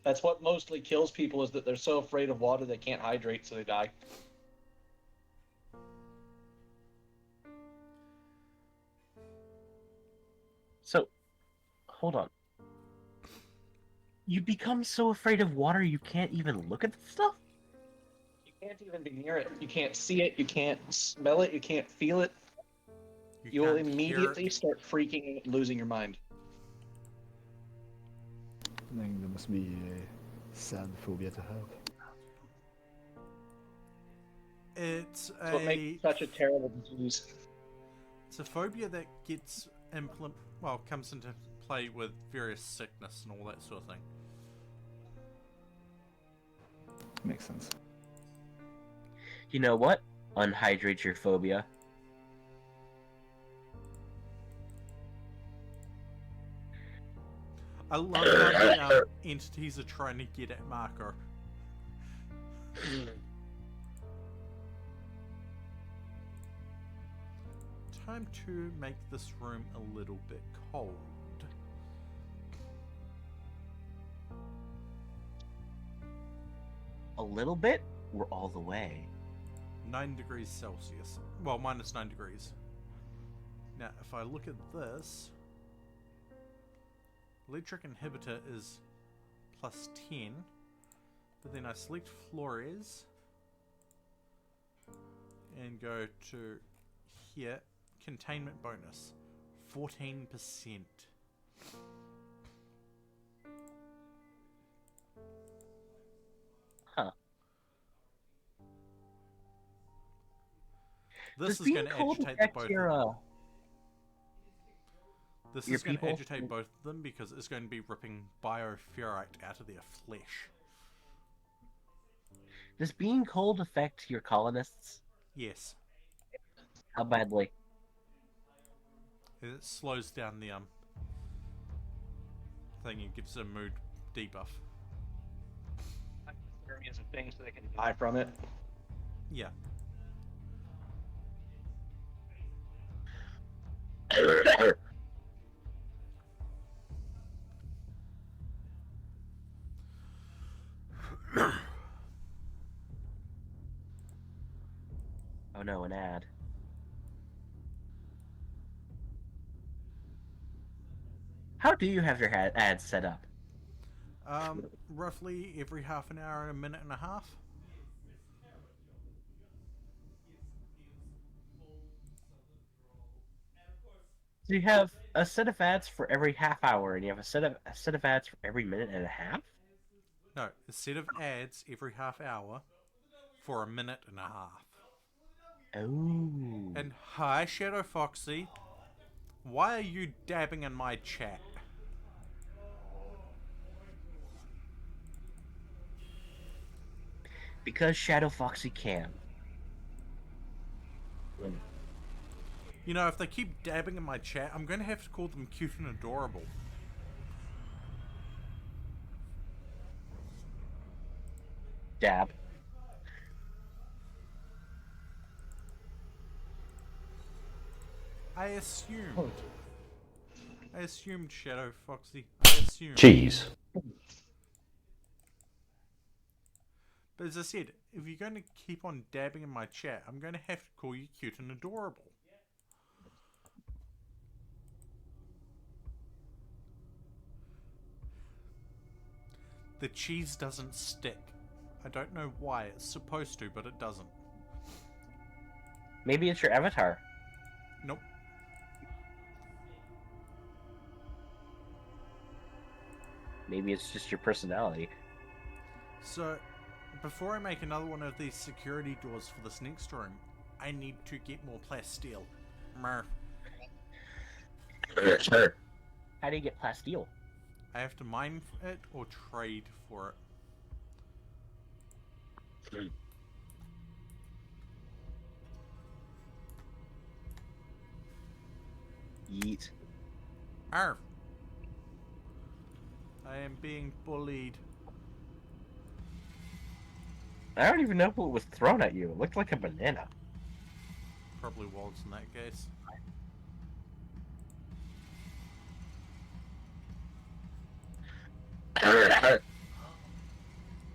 [SPEAKER 11] That's what mostly kills people, is that they're so afraid of water they can't hydrate, so they die.
[SPEAKER 3] So, hold on. You become so afraid of water you can't even look at the stuff?
[SPEAKER 11] You can't even be near it. You can't see it. You can't smell it. You can't feel it. You will
[SPEAKER 2] can't hear
[SPEAKER 11] immediately
[SPEAKER 2] it.
[SPEAKER 11] start freaking out and losing your mind.
[SPEAKER 5] I think that must be a sad phobia to have.
[SPEAKER 2] It's
[SPEAKER 11] That's what makes it such a terrible disease.
[SPEAKER 2] It's a phobia that gets comes into play with various sickness and all that sort of thing.
[SPEAKER 5] Makes sense.
[SPEAKER 3] You know what? Unhydrate your phobia.
[SPEAKER 2] I love how the entities are trying to get at Marco. Time to make this room a little bit cold.
[SPEAKER 3] A little bit? Or all the way?
[SPEAKER 2] 9 degrees Celsius. Well, minus 9 degrees. Now, if I look at this, electric inhibitor is plus 10, but then I select Flores and go to here, containment bonus, 14%.
[SPEAKER 3] Huh.
[SPEAKER 2] This
[SPEAKER 3] Does
[SPEAKER 2] is going to
[SPEAKER 3] being cold
[SPEAKER 2] agitate
[SPEAKER 3] affect
[SPEAKER 2] both of
[SPEAKER 3] your,
[SPEAKER 2] them. This
[SPEAKER 3] your
[SPEAKER 2] is going to
[SPEAKER 3] people?
[SPEAKER 2] agitate both of them because it's going to be ripping bioferrite out of their flesh.
[SPEAKER 3] Does being cold affect your colonists?
[SPEAKER 2] Yes.
[SPEAKER 3] How badly?
[SPEAKER 2] It slows down the thing and gives a mood debuff.
[SPEAKER 11] Hypothermia is a thing, so they can die from it.
[SPEAKER 2] Yeah.
[SPEAKER 3] Oh no, an ad. How do you have your ads set up?
[SPEAKER 2] Roughly every half an hour and a minute and a half.
[SPEAKER 3] So you have a set of ads for every half hour, and you have a set of ads for every minute and a half?
[SPEAKER 2] No, a set of ads every half hour for a minute and a half.
[SPEAKER 3] Oh.
[SPEAKER 2] And hi, Shadow Foxy. Why are you dabbing in my chat?
[SPEAKER 3] Because Shadow Foxy can.
[SPEAKER 2] You know, if they keep dabbing in my chat, I'm going to have to call them cute and adorable.
[SPEAKER 3] Dab.
[SPEAKER 2] I assumed. I assumed, Shadow Foxy. I assumed.
[SPEAKER 4] Cheese.
[SPEAKER 2] But as I said, if you're going to keep on dabbing in my chat, I'm going to have to call you cute and adorable. The cheese doesn't stick. I don't know why. It's supposed to, but it doesn't.
[SPEAKER 3] Maybe it's your avatar.
[SPEAKER 2] Nope.
[SPEAKER 3] Maybe it's just your personality.
[SPEAKER 2] So, before I make another one of these security doors for this next room, I need to get more plasteel. Murph.
[SPEAKER 3] Sure. How do you get plasteel?
[SPEAKER 2] I have to mine it or trade for it.
[SPEAKER 3] Yeet.
[SPEAKER 2] Arf. I am being bullied.
[SPEAKER 3] I don't even know what was thrown at you. It looked like a banana.
[SPEAKER 2] Probably was in that case.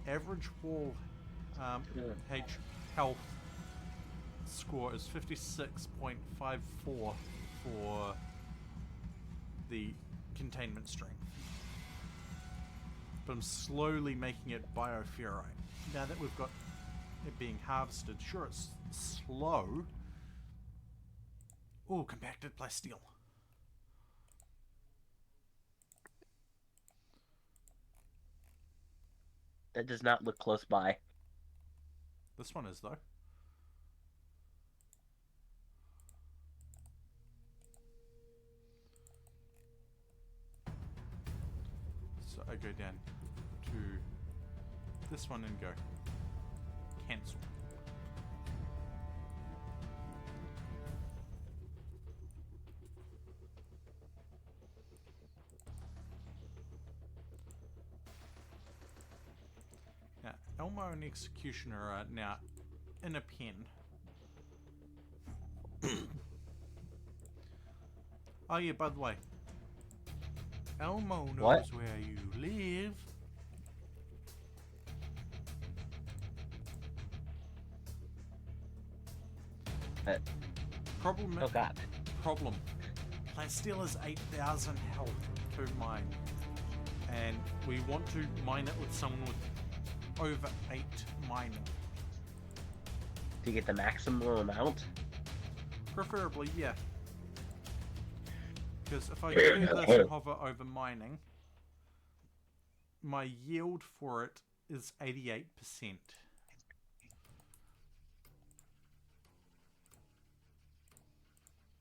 [SPEAKER 2] Average wall H health score is 56.54 for the containment strength. But I'm slowly making it bioferrite. Now that we've got it being harvested, sure it's slow. Oh, compacted plasteel.
[SPEAKER 3] That does not look close by.
[SPEAKER 2] This one is though. So I go down to this one and go cancel. Now, Elmo and Executioner are now in a pen. Oh yeah, by the way, Elmo knows where you live. Problem.
[SPEAKER 3] Oh god.
[SPEAKER 2] Problem. Plasteel is 8,000 health to mine, and we want to mine it with someone with over 8 mining.
[SPEAKER 3] To get the maximum amount?
[SPEAKER 2] Preferably, yeah. Because if I do this and hover over mining, my yield for it is 88%.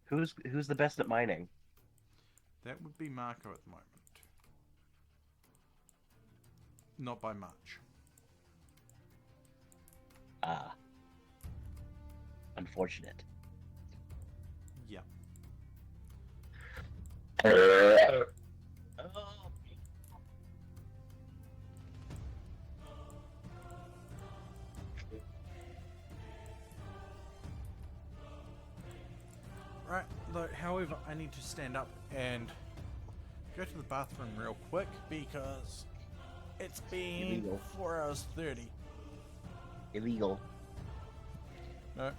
[SPEAKER 3] Who's the best at mining?
[SPEAKER 2] That would be Marco at the moment. Not by much.
[SPEAKER 3] Ah. Unfortunate.
[SPEAKER 2] Yeah. Right, though, however, I need to stand up and go to the bathroom real quick because it's been
[SPEAKER 3] Illegal.
[SPEAKER 2] 4 hours 30.
[SPEAKER 3] Illegal.
[SPEAKER 2] No.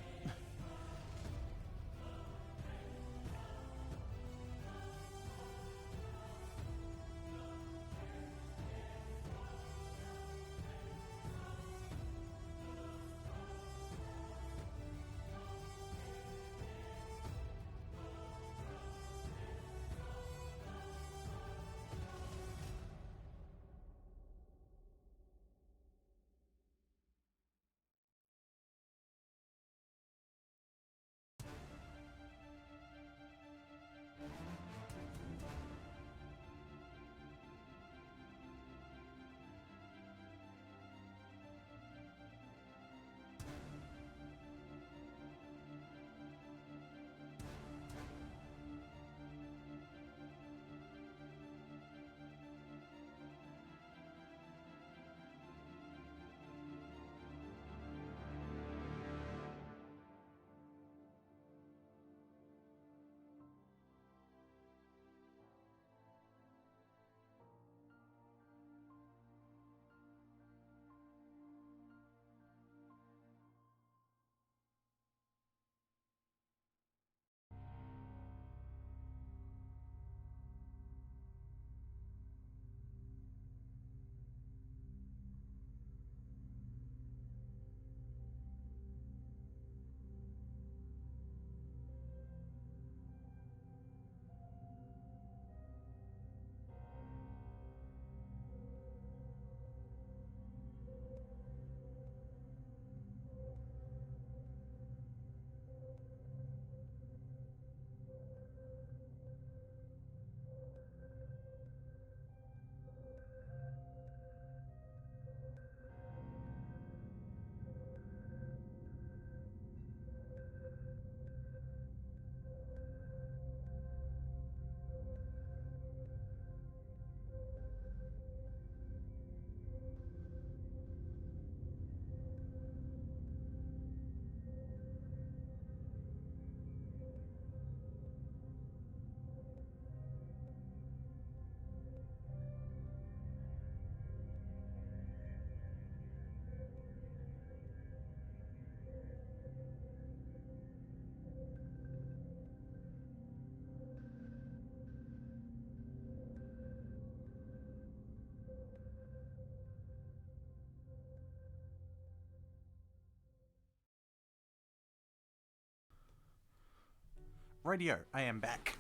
[SPEAKER 2] Radio, I am back.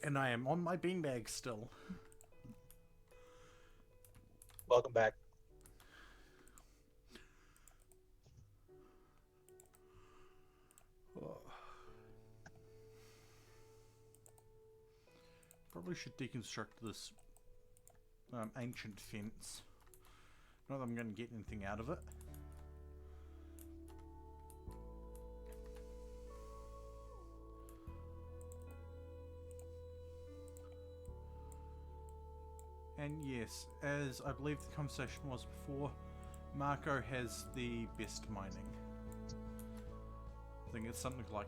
[SPEAKER 2] And I am on my beanbag still.
[SPEAKER 11] Welcome back.
[SPEAKER 2] Oh. Probably should deconstruct this ancient fence. Not that I'm going to get anything out of it. And yes, as I believe the conversation was before, Marco has the best mining. I think it's something like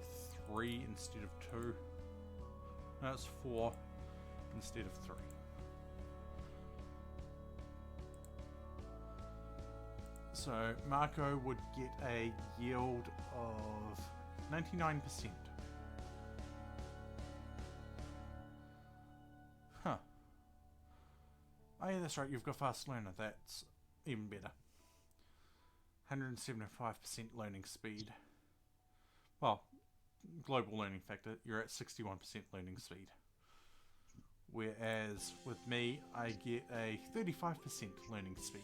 [SPEAKER 2] 3 instead of 2. No, it's 4 instead of 3. So Marco would get a yield of 99%. Huh. Oh yeah, that's right, you've got fast learner, that's even better. 175% learning speed. Well, global learning factor, you're at 61% learning speed. Whereas with me, I get a 35% learning speed.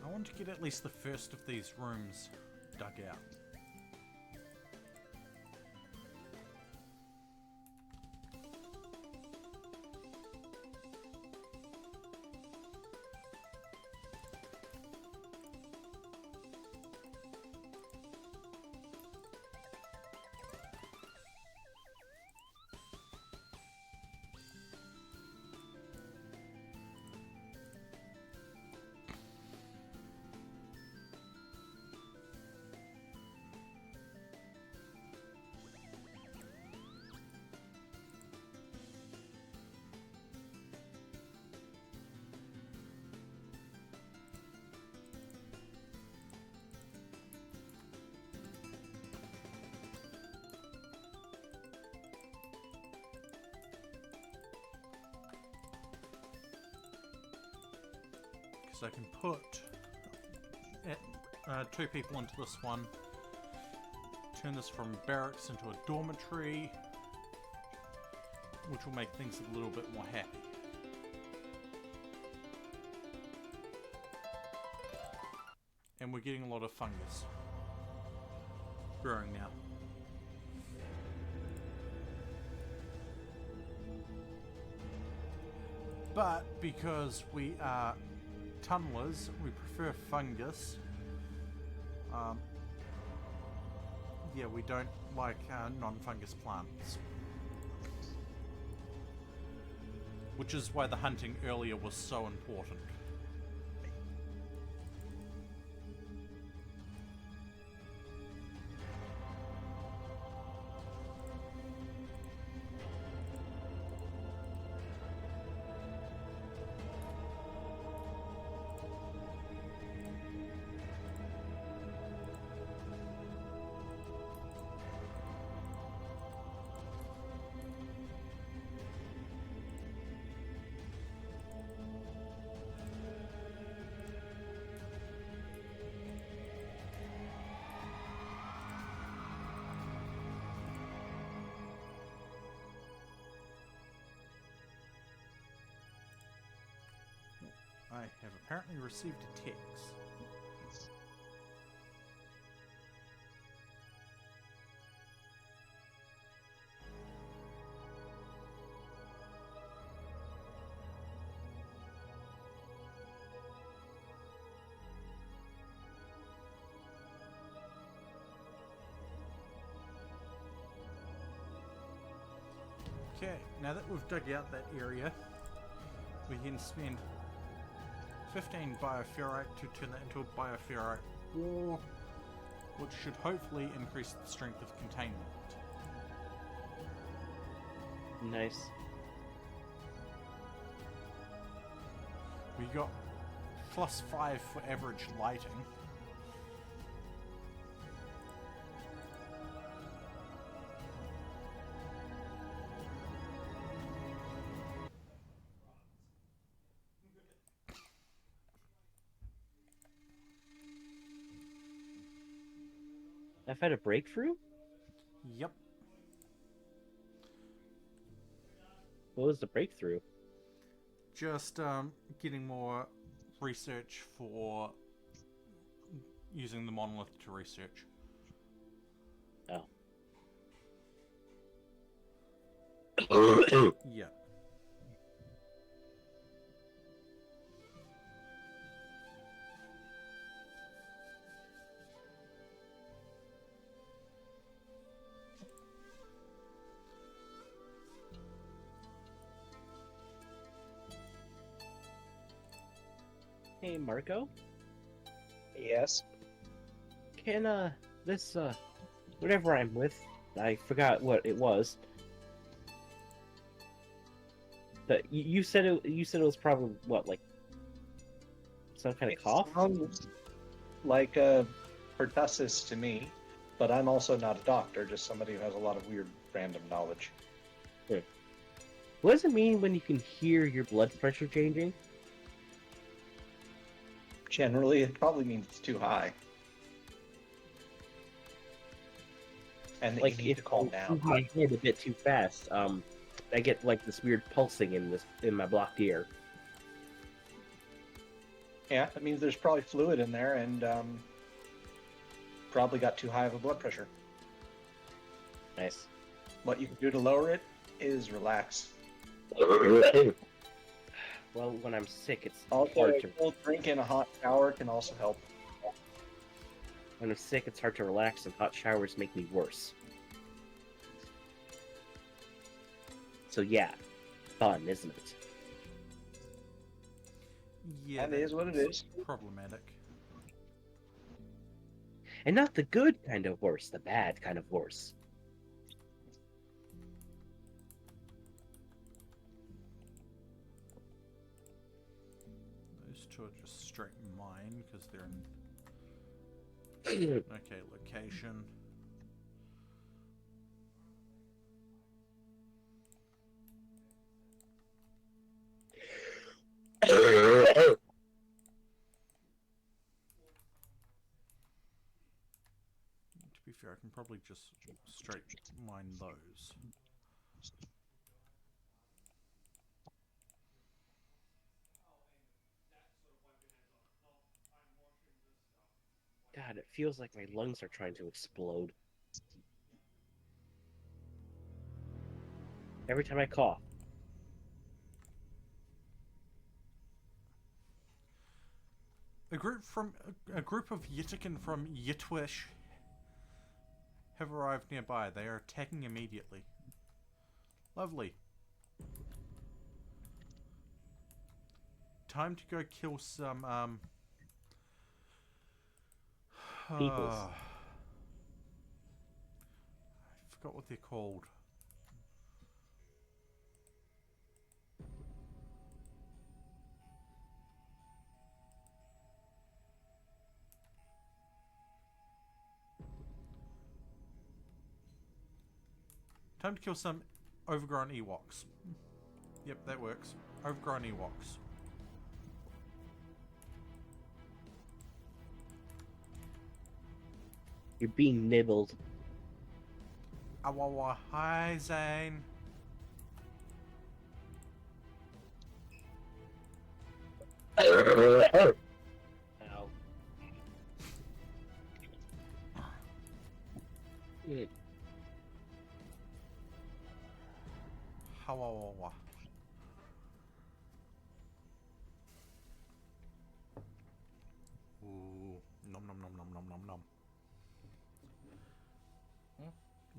[SPEAKER 2] I want to get at least the first of these rooms dug out. I can put 2 people into this one, turn this from barracks into a dormitory, which will make things a little bit more happy. And we're getting a lot of fungus growing now. But because we are tunnelers, we prefer fungus. Yeah, we don't like non-fungus plants. Which is why the hunting earlier was so important. I have apparently received a text. Okay, now that we've dug out that area, we can spend 15 bioferrite to turn that into a bioferrite ore, which should hopefully increase the strength of containment.
[SPEAKER 3] Nice.
[SPEAKER 2] We got +5 for average lighting.
[SPEAKER 3] I've had a breakthrough?
[SPEAKER 2] Yep.
[SPEAKER 3] What was the breakthrough?
[SPEAKER 2] Just getting more research for using the monolith to research.
[SPEAKER 3] Oh.
[SPEAKER 2] Yeah.
[SPEAKER 3] Hey, Marco?
[SPEAKER 6] Yes.
[SPEAKER 3] Can, this, whatever I'm with, I forgot what it was. But you said it was probably, what, like, some kind of cough?
[SPEAKER 11] Sounds like pertussis to me, but I'm also not a doctor, just somebody who has a lot of weird random knowledge.
[SPEAKER 3] What does it mean when you can hear your blood pressure changing?
[SPEAKER 11] Generally, it probably means it's too high. And that
[SPEAKER 3] Like,
[SPEAKER 11] you need to calm
[SPEAKER 3] I
[SPEAKER 11] down.
[SPEAKER 3] move my head a bit too fast, I get, like, this weird pulsing in my blocked ear.
[SPEAKER 11] Yeah, that means there's probably fluid in there and probably got too high of a blood pressure.
[SPEAKER 3] Nice.
[SPEAKER 11] What you can do to lower it is relax.
[SPEAKER 3] Well, when I'm sick, it's
[SPEAKER 11] Also,
[SPEAKER 3] hard
[SPEAKER 11] a
[SPEAKER 3] to...
[SPEAKER 11] cold drink and a hot shower can also help.
[SPEAKER 3] When I'm sick, it's hard to relax, and hot showers make me worse. So yeah, fun, isn't it?
[SPEAKER 2] Yeah,
[SPEAKER 11] That is what it is.
[SPEAKER 2] Problematic.
[SPEAKER 3] And not the good kind of worse, the bad kind of worse.
[SPEAKER 2] Those two are just straight mine because they're in. Okay, location. To be fair, I can probably just straight mine those.
[SPEAKER 3] God, it feels like my lungs are trying to explode. Every time I cough.
[SPEAKER 2] A group of Yitikin from Yitwish have arrived nearby. They are attacking immediately. Lovely. Time to go kill some
[SPEAKER 3] Peoples.
[SPEAKER 2] I forgot what they're called. Time to kill some overgrown Ewoks. Yep, that works. Overgrown Ewoks.
[SPEAKER 3] You're being nibbled.
[SPEAKER 2] Awawa, hi Zane.
[SPEAKER 3] Ow.
[SPEAKER 2] Hawawawa. Ooh, nom nom nom nom nom nom nom.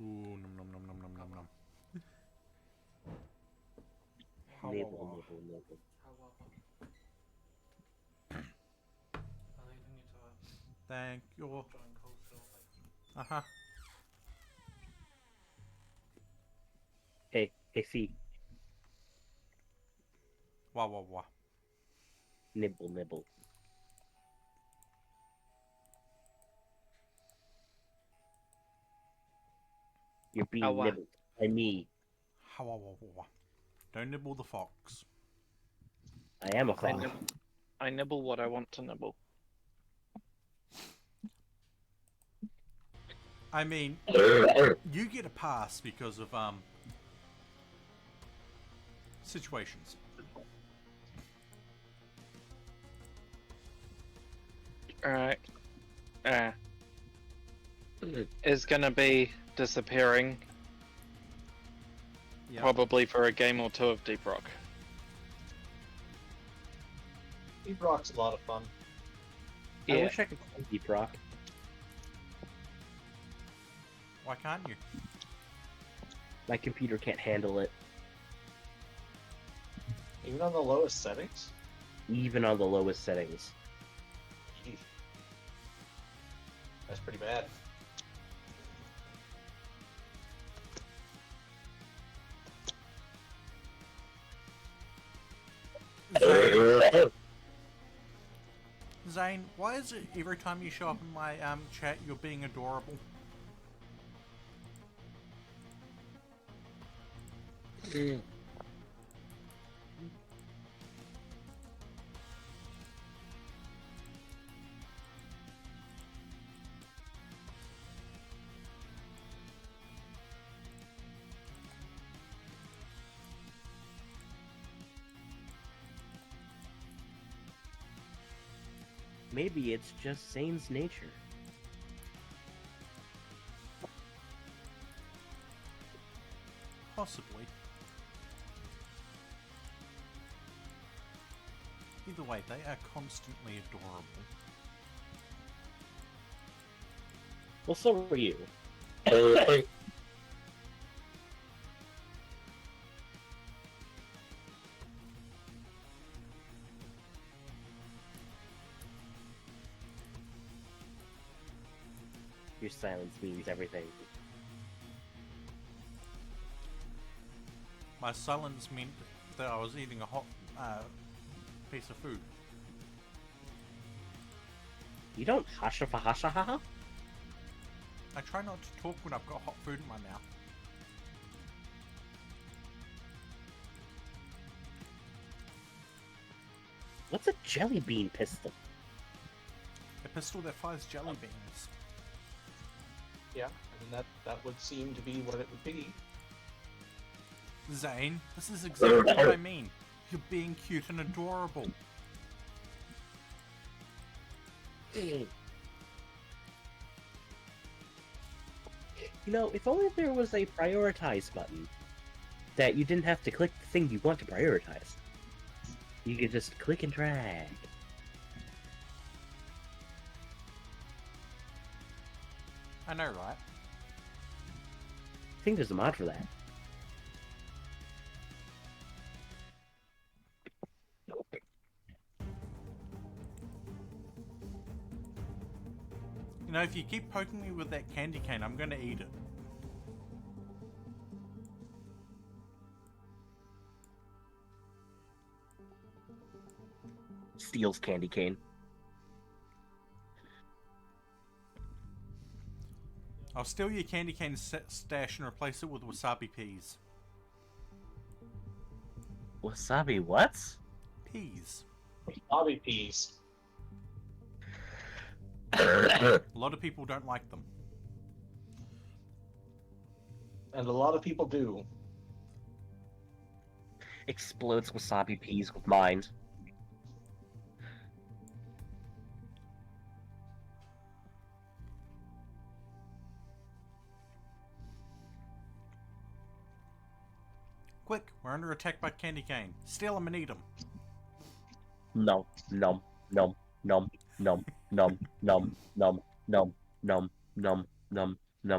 [SPEAKER 2] Ooh, nom nom nom nom nom nom nom.
[SPEAKER 3] Nibble, nibble, nibble.
[SPEAKER 2] Thank you. Uh-huh.
[SPEAKER 3] Hey, see.
[SPEAKER 2] Wah.
[SPEAKER 3] Nibble, nibble. You're being nibbled by me.
[SPEAKER 2] Wah. Don't nibble the fox.
[SPEAKER 3] I am a fox.
[SPEAKER 1] I nibble what I want to nibble.
[SPEAKER 2] I mean, you get a pass because of situations.
[SPEAKER 1] Alright. Is gonna be disappearing.
[SPEAKER 2] Yep.
[SPEAKER 1] Probably for a game or two of Deep Rock.
[SPEAKER 11] Deep Rock's a lot of fun.
[SPEAKER 3] I
[SPEAKER 1] Yeah.
[SPEAKER 3] wish I could play Deep Rock.
[SPEAKER 2] Why can't you?
[SPEAKER 3] My computer can't handle it.
[SPEAKER 11] Even on the lowest settings?
[SPEAKER 3] Even on the lowest settings.
[SPEAKER 11] Eesh. That's pretty bad.
[SPEAKER 2] Zane, why is it every time you show up in my chat you're being adorable?
[SPEAKER 3] Maybe it's just Zane's nature.
[SPEAKER 2] Possibly. Either way, they are constantly adorable.
[SPEAKER 3] Well, so are you. Your silence means everything.
[SPEAKER 2] My silence meant that I was eating a hot piece of food.
[SPEAKER 3] You don't hasha-fa-hasha-ha-ha?
[SPEAKER 2] I try not to talk when I've got hot food in my mouth.
[SPEAKER 3] What's a jelly bean pistol?
[SPEAKER 2] A pistol that fires jelly beans.
[SPEAKER 11] Yeah, I mean that would seem to be what it would be.
[SPEAKER 2] Zane, this is exactly what I mean. You're being cute and adorable.
[SPEAKER 3] You know, if only there was a prioritize button that you didn't have to click the thing you want to prioritize. You could just click and drag.
[SPEAKER 2] I know, right?
[SPEAKER 3] I think there's a mod for that.
[SPEAKER 2] You know, if you keep poking me with that candy cane, I'm gonna eat it.
[SPEAKER 3] Steals candy cane.
[SPEAKER 2] I'll steal your candy cane stash and replace it with wasabi peas.
[SPEAKER 3] Wasabi what?
[SPEAKER 2] Peas.
[SPEAKER 11] Bobby peas.
[SPEAKER 2] A lot of people don't like them.
[SPEAKER 11] And a lot of people do.
[SPEAKER 3] Explodes wasabi peas with mind.
[SPEAKER 2] Quick, we're under attack by candy cane. Steal them and eat them.
[SPEAKER 3] Nom, nom, nom, nom, nom, nom, nom, nom, nom, nom, nom, nom, nom, nom, nom,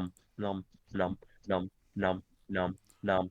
[SPEAKER 3] nom, nom, nom, nom,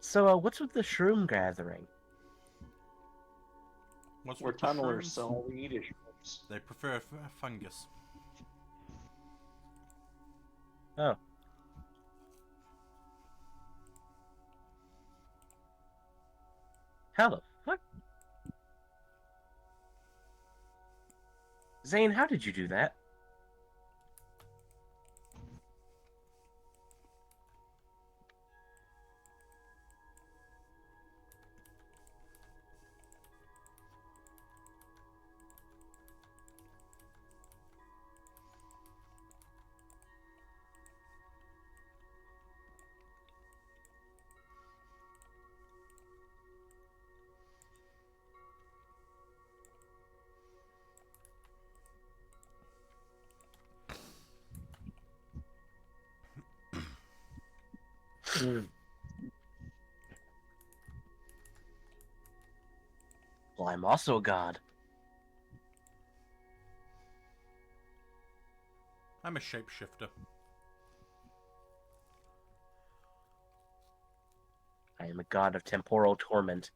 [SPEAKER 3] So, what's with the shroom gathering?
[SPEAKER 2] What's
[SPEAKER 11] We're
[SPEAKER 2] with the
[SPEAKER 11] tunnelers,
[SPEAKER 2] shrooms?
[SPEAKER 11] so all we eat is shrooms.
[SPEAKER 2] They prefer fungus.
[SPEAKER 3] Oh. How the fuck? Zane, how did you do that? Well, I'm also a god.
[SPEAKER 2] I'm a shapeshifter.
[SPEAKER 3] I am a god of temporal torment.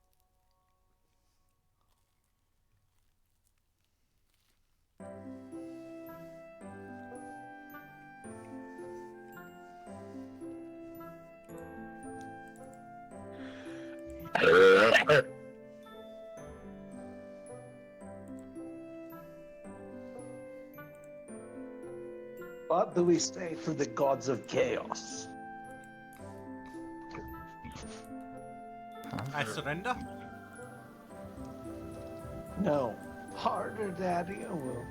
[SPEAKER 11] What do we say to the gods of chaos?
[SPEAKER 2] I surrender.
[SPEAKER 11] No. Harder, Daddy, I will.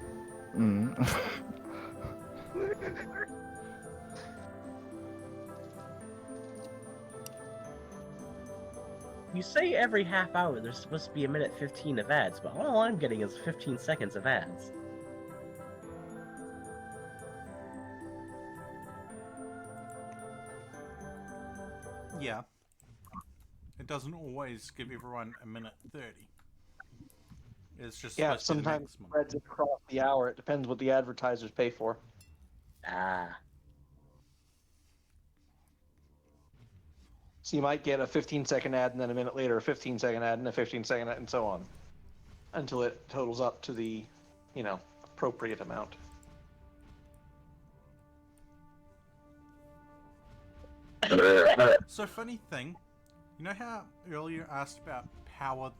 [SPEAKER 3] You say every half hour there's supposed to be a minute 15 of ads, but all I'm getting is 15 seconds of ads.
[SPEAKER 2] Yeah. It doesn't always give everyone a minute 30. It's just
[SPEAKER 11] Yeah,
[SPEAKER 2] supposed to be the
[SPEAKER 11] sometimes it
[SPEAKER 2] maximum.
[SPEAKER 11] spreads across the hour. It depends what the advertisers pay for.
[SPEAKER 3] Ah.
[SPEAKER 11] So you might get a 15-second ad, and then a minute later a 15-second ad, and a 15-second ad, and so on, until it totals up to the, appropriate amount.
[SPEAKER 2] So funny thing, you know how earlier I asked about power,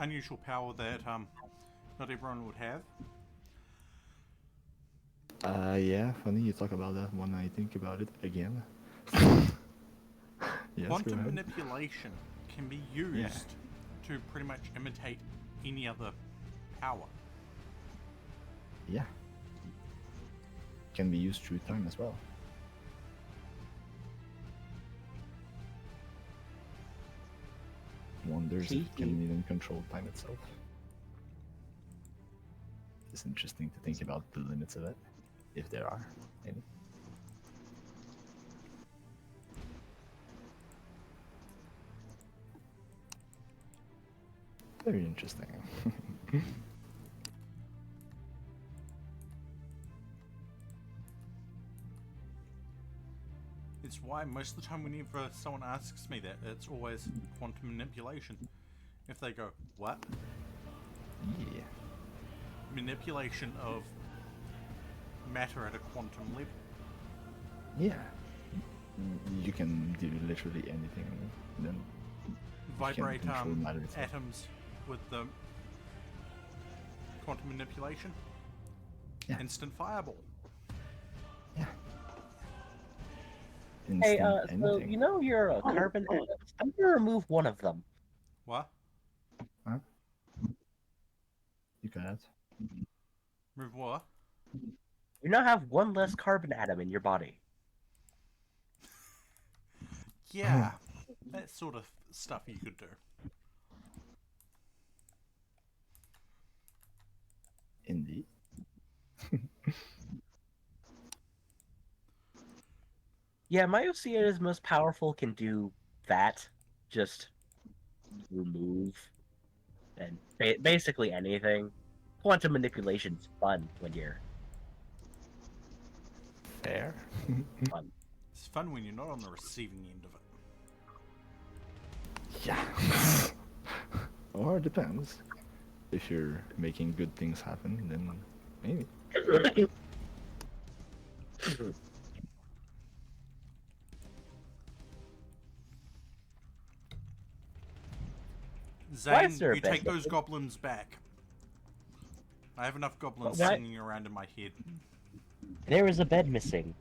[SPEAKER 2] unusual power that not everyone would have?
[SPEAKER 8] Yeah, funny you talk about that when I think about it again. Yes,
[SPEAKER 2] Quantum manipulation can be used to pretty much imitate any other power.
[SPEAKER 8] Yeah. Can be used through time as well. Wonders if it can even control time itself. It's interesting to think about the limits of it, if there are any. Very interesting.
[SPEAKER 2] It's why most of the time whenever someone asks me that, it's always quantum manipulation. If they go, what?
[SPEAKER 8] Yeah.
[SPEAKER 2] Manipulation of matter at a quantum level.
[SPEAKER 8] Yeah. You can do literally anything. Then
[SPEAKER 2] Vibrate
[SPEAKER 8] you can control matter itself.
[SPEAKER 2] atoms with the quantum manipulation.
[SPEAKER 8] Yeah.
[SPEAKER 2] Instant fireball.
[SPEAKER 8] Yeah.
[SPEAKER 3] Hey,
[SPEAKER 8] Instant
[SPEAKER 3] so
[SPEAKER 8] anything.
[SPEAKER 3] you know you're a carbon atoms. I'm gonna remove one of them.
[SPEAKER 2] What?
[SPEAKER 8] Huh? You got it.
[SPEAKER 2] Move what?
[SPEAKER 3] You now have one less carbon atom in your body.
[SPEAKER 2] Yeah. That sort of stuff you could do.
[SPEAKER 8] Indeed.
[SPEAKER 3] Yeah, my OCA is most powerful can do that. just remove and basically anything. Quantum manipulation's fun when you're
[SPEAKER 5] Fair.
[SPEAKER 3] fun.
[SPEAKER 2] It's fun when you're not on the receiving end of it.
[SPEAKER 8] Yeah. Or depends. If you're making good things happen, then maybe.
[SPEAKER 2] Zane,
[SPEAKER 3] is there a
[SPEAKER 2] you take
[SPEAKER 3] bed
[SPEAKER 2] those goblins back. I have enough goblins
[SPEAKER 3] Why-
[SPEAKER 2] singing around in my head.
[SPEAKER 3] There is a bed missing.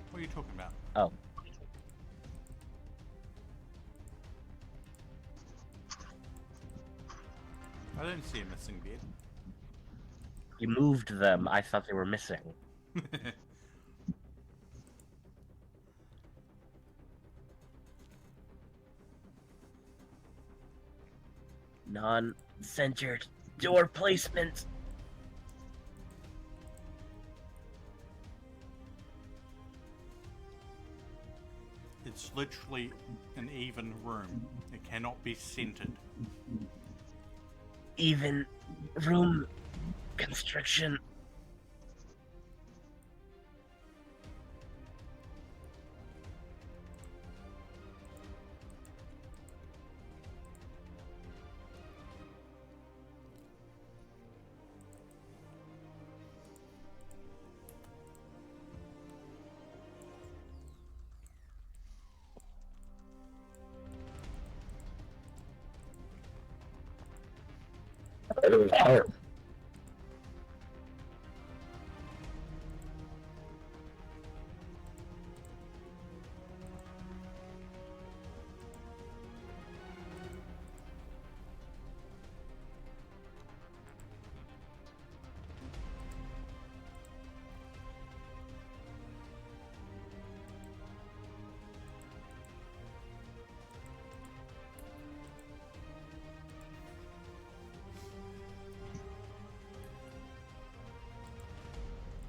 [SPEAKER 2] What are you talking about?
[SPEAKER 3] Oh.
[SPEAKER 2] I don't see a missing bed.
[SPEAKER 3] You moved them. I thought they were missing. Non-centered door placement.
[SPEAKER 2] It's literally an even room. It cannot be centered.
[SPEAKER 3] Even room construction.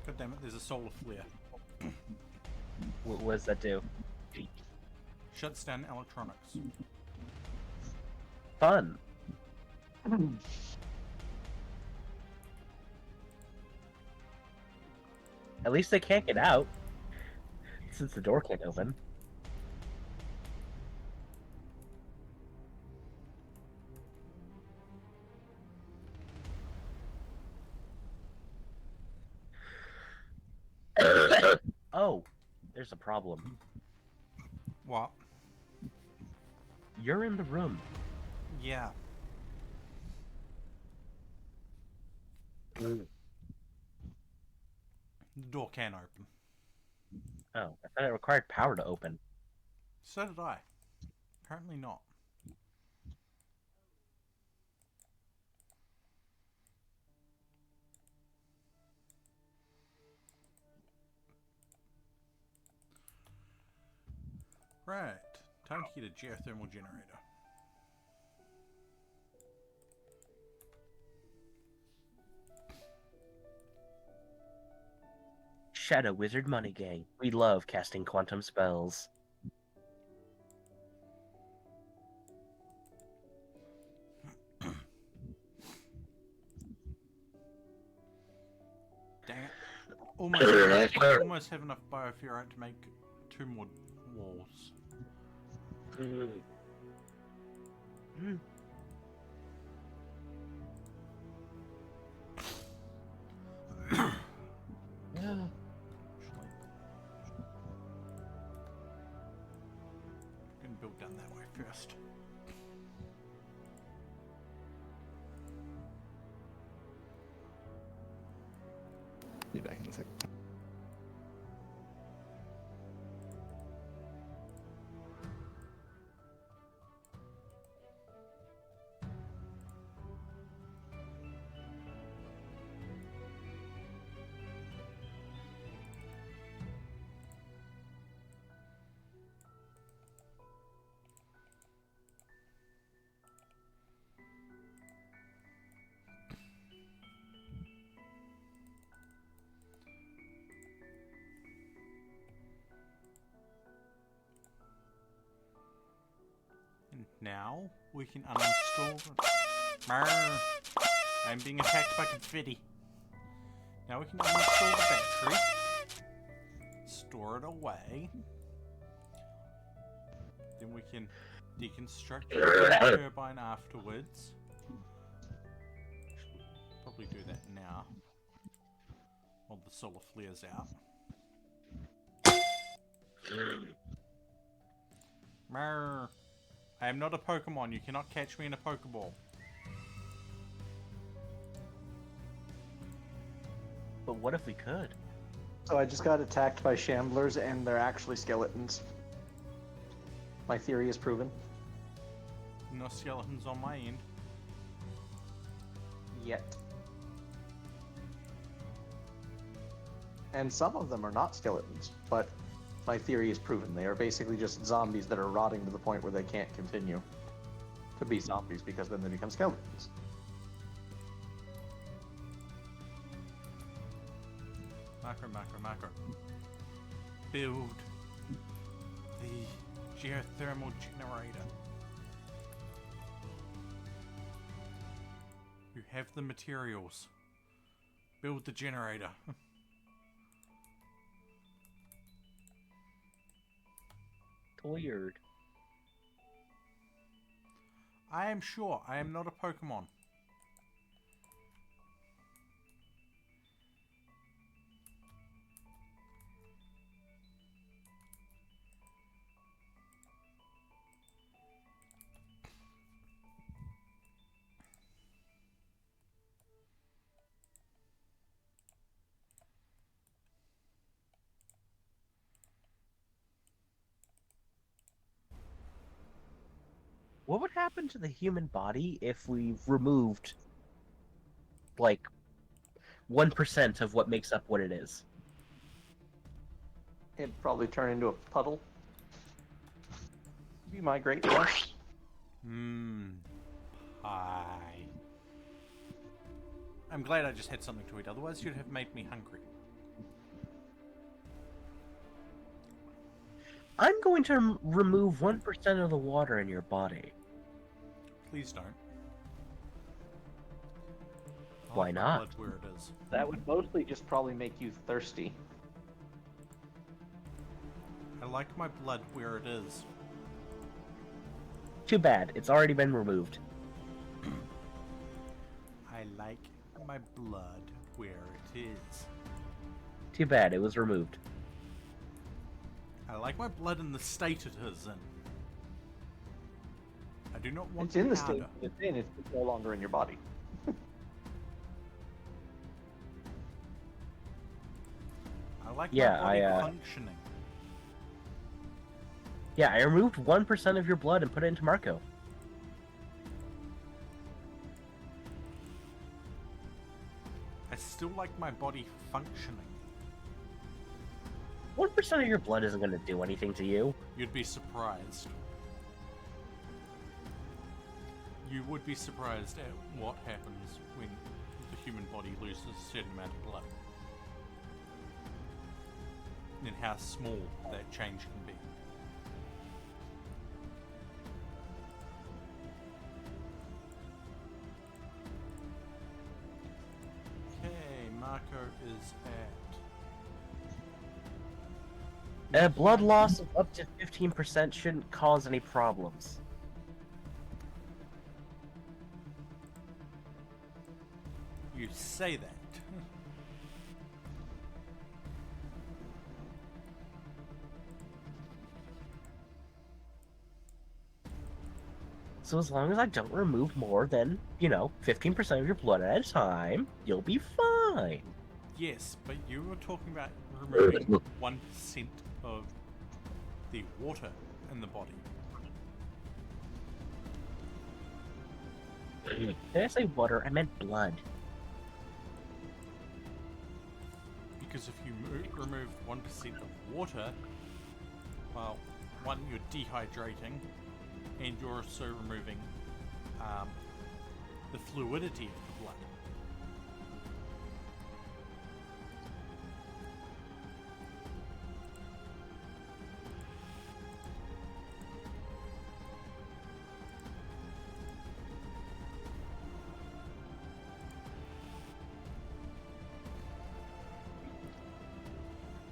[SPEAKER 2] God damn it, there's a solar flare.
[SPEAKER 3] What does that do?
[SPEAKER 2] Shuts down electronics.
[SPEAKER 3] Fun. At least they can't get out, since the door can't open. Oh, there's a problem.
[SPEAKER 2] What?
[SPEAKER 3] You're in the room.
[SPEAKER 2] Yeah.
[SPEAKER 3] Mm.
[SPEAKER 2] The door can open.
[SPEAKER 3] Oh, I thought it required power to open.
[SPEAKER 2] So did I. Apparently not. Right. Time to get a geothermal generator.
[SPEAKER 3] Shadow Wizard Money Gang. We love casting quantum spells.
[SPEAKER 2] Dang it. Almost have enough bioferrite to make 2 more walls.
[SPEAKER 3] Yeah.
[SPEAKER 2] Can build down that way first.
[SPEAKER 8] Be back in a sec.
[SPEAKER 2] Now we can uninstall. Marr. I'm being attacked by confetti. Now we can uninstall the battery, store it away, then we can deconstruct the turbine afterwards. Probably do that now, while the solar flares out. Marr. I am not a Pokemon. You cannot catch me in a Pokeball.
[SPEAKER 3] But what if we could?
[SPEAKER 6] So I just got attacked by shamblers, and they're actually skeletons. My theory is proven.
[SPEAKER 2] No skeletons on my end.
[SPEAKER 6] Yet. And some of them are not skeletons, but my theory is proven. They are basically just zombies that are rotting to the point where they can't continue to be zombies, because then they become skeletons.
[SPEAKER 2] Macro. Build the geothermal generator. You have the materials. Build the generator.
[SPEAKER 3] Weird.
[SPEAKER 2] I am sure I am not a Pokemon.
[SPEAKER 3] What would happen to the human body if we removed, like, 1% of what makes up what it is?
[SPEAKER 6] It'd probably turn into a puddle. Be my great guess.
[SPEAKER 2] Pie. I'm glad I just had something to eat, otherwise you'd have made me hungry.
[SPEAKER 3] I'm going to remove 1% of the water in your body.
[SPEAKER 2] Please don't.
[SPEAKER 3] Why
[SPEAKER 2] like my
[SPEAKER 3] not?
[SPEAKER 2] blood where it is.
[SPEAKER 6] That would mostly just probably make you thirsty.
[SPEAKER 2] I like my blood where it is.
[SPEAKER 3] Too bad, it's already been removed.
[SPEAKER 2] I like my blood where it is.
[SPEAKER 3] Too bad, it was removed.
[SPEAKER 2] I like my blood in the state it is in. I do not want
[SPEAKER 6] It's in the
[SPEAKER 2] powder.
[SPEAKER 6] state it's in, it's no longer in your body.
[SPEAKER 2] I like
[SPEAKER 3] Yeah,
[SPEAKER 2] my body functioning.
[SPEAKER 3] Yeah, I removed 1% of your blood and put it into Marco.
[SPEAKER 2] I still like my body functioning.
[SPEAKER 3] 1% of your blood isn't going to do anything to you.
[SPEAKER 2] You'd be surprised. You would be surprised at what happens when the human body loses a certain amount of blood. And how small that change can be. Okay, Marco is at...
[SPEAKER 3] Blood loss of up to 15% shouldn't cause any problems.
[SPEAKER 2] You say that.
[SPEAKER 3] So as long as I don't remove more than, 15% of your blood at a time, you'll be fine.
[SPEAKER 2] Yes, but you were talking about removing 1% of the water in the body.
[SPEAKER 3] Did I say water? I meant blood.
[SPEAKER 2] Because if you remove 1% of water, well, one, you're dehydrating, and you're also removing the fluidity of the blood.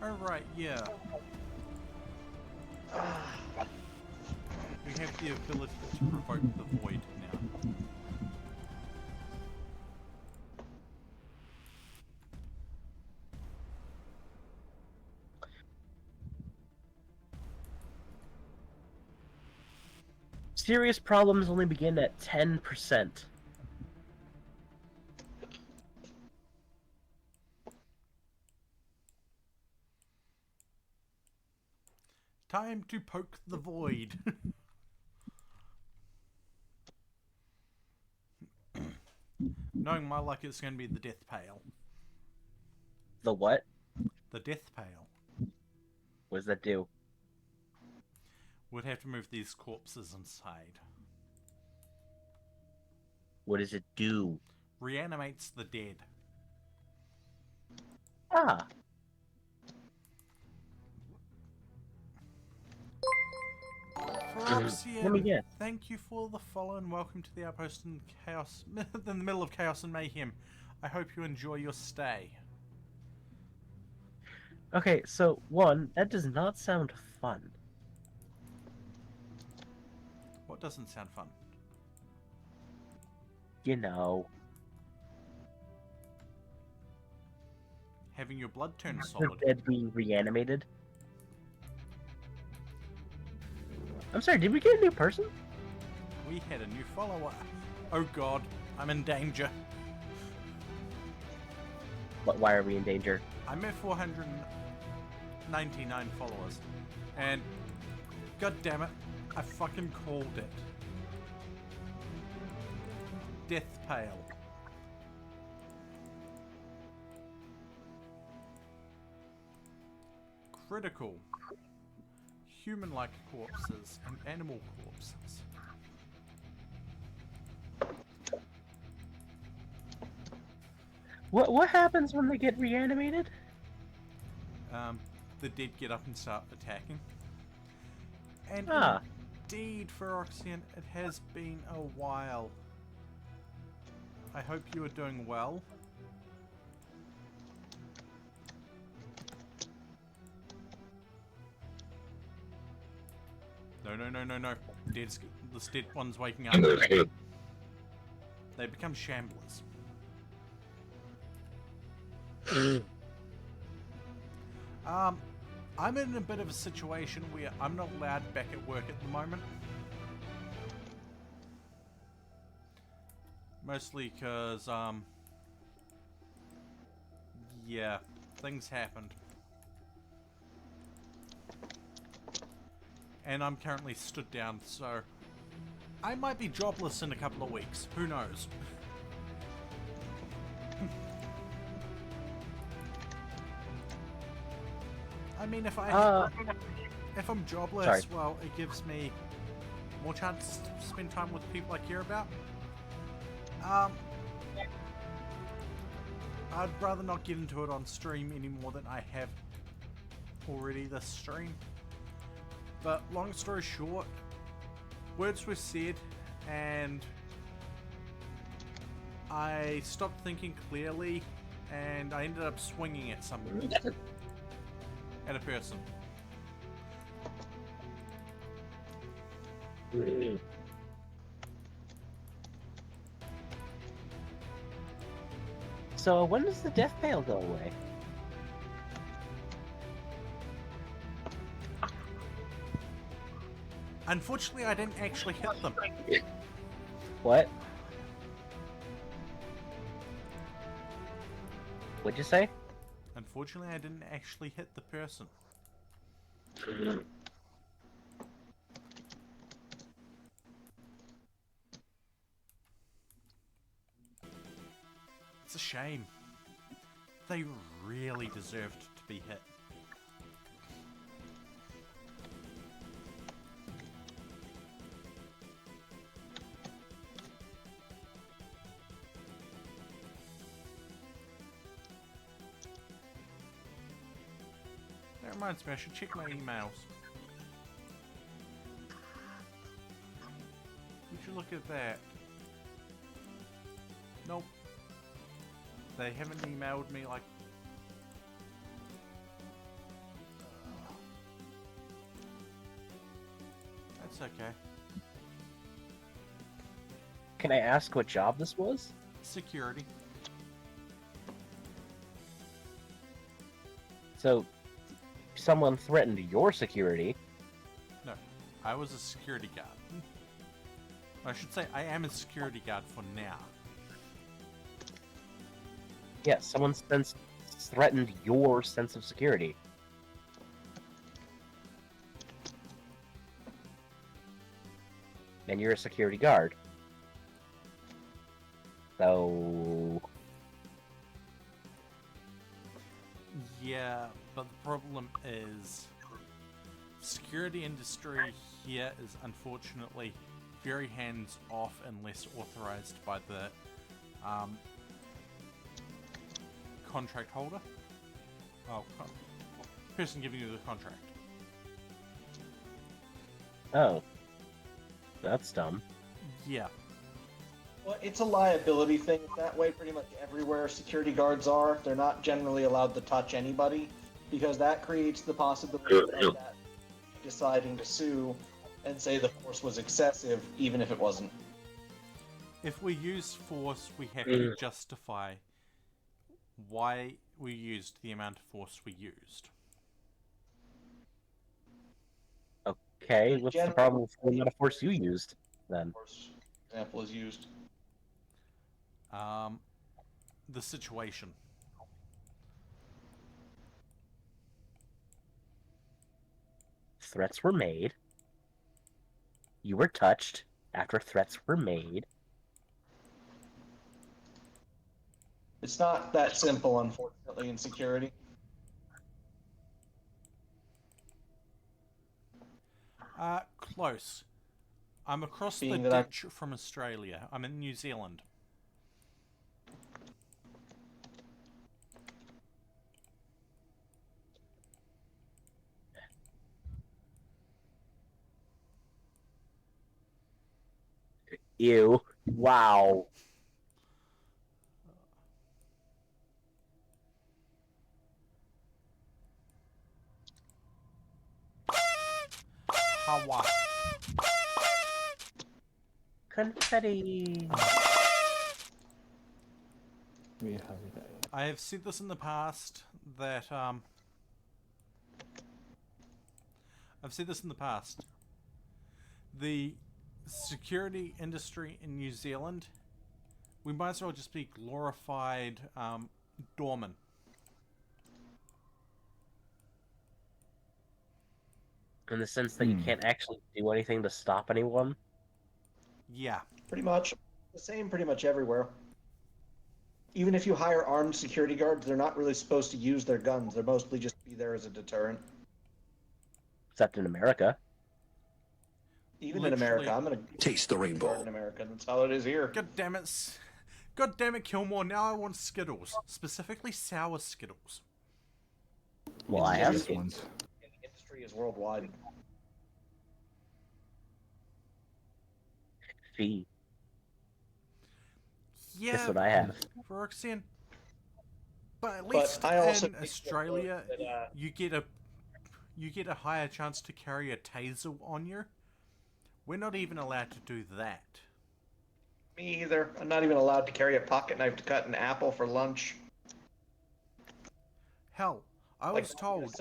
[SPEAKER 2] Oh right, yeah. We have the ability to provoke the void now.
[SPEAKER 3] Serious problems only begin at 10%.
[SPEAKER 2] Time to poke the void. Knowing my luck, it's going to be the death pail.
[SPEAKER 3] The what?
[SPEAKER 2] The death pail.
[SPEAKER 3] What does that do?
[SPEAKER 2] We'd have to move these corpses inside.
[SPEAKER 3] What does it do?
[SPEAKER 2] Reanimates the dead.
[SPEAKER 3] Ah. Let me
[SPEAKER 2] Feroxian,
[SPEAKER 3] guess.
[SPEAKER 2] thank you for the follow and welcome to the outpost in Chaos, in the middle of Chaos and Mayhem. I hope you enjoy your stay.
[SPEAKER 3] Okay, so one, that does not sound fun.
[SPEAKER 2] What doesn't sound fun?
[SPEAKER 3] You know.
[SPEAKER 2] Having your blood turn
[SPEAKER 3] The
[SPEAKER 2] solid.
[SPEAKER 3] dead being reanimated. I'm sorry, did we get a new person?
[SPEAKER 2] We had a new follower. Oh god, I'm in danger.
[SPEAKER 3] Why are we in danger?
[SPEAKER 2] I'm at 499 followers. And god damn it, I fucking called it. Death Pail. Critical. Human-like corpses and animal corpses.
[SPEAKER 3] What happens when they get reanimated?
[SPEAKER 2] The dead get up and start attacking. And indeed, Feroxian, it has been a while. I hope you are doing well. No. This dead one's waking up. They become shamblers. I'm in a bit of a situation where I'm not allowed back at work at the moment. Mostly because, yeah, things happened. And I'm currently stood down, so I might be jobless in a couple of weeks. Who knows? I mean, if I'm jobless, well, it gives me more chance to spend time with people I care about. I'd rather not get into it on stream any more than I have already this stream. But long story short, words were said and I stopped thinking clearly and I ended up swinging at somebody. At a person.
[SPEAKER 3] So when does the death pail go away?
[SPEAKER 2] Unfortunately, I didn't actually hit them.
[SPEAKER 3] What? What'd you say?
[SPEAKER 2] Unfortunately, I didn't actually hit the person. It's a shame. They really deserved to be hit. That reminds me, I should check my emails. Would you look at that? Nope. They haven't emailed me like It's okay.
[SPEAKER 3] Can I ask what job this was?
[SPEAKER 2] Security.
[SPEAKER 3] So, someone threatened your security.
[SPEAKER 2] No, I was a security guard. I should say I am a security guard for now.
[SPEAKER 3] Yeah, someone threatened your sense of security. And you're a security guard. So...
[SPEAKER 2] Yeah, but the problem is security industry here is unfortunately very hands-off unless authorized by the contract holder. Oh, person giving you the contract.
[SPEAKER 3] Oh. That's dumb.
[SPEAKER 2] Yeah.
[SPEAKER 11] Well, it's a liability thing that way pretty much everywhere security guards are. They're not generally allowed to touch anybody because that creates the possibility of that deciding to sue and say the force was excessive even if it wasn't.
[SPEAKER 2] If we use force, we have to justify why we used the amount of force we used.
[SPEAKER 3] Okay, what's the problem with the amount of force you used, then?
[SPEAKER 11] Example is used.
[SPEAKER 2] The situation.
[SPEAKER 3] Threats were made. You were touched after threats were made.
[SPEAKER 11] It's not that simple, unfortunately, in security.
[SPEAKER 2] Close. I'm across
[SPEAKER 11] Being
[SPEAKER 2] the
[SPEAKER 11] that
[SPEAKER 2] ditch from Australia. I'm in New Zealand.
[SPEAKER 3] Ew. Wow.
[SPEAKER 2] Hawa.
[SPEAKER 3] Confetti.
[SPEAKER 5] We have it.
[SPEAKER 2] I have said this in the past that I've said this in the past. The security industry in New Zealand, we might as well just be glorified doormen.
[SPEAKER 3] In the sense that you can't actually do anything to stop anyone?
[SPEAKER 2] Yeah.
[SPEAKER 11] Pretty much. The same pretty much everywhere. Even if you hire armed security guards, they're not really supposed to use their guns. They're mostly just be there as a deterrent.
[SPEAKER 3] Except in America.
[SPEAKER 11] Even in America, I'm gonna
[SPEAKER 4] taste the rainbow.
[SPEAKER 11] In America, that's how it is here.
[SPEAKER 2] God damn it. God damn it, Kilmore. Now I want Skittles. Specifically sour Skittles.
[SPEAKER 3] Well, I have
[SPEAKER 11] ones. The industry is worldwide.
[SPEAKER 3] Fee.
[SPEAKER 2] Yeah.
[SPEAKER 3] Guess what I have?
[SPEAKER 2] Roxanne. But at least
[SPEAKER 11] I also
[SPEAKER 2] in Australia, you get a higher chance to carry a taser on you. We're not even allowed to do that.
[SPEAKER 11] Me either. I'm not even allowed to carry a pocket knife to cut an apple for lunch.
[SPEAKER 2] Hell, I was told,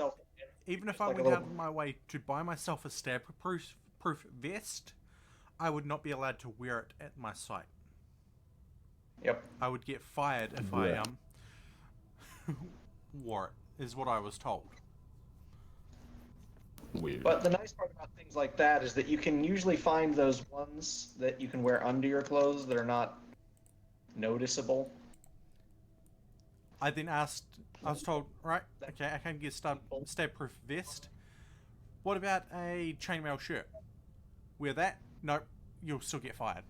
[SPEAKER 2] even if I went out of my way to buy myself a stab-proof vest, I would not be allowed to wear it at my site.
[SPEAKER 11] Yep.
[SPEAKER 2] I would get fired if I wore it, is what I was told.
[SPEAKER 8] Weird.
[SPEAKER 11] But the nice part about things like that is that you can usually find those ones that you can wear under your clothes that are not noticeable.
[SPEAKER 2] I then asked, I was told, right, okay, I can get a stab-proof vest. What about a chainmail shirt? Wear that? Nope, you'll still get fired.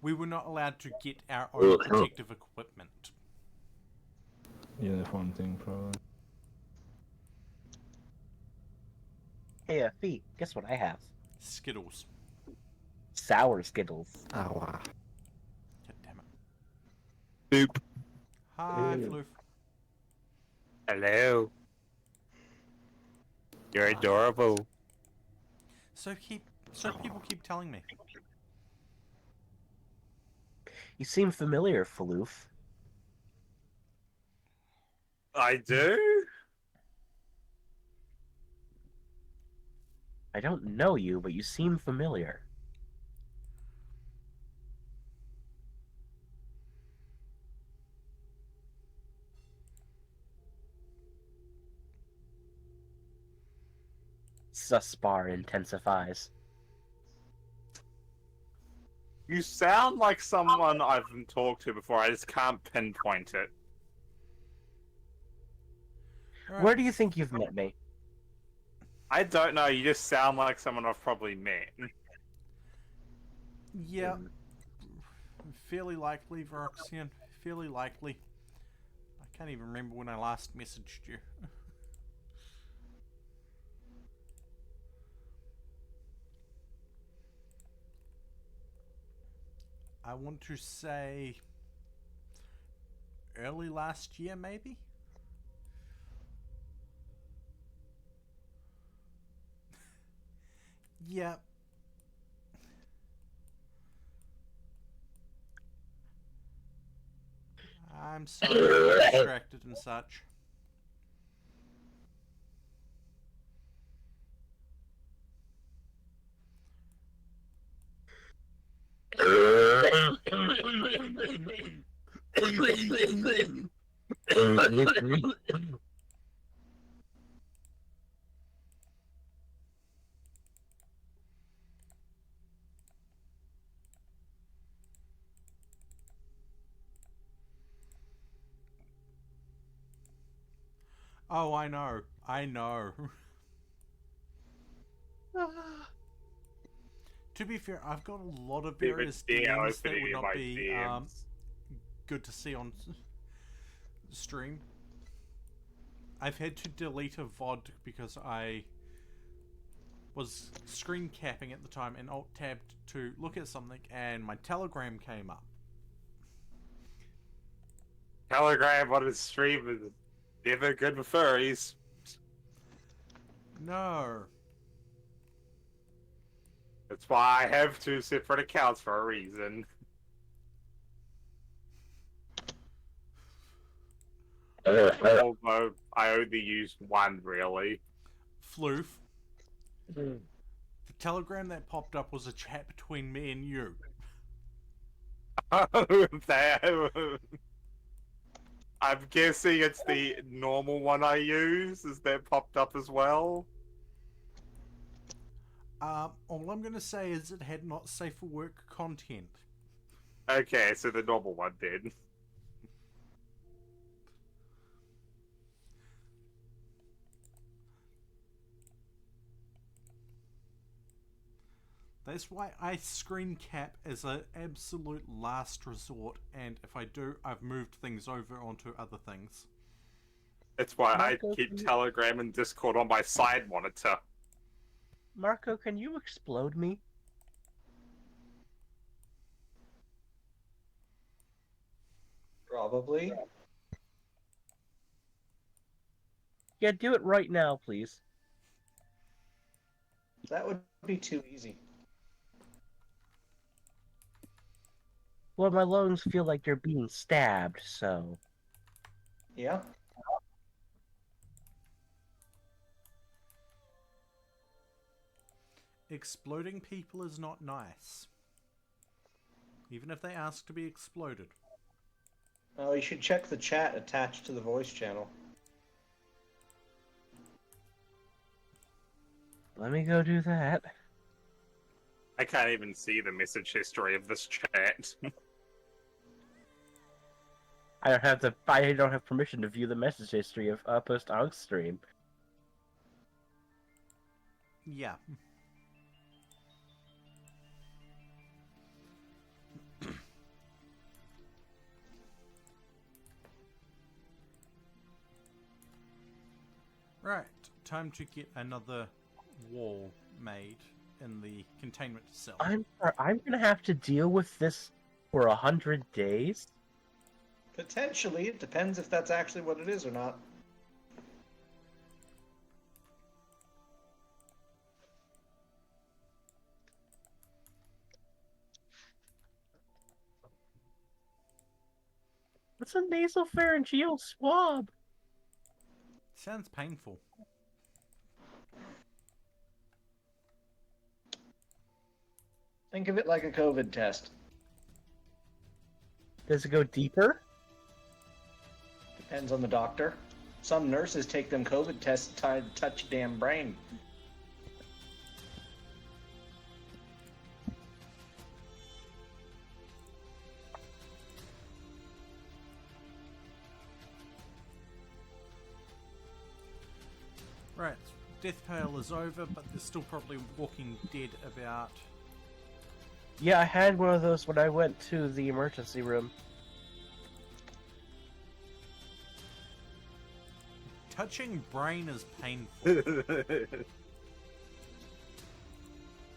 [SPEAKER 2] We were not allowed to get our own protective equipment.
[SPEAKER 8] Uniform thing, probably.
[SPEAKER 3] Hey, Fee, guess what I have?
[SPEAKER 2] Skittles.
[SPEAKER 3] Sour Skittles.
[SPEAKER 8] Ow.
[SPEAKER 2] God damn it.
[SPEAKER 10] Boop.
[SPEAKER 2] Hi, Floof.
[SPEAKER 10] Hello. You're adorable.
[SPEAKER 2] So people keep telling me.
[SPEAKER 3] You seem familiar, Faloof.
[SPEAKER 13] I do?
[SPEAKER 3] I don't know you, but you seem familiar. Suspar intensifies.
[SPEAKER 13] You sound like someone I've talked to before, I just can't pinpoint it.
[SPEAKER 2] Right.
[SPEAKER 3] Where do you think you've met me?
[SPEAKER 13] I don't know, you just sound like someone I've probably met.
[SPEAKER 2] Yeah. Fairly likely, Veroxian. Fairly likely. I can't even remember when I last messaged you. I want to say early last year, maybe? Yeah. I'm sorry I got distracted and such. Oh, I know. I know. To be fair, I've got a lot of various DMs that would not be good to see on stream. I've had to delete a VOD because I was screen capping at the time and alt-tabbed to look at something and my Telegram came up.
[SPEAKER 13] Telegram on his stream is never good for furries.
[SPEAKER 2] No.
[SPEAKER 13] That's why I have two separate accounts for a reason. Although I only use one, really.
[SPEAKER 2] Floof. The telegram that popped up was a chat between me and you.
[SPEAKER 13] I'm guessing it's the normal one I use. Is that popped up as well?
[SPEAKER 2] All I'm going to say is it had not safe for work content.
[SPEAKER 13] Okay, so the normal one did.
[SPEAKER 2] That's why I screen cap as an absolute last resort, and if I do, I've moved things over onto other things.
[SPEAKER 13] That's why
[SPEAKER 3] Marco,
[SPEAKER 13] I keep Telegram and Discord on my side monitor.
[SPEAKER 3] Marco, can you explode me?
[SPEAKER 11] Probably.
[SPEAKER 3] Yeah, do it right now, please.
[SPEAKER 11] That would be too easy.
[SPEAKER 3] Well, my lungs feel like they're being stabbed, so...
[SPEAKER 11] Yeah.
[SPEAKER 2] Exploding people is not nice. Even if they ask to be exploded.
[SPEAKER 11] Oh, you should check the chat attached to the voice channel.
[SPEAKER 3] Let me go do that.
[SPEAKER 13] I can't even see the message history of this chat.
[SPEAKER 3] I don't have permission to view the message history of post on stream.
[SPEAKER 2] Yeah. Right, time to get another wall made in the containment cell.
[SPEAKER 3] I'm gonna have to deal with this for 100 days?
[SPEAKER 11] Potentially, it depends if that's actually what it is or not.
[SPEAKER 3] What's a nasopharyngeal swab?
[SPEAKER 2] Sounds painful.
[SPEAKER 11] Think of it like a COVID test.
[SPEAKER 3] Does it go deeper?
[SPEAKER 11] Depends on the doctor. Some nurses take them COVID tests to touch your damn brain.
[SPEAKER 2] Right, Death Pale is over, but there's still probably Walking Dead about.
[SPEAKER 3] Yeah, I had one of those when I went to the emergency room.
[SPEAKER 2] Touching brain is painful.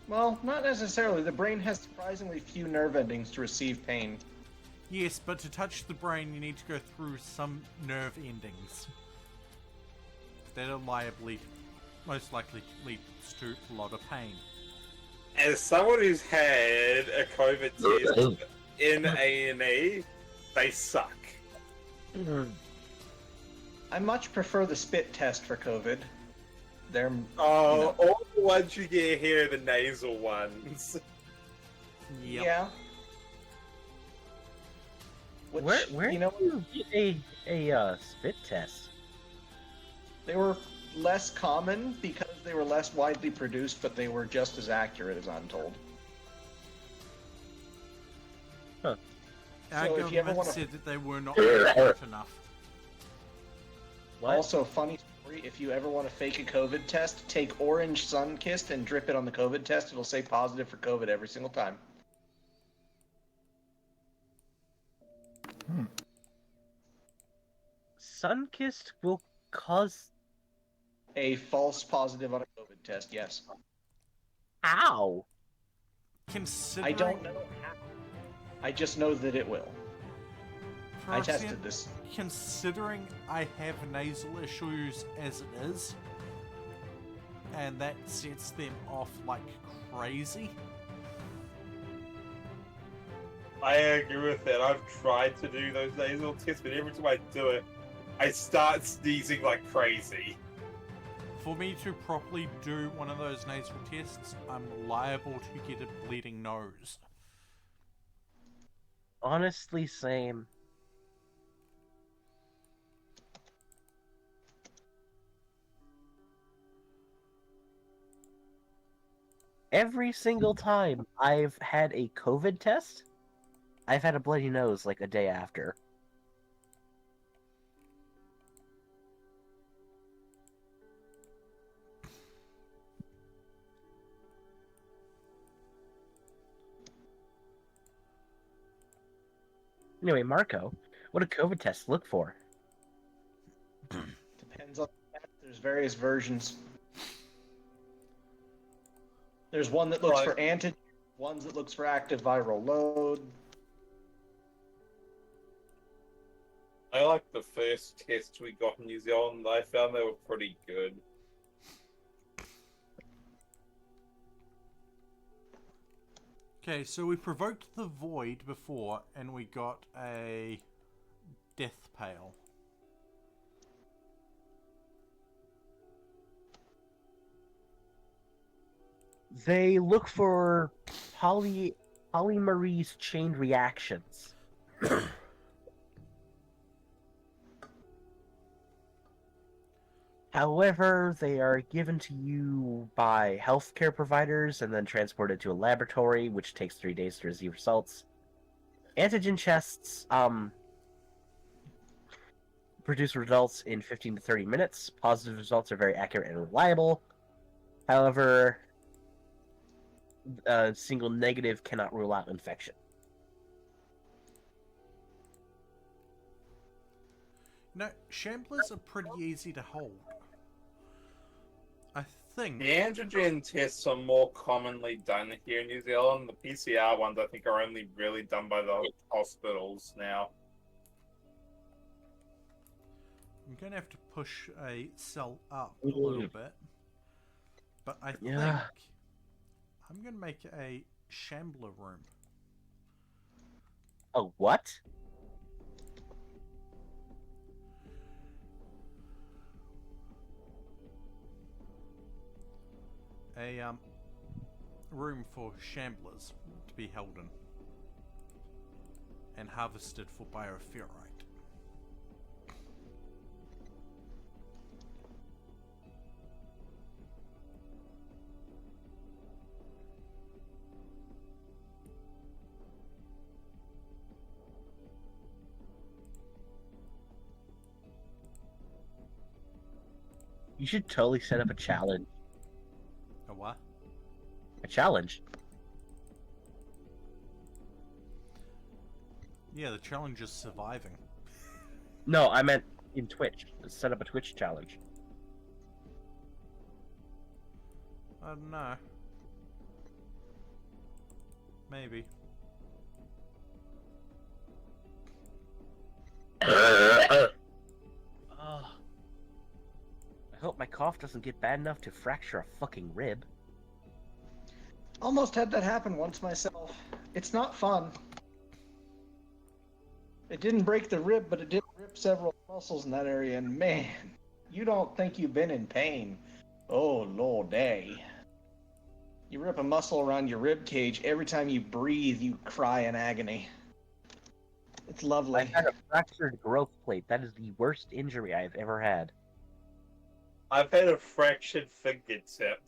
[SPEAKER 11] Well, not necessarily. The brain has surprisingly few nerve endings to receive pain.
[SPEAKER 2] Yes, but to touch the brain, you need to go through some nerve endings. That'll most likely leads to a lot of pain.
[SPEAKER 13] As someone who's had a COVID test in A&E, they suck.
[SPEAKER 11] I much prefer the spit test for COVID. They're
[SPEAKER 13] all the ones you get here are the nasal ones.
[SPEAKER 2] Yep.
[SPEAKER 11] Yeah. Which,
[SPEAKER 3] Where
[SPEAKER 11] you know,
[SPEAKER 3] do you get a spit test?
[SPEAKER 11] they were less common because they were less widely produced, but they were just as accurate as I'm told.
[SPEAKER 3] Huh.
[SPEAKER 2] Our
[SPEAKER 11] So if you ever
[SPEAKER 2] government
[SPEAKER 11] wanna-
[SPEAKER 2] said that they were not accurate enough.
[SPEAKER 3] What?
[SPEAKER 11] Also, funny story, if you ever want to fake a COVID test, take orange Sunkist and drip it on the COVID test. It'll say positive for COVID every single time.
[SPEAKER 3] Sunkist will cause...
[SPEAKER 11] A false positive on a COVID test, yes.
[SPEAKER 3] Ow!
[SPEAKER 2] Considering...
[SPEAKER 11] I don't know how. I just know that it will. I
[SPEAKER 2] Proxy,
[SPEAKER 11] tested this.
[SPEAKER 2] Considering I have nasal issues as it is, and that sets them off like crazy.
[SPEAKER 13] I agree with that. I've tried to do those nasal tests, but every time I do it, I start sneezing like crazy.
[SPEAKER 2] For me to properly do one of those nasal tests, I'm liable to get a bleeding nose.
[SPEAKER 3] Honestly, same. Every single time I've had a COVID test, I've had a bloody nose like a day after. Anyway, Marco, what do COVID tests look for?
[SPEAKER 11] Depends on the test. There's various versions. There's one that looks for antigen, ones that looks for active viral load.
[SPEAKER 13] I like the first tests we got in New Zealand. I found they were pretty good.
[SPEAKER 2] Okay, so we provoked the void before, and we got a death pale.
[SPEAKER 3] They look for polymerase chain reactions. However, they are given to you by healthcare providers and then transported to a laboratory, which takes 3 days to receive results. Antigen tests produce results in 15 to 30 minutes. Positive results are very accurate and reliable. However, a single negative cannot rule out infection.
[SPEAKER 2] No, shamblers are pretty easy to hold. I think.
[SPEAKER 13] The antigen tests are more commonly done here in New Zealand. The PCR ones, I think, are only really done by the hospitals now.
[SPEAKER 2] I'm going to have to push a cell up a little bit. But I think I'm going to make a shambler room.
[SPEAKER 3] A what?
[SPEAKER 2] a room for shamblers to be held in and harvested for bioferrite.
[SPEAKER 3] You should totally set up a challenge.
[SPEAKER 2] A what?
[SPEAKER 3] A challenge.
[SPEAKER 2] Yeah, the challenge is surviving.
[SPEAKER 3] No, I meant in Twitch. Set up a Twitch challenge.
[SPEAKER 2] I don't know. Maybe.
[SPEAKER 3] I hope my cough doesn't get bad enough to fracture a fucking rib.
[SPEAKER 11] Almost had that happen once myself. It's not fun. It didn't break the rib, but it did rip several muscles in that area, and man, you don't think you've been in pain. Oh, lordy. You rip a muscle around your rib cage, every time you breathe, you cry in agony. It's lovely.
[SPEAKER 3] I've had a fractured growth plate. That is the worst injury I've ever had.
[SPEAKER 13] I've had a fractured fingertip.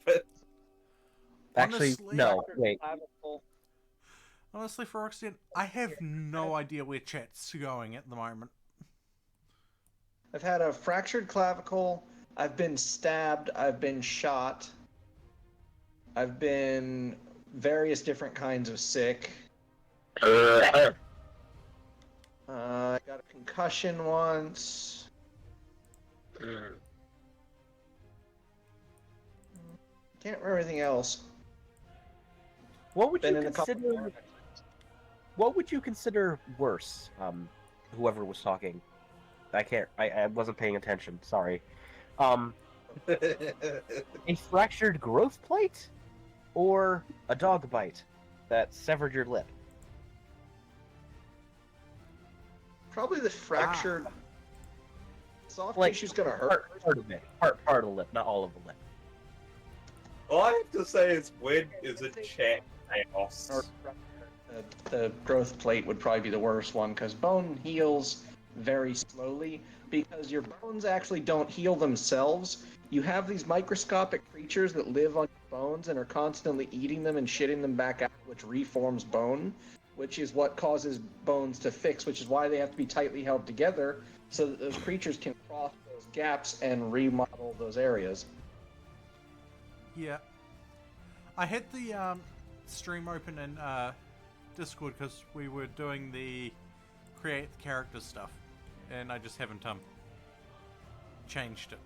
[SPEAKER 3] Actually,
[SPEAKER 2] Honestly,
[SPEAKER 3] no, wait.
[SPEAKER 2] Honestly, for Roxanne, I have no idea where chat's going at the moment.
[SPEAKER 11] I've had a fractured clavicle, I've been stabbed, I've been shot, I've been various different kinds of sick. I got a concussion once. Can't remember anything else.
[SPEAKER 3] What would
[SPEAKER 11] Been
[SPEAKER 3] you
[SPEAKER 11] in a couple
[SPEAKER 3] consider? What would you consider worse? Whoever was talking, I can't. I wasn't paying attention. Sorry. A fractured growth plate, or a dog bite that severed your lip.
[SPEAKER 11] Probably the fractured soft
[SPEAKER 3] Like
[SPEAKER 11] tissue's gonna hurt.
[SPEAKER 3] Part of it. Part of the lip, not all of the lip.
[SPEAKER 13] All I have to say is when is a chat chaos.
[SPEAKER 11] Or the growth plate would probably be the worst one, because bone heals very slowly, because your bones actually don't heal themselves. You have these microscopic creatures that live on your bones and are constantly eating them and shitting them back out, which reforms bone, which is what causes bones to fix, which is why they have to be tightly held together so that those creatures can cross those gaps and remodel those areas.
[SPEAKER 2] Yeah. I had the stream open in Discord because we were doing the create the character stuff, and I just haven't changed it.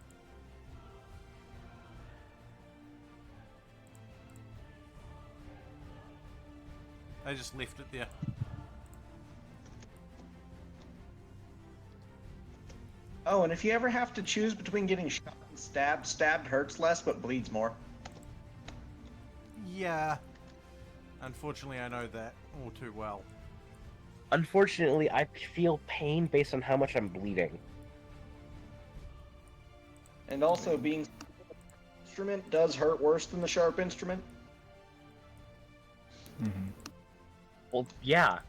[SPEAKER 2] I just left it there.
[SPEAKER 11] Oh, and if you ever have to choose between getting shot and stabbed, stabbed hurts less but bleeds more.
[SPEAKER 2] Yeah. Unfortunately, I know that all too well.
[SPEAKER 3] Unfortunately, I feel pain based on how much I'm bleeding.
[SPEAKER 11] And also, being instrument does hurt worse than the sharp instrument.
[SPEAKER 8] Mm-hmm.
[SPEAKER 3] Well, yeah.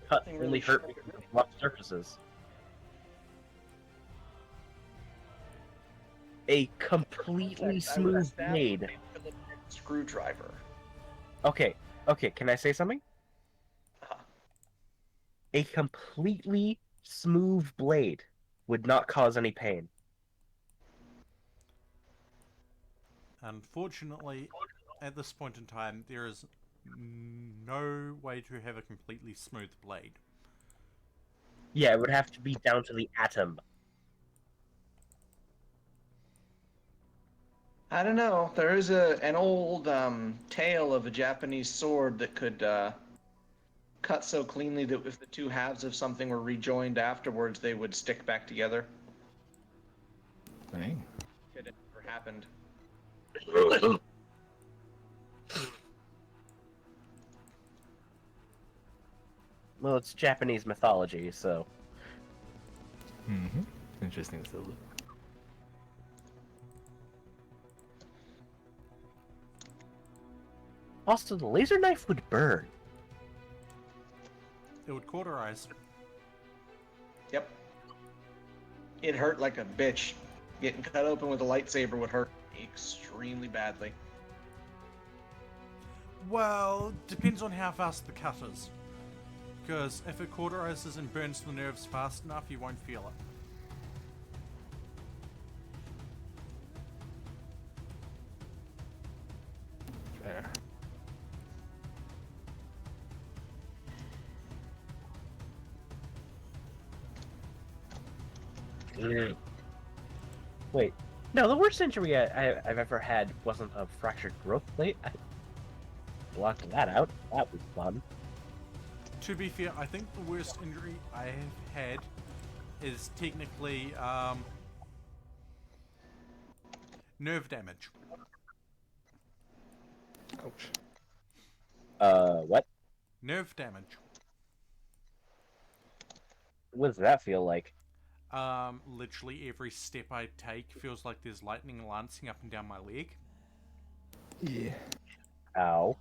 [SPEAKER 3] Cut
[SPEAKER 11] really
[SPEAKER 3] really hurt
[SPEAKER 11] sharp.
[SPEAKER 3] because of rough surfaces. A completely smooth blade.
[SPEAKER 11] Screwdriver.
[SPEAKER 3] Okay, can I say something? A completely smooth blade would not cause any pain.
[SPEAKER 2] Unfortunately, at this point in time, there is no way to have a completely smooth blade.
[SPEAKER 3] Yeah, it would have to be down to the atom.
[SPEAKER 11] I don't know. There is an old tale of a Japanese sword that could cut so cleanly that if the two halves of something were rejoined afterwards, they would stick back together.
[SPEAKER 8] Dang.
[SPEAKER 11] It never happened.
[SPEAKER 3] Well, it's Japanese mythology, so...
[SPEAKER 8] Mm-hmm. Interesting to look.
[SPEAKER 3] Also, the laser knife would burn.
[SPEAKER 2] It would cauterize.
[SPEAKER 11] Yep. It hurt like a bitch. Getting cut open with a lightsaber would hurt extremely badly.
[SPEAKER 2] Well, depends on how fast the cut is. Because if it cauterizes and burns the nerves fast enough, you won't feel it.
[SPEAKER 8] Fair.
[SPEAKER 3] Wait, no, the worst injury I've ever had wasn't a fractured growth plate. I blocked that out. That was fun.
[SPEAKER 2] To be fair, I think the worst injury I have had is technically nerve damage.
[SPEAKER 8] Ouch.
[SPEAKER 3] What?
[SPEAKER 2] Nerve damage.
[SPEAKER 3] What does that feel like?
[SPEAKER 2] Literally every step I take feels like there's lightning lancing up and down my leg.
[SPEAKER 8] Yeah.
[SPEAKER 3] Ow.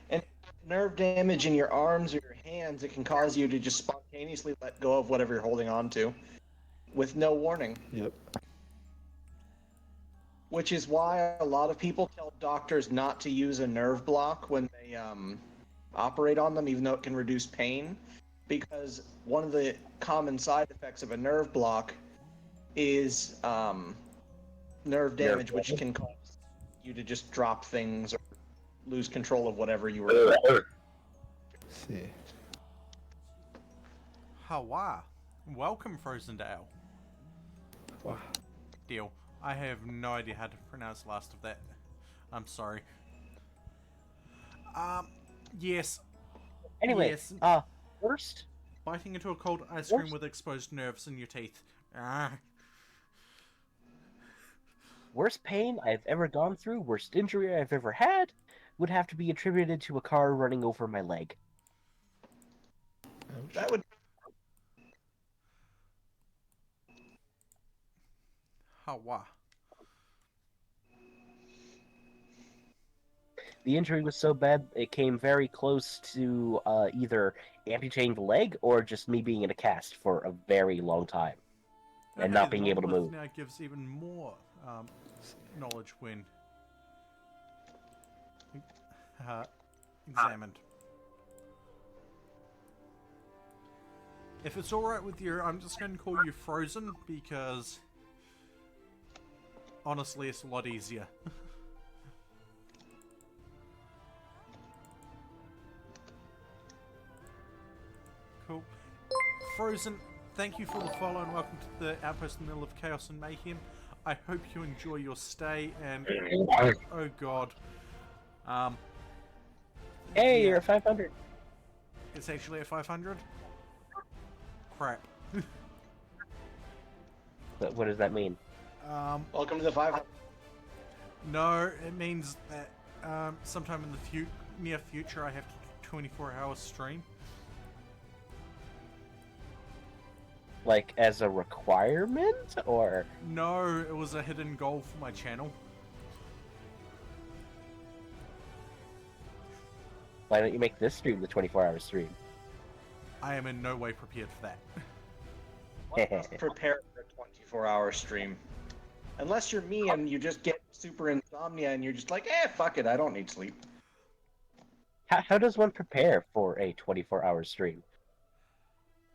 [SPEAKER 11] And nerve damage in your arms or your hands, it can cause you to just spontaneously let go of whatever you're holding on to with no warning.
[SPEAKER 8] Yep.
[SPEAKER 11] Which is why a lot of people tell doctors not to use a nerve block when they operate on them, even though it can reduce pain. Because one of the common side effects of a nerve block is nerve damage, which can cause you to just drop things or lose control of whatever you were.
[SPEAKER 8] See.
[SPEAKER 2] Hawa. Welcome, Frozen Dale.
[SPEAKER 8] Wow.
[SPEAKER 2] Deal. I have no idea how to pronounce the last of that. I'm sorry. Yes.
[SPEAKER 3] Anyway,
[SPEAKER 2] yes.
[SPEAKER 3] Worst?
[SPEAKER 2] Biting into a cold ice cream with exposed nerves in your teeth.
[SPEAKER 3] Worst pain I've ever gone through, worst injury I've ever had, would have to be attributed to a car running over my leg.
[SPEAKER 11] That would.
[SPEAKER 2] Hawa.
[SPEAKER 3] The injury was so bad it came very close to either amputating the leg or just me being in a cast for a very long time and not being able to move.
[SPEAKER 2] Now gives even more knowledge when examined. If it's alright with you, I'm just going to call you Frozen because honestly it's a lot easier. Cool. Frozen, thank you for the follow and welcome to the outpost in the middle of Chaos and Mayhem. I hope you enjoy your stay and oh god.
[SPEAKER 3] Hey,
[SPEAKER 2] yeah.
[SPEAKER 3] you're at 500.
[SPEAKER 2] It's actually at 500? Crap.
[SPEAKER 3] But what does that mean?
[SPEAKER 11] Welcome to the 500.
[SPEAKER 2] No, it means that sometime in the near future I have to do 24-hour stream.
[SPEAKER 3] Like, as a requirement, or?
[SPEAKER 2] No, it was a hidden goal for my channel.
[SPEAKER 3] Why don't you make this stream the 24-hour stream?
[SPEAKER 2] I am in no way prepared for that.
[SPEAKER 11] Prepare for a 24-hour stream. Unless you're me and you just get super insomnia and you're just like, fuck it, I don't need sleep.
[SPEAKER 3] How does one prepare for a 24-hour stream?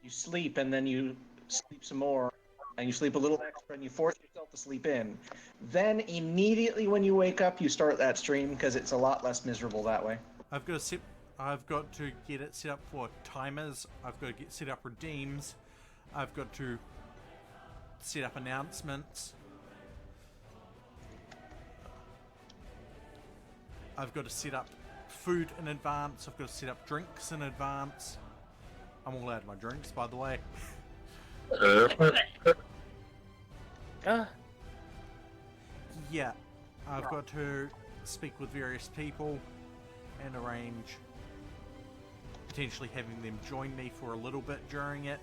[SPEAKER 11] You sleep and then you sleep some more, and you sleep a little extra, and you force yourself to sleep in. Then immediately when you wake up, you start that stream because it's a lot less miserable that way.
[SPEAKER 2] I've got to get it set up for timers. I've got to get set up redeems. I've got to set up announcements. I've got to set up food in advance. I've got to set up drinks in advance. I'm all out of my drinks, by the way. Yeah, I've got to speak with various people and arrange potentially having them join me for a little bit during it.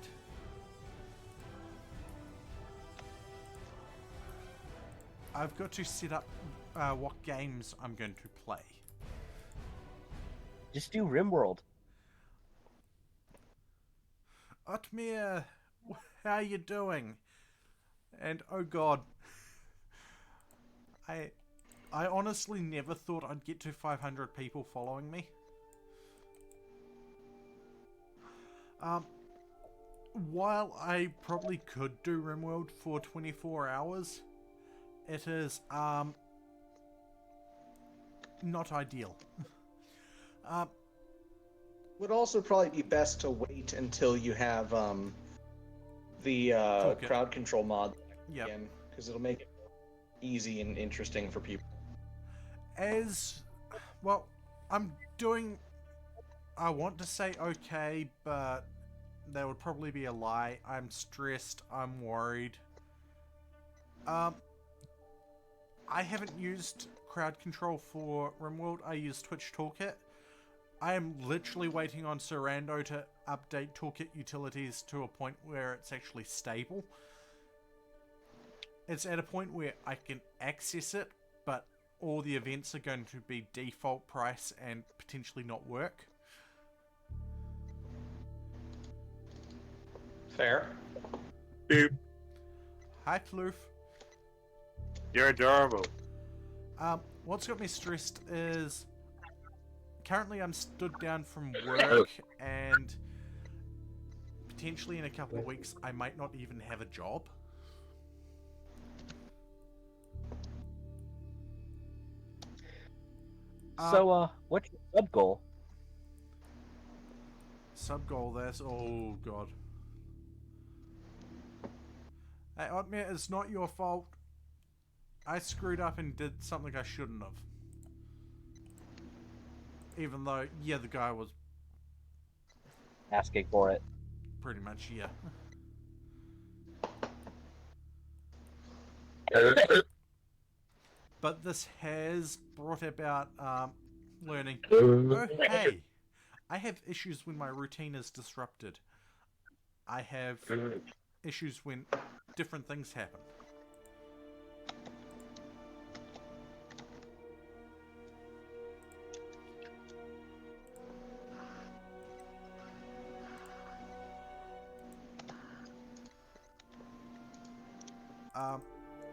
[SPEAKER 2] I've got to set up what games I'm going to play.
[SPEAKER 3] Just do RimWorld.
[SPEAKER 2] Otmir, how you doing? And oh god, I honestly never thought I'd get to 500 people following me. While I probably could do RimWorld for 24 hours, it is not ideal.
[SPEAKER 11] Would also probably be best to wait until you have the
[SPEAKER 2] Toolkit.
[SPEAKER 11] crowd control mod
[SPEAKER 2] Yep.
[SPEAKER 11] again, because it'll make it easy and interesting for people.
[SPEAKER 2] As well, I'm doing, I want to say okay, but that would probably be a lie. I'm stressed, I'm worried. I haven't used crowd control for RimWorld. I use Twitch Toolkit. I am literally waiting on Serando to update Toolkit utilities to a point where it's actually stable. It's at a point where I can access it, but all the events are going to be default price and potentially not work.
[SPEAKER 11] Fair.
[SPEAKER 13] Boop.
[SPEAKER 2] Hi, Floof.
[SPEAKER 13] You're adorable.
[SPEAKER 2] What's got me stressed is currently I'm stood down from work and potentially in a couple of weeks I might not even have a job.
[SPEAKER 3] So, what's your sub goal?
[SPEAKER 2] Sub goal, that's oh god. Hey, Otmir, it's not your fault. I screwed up and did something I shouldn't have. Even though, yeah, the guy was
[SPEAKER 3] Asking for it.
[SPEAKER 2] pretty much, yeah. But this has brought about learning. Oh, hey, I have issues when my routine is disrupted. I have issues when different things happen.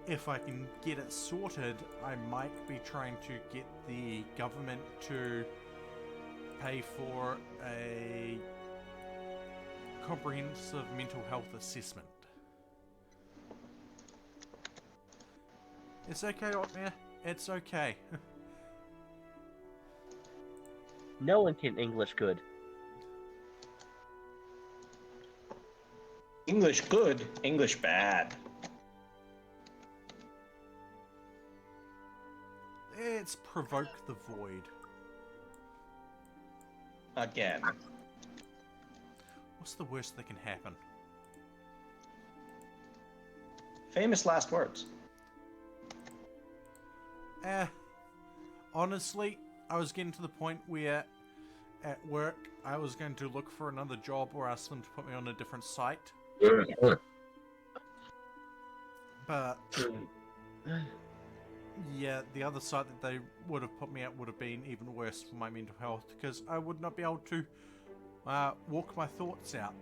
[SPEAKER 2] If I can get it sorted, I might be trying to get the government to pay for a comprehensive mental health assessment. It's okay, Otmir. It's okay.
[SPEAKER 3] No one can English good.
[SPEAKER 11] English good, English bad.
[SPEAKER 2] It's provoke the void.
[SPEAKER 11] Again.
[SPEAKER 2] What's the worst that can happen?
[SPEAKER 11] Famous last words.
[SPEAKER 2] Honestly, I was getting to the point where at work I was going to look for another job or ask them to put me on a different site. But yeah, the other site that they would have put me at would have been even worse for my mental health because I would not be able to walk my thoughts out.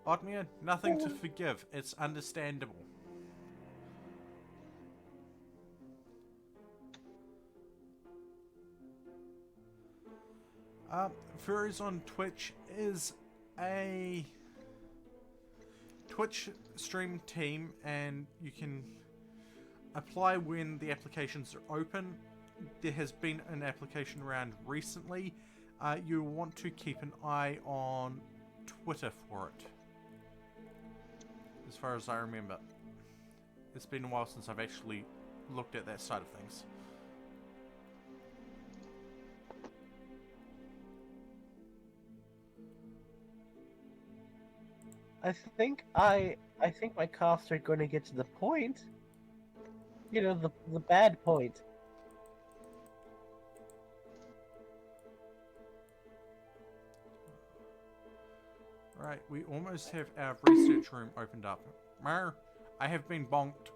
[SPEAKER 2] Otmir, nothing to forgive. It's understandable. Furries on Twitch is a Twitch stream team, and you can apply when the applications are open. There has been an application round recently. You want to keep an eye on Twitter for it, as far as I remember. It's been a while since I've actually looked at that side of things.
[SPEAKER 3] I think my coughs are going to get to the point. You know, the bad point.
[SPEAKER 2] Right, we almost have our research room opened up. Mar, I have been bonked.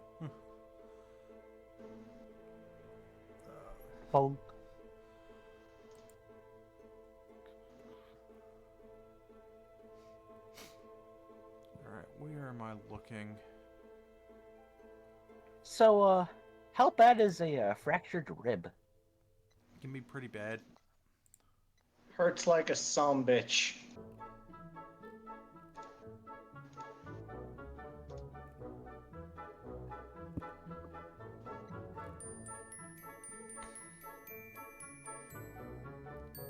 [SPEAKER 3] Bonk.
[SPEAKER 2] Alright, where am I looking?
[SPEAKER 3] So, how bad is a fractured rib?
[SPEAKER 2] Can be pretty bad.
[SPEAKER 11] Hurts like a some bitch.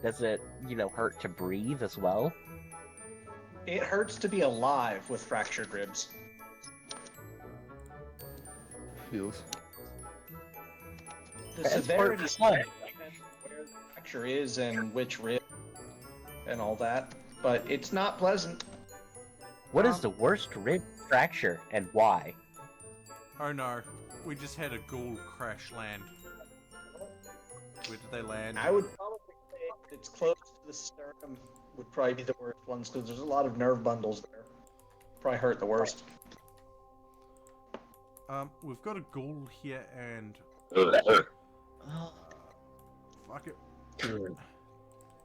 [SPEAKER 3] Does it, hurt to breathe as well?
[SPEAKER 11] It hurts to be alive with fractured ribs.
[SPEAKER 8] Feels.
[SPEAKER 11] The
[SPEAKER 3] That's
[SPEAKER 11] severity
[SPEAKER 3] fun.
[SPEAKER 11] depends where the fracture is and which rib and all that, but it's not pleasant.
[SPEAKER 3] What is the worst rib fracture and why?
[SPEAKER 2] Oh no, we just had a ghoul crash land. Where did they land?
[SPEAKER 11] I would probably say it's close to the sternum would probably be the worst ones because there's a lot of nerve bundles there. Probably hurt the worst.
[SPEAKER 2] We've got a ghoul here and... fuck it.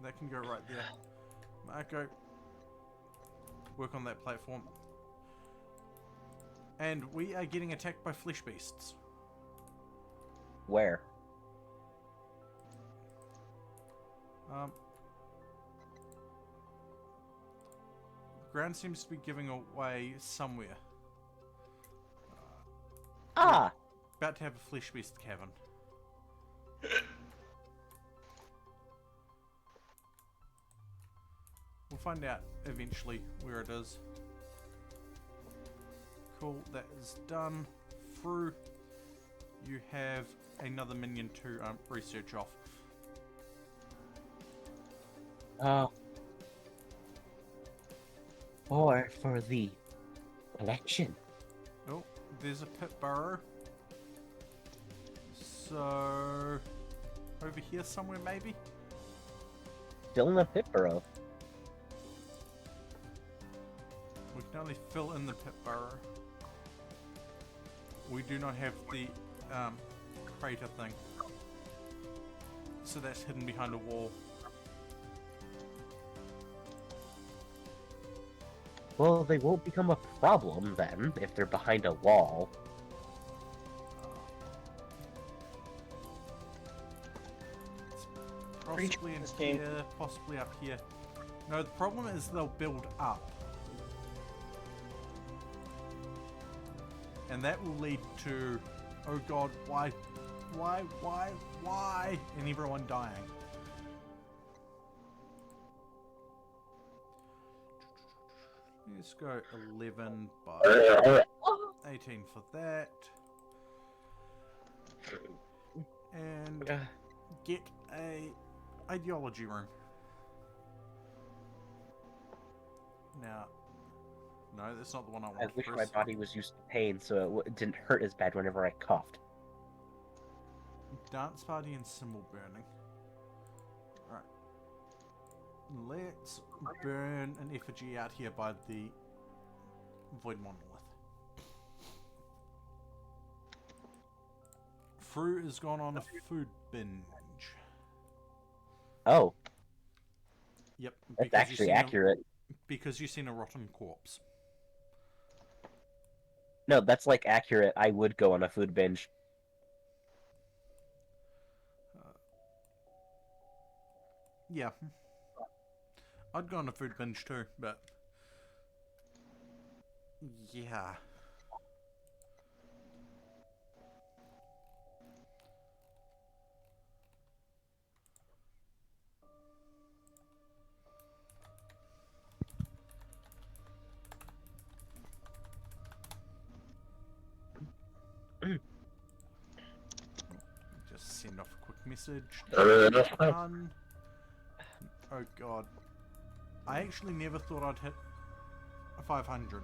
[SPEAKER 2] That can go right there. Marco, work on that platform. And we are getting attacked by flesh beasts.
[SPEAKER 3] Where?
[SPEAKER 2] The ground seems to be giving away somewhere. About to have a flesh beast cavern. We'll find out eventually where it is. Cool, that is done. Through, you have another minion to research off.
[SPEAKER 3] Or for the election.
[SPEAKER 2] Oh, there's a pit burrow. So, over here somewhere maybe?
[SPEAKER 3] Still in the pit burrow.
[SPEAKER 2] We can only fill in the pit burrow. We do not have the crater thing. So that's hidden behind a wall.
[SPEAKER 3] Well, they won't become a problem then, if they're behind a wall.
[SPEAKER 2] Possibly in here, possibly up here. No, the problem is they'll build up. And that will lead to, oh god, why, and everyone dying. Let's go 11 by 18 for that. And get a ideology room. Now, no, that's not the one I want.
[SPEAKER 3] I wish my body was used to pain so it didn't hurt as bad whenever I coughed.
[SPEAKER 2] Dance party and symbol burning. Alright. Let's burn an effigy out here by the void monolith. Fru has gone on a food binge.
[SPEAKER 3] Oh.
[SPEAKER 2] Yep.
[SPEAKER 3] That's actually accurate.
[SPEAKER 2] Because you've seen a rotten corpse.
[SPEAKER 3] No, that's like accurate. I would go on a food binge.
[SPEAKER 2] Yeah. I'd go on a food binge too, but... yeah. Just send off a quick message. Done. Oh god. I actually never thought I'd hit 500.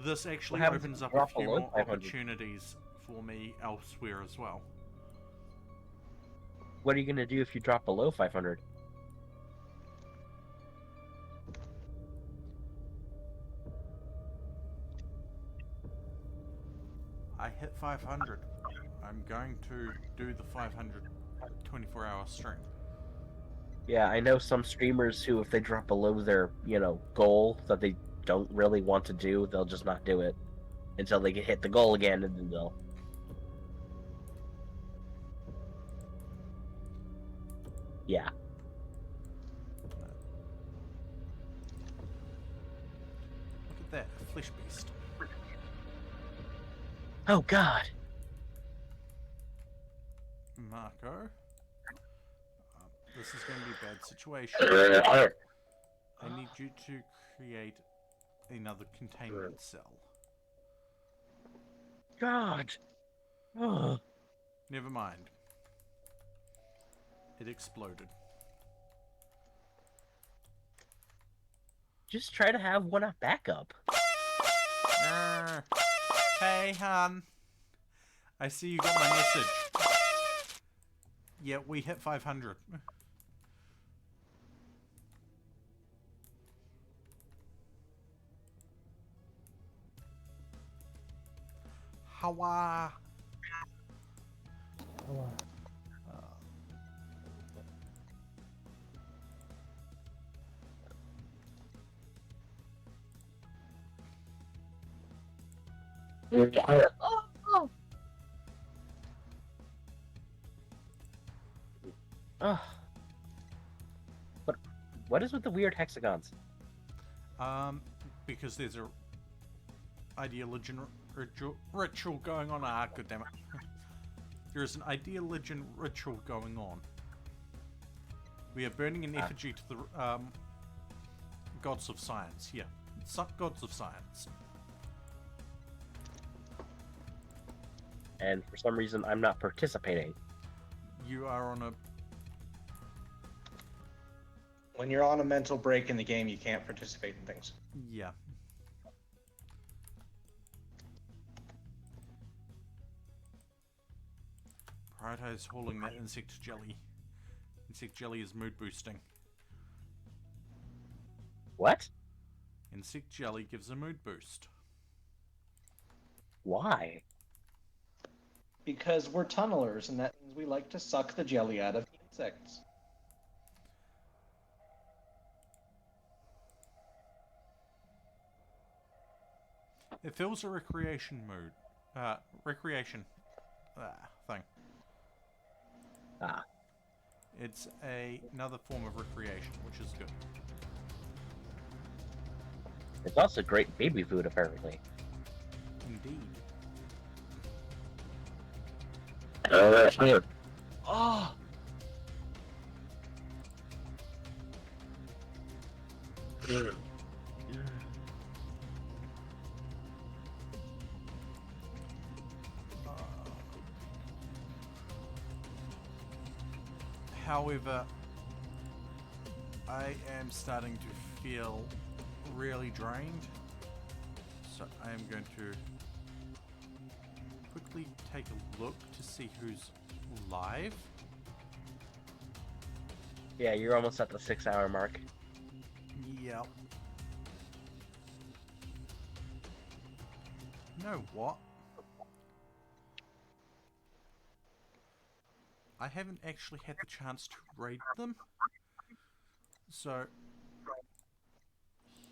[SPEAKER 2] This actually opens up a few more opportunities for me elsewhere as well.
[SPEAKER 3] What are you going to do if you drop below 500?
[SPEAKER 2] I hit 500. I'm going to do the 500 24-hour stream.
[SPEAKER 3] Yeah, I know some streamers who, if they drop below their, goal that they don't really want to do, they'll just not do it until they can hit the goal again, and then they'll. Yeah.
[SPEAKER 2] Look at that, a flesh beast.
[SPEAKER 3] Oh God.
[SPEAKER 2] Marco, this is going to be a bad situation. I need you to create another containment cell.
[SPEAKER 3] God. Oh.
[SPEAKER 2] Never mind. It exploded.
[SPEAKER 3] Just try to have one up backup.
[SPEAKER 2] Hey, hon. I see you got my message. Yeah, we hit 500. Hawa.
[SPEAKER 3] Oh. What is with the weird hexagons?
[SPEAKER 2] Because there's a ideologian ritual going on. Ah, god damn it. There's an ideologian ritual going on. We are burning an effigy to the gods of science. Yeah, gods of science.
[SPEAKER 3] And for some reason, I'm not participating.
[SPEAKER 2] You are on a...
[SPEAKER 11] When you're on a mental break in the game, you can't participate in things.
[SPEAKER 2] Yeah. Prioritize hauling that insect jelly. Insect jelly is mood boosting.
[SPEAKER 3] What?
[SPEAKER 2] Insect jelly gives a mood boost.
[SPEAKER 3] Why?
[SPEAKER 11] Because we're tunnelers, and that means we like to suck the jelly out of insects.
[SPEAKER 2] It fills a recreation mood. Recreation thing.
[SPEAKER 3] Ah.
[SPEAKER 2] It's another form of recreation, which is good.
[SPEAKER 3] It's also great baby food, apparently.
[SPEAKER 2] Indeed.
[SPEAKER 3] Oh!
[SPEAKER 2] However, I am starting to feel really drained, so I am going to quickly take a look to see who's live.
[SPEAKER 3] Yeah, you're almost at the 6-hour mark.
[SPEAKER 2] Yep. You know what? I haven't actually had the chance to raid them. So,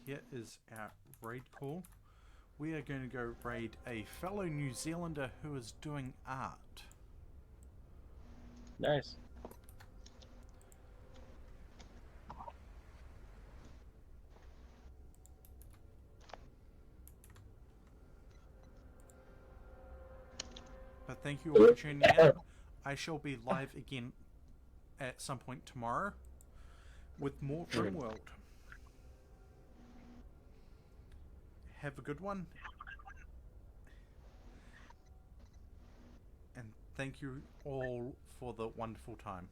[SPEAKER 2] here is our raid call. We are going to go raid a fellow New Zealander who is doing art.
[SPEAKER 3] Nice.
[SPEAKER 2] But thank you all for tuning in. I shall be live again at some point tomorrow with more RimWorld. Have a good one. And thank you all for the wonderful time.